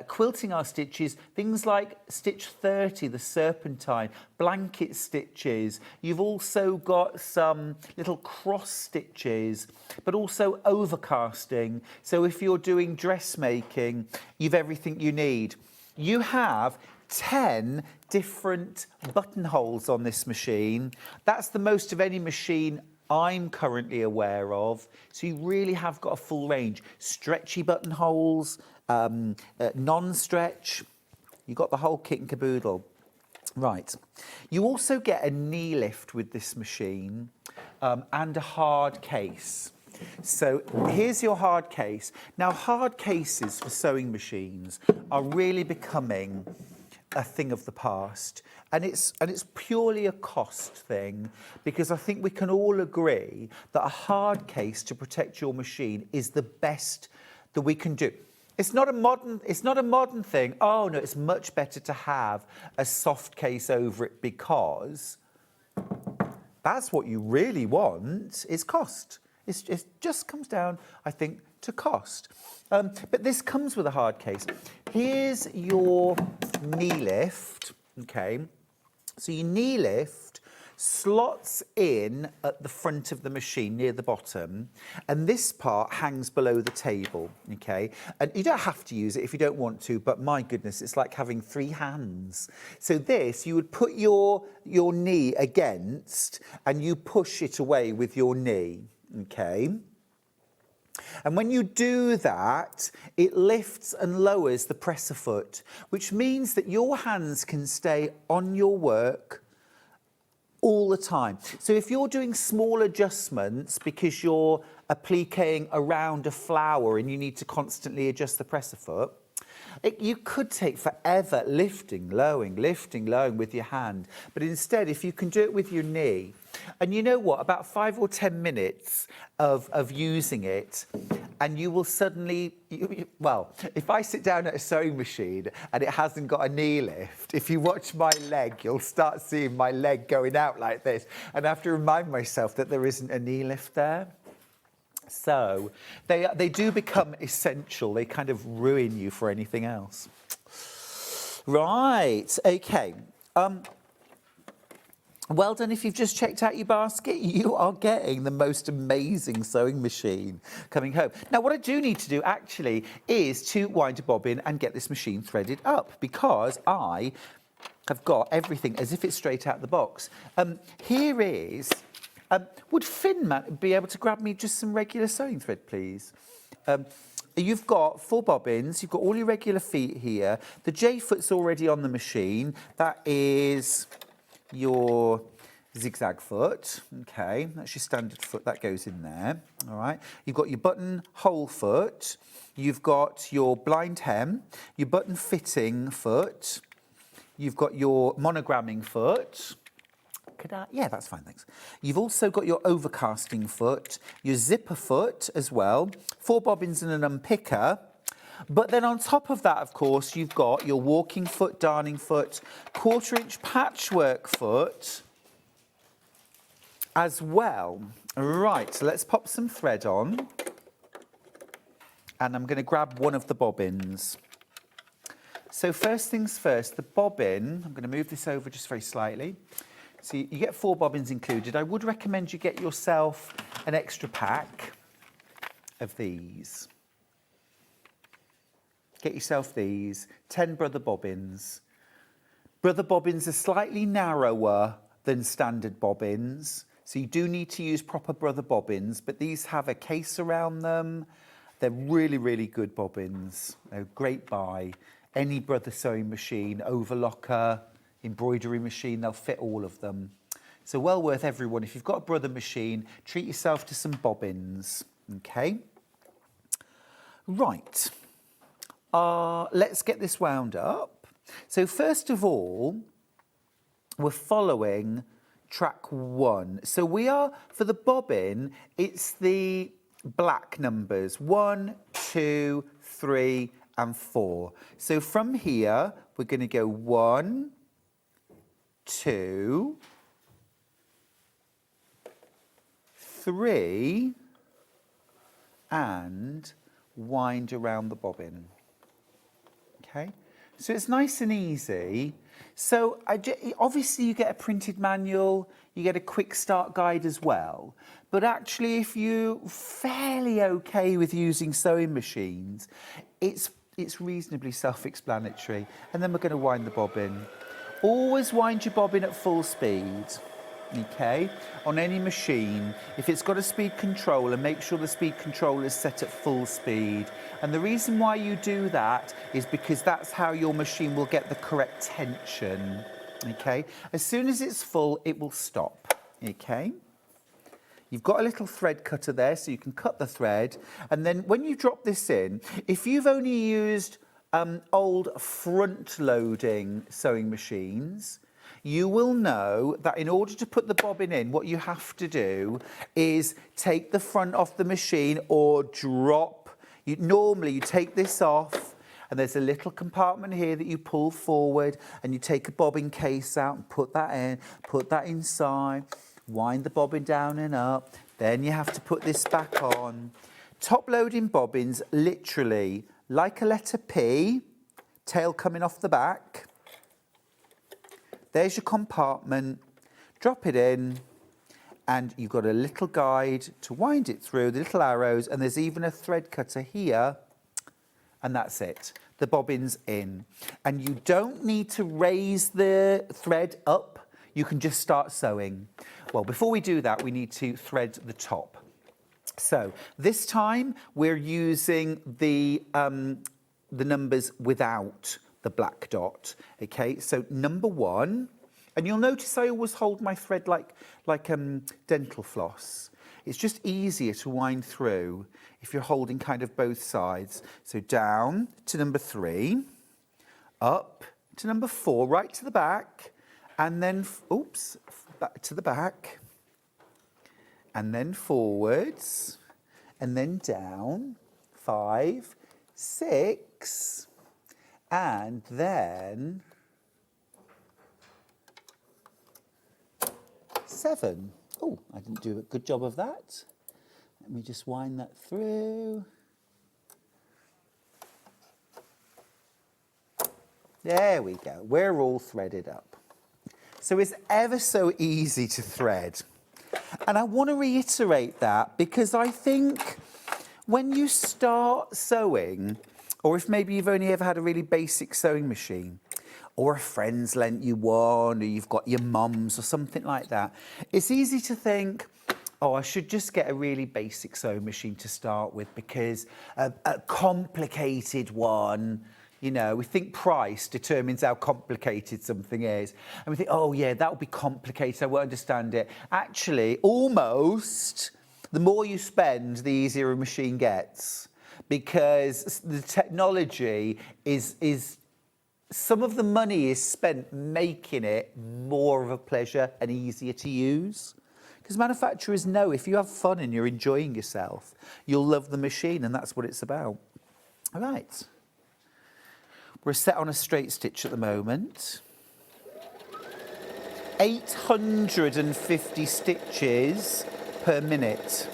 quilting our stitches, things like stitch 30, the serpentine, blanket stitches. You've also got some little cross stitches, but also overcasting. So if you're doing dressmaking, you've everything you need. You have 10 different buttonholes on this machine. That's the most of any machine I'm currently aware of. So you really have got a full range. Stretchy buttonholes, non-stretch. You've got the whole kit and caboodle. Right. You also get a knee lift with this machine and a hard case. So here's your hard case. Now, hard cases for sewing machines are really becoming a thing of the past. And it's purely a cost thing, because I think we can all agree that a hard case to protect your machine is the best that we can do. It's not a modern thing. Oh no, it's much better to have a soft case over it, because that's what you really want is cost. It just comes down, I think, to cost. But this comes with a hard case. Here's your knee lift, okay? So your knee lift slots in at the front of the machine near the bottom, and this part hangs below the table, okay? And you don't have to use it if you don't want to, but my goodness, it's like having 3 hands. So this, you would put your knee against, and you push it away with your knee, okay? And when you do that, it lifts and lowers the presser foot, which means that your hands can stay on your work all the time. So if you're doing small adjustments because you're appliquing around a flower and you need to constantly adjust the presser foot, you could take forever lifting, lowering with your hand. But instead, if you can do it with your knee, and you know what, about 5 or 10 minutes of using it, and you will suddenly, well, if I sit down at a sewing machine and it hasn't got a knee lift, if you watch my leg, you'll start seeing my leg going out like this. And I have to remind myself that there isn't a knee lift there. So they do become essential. They kind of ruin you for anything else. Right, okay. Well done if you've just checked out your basket. You are getting the most amazing sewing machine coming home. Now, what I do need to do, actually, is to wind a bobbin and get this machine threaded up, because I have got everything as if it's straight out of the box. Here is... would Finn be able to grab me just some regular sewing thread, please? You've got 4 bobbins. You've got all your regular feet here. The J-foot's already on the machine. That is your zigzag foot. Okay, that's your standard foot, that goes in there. All right, you've got your buttonhole foot, you've got your blind hem, your button fitting foot, you've got your monogramming foot. Yeah, that's fine, thanks. You've also got your overcasting foot, your zipper foot as well, 4 bobbins and an unpicker. But then on top of that, of course, you've got your walking foot, darning foot, 1/4 inch patchwork foot as well. Right, so let's pop some thread on. And I'm going to grab one of the bobbins. So first things first, the bobbin, I'm going to move this over just very slightly. So you get 4 bobbins included. I would recommend you get yourself an extra pack of these. Get yourself these, 10 brother bobbins. Brother bobbins are slightly narrower than standard bobbins, so you do need to use proper brother bobbins, but these have a case around them. They're really, really good bobbins. They're a great buy. Any brother sewing machine, overlocker, embroidery machine, they'll fit all of them. So well worth everyone. If you've got a brother machine, treat yourself to some bobbins, okay? Right, let's get this wound up. So first of all, we're following track 1. So we are, for the bobbin, it's the black numbers, 1, 2, 3, and 4. So from here, we're going to go 1, 2, 3, and wind around the bobbin. Okay, so it's nice and easy. So obviously you get a printed manual, you get a quick start guide as well. But actually, if you're fairly okay with using sewing machines, it's reasonably self-explanatory. And then we're going to wind the bobbin. Always wind your bobbin at full speed, okay? On any machine, if it's got a speed controller, make sure the speed controller is set at full speed. And the reason why you do that is because that's how your machine will get the correct tension, okay? As soon as it's full, it will stop, okay? You've got a little thread cutter there, so you can cut the thread. And then when you drop this in, if you've only used old front-loading sewing machines, you will know that in order to put the bobbin in, what you have to do is take the front off the machine or drop. Normally, you take this off, and there's a little compartment here that you pull forward, and you take a bobbin case out and put that in, put that inside, wind the bobbin down and up. Then you have to put this back on. Top-loading bobbins, literally, like a letter P, tail coming off the back. There's your compartment, drop it in, and you've got a little guide to wind it through, the little arrows, and there's even a thread cutter here, and that's it. The bobbin's in. And you don't need to raise the thread up, you can just start sewing. Well, before we do that, we need to thread the top. So this time we're using the numbers without the black dot. Okay, so number 1, and you'll notice I always hold my thread like dental floss. It's just easier to wind through if you're holding kind of both sides. So down to number 3, up to number 4, right to the back, and then back to the back. And then forwards, and then down, 5, 6, and then 7. Oh, I didn't do a good job of that. Let me just wind that through. There we go, we're all threaded up. So it's ever so easy to thread. And I want to reiterate that because I think when you start sewing, or if maybe you've only ever had a really basic sewing machine, or a friend's lent you one, or you've got your mum's or something like that, it's easy to think, oh, I should just get a really basic sewing machine to start with because a complicated one, You know, we think price determines how complicated something is. And we think, oh yeah, that will be complicated, I won't understand it. Actually, almost, the more you spend, the easier a machine gets. Because the technology is some of the money is spent making it more of a pleasure and easier to use. Because manufacturers know if you have fun and you're enjoying yourself, you'll love the machine, and that's what it's about. All right. We're set on a straight stitch at the moment. 850 stitches per minute.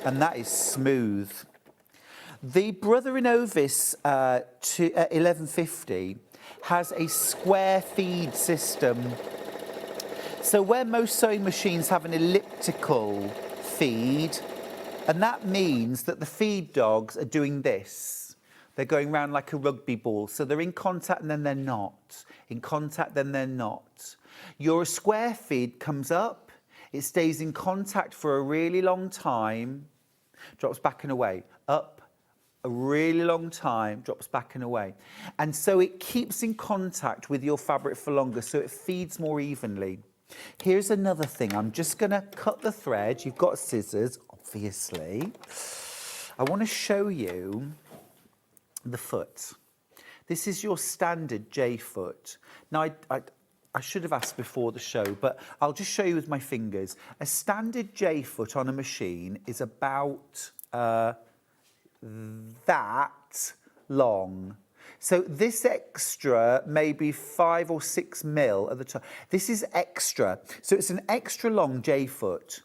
And that is smooth. The Brother Innov-is 1150 has a square feed system. So where most sewing machines have an elliptical feed, and that means that the feed dogs are doing this. They're going around like a rugby ball. So they're in contact and then they're not. In contact, then they're not. Your square feed comes up, it stays in contact for a really long time, drops back and away, up a really long time, drops back and away. And so it keeps in contact with your fabric for longer, so it feeds more evenly. Here's another thing. I'm just going to cut the thread. You've got scissors, obviously. I want to show you the foot. This is your standard J foot. Now, I should have asked before the show, but I'll just show you with my fingers. A standard J foot on a machine is about that long. So this extra may be 5 or 6 mil at the top. This is extra. So it's an extra long J foot.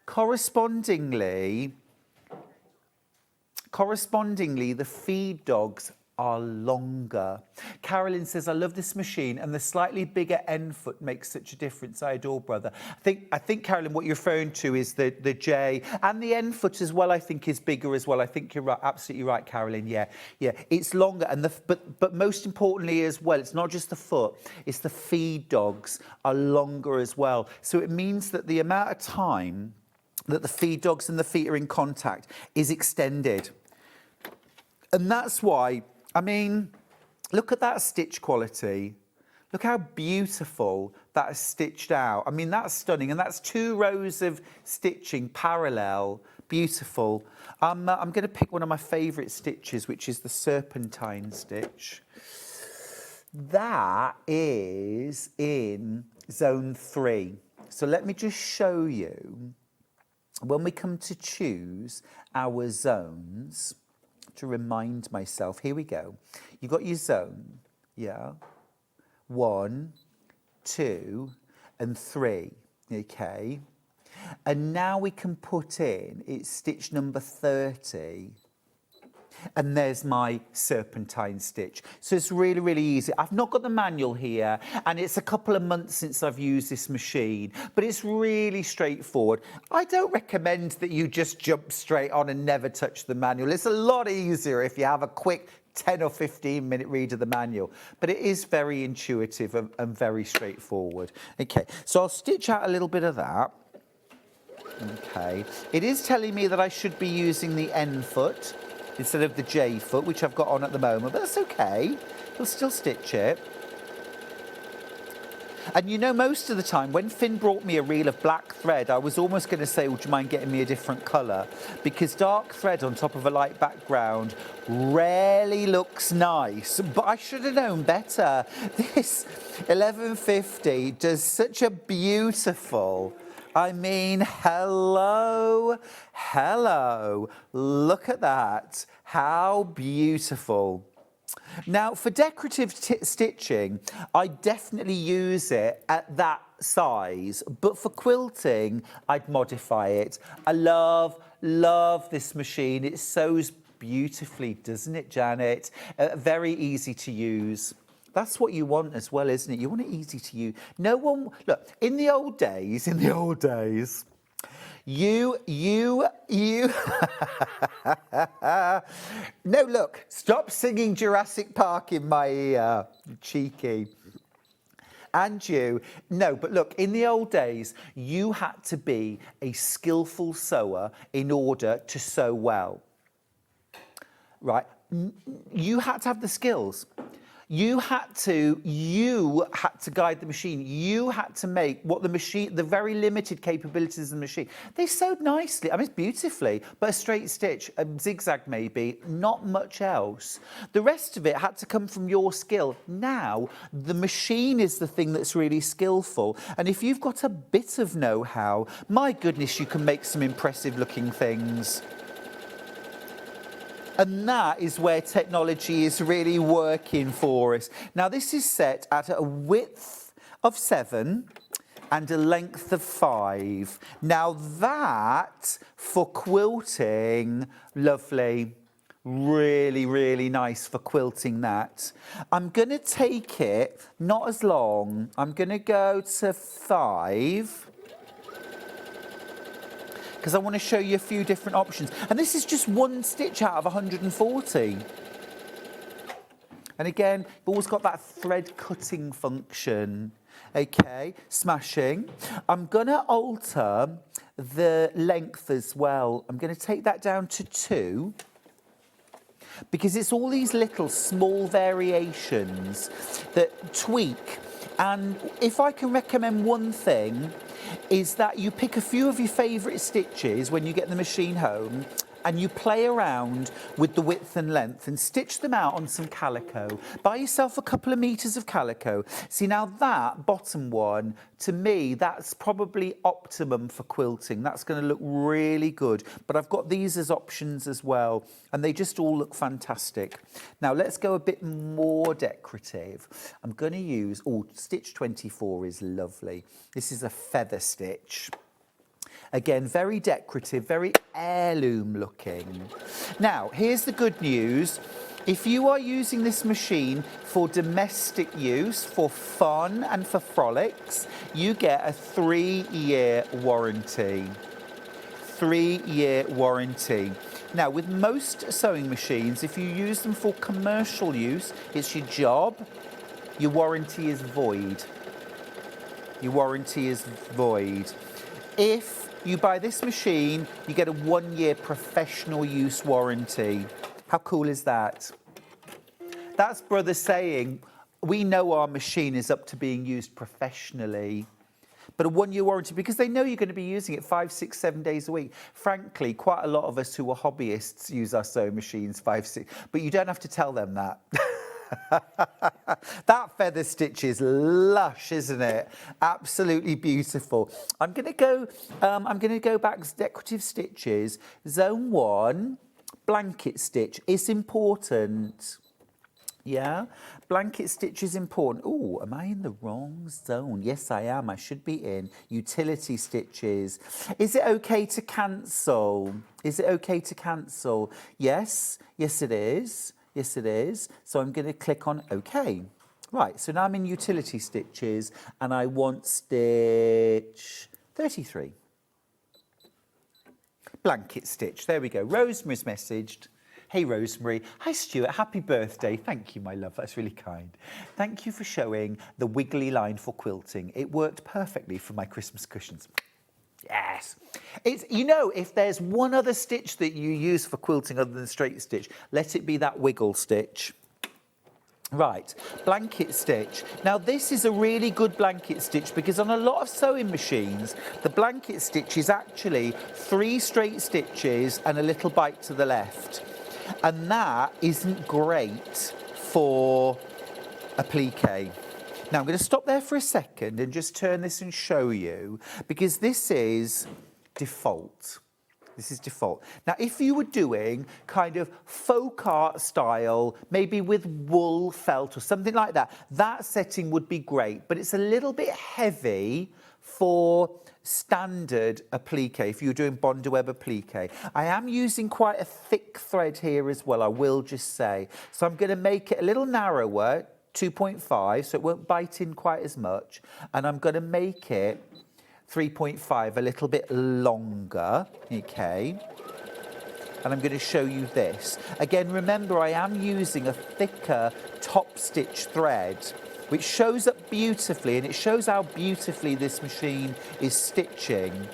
Correspondingly, the feed dogs are longer. Carolyn says, I love this machine, and the slightly bigger end foot makes such a difference. I adore Brother. I think Carolyn, what you're referring to is the J, and the end foot as well, I think, is bigger as well. I think you're right, absolutely right, Carolyn. Yeah, it's longer, and but most importantly as well, it's not just the foot, it's the feed dogs are longer as well. So it means that the amount of time that the feed dogs and the feet are in contact is extended. And that's why, I mean, look at that stitch quality. Look how beautiful that is stitched out. I mean, that's stunning. And that's 2 rows of stitching parallel. Beautiful. I'm going to pick one of my favourite stitches, which is the serpentine stitch. That is in zone 3. So let me just show you, when we come to choose our zones, to remind myself, here we go. You got your zone, yeah? 1, 2, and 3, okay? And now we can put in, it's stitch number 30, and there's my serpentine stitch. So it's really, really easy. I've not got the manual here, and it's a couple of months since I've used this machine, but it's really straightforward. I don't recommend that you just jump straight on and never touch the manual. It's a lot easier if you have a quick 10 or 15 minute read of the manual, but it is very intuitive and very straightforward. Okay, so I'll stitch out a little bit of that. Okay, it is telling me that I should be using the end foot instead of the J foot, which I've got on at the moment, but that's okay. We'll still stitch it. And you know, most of the time, when Finn brought me a reel of black thread, I was almost going to say, would you mind getting me a different colour? Because dark thread on top of a light background rarely looks nice, but I should have known better. This 1150 does such a beautiful, I mean, hello, look at that, how beautiful. Now, for decorative stitching, I definitely use it at that size, but for quilting, I'd modify it. I love this machine. It sews beautifully, doesn't it, Janet? Very easy to use. That's what you want as well, isn't it? You want it easy to use. No one, look, in the old days, you no, look, stop singing Jurassic Park in my ear, cheeky. And you, no, but look, in the old days, you had to be a skillful sewer in order to sew well. Right? you had to have the skills. You had to guide the machine. You had to make what the very limited capabilities of the machine. They sewed nicely, I mean, beautifully, but a straight stitch, a zigzag maybe, not much else. The rest of it had to come from your skill. Now, the machine is the thing that's really skillful. And if you've got a bit of know-how, my goodness, you can make some impressive looking things. And that is where technology is really working for us. Now, this is set at a width of 7 and a length of 5. Now, that, for quilting, lovely. Really, really nice for quilting that. I'm going to take it, not as long. I'm going to go to 5. Because I want to show you a few different options. And this is just one stitch out of 140. And again, you've always got that thread cutting function. Okay, smashing. I'm going to alter the length as well. I'm going to take that down to 2. Because it's all these little small variations that tweak. And if I can recommend one thing, is that you pick a few of your favourite stitches when you get the machine home and you play around with the width and length and stitch them out on some calico. Buy yourself a couple of metres of calico. See, now that bottom one, to me, that's probably optimum for quilting. That's going to look really good. But I've got these as options as well, and they just all look fantastic. Now, let's go a bit more decorative. I'm going to use, stitch 24 is lovely. This is a feather stitch. Again, very decorative, very heirloom looking. Now, here's the good news. If you are using this machine for domestic use, for fun and for frolics, you get a 3-year warranty. 3-year warranty. Now, with most sewing machines, if you use them for commercial use, it's your job, your warranty is void. Your warranty is void. If you buy this machine, you get a 1-year professional use warranty. How cool is that? That's brother saying, we know our machine is up to being used professionally. But a 1-year warranty, because they know you're going to be using it 5, 6, 7 days a week. Frankly, quite a lot of us who are hobbyists use our sewing machines 5, 6, but you don't have to tell them that. That feather stitch is lush, isn't it? Absolutely beautiful. I'm going to go back to decorative stitches. Zone 1, blanket stitch. It's important. Yeah, blanket stitch is important. Oh, am I in the wrong zone? Yes, I am. I should be in utility stitches. Is it okay to cancel? Is it okay to cancel? Yes, yes it is. Yes, it is. So I'm going to click on OK. Right, so now I'm in utility stitches and I want stitch 33. Blanket stitch. There we go. Rosemary's messaged. Hey, Rosemary. Hi, Stuart. Happy birthday. Thank you, my love. That's really kind. Thank you for showing the wiggly line for quilting. It worked perfectly for my Christmas cushions. Yes. It's, you know, if there's one other stitch that you use for quilting other than straight stitch, let it be that wiggle stitch. Right, blanket stitch. Now, this is a really good blanket stitch because on a lot of sewing machines, the blanket stitch is actually 3 straight stitches and a little bite to the left. And that isn't great for applique. Now, I'm going to stop there for a second and just turn this and show you, because this is default. This is default. Now, if you were doing kind of folk art style, maybe with wool felt or something like that, that setting would be great, but it's a little bit heavy for standard applique, if you're doing Bondi Web applique. I am using quite a thick thread here as well, I will just say. So I'm going to make it a little narrower, 2.5, so it won't bite in quite as much. And I'm going to make it 3.5, a little bit longer, okay? And I'm going to show you this. Again, remember, I am using a thicker top stitch thread, which shows up beautifully, and it shows how beautifully this machine is stitching.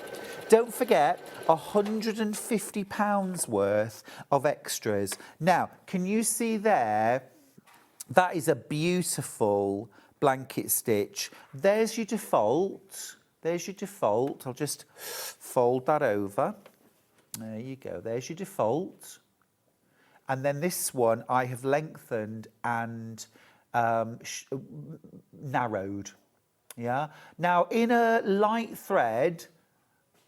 Don't forget, £150 worth of extras. Now, can you see there? That is a beautiful blanket stitch. There's your default. There's your default. I'll just fold that over. There you go. There's your default. And then this one I have lengthened and narrowed. Yeah. Now, in a light thread,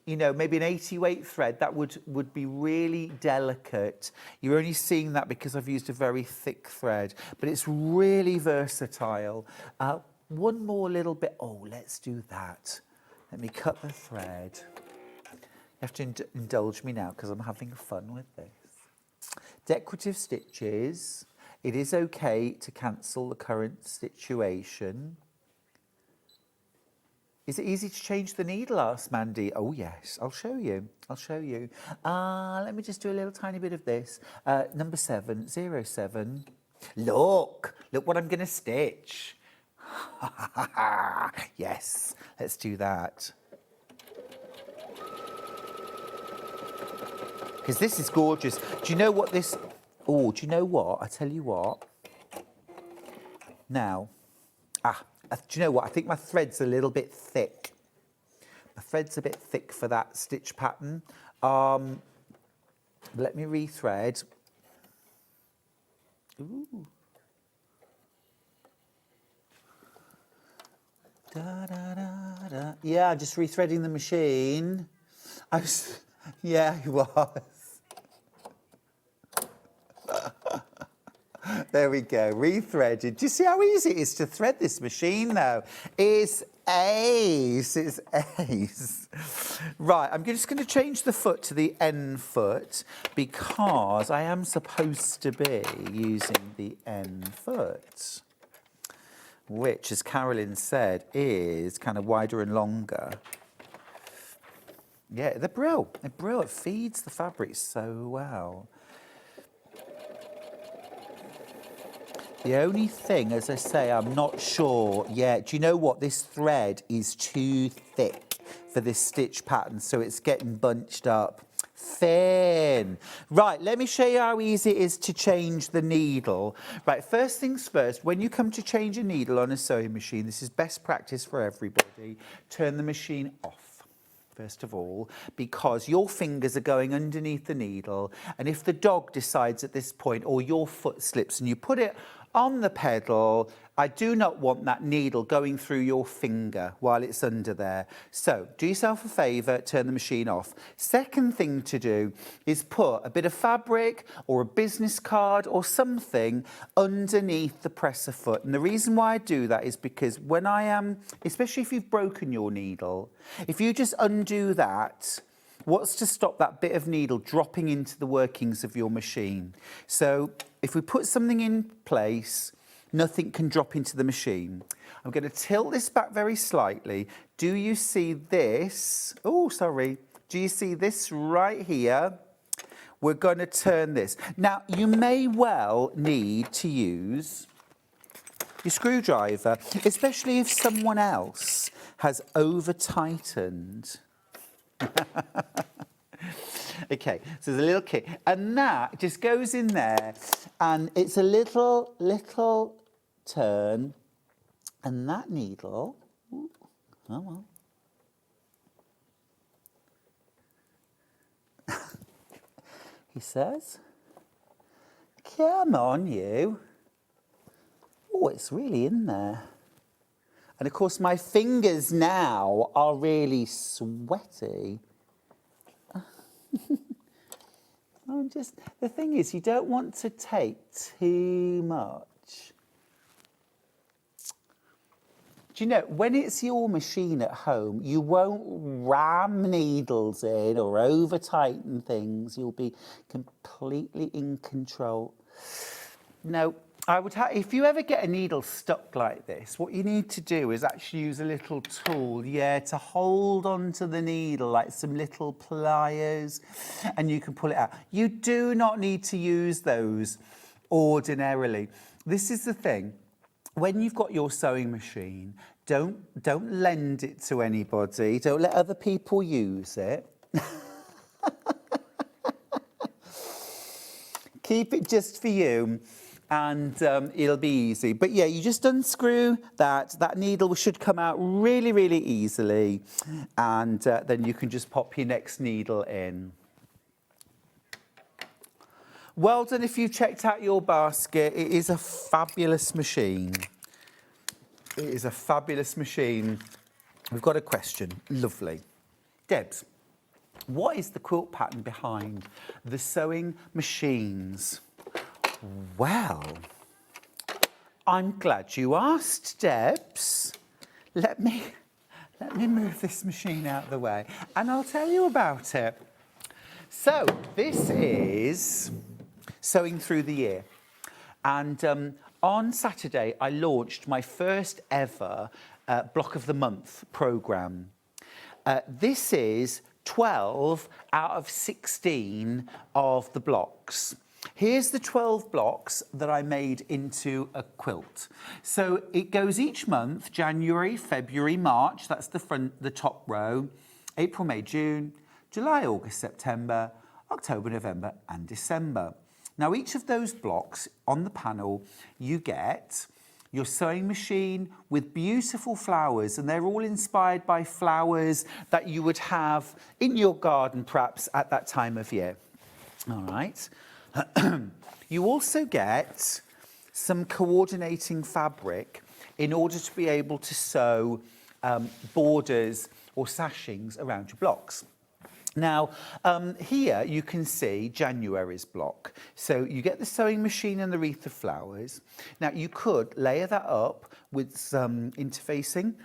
you know, maybe an 80 weight thread, that would be really delicate. You're only seeing that because I've used a very thick thread, but it's really versatile. One more little bit. Oh, let's do that. Let me cut the thread. You have to indulge me now because I'm having fun with this. Decorative stitches. It is okay to cancel the current situation. Is it easy to change the needle? Asked Mandy. Oh, yes, I'll show you. I'll show you. Let me just do a little tiny bit of this. Number 707. Look what I'm going to stitch. Yes, let's do that. Because this is gorgeous. Do you know what this... Oh, do you know what? I tell you what. Now, do you know what? I think my thread's a little bit thick. My thread's a bit thick for that stitch pattern. Let me rethread. Ooh. Da, da, da, da. Yeah, just rethreading the machine. Yeah, he was. There we go, rethreaded. Do you see how easy it is to thread this machine now? It's ace, it's ace. Right, I'm just going to change the foot to the N foot because I am supposed to be using the N foot, which, as Carolyn said, is kind of wider and longer. Yeah, they're brilliant. They're brilliant. It feeds the fabric so well. The only thing, as I say, I'm not sure yet. Do you know what? This thread is too thick for this stitch pattern, so it's getting bunched up. Thin. Right, let me show you how easy it is to change the needle. Right, first things first, when you come to change a needle on a sewing machine, this is best practice for everybody, turn the machine off. First of all, because your fingers are going underneath the needle, and if the dog decides at this point, or your foot slips and you put it on the pedal, I do not want that needle going through your finger while it's under there. So do yourself a favour, turn the machine off. Second thing to do is put a bit of fabric or a business card or something underneath the presser foot. And the reason why I do that is because when I am, especially if you've broken your needle, if you just undo that, what's to stop that bit of needle dropping into the workings of your machine? So if we put something in place, nothing can drop into the machine. I'm going to tilt this back very slightly. Do you see this? Oh, sorry. Do you see this right here? We're going to turn this. Now, you may well need to use your screwdriver, especially if someone else has over-tightened. Okay, so there's a little kit, and that just goes in there, and it's a little turn, and that needle, ooh, oh well. He says, come on you. Oh, it's really in there. And of course my fingers now are really sweaty. The thing is, you don't want to take too much. Do you know, when it's your machine at home, you won't ram needles in or over-tighten things. You'll be completely in control. No, I would if you ever get a needle stuck like this, what you need to do is actually use a little tool, to hold onto the needle, like some little pliers, and you can pull it out. You do not need to use those ordinarily. This is the thing. When you've got your sewing machine, Don't lend it to anybody. Don't let other people use it. Keep it just for you, and it'll be easy. But yeah, you just unscrew that. That needle should come out really, really easily, and then you can just pop your next needle in. Well done if you've checked out your basket. It is a fabulous machine. It is a fabulous machine. We've got a question. Lovely. Debs, what is the quilt pattern behind the sewing machines? Well, I'm glad you asked, Debs. Let me move this machine out of the way and I'll tell you about it. So this is Sewing Through the Year. And on Saturday, I launched my first ever Block of the Month programme. This is 12 out of 16 of the blocks. Here's the 12 blocks that I made into a quilt. So it goes each month, January, February, March, that's the top row, April, May, June, July, August, September, October, November, and December. Now, each of those blocks on the panel, you get your sewing machine with beautiful flowers, and they're all inspired by flowers that you would have in your garden, perhaps at that time of year. All right. You also get some coordinating fabric in order to be able to sew borders or sashings around your blocks. Now, here you can see January's block. So you get the sewing machine and the wreath of flowers. Now, you could layer that up with some interfacing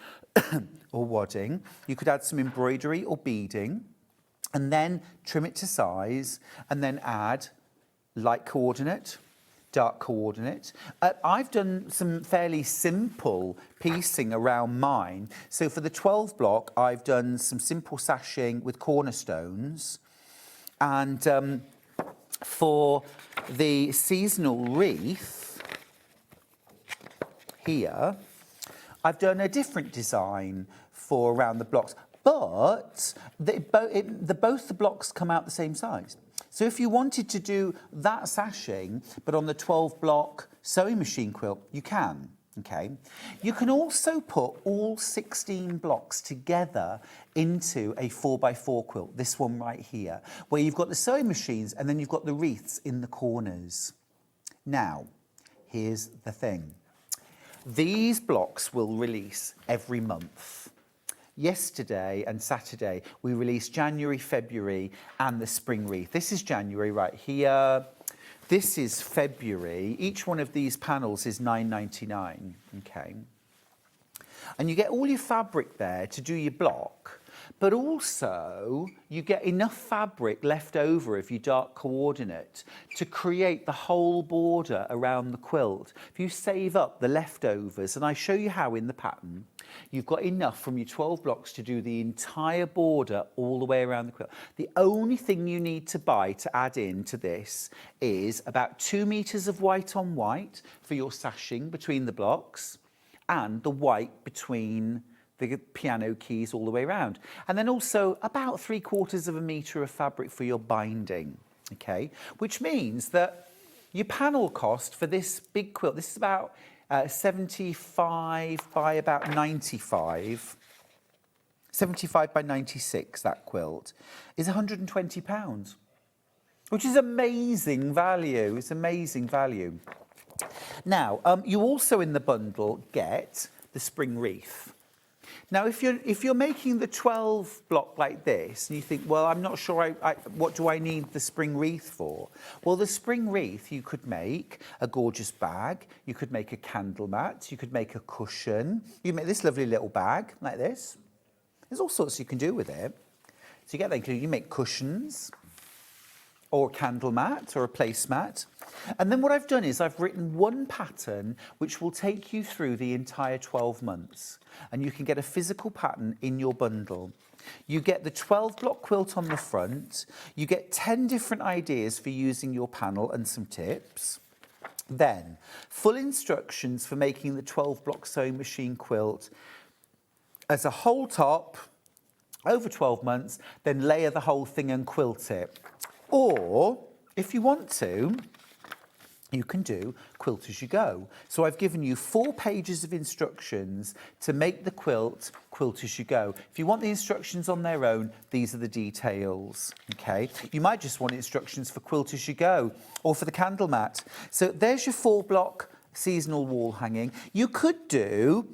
or wadding. You could add some embroidery or beading and then trim it to size and then add light coordinate, dark coordinate. I've done some fairly simple piecing around mine. So for the 12 block, I've done some simple sashing with cornerstones. And for the seasonal wreath here, I've done a different design for around the blocks. But both the blocks come out the same size. So if you wanted to do that sashing, but on the 12 block sewing machine quilt, you can, okay? You can also put all 16 blocks together into a 4x4 quilt, this one right here, where you've got the sewing machines and then you've got the wreaths in the corners. Now, here's the thing. These blocks will release every month. Yesterday and Saturday, we released January, February, and the spring wreath. This is January right here. This is February. Each one of these panels is $9.99, okay? And you get all your fabric there to do your block, but also you get enough fabric left over of your dark coordinate to create the whole border around the quilt. If you save up the leftovers, and I show you how in the pattern, you've got enough from your 12 blocks to do the entire border all the way around the quilt. The only thing you need to buy to add in to this is about 2 meters of white on white for your sashing between the blocks and the white between the piano keys all the way around. And then also about 3/4 of a metre of fabric for your binding, okay? Which means that your panel cost for this big quilt, this is about 75 by about 95, 75 by 96, that quilt, is £120, which is amazing value. It's amazing value. Now, you also in the bundle get the spring wreath. Now, if you're making the 12 block like this, and you think, well, I'm not sure, what do I need the spring wreath for? Well, the spring wreath, you could make a gorgeous bag, you could make a candle mat, you could make a cushion, you make this lovely little bag like this. There's all sorts you can do with it. So you get that included, you make cushions, or a candle mat, or a placemat. And then what I've done is I've written one pattern which will take you through the entire 12 months. And you can get a physical pattern in your bundle. You get the 12 block quilt on the front. You get 10 different ideas for using your panel and some tips. Then, full instructions for making the 12 block sewing machine quilt, as a whole top over 12 months, then layer the whole thing and quilt it. Or, if you want to, you can do quilt as you go. So I've given you 4 pages of instructions to make the quilt as you go. If you want the instructions on their own, these are the details, okay? You might just want instructions for quilt as you go or for the candle mat. So there's your 4-block seasonal wall hanging. You could do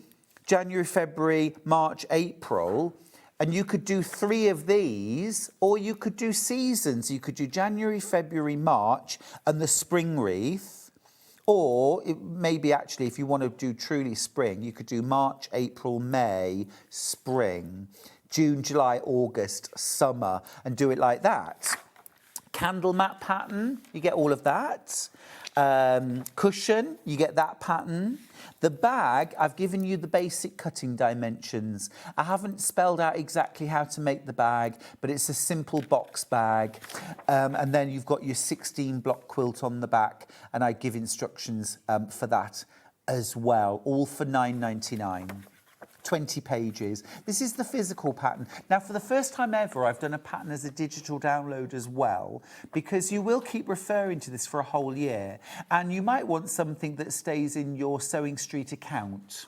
January, February, March, April, and you could do 3 of these, or you could do seasons. You could do January, February, March, and the spring wreath. Or maybe actually, if you want to do truly spring, you could do March, April, May, spring, June, July, August, summer, and do it like that. Candle mat pattern, you get all of that. Cushion, you get that pattern. The bag, I've given you the basic cutting dimensions. I haven't spelled out exactly how to make the bag, but it's a simple box bag. And then you've got your 16-block quilt on the back, and I give instructions for that as well, all for £9.99. 20 pages. This is the physical pattern. Now, for the first time ever, I've done a pattern as a digital download as well, because you will keep referring to this for a whole year, and you might want something that stays in your SewingStreet account.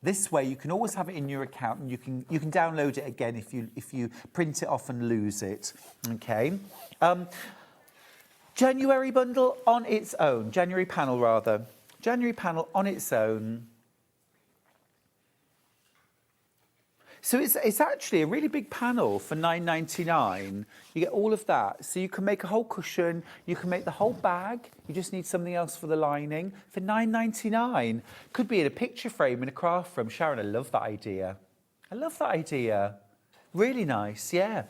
This way, you can always have it in your account, and you can download it again if you print it off and lose it. Okay. January bundle on its own. January panel rather. January panel on its own. So it's actually a really big panel for £9.99. You get all of that. So you can make a whole cushion, you can make the whole bag, you just need something else for the lining for £9.99. Could be in a picture frame, in a craft room. Sharon, I love that idea. I love that idea. Really nice, yeah.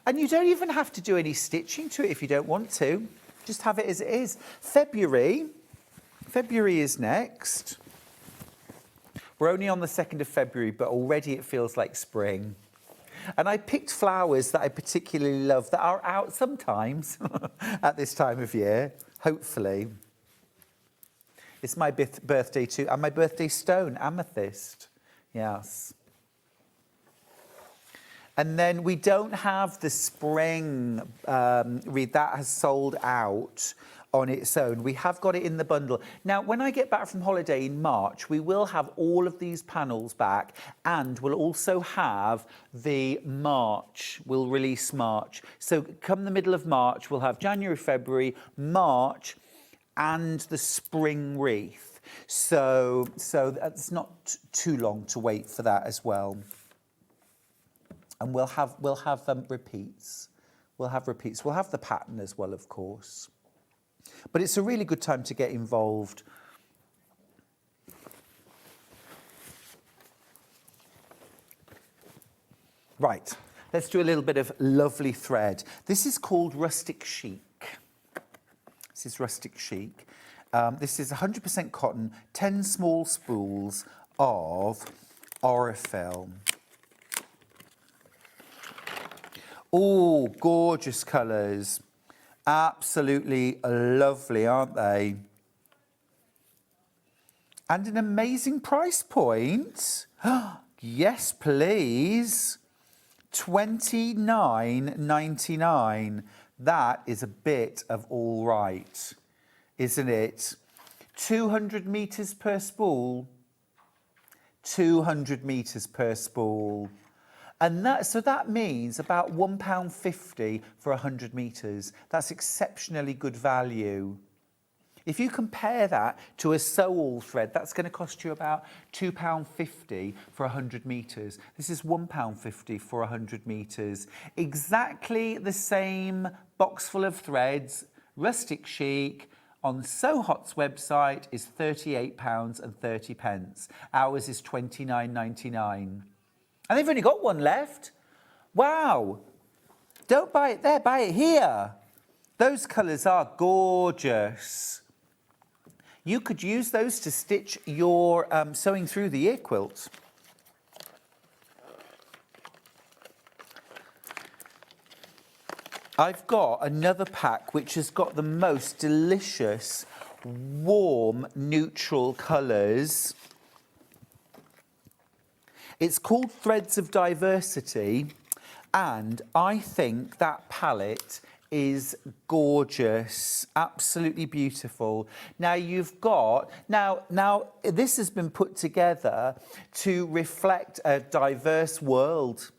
And you don't even have to do any stitching to it if you don't want to. Just have it as it is. February is next. We're only on the 2nd of February, but already it feels like spring. And I picked flowers that I particularly love that are out sometimes at this time of year, hopefully. It's my birthday too, and my birthday stone, amethyst. Yes. And then we don't have the spring wreath. That has sold out on its own. We have got it in the bundle. Now, when I get back from holiday in March, we will have all of these panels back, and we'll also have the March. We'll release March. So come the middle of March, we'll have January, February, March, and the spring wreath. So that's not too long to wait for that as well. And we'll have repeats. We'll have repeats. We'll have the pattern as well, of course. But it's a really good time to get involved. Right, let's do a little bit of lovely thread. This is called rustic chic. This is rustic chic. This is 100% cotton, 10 small spools of Orifil. Oh, gorgeous colours. Absolutely lovely, aren't they? And an amazing price point. Yes, please. £29.99. That is a bit of all right, isn't it? 200 metres per spool. 200 metres per spool. And that means about £1.50 for 100 metres. That's exceptionally good value. If you compare that to a sew-all thread, that's going to cost you about £2.50 for 100 metres. This is £1.50 for 100 metres. Exactly the same box full of threads, rustic chic, on Sew Hot's website is £38.30. Ours is £29.99. And they've only got one left. Wow. Don't buy it there, buy it here. Those colours are gorgeous. You could use those to stitch your sewing through the ear quilt. I've got another pack which has got the most delicious, warm, neutral colours. It's called Threads of Diversity, and I think that palette is gorgeous, absolutely beautiful. Now you've got, now this has been put together to reflect a diverse world,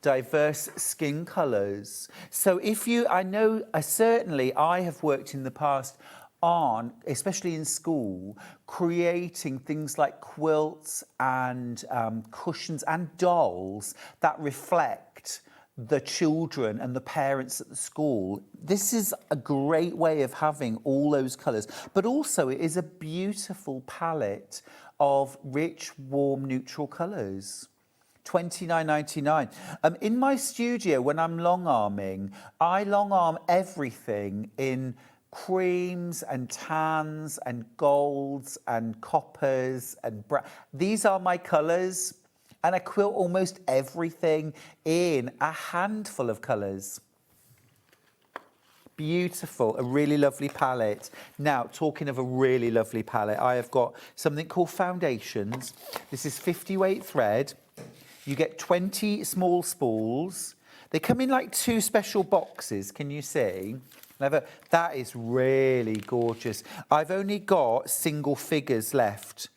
diverse skin colours. So if you, I know, certainly I have worked in the past on, especially in school, creating things like quilts and cushions and dolls that reflect the children and the parents at the school. This is a great way of having all those colours, but also it is a beautiful palette of rich, warm, neutral colours. $29.99. In my studio, when I'm long arming, I long arm everything in creams and tans and golds and coppers and these are my colours, and I quilt almost everything in a handful of colours. Beautiful, a really lovely palette. Now, talking of a really lovely palette, I have got something called Foundations. This is 50 weight thread. You get 20 small spools. They come in like 2 special boxes, can you see? That is really gorgeous. I've only got single figures left.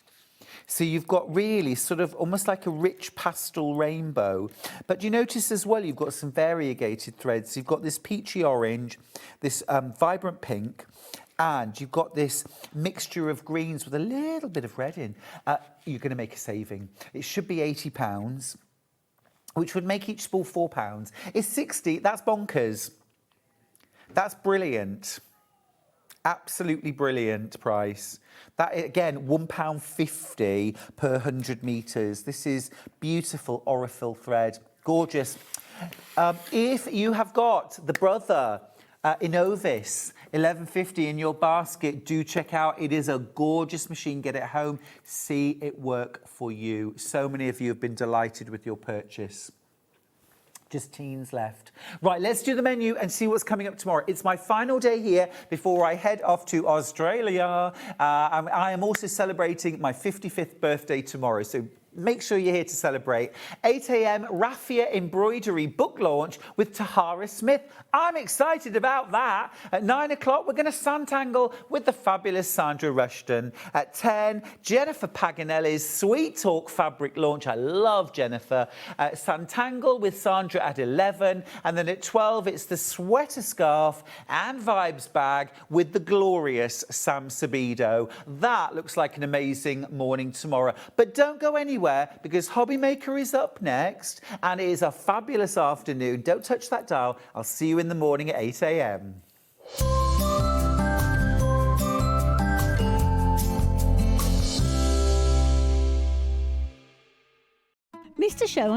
So you've got really sort of almost like a rich pastel rainbow. But you notice as well, you've got some variegated threads. You've got this peachy orange, this vibrant pink, and you've got this mixture of greens with a little bit of red in. You're going to make a saving. It should be £80, which would make each spool £4. It's 60, that's bonkers. That's brilliant. Absolutely brilliant price. That, again, £1.50 per 100 metres. This is beautiful Aurifil thread. Gorgeous. If you have got the brother Innov-is 1150 in your basket, do check out. It is a gorgeous machine. Get it home. See it work for you. So many of you have been delighted with your purchase. Just teens left. Right, let's do the menu and see what's coming up tomorrow. It's my final day here before I head off to Australia. I am also celebrating my 55th birthday tomorrow, so make sure you're here to celebrate. 8 a.m. Raffia Embroidery book launch with Tahara Smith. I'm excited about that. At 9 o'clock, we're going to Santangle with the fabulous Sandra Rushton. At 10, Jennifer Paganelli's Sweet Talk fabric launch. I love Jennifer. Santangle with Sandra at 11. And then at 12, it's the sweater scarf and vibes bag with the glorious Sam Sabido. That looks like an amazing morning tomorrow. But don't go anywhere, because Hobby Maker is up next, and it is a fabulous afternoon. Don't touch that dial. I'll see you in the morning at 8 a.m. Mr. Show on